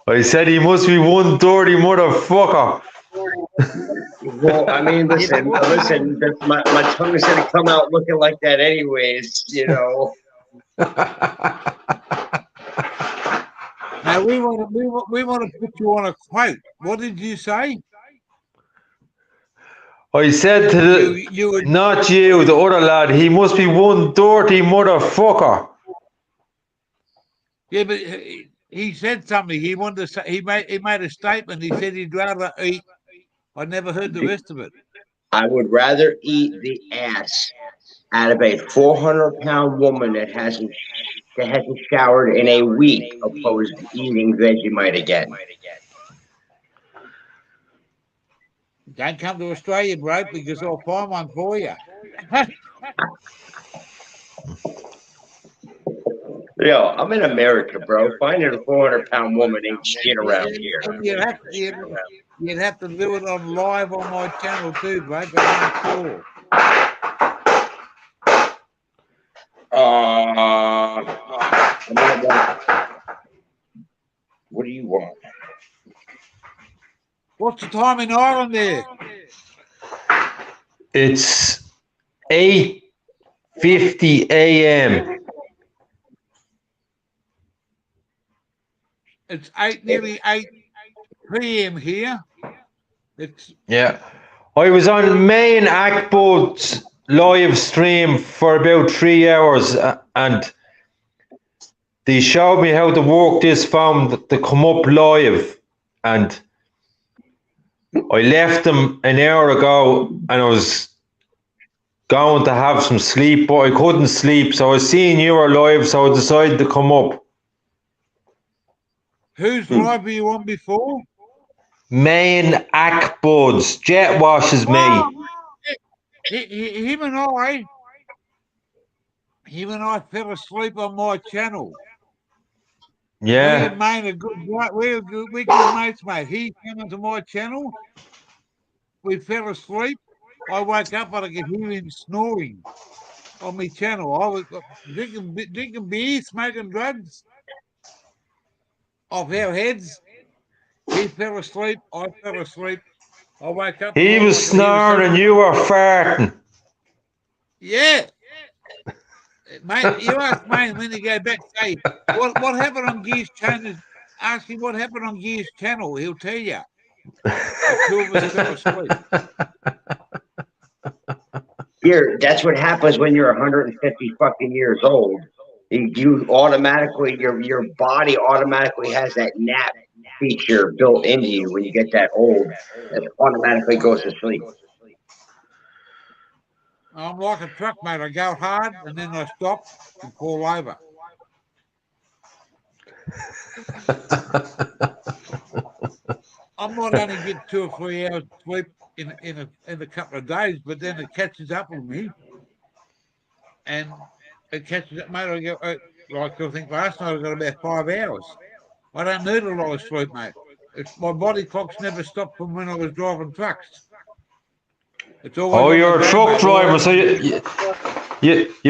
L: I said he must be one dirty motherfucker.
D: Well, I mean, listen, my tongue is going to come out looking like that anyways, you know.
A: Now we want to put you on a quote. What did you say?
L: I said to the not you, the other lad, he must be one dirty motherfucker.
A: Yeah, but he said something. He wanted to say he made a statement. He said he'd rather eat. I never heard the rest of it.
D: I would rather eat the ass out of a 400-pound woman that hasn't showered in a week, opposed to eating Vegemite again.
A: Don't come to Australia, bro, because I'll find one for you.
D: Yo, I'm in America, bro. Finding a 400-pound woman ain't shit around here.
A: You'd have to do it on live on my channel too, mate, but I'm not sure.
D: What do you want?
A: What's the time in Ireland there?
L: It's 8:50 a.m.
A: It's nearly 8 p.m. here.
L: Yeah. I was on main Akbo's live stream for about 3 hours and they showed me how to work this phone to come up live, and I left them an hour ago and I was going to have some sleep, but I couldn't sleep, so I seen you were live, so I decided to come up.
A: Whose live were you on before?
L: Main Akbo's Jet washes me.
A: Him and I fell asleep on my channel.
L: Yeah.
A: We're good mates, mate. He came into my channel. We fell asleep. I woke up and I could hear him snoring on my channel. I was drinking beer, smoking drugs off our heads. He fell asleep. I fell asleep. I woke up.
L: He was snoring and you were farting.
A: Yeah. Mate, you ask mate when you go back, say, what happened on Gear's channel? Ask him what happened on Gear's channel. He'll tell you. The two of us fell asleep.
D: Here, that's what happens when you're 150 fucking years old. You automatically, your body automatically has that nap feature built into you when you get that old. It automatically goes to sleep.
A: I'm like a truck, mate. I go hard and then I stop and fall over. I might only get 2 or 3 hours sleep in a couple of days, but then it catches up with me. And it catches up, mate. I go, like I think last night I got about 5 hours. I don't need a lot of sleep, mate. My body clock's never stopped from when I was driving trucks. It's always
L: you're a truck driver, so you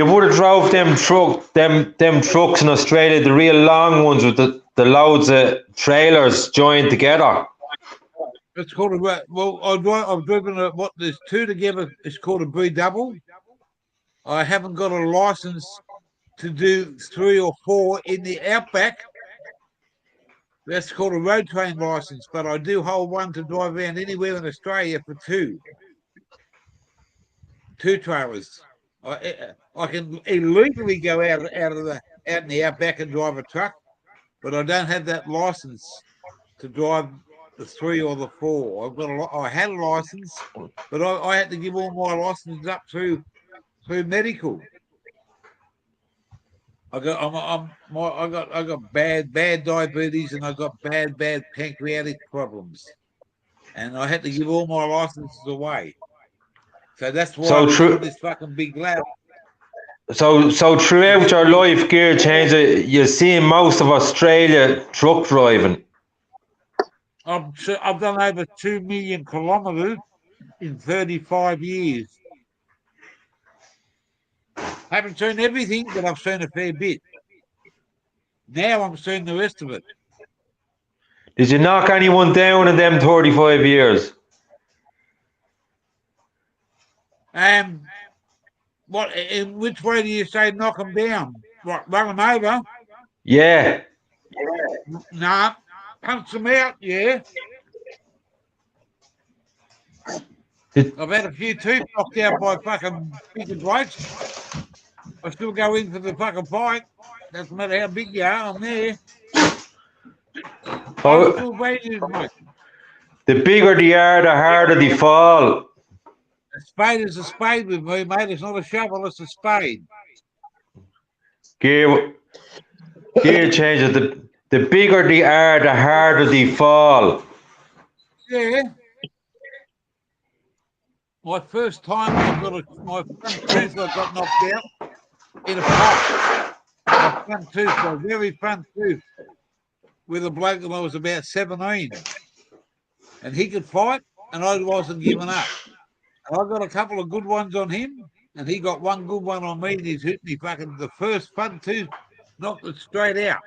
L: would have drove them trucks in Australia, the real long ones with the loads of trailers joined together.
A: It's called I've driven there's 2 together. It's called a B double. I haven't got a license to do 3 or 4 in the outback. That's called a road train license, but I do hold one to drive around anywhere in Australia for 2 trailers. I can illegally go out in the outback and drive a truck, but I don't have that license to drive the 3 or the 4. I had a license, but I had to give all my licenses up through medical. I got bad diabetes and I got bad pancreatic problems, and I had to give all my licenses away. So that's why I'm doing this fucking big lab.
L: So throughout your life, Gear Changer, you're seeing most of Australia truck driving.
A: I've done over 2 million kilometres in 35 years. I haven't seen everything, but I've seen a fair bit. Now I'm seeing the rest of it.
L: Did you knock anyone down in them 35 years?
A: What? In which way do you say knock them down? What, run them over?
L: Yeah.
A: No. Punch them out, yeah. I've had a few teeth knocked out by fucking bigger blokes. I still go in for the fucking fight. Doesn't matter how big you are, I'm there. I'm still waiting, mate.
L: The bigger they are, the harder they fall.
A: A spade is a spade with me, mate. It's not a shovel, it's a spade.
L: Gear Changer, the bigger they are, the harder they fall.
A: Yeah. My first time my front tooth I got knocked out. in a fight. My front tooth, my very front tooth, with a bloke when I was about 17. And he could fight, and I wasn't giving up. And I got a couple of good ones on him, and he got one good one on me, and he's hit me fucking the first front tooth, knocked it straight out.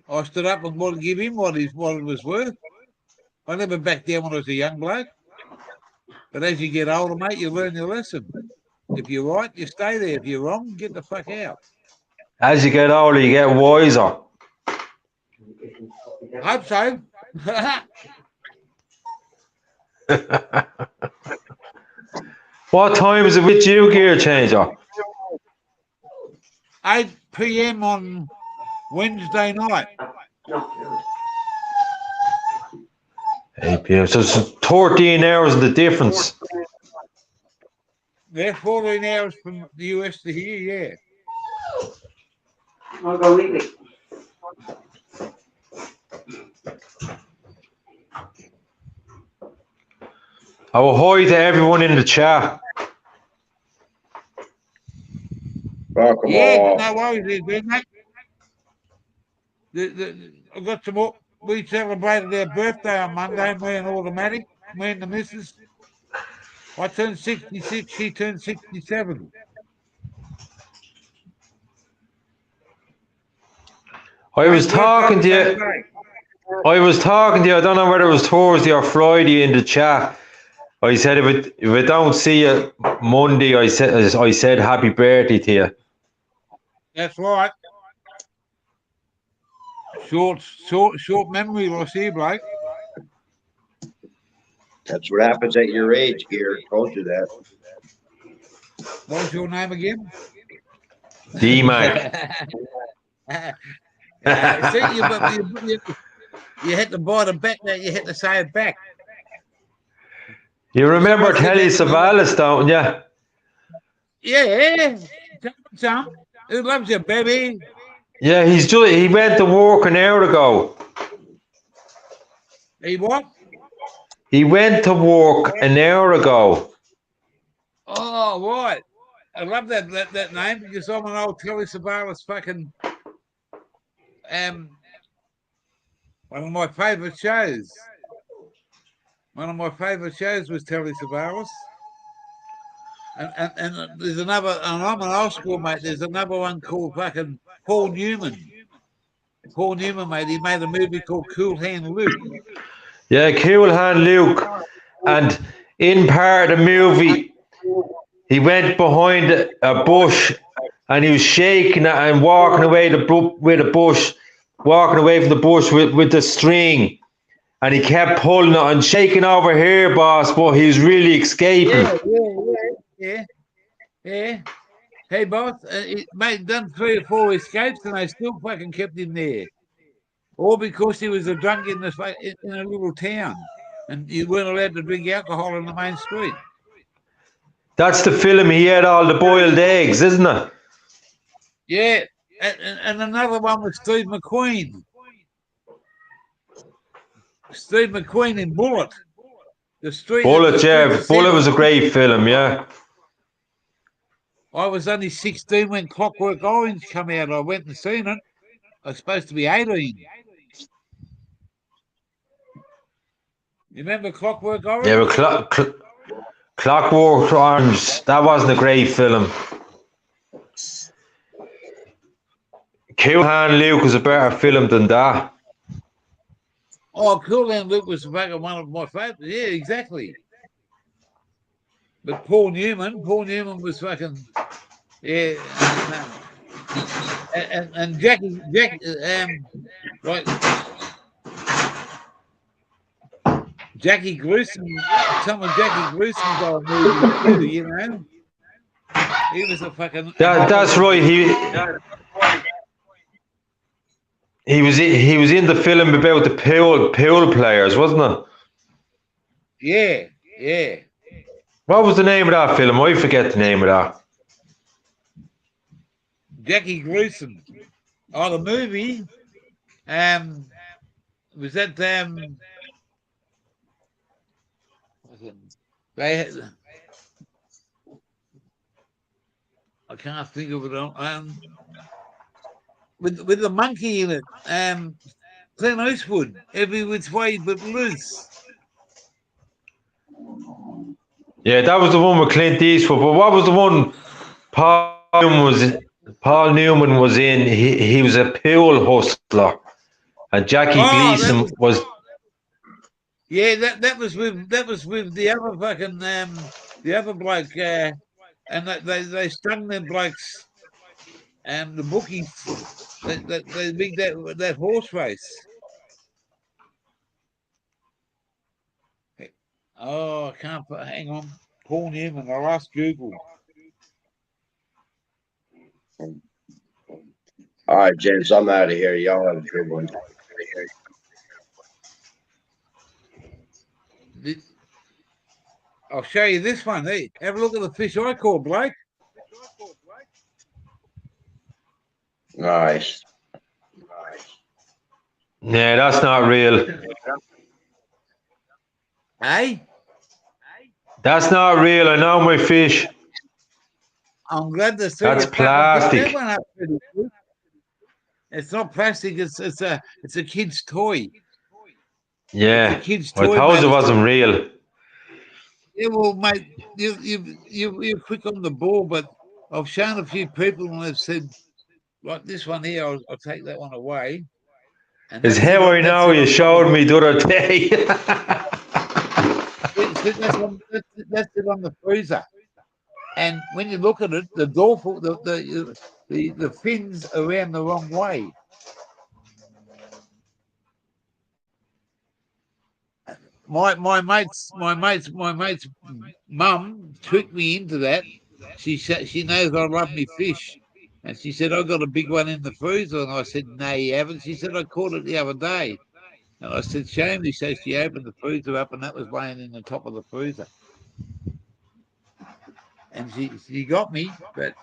A: I stood up and wanted to give him what it was worth. I never backed down when I was a young bloke. But as you get older, mate, you learn your lesson. If you're right, you stay there. If you're wrong, get the fuck out.
L: As you get older, you get wiser.
A: Hope so.
L: What time is it with you, Gear Changer?
A: 8 p.m. on Wednesday night.
L: 8 p.m. So it's 13 hours of the difference.
A: They're 14 hours from the US to here, yeah.
K: I'll go with it.
L: Oh, hi to everyone in the chat.
D: Welcome
A: Yeah,
D: all.
A: no worries, mate. I got some more. We celebrated our birthday on Monday, me and Automatic, me and the missus. I turned 66, she turned 67.
L: I was talking to you. I don't know whether it was Thursday or Friday in the chat. I said if I don't see you Monday, I said happy birthday to you.
A: That's right. Short memory loss here, Blake.
D: That's what happens at your age, Gear. Told you that.
A: What's your name again?
L: D-Mac.
A: See, you had to buy the back that you had to say it back.
L: You remember Telly Savalas, don't you?
A: Yeah. Some. Who loves you, baby?
L: Yeah, he went to work an hour ago.
A: He what?
L: He went to work an hour ago.
A: Oh, right. I love that name because I'm an old Telly Savalas fucking one of my favourite shows. One of my favourite shows was Telly Savalas. And there's another, and I'm an old school mate, there's another one called fucking Paul Newman. Paul Newman, mate, he made a movie called Cool Hand Luke.
L: Yeah, Cool Hand Luke. And in part of the movie, he went behind a bush and he was shaking it and walking away with a bush, walking away from the bush with the string. And he kept pulling it and shaking over here, boss, but he was really escaping.
A: Yeah. Hey, boss, he done 3 or 4 escapes and they still fucking kept him there. All because he was a drunk in a little town and you weren't allowed to drink alcohol in the main street.
L: That's the film he had all the boiled eggs, isn't it?
A: Yeah, and another one was Steve McQueen. Steve McQueen in Bullet.
L: Bullet, yeah. Bullet was a great film, yeah.
A: I was only 16 when Clockwork Orange came out. I went and seen it. I was supposed to be 18. You remember Clockwork Orange?
L: Yeah, but Clockwork Orange, that wasn't a great film. Cool Hand Luke was a better film than that.
A: Oh, Cool Hand Luke was one of my favorites. Yeah, exactly. But Paul Newman was fucking, yeah. And Jackie, right. Jackie Gleason, some of Jackie Gleason's old movies too, you know. He was a fucking.
L: That's right. He was in the film about the pool players, wasn't
A: it? Yeah.
L: What was the name of that film? I forget the name of that.
A: Jackie Gleason. Oh, the movie. Was that They had, I can't think of it. With the monkey in it. Clint Eastwood, Every Which Way But Loose.
L: Yeah, that was the one with Clint Eastwood. But what was the one Paul Newman was in? He was a pool hustler, and Jackie Gleason was.
A: Yeah, that was with the other fucking the other bloke, and they stung the blokes, the bookies. They big that horse race. Oh, I can't. Hang on, Paul Newman. I'll ask Google.
D: All right, James, I'm out of here. Y'all have a good one.
A: I'll show you this one. Hey, have a look at the fish I caught, Blake.
D: Nice.
L: Yeah, that's not real.
A: Hey?
L: That's not real. I know my fish.
A: I'm glad to see
L: that's
A: you.
L: plastic.
A: That one up pretty good. It's not plastic. It's a kid's toy.
L: Yeah,
A: it's a kid's
L: I
A: toy,
L: thought
A: mate.
L: it wasn't real.
A: Yeah, well, mate, you're quick on the ball, but I've shown a few people and they've said, like this one here, I'll take that one away. And
L: It's how I know you showed me the other day.
A: that's it on the freezer. And when you look at it, the dorsal, the fins are around the wrong way. My mate's mum tricked me into that. She said she knows I love me fish, and she said I got a big one in the freezer, and I said no, you haven't. She said I caught it the other day, and I said show me. So she opened the freezer up, and that was laying in the top of the freezer, and she got me, but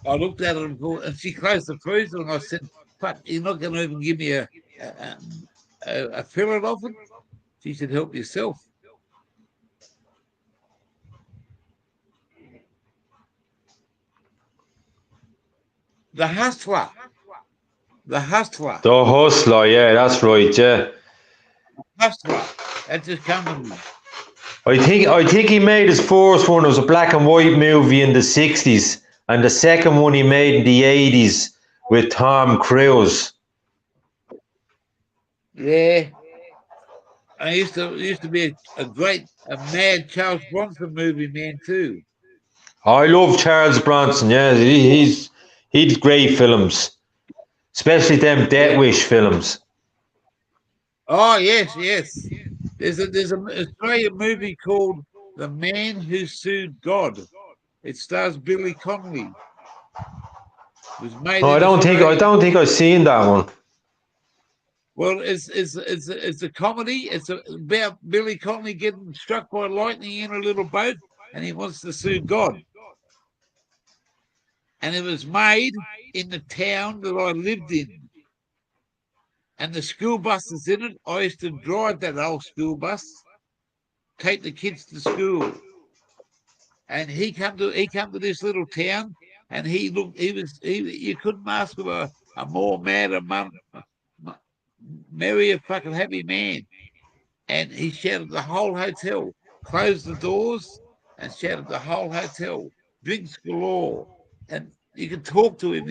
A: I looked at it and she closed the freezer, and I said, "Fuck, you're not going to even give me a fillet of it?" She said, "Help yourself." The hustler. The hustler.
L: The hustler, yeah, that's right, yeah.
A: Hustler. That just come to me.
L: I think he made his first one. It was a black and white movie in the 60s, and the second one he made in the 80s with Tom Cruise.
A: Yeah. I used to be a mad Charles Bronson movie man too.
L: I love Charles Bronson, yeah. He's great films. Especially them Death Wish films.
A: Oh yes. There's an Australian movie called The Man Who Sued God. It stars Billy Connolly. It was made.
L: I don't think I've seen that one.
A: Well, it's a comedy. It's about Billy Connolly getting struck by lightning in a little boat, and he wants to sue God. And it was made in the town that I lived in. And the school bus is in it. I used to drive that old school bus, take the kids to school. And he come to this little town, and you couldn't ask for a more madder, merrier, fucking happy man. And he shouted the whole hotel, closed the doors, and shouted the whole hotel, drinks galore. And you could talk to him.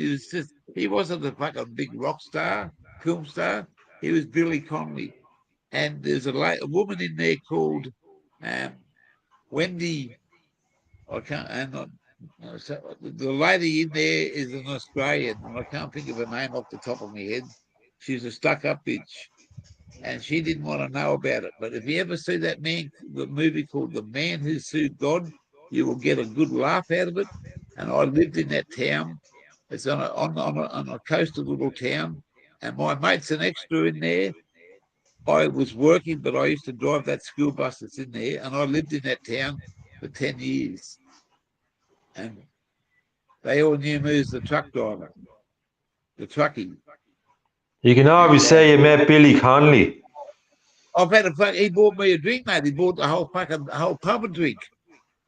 A: He wasn't a fucking big rock star, film star. He was Billy Connolly. And there's a woman in there called Wendy. I can't. The lady in there is an Australian, and I can't think of her name off the top of my head. She's a stuck-up bitch, and she didn't want to know about it. But if you ever see the movie called The Man Who Sued God, you will get a good laugh out of it. And I lived in that town. It's on a coastal little town, and my mate's an extra in there. I was working, but I used to drive that school bus that's in there, and I lived in that town for 10 years. And they all knew me as the truck driver, the truckie.
L: You can always say you met Billy Connolly.
A: I've had a fuck. He bought me a drink, mate. He bought the whole pub a drink.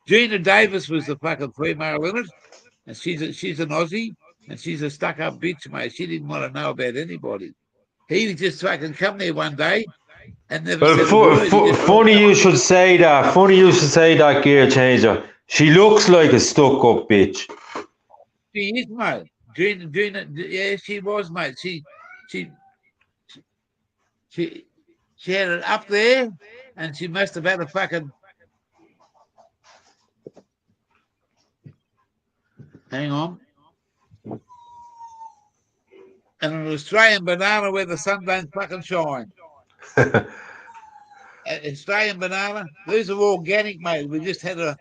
A: Gina Davis was the fucking female in it, and she's an Aussie, and she's a stuck-up bitch, mate. She didn't want to know about anybody. He just fucking come there one day and never said a word.
L: Funny you should say that. Funny you should say that, gear changer. She looks like a stuck-up bitch.
A: She is, mate. Gina, yeah, she was, mate. She had it up there, and she must have had a fucking. Hang on. And an Australian banana where the sun don't fucking shine. Australian banana. These are organic, mate. We just had a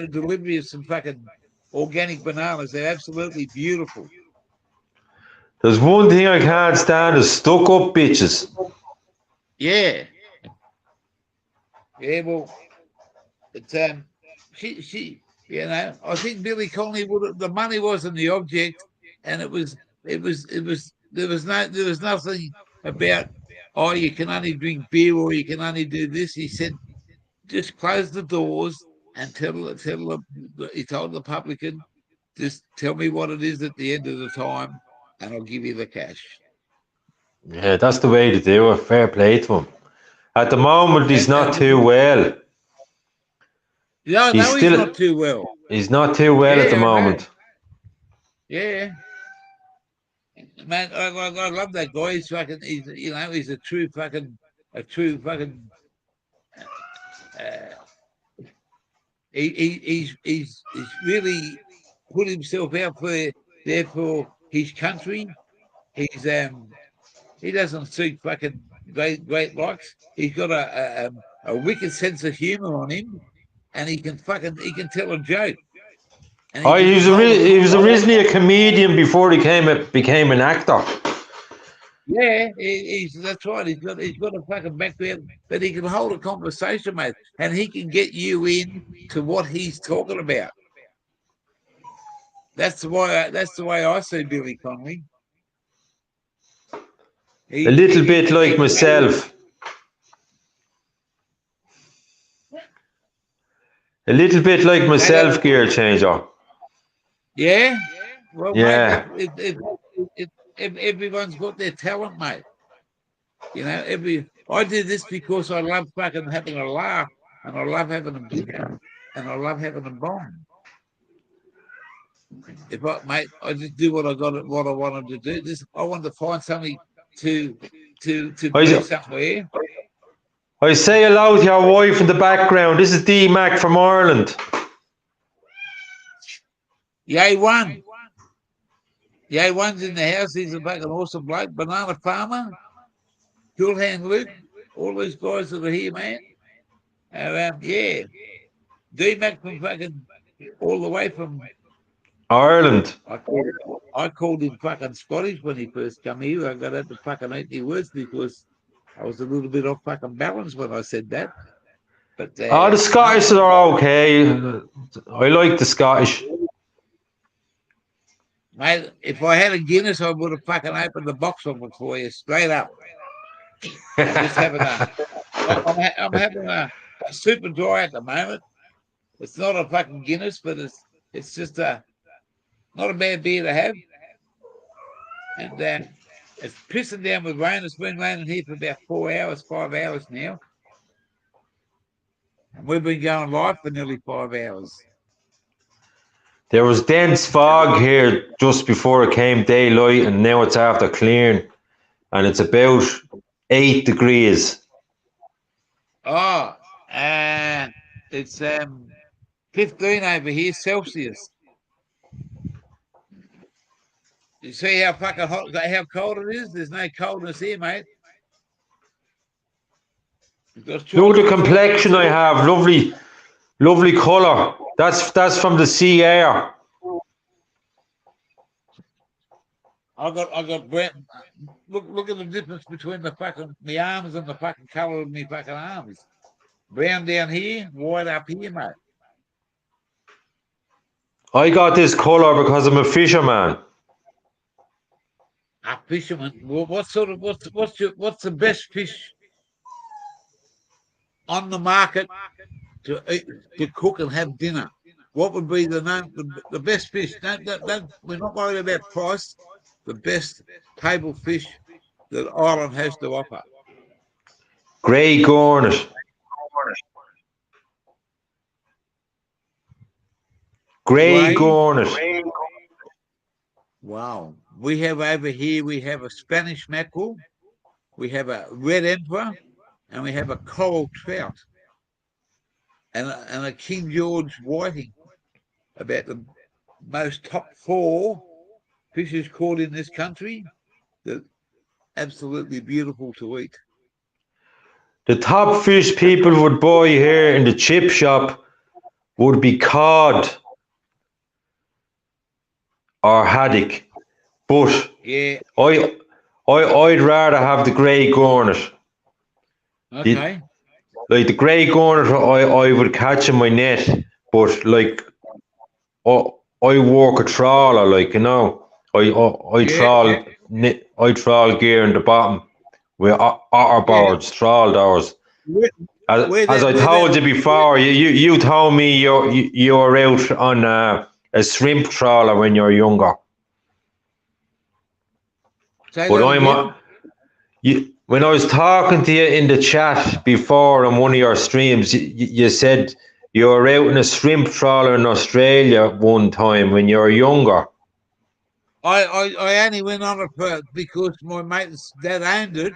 A: delivery of some fucking organic bananas. They're absolutely beautiful.
L: There's one thing I can't stand is stuck-up bitches.
A: Yeah. Yeah, well, it's she you know, I think Billy Connolly the money wasn't the object, and there was nothing about, oh, you can only drink beer or you can only do this. He said, just close the doors and he told the publican, just tell me what it is at the end of the time and I'll give you the cash.
L: Yeah, that's the way to do it. Fair play to him. At the moment, he's not too well.
A: No, he's not too well.
L: He's not too well at the moment.
A: Yeah. Man, I love that guy. He's fucking, he's a true fucking, he's really put himself out there for his country. He doesn't seek fucking great likes. He's got a wicked sense of humor on him, and he can tell a joke.
L: He was originally a comedian before he became an actor.
A: Yeah, that's right. He's got a fucking background, but he can hold a conversation, mate, and he can get you in to what he's talking about. That's the way I see Billy Connolly.
L: A little bit like myself. A little bit like myself, gear changer.
A: Yeah. Well,
L: yeah.
A: Mate, everyone's got their talent, mate. You know, I do this because I love fucking having a laugh, and I love having a beer, and I love having a bomb. I just do what I wanted to do. I wanted to find something to do somewhere.
L: I say hello to your wife in the background. This is D-Mac from Ireland.
A: Yay one. Yay one's in the house. He's a fucking awesome bloke. Banana Farmer. Cool Hand Luke. All these guys that are here, man. Yeah. D-Mac from fucking all the way from
L: Ireland.
A: I called him fucking Scottish when he first come here. I got out to fucking 80 words because I was a little bit off fucking balance when I said that. But
L: the Scottish are okay. I like the Scottish.
A: Mate, if I had a Guinness, I would have fucking opened the box of it for you, straight up. I'm having a super dry at the moment. It's not a fucking Guinness, but it's just not a bad beer to have. And it's pissing down with rain. It's been raining here for about 5 hours now. And we've been going live for nearly 5 hours.
L: There was dense fog here just before it came daylight, and now it's after clearing, and it's about 8 degrees.
A: Oh, it's 15 over here Celsius. You see how fucking hot, how cold it is? There's no coldness here, mate.
L: Look at the complexion I have. Lovely colour. That's from the sea air.
A: I got brown. Look at the difference between my arms and the fucking colour of my fucking arms. Brown down here, white up here, mate.
L: I got this colour because I'm a fisherman.
A: A fisherman. Well, what's the best fish on the market to eat, to cook and have dinner? What would be the name, the best fish? We're not worried about price. The best table fish that Ireland has to offer.
L: Grey Gornet. Grey Gornet.
A: Wow. We have over here, we have a Spanish mackerel, we have a red emperor, and we have a coral trout, and a King George whiting. About the most top 4 fishes caught in this country that absolutely beautiful to eat.
L: The top fish people would buy here in the chip shop would be cod or haddock, but
A: yeah,
L: I'd rather have the grey gornet.
A: Okay.
L: Like the grey gornet, I would catch in my net, but like I work a trawler, like you know, I trawl gear in the bottom with otter boards, trawl doors. As I told you before, you told me you were out on a shrimp trawler when you were younger. But when I was talking to you in the chat before on one of your streams, you said you were out in a shrimp trawler in Australia one time when you were younger.
A: I only went on it because my mate's dad owned it.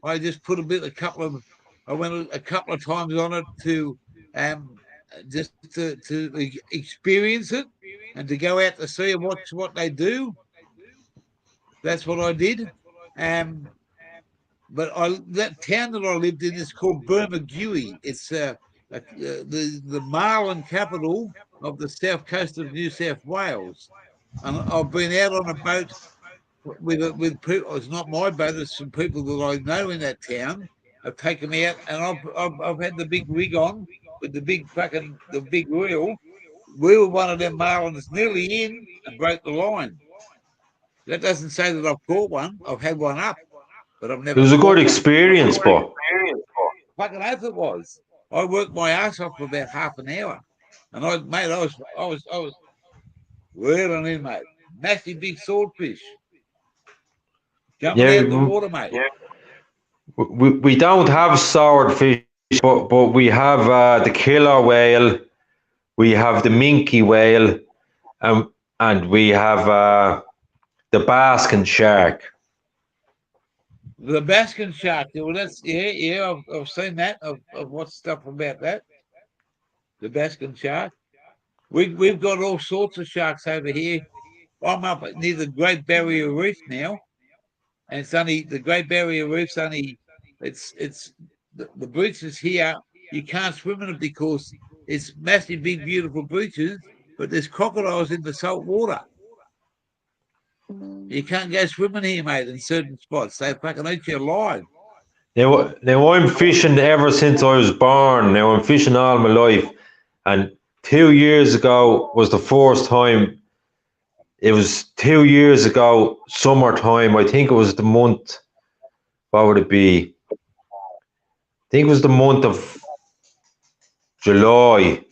A: I just put I went a couple of times on it to just to experience it and to go out to see and watch what they do. That's what I did. But that town that I lived in is called Bermagui. It's the marlin capital of the south coast of New South Wales. And I've been out on a boat with people. It's not my boat; it's some people that I know in that town. Have taken me out, and I've had the big rig on with the big reel. We were one of them marlins nearly in and broke the line. That doesn't say that I've caught one. I've had one up, but I've never.
L: It was a good experience, but
A: fucking oath it was. I worked my ass off for about half an hour, and I was whirling in, mate. Massive big swordfish jumping out of the water, mate.
L: We don't have swordfish, but we have the killer whale, we have the minke whale, and we have the basking shark.
A: The basking shark. Well, that's I've seen that. I've watched stuff about that. The basking shark. We've got all sorts of sharks over here. I'm up near the Great Barrier Reef now, and it's only the Great Barrier Reef's only it's the beaches here. You can't swim in it because it's massive, big, beautiful beaches, but there's crocodiles in the salt water. You can't go swimming here, mate, in certain spots. They fucking eat you alive.
L: Now I'm fishing ever since I was born. Now I'm fishing all my life, and 2 years ago was the first time. It was 2 years ago, summertime. I think it was the month. What would it be? I think it was the month of July,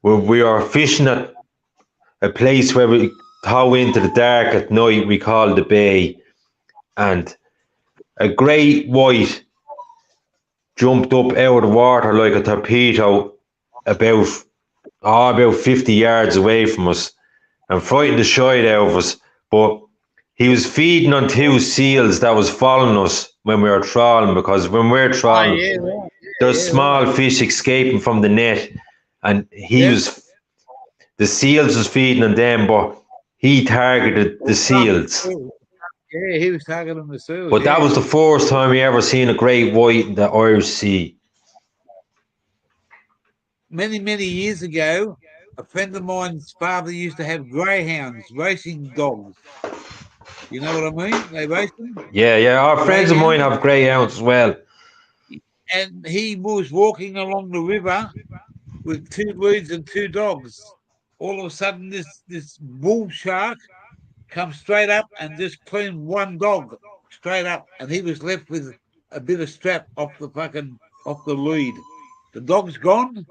L: where we are fishing at a place where we tow into the dark at night. We call the bay, and a great white jumped up out of the water like a torpedo about 50 yards away from us and frightened the shite out of us. But he was feeding on 2 seals that was following us when we were trawling, because when we're trawling, there's small fish escaping from the net, and the seals was feeding on them, but he targeted the seals.
A: Yeah, he was targeting the seals.
L: But that was the first time we ever seen a great white in the Irish Sea.
A: Many, many years ago, a friend of mine's father used to have greyhounds, racing dogs. You know what I mean? They race them.
L: Yeah. Our friends of mine have greyhounds as well.
A: And he was walking along the river with 2 reeds and 2 dogs. All of a sudden, this bull shark comes straight up and just cleaned 1 dog straight up, and he was left with a bit of strap off the fucking off the lead. The dog's gone,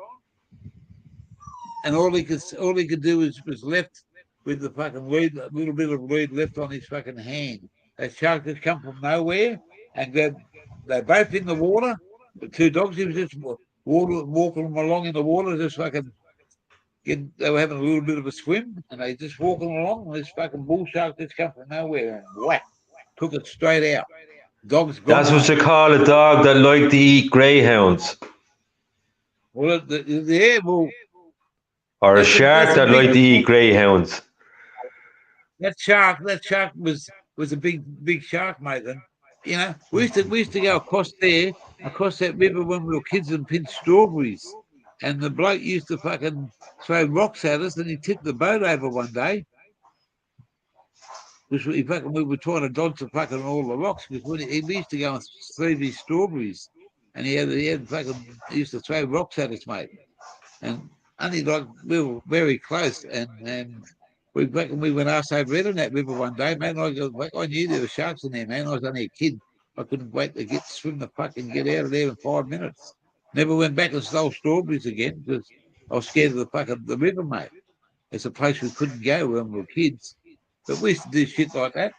A: and all he could do was left with the fucking lead, a little bit of lead left on his fucking hand. That shark just come from nowhere, and they're both in the water. The two dogs, he was just walking them along in the water, just fucking they were having a little bit of a swim, and they just walking along, and this fucking bull shark just come from nowhere and whack, took it straight out. Dog's gone.
L: That's what you call a dog that like to eat greyhounds.
A: Well,
L: or a shark that like to eat greyhounds.
A: That shark was a big shark, mate. And you know, we used to go across that river when we were kids and pinch strawberries. And the bloke used to fucking throw rocks at us, and he tipped the boat over one day. We were trying to dodge the fucking all the rocks because we used to go and throw these strawberries, and he used to throw rocks at us, mate. And only like we were very close, and we went ass over head on that river one day, man. I knew there were sharks in there, man. I was only a kid. I couldn't wait to swim the fucking get out of there in 5 minutes. Never went back and stole strawberries again because I was scared of the river, mate. It's a place we couldn't go when we were kids. But we used to do shit like that.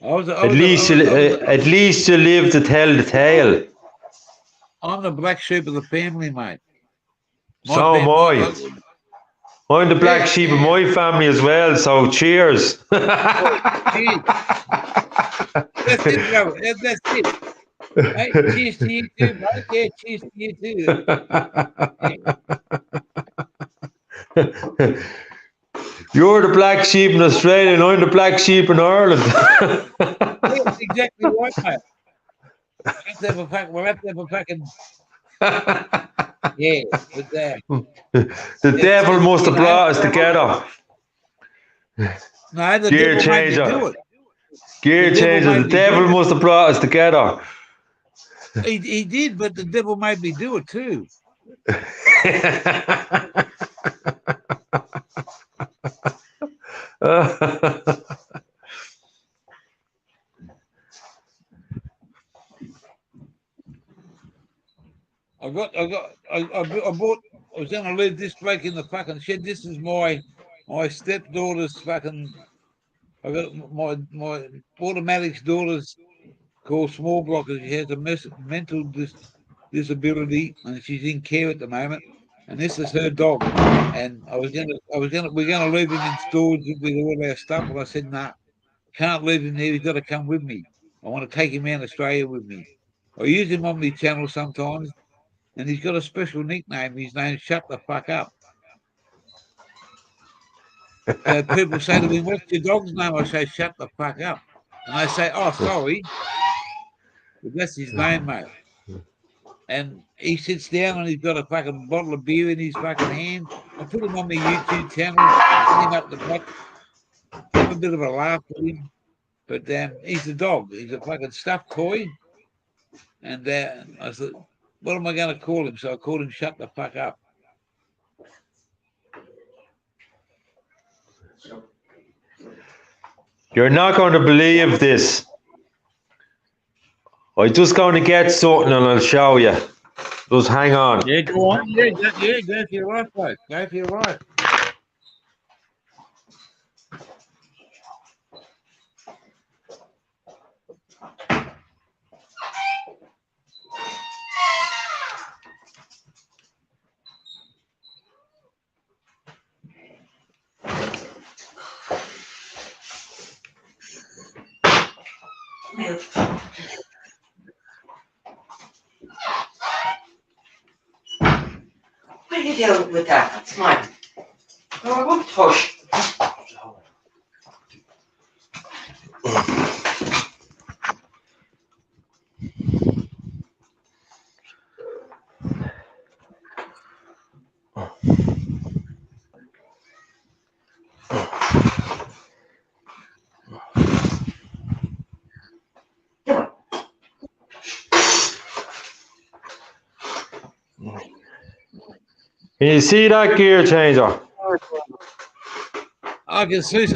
L: At least you live to tell the tale.
A: I'm the black sheep of the family, mate.
L: So am I. I'm the black sheep of my family as well, so cheers.
A: Cheers. That's it, bro. That's it. Hey, cheers to you too, mate. Yeah, cheers to you too.
L: You're the black sheep in Australia and I'm the black sheep in Ireland.
A: That's exactly right, mate. We'll have to have a fucking yeah, but
L: the devil must have brought us together.
A: No, the
L: Gear
A: devil
L: changer.
A: made me do it.
L: Gear changer. The devil must have brought us together.
A: He did, but the devil made me do it too. I was going to leave this bloke in the fucking shed. This is my stepdaughter's fucking. I got my automatic's daughter's called Small Blocker. She has a mental disability and she's in care at the moment. And this is her dog. And we're gonna leave him in storage with all our stuff. And I said, nah, can't leave him there. He's got to come with me. I want to take him out of Australia with me. I use him on my channel sometimes. And he's got a special nickname. His name's Shut the Fuck Up. People say to me, what's your dog's name? I say, Shut the Fuck Up. And they say, oh, sorry. But that's his name, mate. And he sits down and he's got a fucking bottle of beer in his fucking hand. I put him on my YouTube channel, put him up the back, have a bit of a laugh with him. But he's a dog. He's a fucking stuffed toy. And I said, what am I going to call him? So I called him Shut the Fuck Up.
L: You're not going to believe this. I'm just going to get something and I'll show you. Just hang on.
A: Yeah, go on. Yeah, go for your right, folks. Go for your right.
K: What are you doing with that? That's mine. No, I won't touch.
L: Can you see that gear changer?
A: I can see.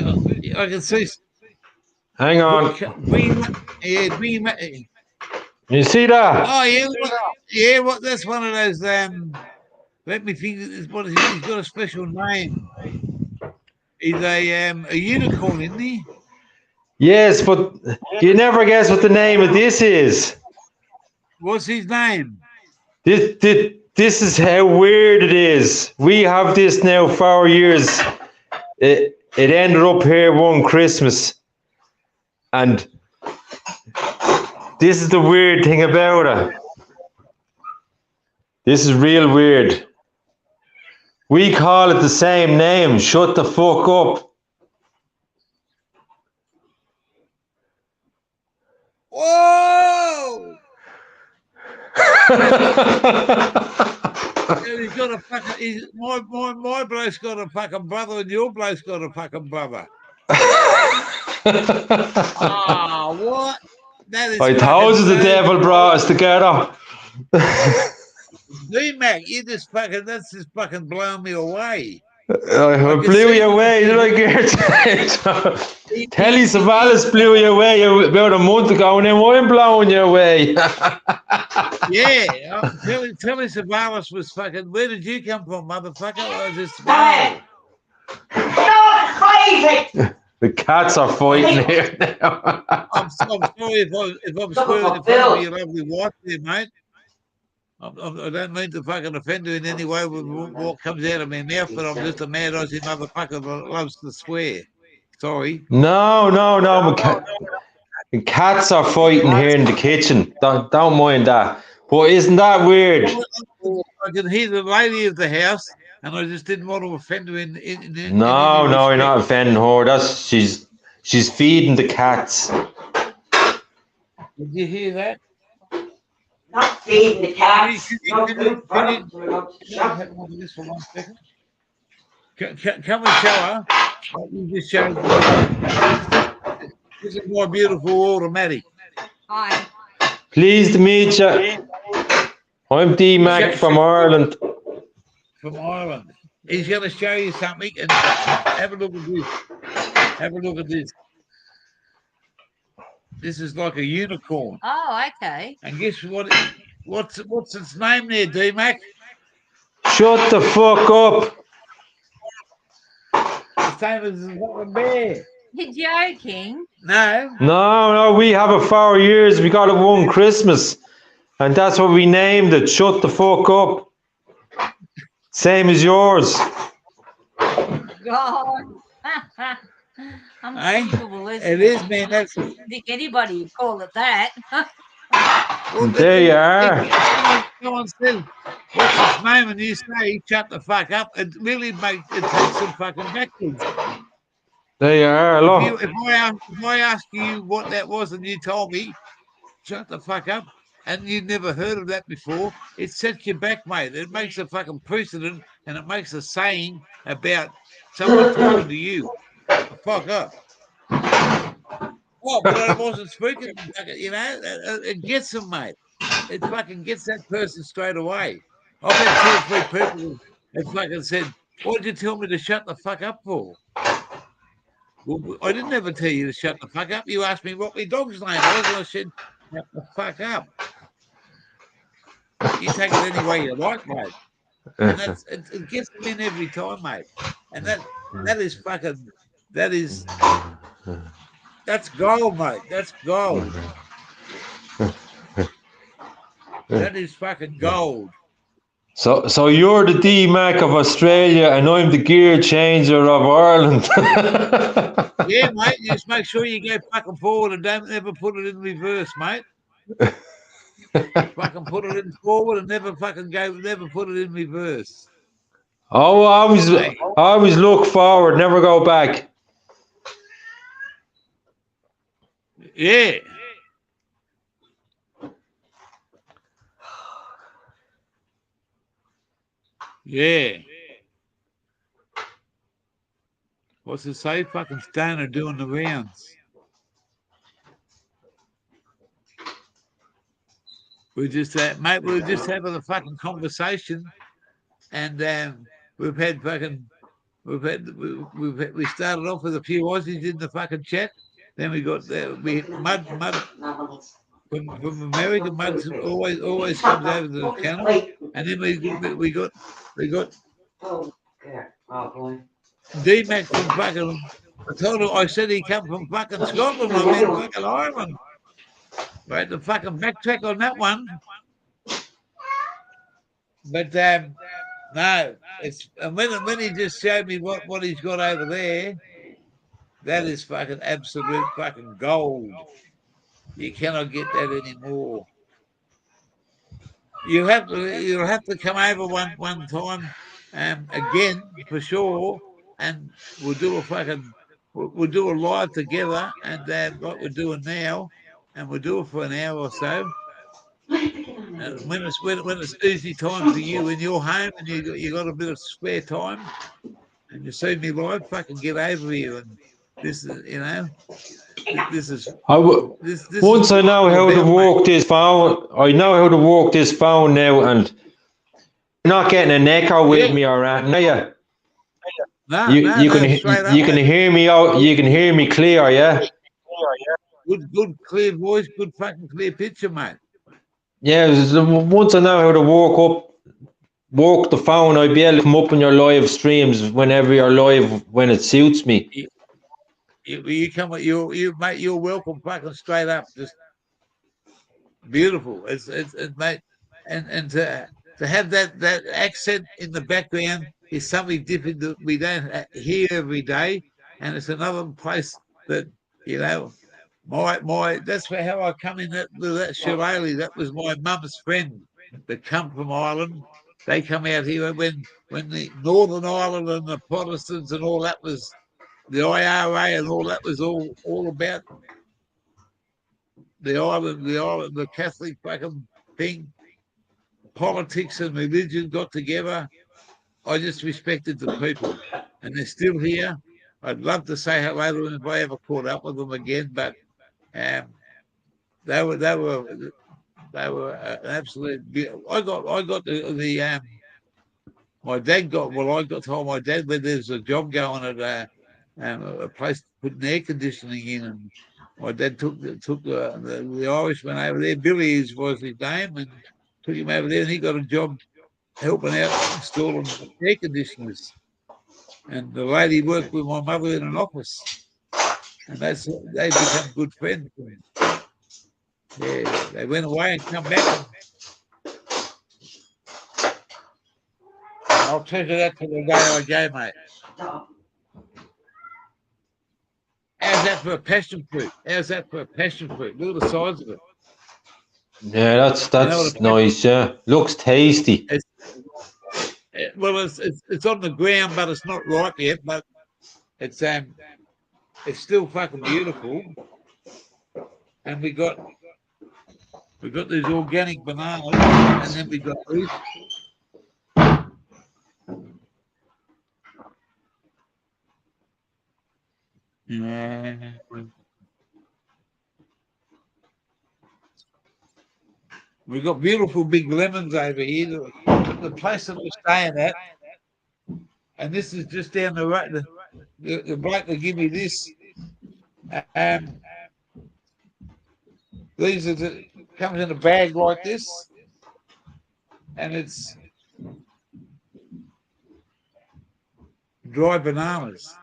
L: Hang on.
A: Green.
L: You see that?
A: Oh yeah, what? That's one of those. Let me think. He's got a special name. He's a unicorn, isn't he?
L: Yes, but you never guess what the name of this is.
A: What's his name?
L: This is how weird it is. We have this now 4 years. It ended up here one Christmas, and this is the weird thing about it. This is real weird. We call it the same name. Shut the fuck up.
A: Whoa! He's got a fucking. My bloke's got a fucking brother, and your bloke's got a fucking brother. Oh, what? That is.
L: I told you the devil brought us together.
A: D-Mac, that's just fucking blowing me away.
L: I blew you away, did I, Gert? Telly Savalas blew you away about a month ago, and then I'm blowing you away.
A: Yeah, Telly Savalas was fucking. Where did you come from, motherfucker? I was just. No,
K: crazy.
L: The cats are fighting here now.
A: I'm sorry if I'm swearing in front of your lovely wife there, mate. I don't mean to fucking offend you in any way with what comes out of my mouth, but I'm just a mad Aussie motherfucker that loves to swear. Sorry.
L: No. The cats are fighting here in the kitchen. Don't mind that. But isn't that weird?
A: I can hear the lady of the house, and I just didn't want to offend her in
L: No, you're not offending her. She's feeding the cats.
A: Did you hear that?
K: Not feeding the cats.
A: Can we show her? You just showed. This is my beautiful automatic.
M: Hi.
L: Pleased to meet you. I'm D-Mac from Ireland.
A: From Ireland. He's going to show you something, and have a look at this. Have a look at this. This is like a unicorn.
M: Oh, okay.
A: And guess what? What's its name there, D-Mac?
L: Shut the fuck up.
A: The same as a fucking bear.
M: You're joking?
A: No.
L: No, we have it 4 years. We got it one Christmas. And that's what we named it. Shut the fuck up. Same as yours.
M: God. Unbelievable, isn't it?
A: It is, man.
M: I don't think anybody would call it that.
A: Well,
L: there you are.
A: Someone says, what's his name? And you say, shut the fuck up. It really takes some fucking backwards.
L: There you are. Look.
A: If I ask you what that was and you told me, shut the fuck up, and you'd never heard of that before, it sets you back, mate. It makes a fucking precedent, and it makes a saying about someone talking to you. Fuck up. Well, but I wasn't speaking, you know, it gets them, mate. It fucking gets that person straight away. I've had 2 or 3 people that fucking said, what did you tell me to shut the fuck up for? Well, I didn't ever tell you to shut the fuck up. You asked me what my dog's name was, and I said, shut the fuck up. You take it any way you like, mate. And it gets them in every time, mate. And that is fucking, that's gold, mate. That's gold. That is fucking gold.
L: So you're the D-Mac of Australia, and I'm the gear changer of Ireland.
A: Yeah, mate. Just make sure you go fucking forward and don't ever put it in reverse, mate. Fucking put it in forward and never put it in reverse.
L: Oh, I always look forward, never go back.
A: Yeah. Yeah. What's it say? Fucking Stoner doing the rounds. We're just mate, we were just having a fucking conversation, and we started off with a few Aussies in the fucking chat, Then we got mud from America. Mud always comes over to the channel, and then we got D-Mac from fucking. I said he come from fucking Scotland. I mean fucking Ireland. We had to fucking backtrack on that one. But no, it's and when he just showed me what he's got over there, that is fucking absolute fucking gold. You cannot get that anymore. You'll have to come over one time again for sure, and we'll do a live together, and like we're doing now, and we'll do it for an hour or so. When it's easy time for you in your home and you got a bit of spare time, and you see me live, fucking get over here. And this is, this is.
L: Once I know how to work this phone, I know how to work this phone now, and you're not getting an echo with me or anything, are you?
A: No,
L: you can hear me out. You can hear me clear, yeah.
A: Good, clear voice, good fucking clear picture, mate.
L: Yeah, once I know how to work the phone, I'll be able to come up on your live streams whenever you're live when it suits me.
A: You come, mate. You're welcome, fucking straight up. Just beautiful. It's mate, and to have that accent in the background is something different that we don't hear every day, and it's another place that my that's how I come in that shillelagh. That was my mum's friend that come from Ireland. They come out here when the Northern Ireland and the Protestants and all that was the IRA and all that was all about the island, the Catholic fucking thing. Politics and religion got together. I just respected the people, and they're still here. I'd love to say hello to them if I ever caught up with them again, but they were an absolute. I got the my dad got. Well, I got told my dad when there's a job going at a place putting air conditioning in, and my dad took the Irishman over there. Billy was his name, and took him over there, and he got a job helping out installing air conditioners. And the lady worked with my mother in an office, and they become good friends. Yeah, they went away and come back. I'll treasure that to the day I go, mate. How's that for a passion fruit? Look at the size of it.
L: Yeah, that's nice. Yeah, looks tasty.
A: It's on the ground, but it's not ripe yet. But it's still fucking beautiful. And we got these organic bananas, and then we got these. Yeah. We've got beautiful big lemons over here. The place that we're staying at, and this is just down the road. The bloke that give me this. These comes in a bag like this, and it's dry bananas.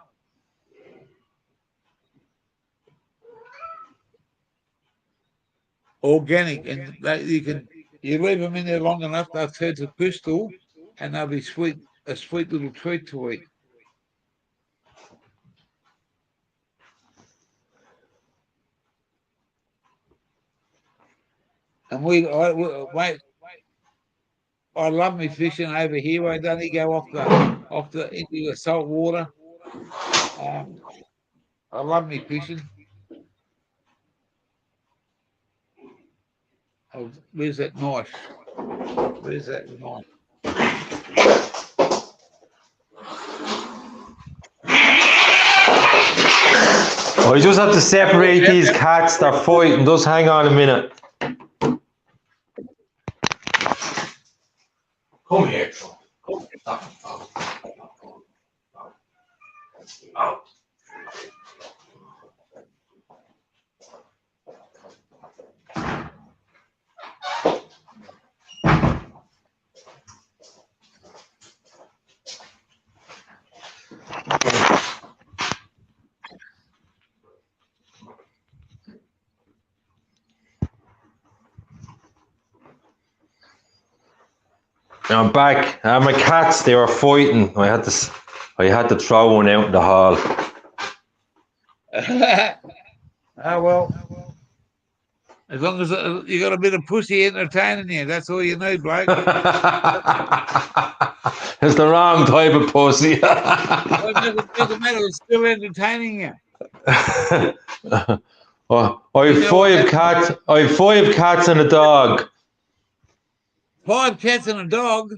A: Organic, and you leave them in there long enough, they'll turn to crystal, and they'll be a sweet little treat to eat. And I love me fishing over here. I don't go off the into the salt water. I love me fishing. Oh, where's that knife?
L: I just have to separate these cats. They're fighting. Just hang on a minute.
J: Come here.
L: I'm back. My cats, they were fighting. I had to throw one out in the hall.
A: Well. As long as you got a bit of pussy entertaining you, that's all you need, bloke.
L: It's the wrong type of pussy.
A: Well, it doesn't matter. It's still entertaining you.
L: I have 5 cats. I have 5 cats and a dog.
A: 5 cats and a dog?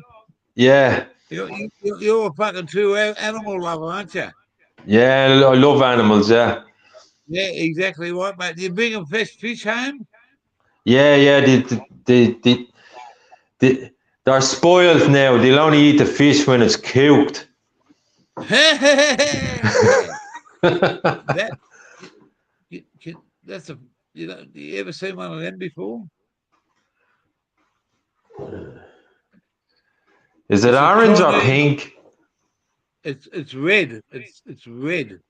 L: Yeah.
A: You're a fucking true animal lover, aren't you?
L: Yeah, I love animals, yeah.
A: Yeah, exactly right, mate. You bring them fresh fish home?
L: Yeah, they're spoiled now. They'll only eat the fish when it's cooked.
A: That's a, do you ever seen one of them before?
L: Is it orange or pink?
A: It's red. It's red.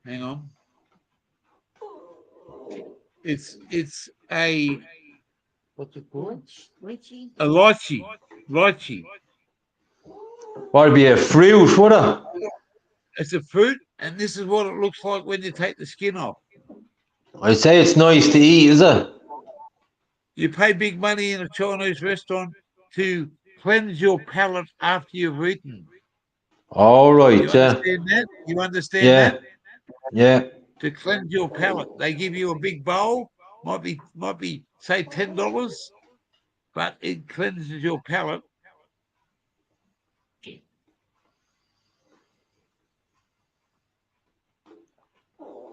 A: Hang on. It's a, what's it called? Lychee. A lychee. Lychee.
L: What would be a fruit, would it?
A: It's a fruit, and this is what it looks like when you take the skin off.
L: I'd say it's nice to eat, is it?
A: You pay big money in a Chinese restaurant to cleanse your palate after you've eaten.
L: All right,
A: You understand that? You understand that?
L: Yeah.
A: To cleanse your palate, they give you a big bowl. Might be say $10, but it cleanses your palate.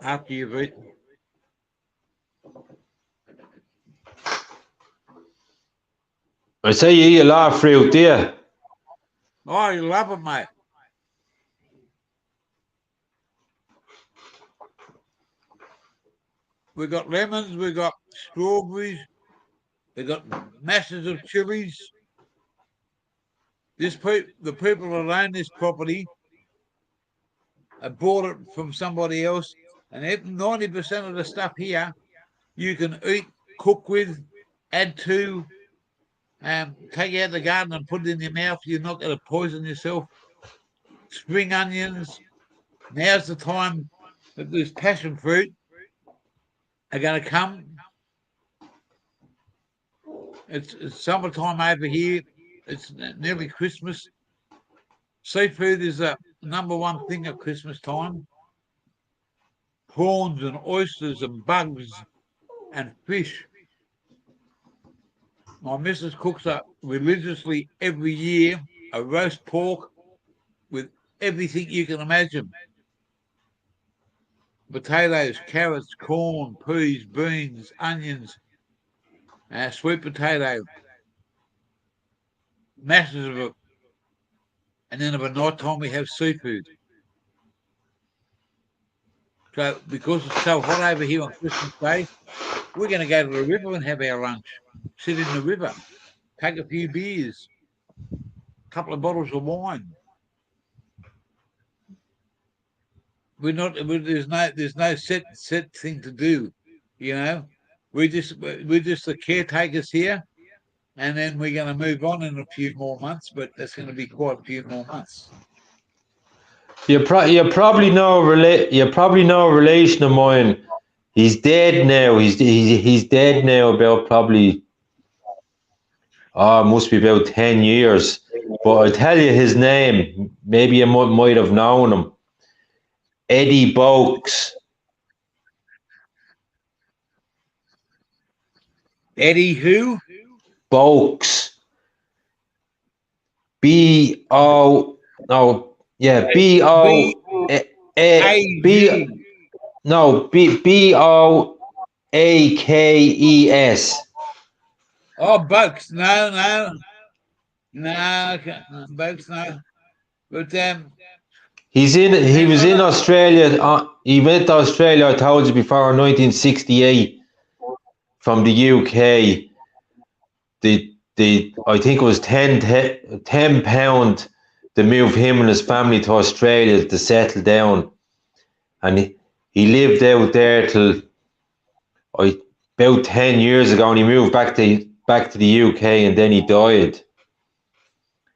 A: After you've eaten.
L: I say you eat a lot of fruit, do you?
A: Oh, you love it, mate. We got lemons, we got strawberries, we got masses of chilies. The people that own this property have bought it from somebody else, and 90% of the stuff here you can eat, cook with, add to, take out the garden and put it in your mouth. You're not going to poison yourself. Spring onions. Now's the time that this passion fruit are going to come. It's summertime over here. It's nearly Christmas. Seafood is the #1 thing at Christmas time. Prawns and oysters and bugs and fish. My missus cooks up religiously every year a roast pork with everything you can imagine. Potatoes, carrots, corn, peas, beans, onions, sweet potato, masses of it. And then at night time we have seafood. So because it's so hot over here on Christmas Day, we're going to go to the river and have our lunch. Sit in the river, take a few beers, a couple of bottles of wine. There's no set thing to do, you know. We're just the caretakers here, and then we're going to move on in a few more months. But that's going to be quite a few more months.
L: You probably know a relation of mine. He's dead now. He's dead now. About probably must be about 10 years. But I'll tell you his name. Maybe you might have known him. Eddie Boakes.
A: Eddie who?
L: Boakes. B-O. No, yeah, B-O-A-K-E-S.
A: Oh, Boakes. No, Boakes, no. But
L: he was in Australia. He went to Australia, I told you before, in 1968 from the UK. I think it was £10 to move him and his family to Australia to settle down. And he lived out there till about 10 years ago, and he moved back back to the UK, and then he died.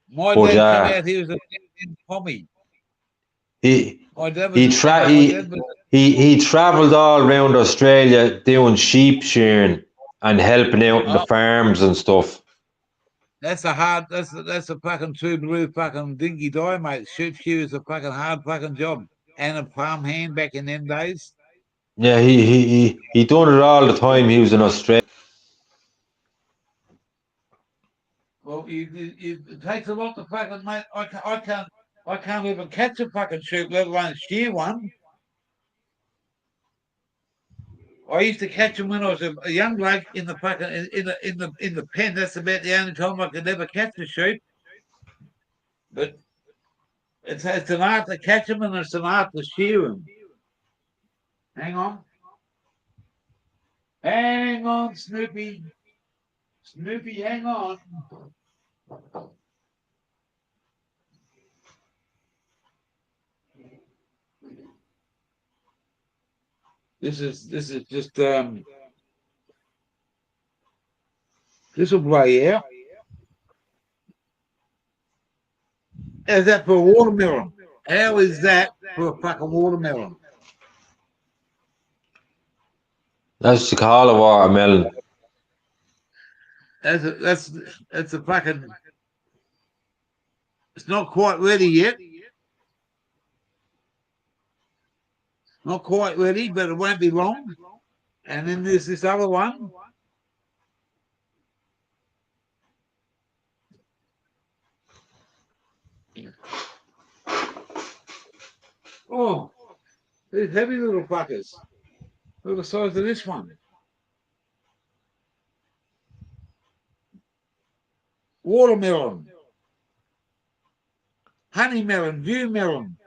A: My
L: But,
A: dad came out, he was a Tommy.
L: He
A: My dad
L: he
A: was,
L: tra-
A: my dad was,
L: he travelled all around Australia doing sheep shearing and helping out in the
A: Oh.
L: farms and stuff.
A: that's a fucking true blue fucking dinky die, mate. Sheep shear is a fucking hard fucking job. And a farm hand back in them days.
L: Yeah, he done it all the time. He was in Australia.
A: Well, it takes a lot to fucking, mate. I can't even catch a fucking sheep, let alone shear one. I used to catch them when I was a young bloke in the fucking in the pen. That's about the only time I could ever catch a sheep. But it's an art to catch them and it's an art to shear them. Hang on, Snoopy. Snoopy, hang on. This is just this will play out. How's that for a watermelon? How is that for a fucking watermelon?
L: That's the call of watermelon.
A: That's a fucking. It's not quite ready yet. Not quite ready, but it won't be long. And then there's this other one. Oh, these heavy little fuckers. Look at the size of this one. Watermelon. Honey melon, dew melon.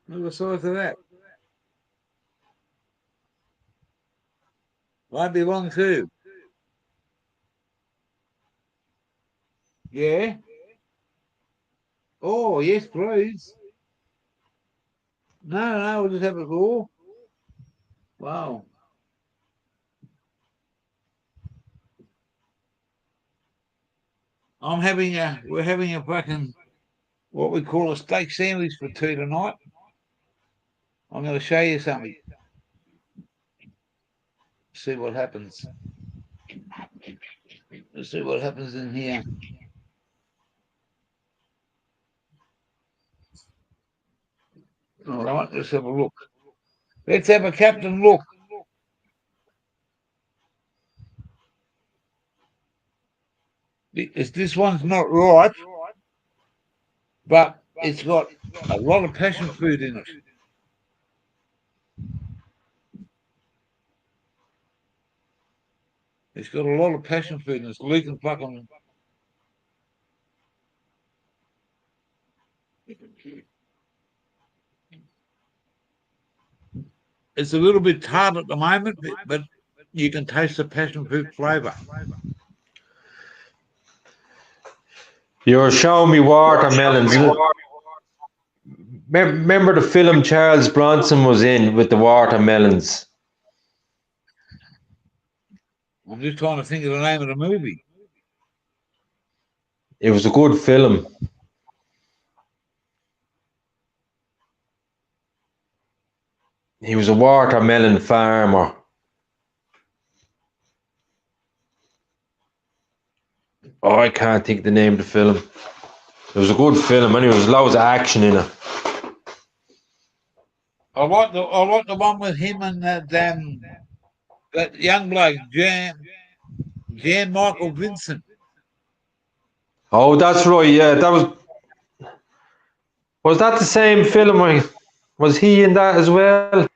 A: Look at the size of that. Won't be long too. Yeah. Oh, yes, please. No, we'll just have a go. Wow. We're having a fucking, what we call a steak sandwich for two tonight. I'm going to show you something. See what happens. Let's see what happens in here. All right, let's have a look. Let's have a captain look. This one's not right, but it's got a lot of passion fruit in it. It's got a lot of passion fruit and it's leaking fucking. It's a little bit tart at the moment, but you can taste the passion fruit flavour.
L: You're showing me watermelons. Remember the film Charles Bronson was in with the watermelons?
A: I'm just trying to think of the name of the movie.
L: It was a good film. He was a watermelon farmer. Oh, I can't think the name of the film. It was a good film, and there was loads of action in it.
A: I like the one with him and that young bloke, Jan Michael Vincent.
L: Oh, that's right. Yeah, that was that the same film? Was he in that as well?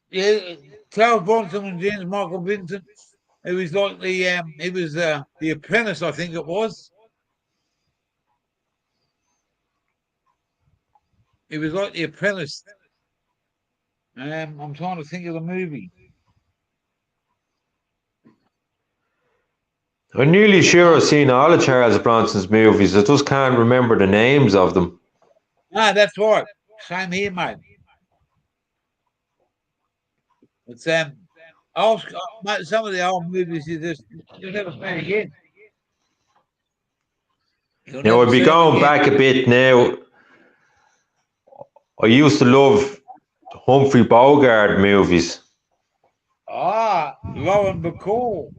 A: Yeah, Charles Bronson and James Michael Vincent. It was like the Apprentice, I think it was. It was like The Apprentice. I'm trying to think of the movie.
L: I'm nearly sure I've seen all of Charles Bronson's movies. I just can't remember the names of them.
A: No, that's right. Same here, mate. It's Mate, some of the old movies you'll never see again.
L: Now, I'll be going back a bit now. I used to love Humphrey Bogart movies.
A: Lauren Bacall.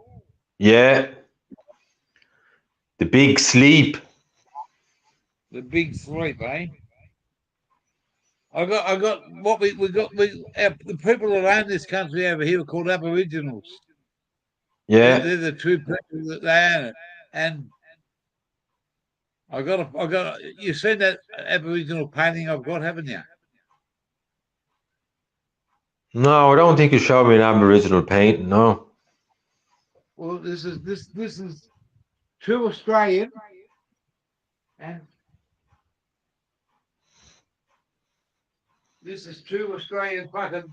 L: Yeah. The Big Sleep.
A: The Big Sleep, eh? I got what we got. The people that own this country over here are called Aboriginals.
L: Yeah.
A: They're the true people that they own it. And you've seen that Aboriginal painting I've got, haven't you?
L: No, I don't think you showed me an Aboriginal painting, no.
A: Well, this is true Australian, and this is true Australian fucking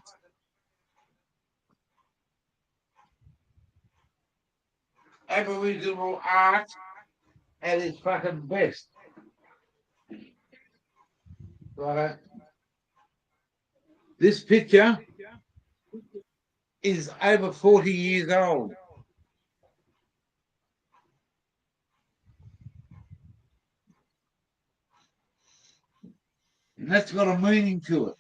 A: Aboriginal art at its fucking best. Right. This picture is over 40 years old. And that's got a meaning to it.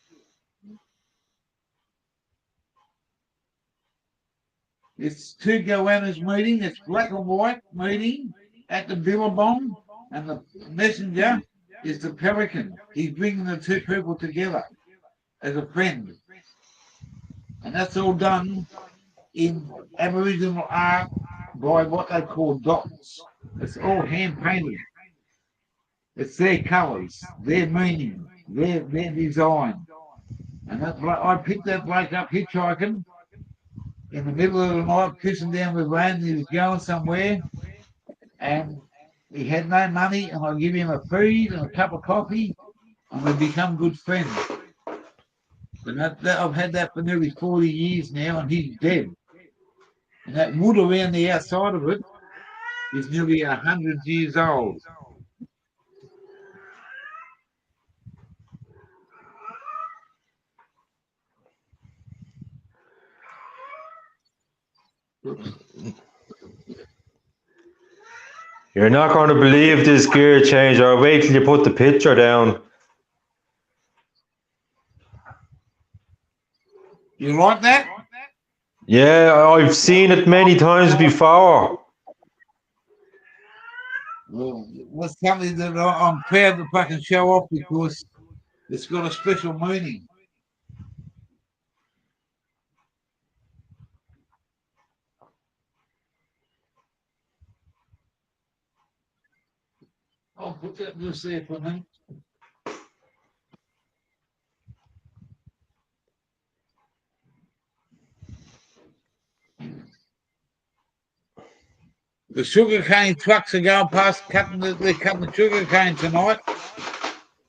A: It's two goannas meeting, it's black and white meeting at the Billabong, and the messenger is the pelican. He's bringing the two people together as a friend. And that's all done in Aboriginal art by what they call dots. It's all hand painted. It's their colours, their meaning, their design. And that's like, I picked that bloke up hitchhiking in the middle of the night, pissing down with rain. He was going somewhere, and he had no money, and I give him a feed and a cup of coffee, and we become good friends. And I've had that for nearly 40 years now, and he's dead. And that wood around the outside of it is nearly 100 years old.
L: You're not going to believe this gear change. I'll wait till you put the picture down.
A: You like that?
L: Yeah, I've seen it many times before.
A: Well, it's something that I'm proud to fucking show off because it's got a special meaning. I'll put that just there for me. The sugarcane trucks are going past, they're cutting the sugarcane tonight,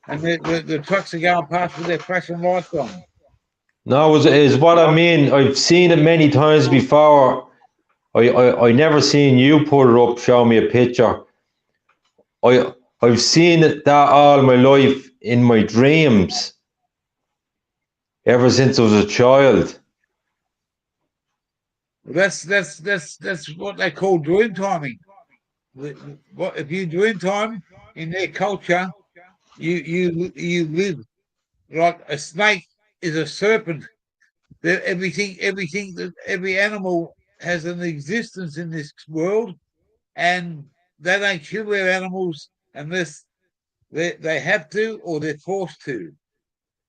A: and the trucks are going past with their flashing lights on.
L: No, is what I mean. I've seen it many times before. I never seen you put it up, show me a picture. I've seen it that all my life in my dreams, ever since I was a child.
A: That's what they call dream timing. What if you dream time in their culture? You live like a snake is a serpent. Every animal has an existence in this world, and they don't kill their animals unless they have to or they're forced to.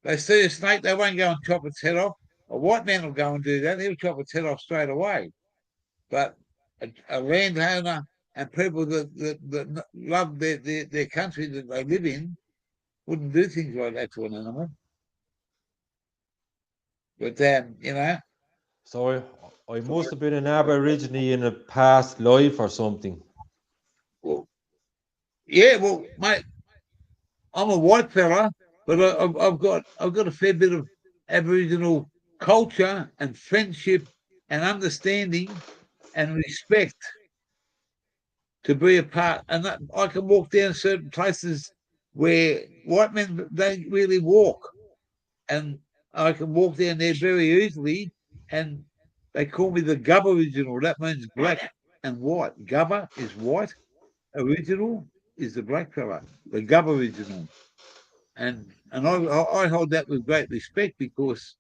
A: They see a snake, they won't go and chop its head off. A white man will go and do that. He'll chop its head off straight away. But a landowner and people that love their country that they live in wouldn't do things like that to an animal. But you know.
L: So I must have been an Aborigine in a past life or something.
A: Well, yeah, well, mate, I'm a white fella, but I've got a fair bit of Aboriginal culture and friendship and understanding and respect to be a part. And I can walk down certain places where white men don't really walk, and I can walk down there very easily, and They call me the Aboriginal. That means black and white. Gubba is white. Original is the black fella. The Aboriginal. And I hold that with great respect because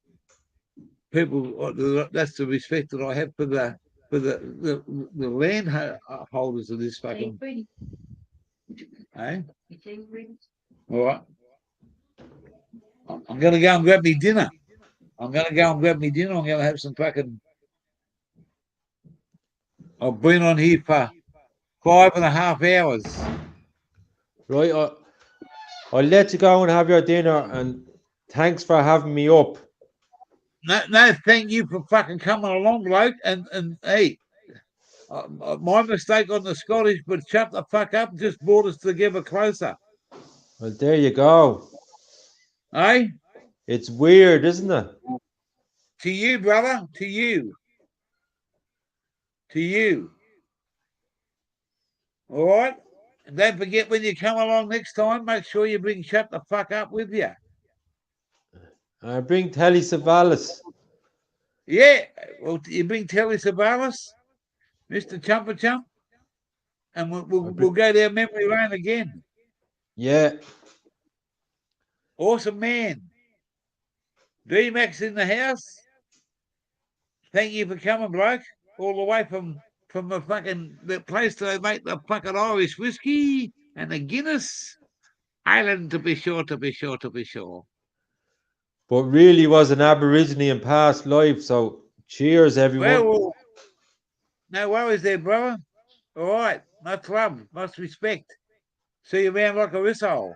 A: people, that's the respect that I have for the land holders of this fucking. Eh? All right. I'm going to go and grab me dinner. I'm going to have some fucking. I've been on here for 5.5 hours.
L: Right, I'll let you go and have your dinner, and thanks for having me up.
A: No, thank you for fucking coming along, bloke. And hey, my mistake on the Scottish, but shut the fuck up. Just brought us together closer.
L: Well, there you go.
A: Eh?
L: It's weird, isn't it?
A: To you, brother. To you. To you. All right? And don't forget when you come along next time, make sure you bring shut the fuck up with you.
L: I bring Telly Savalas.
A: Yeah. Well, you bring Telly Savalas, Mr. Chumpa Chump, and we'll go down memory lane again.
L: Yeah.
A: Awesome man. D-Max in the house. Thank you for coming, bloke. All the way from the place they make the fucking Irish whiskey and the Guinness Island, to be sure.
L: But really was an Aborigine in past life, so cheers, everyone.
A: Well, no worries there, brother. All right. Much love, much respect. See you around like a whistle.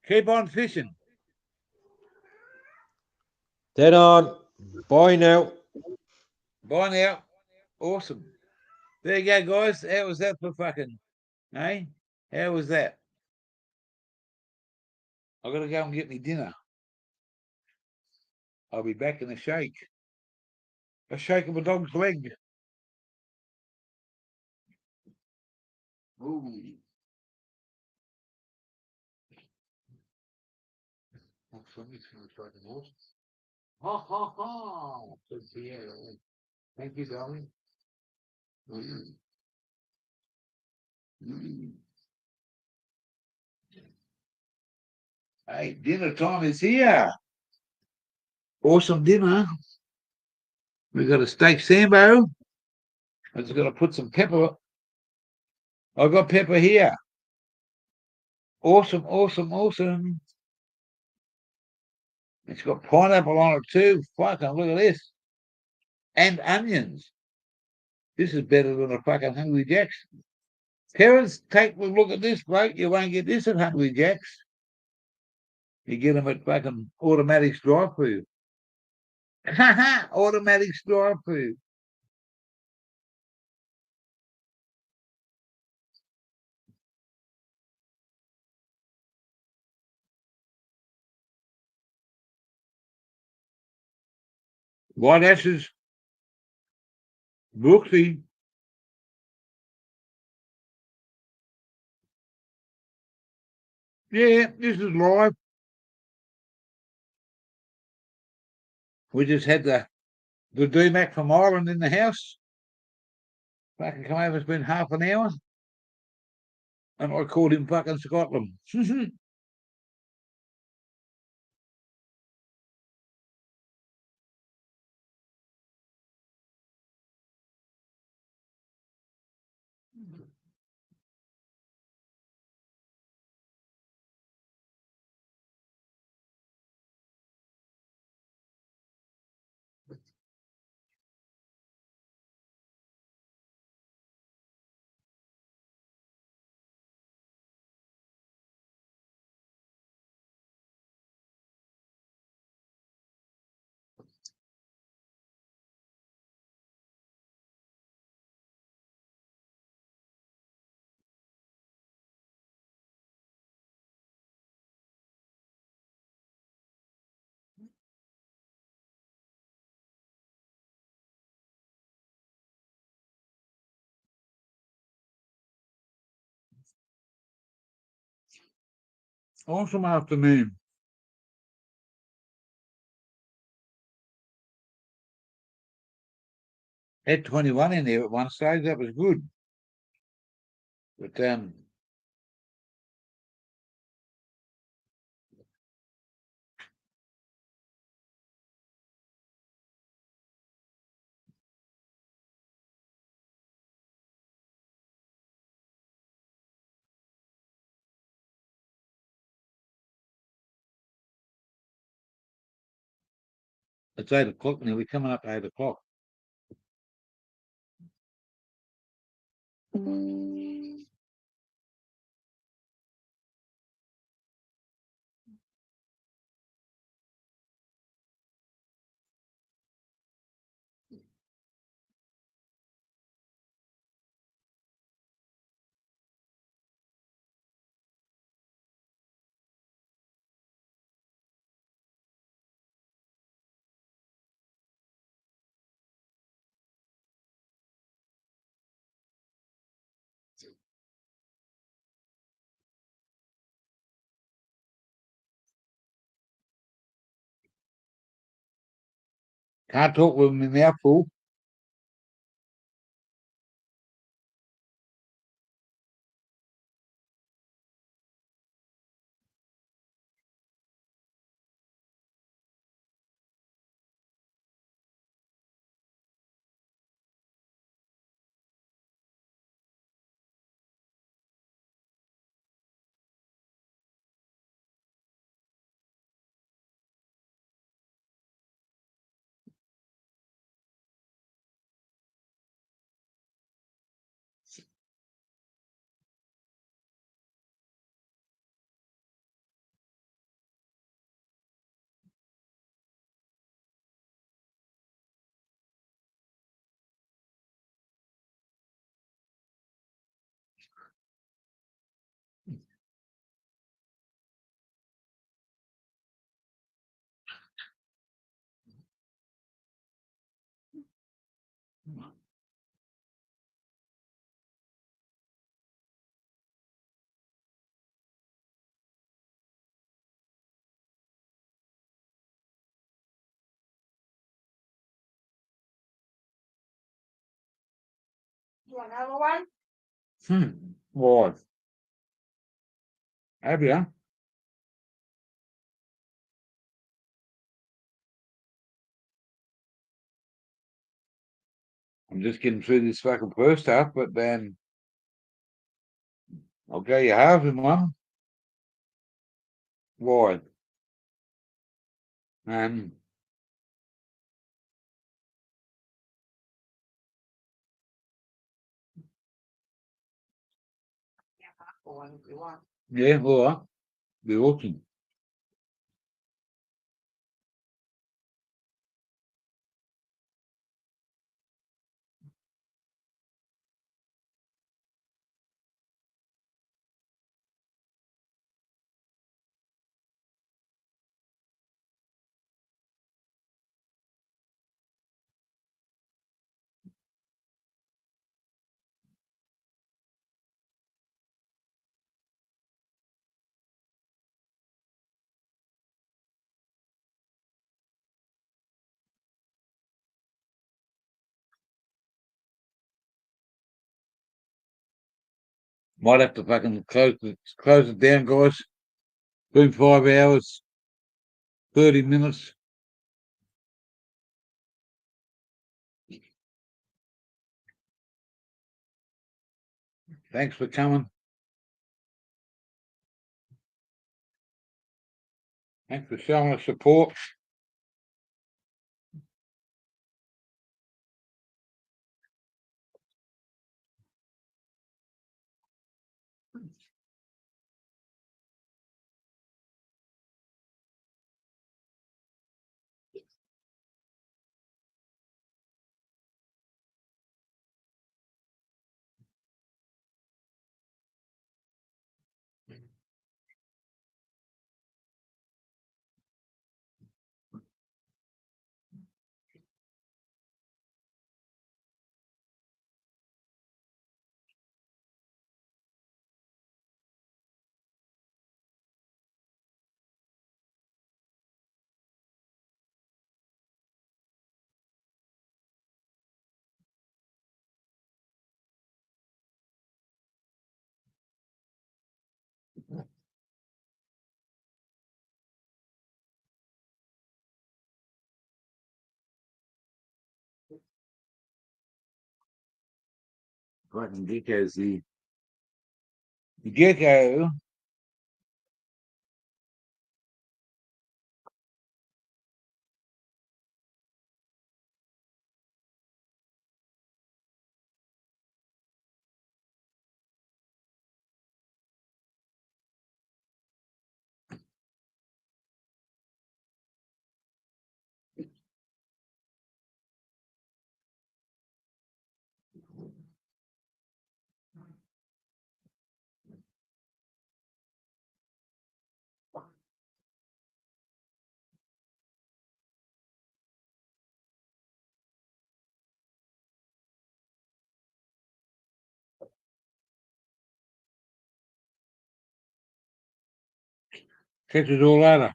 A: Keep on fishing.
L: Dead on. Bye now.
A: Bye now. Awesome. There you go, guys. How was that for fucking, eh? How was that? I've got to go and get me dinner. I'll be back in a shake. A shake of a dog's leg. Ooh. Ha ha ha. Thank you, darling. Hey, dinner time is here. Awesome dinner. We've got a steak sambo. I'm just going to put some pepper. I've got pepper here. Awesome. It's got pineapple on it too. Fucking look at this. And onions. This is better than a fucking Hungry Jack's. Parents, take a look at this, bloke. You won't get this at Hungry Jack's. You get them at fucking Automatic drive-through. Automatic drive-through. White Ashes. Brooksy. Yeah, this is live. We just had the D-Mac from Ireland in the house. Fucking come over, spend half an hour. And I called him fucking Scotland. Awesome afternoon. Had 21 in there at one stage. That was good. But it's 8 o'clock now. We're coming up to 8 o'clock. Can't talk with my mouth full.
K: You want another one?
A: Why? Have you? I'm just getting through this fucking first half, but then I'll go you halves in one. Why?
K: One if you want.
A: Yeah, all right. Be awesome. Might have to fucking close it down, guys. Been 5 hours, 30 minutes. Thanks for coming. Thanks for showing us support. fucking geckos. The gecko catches all later.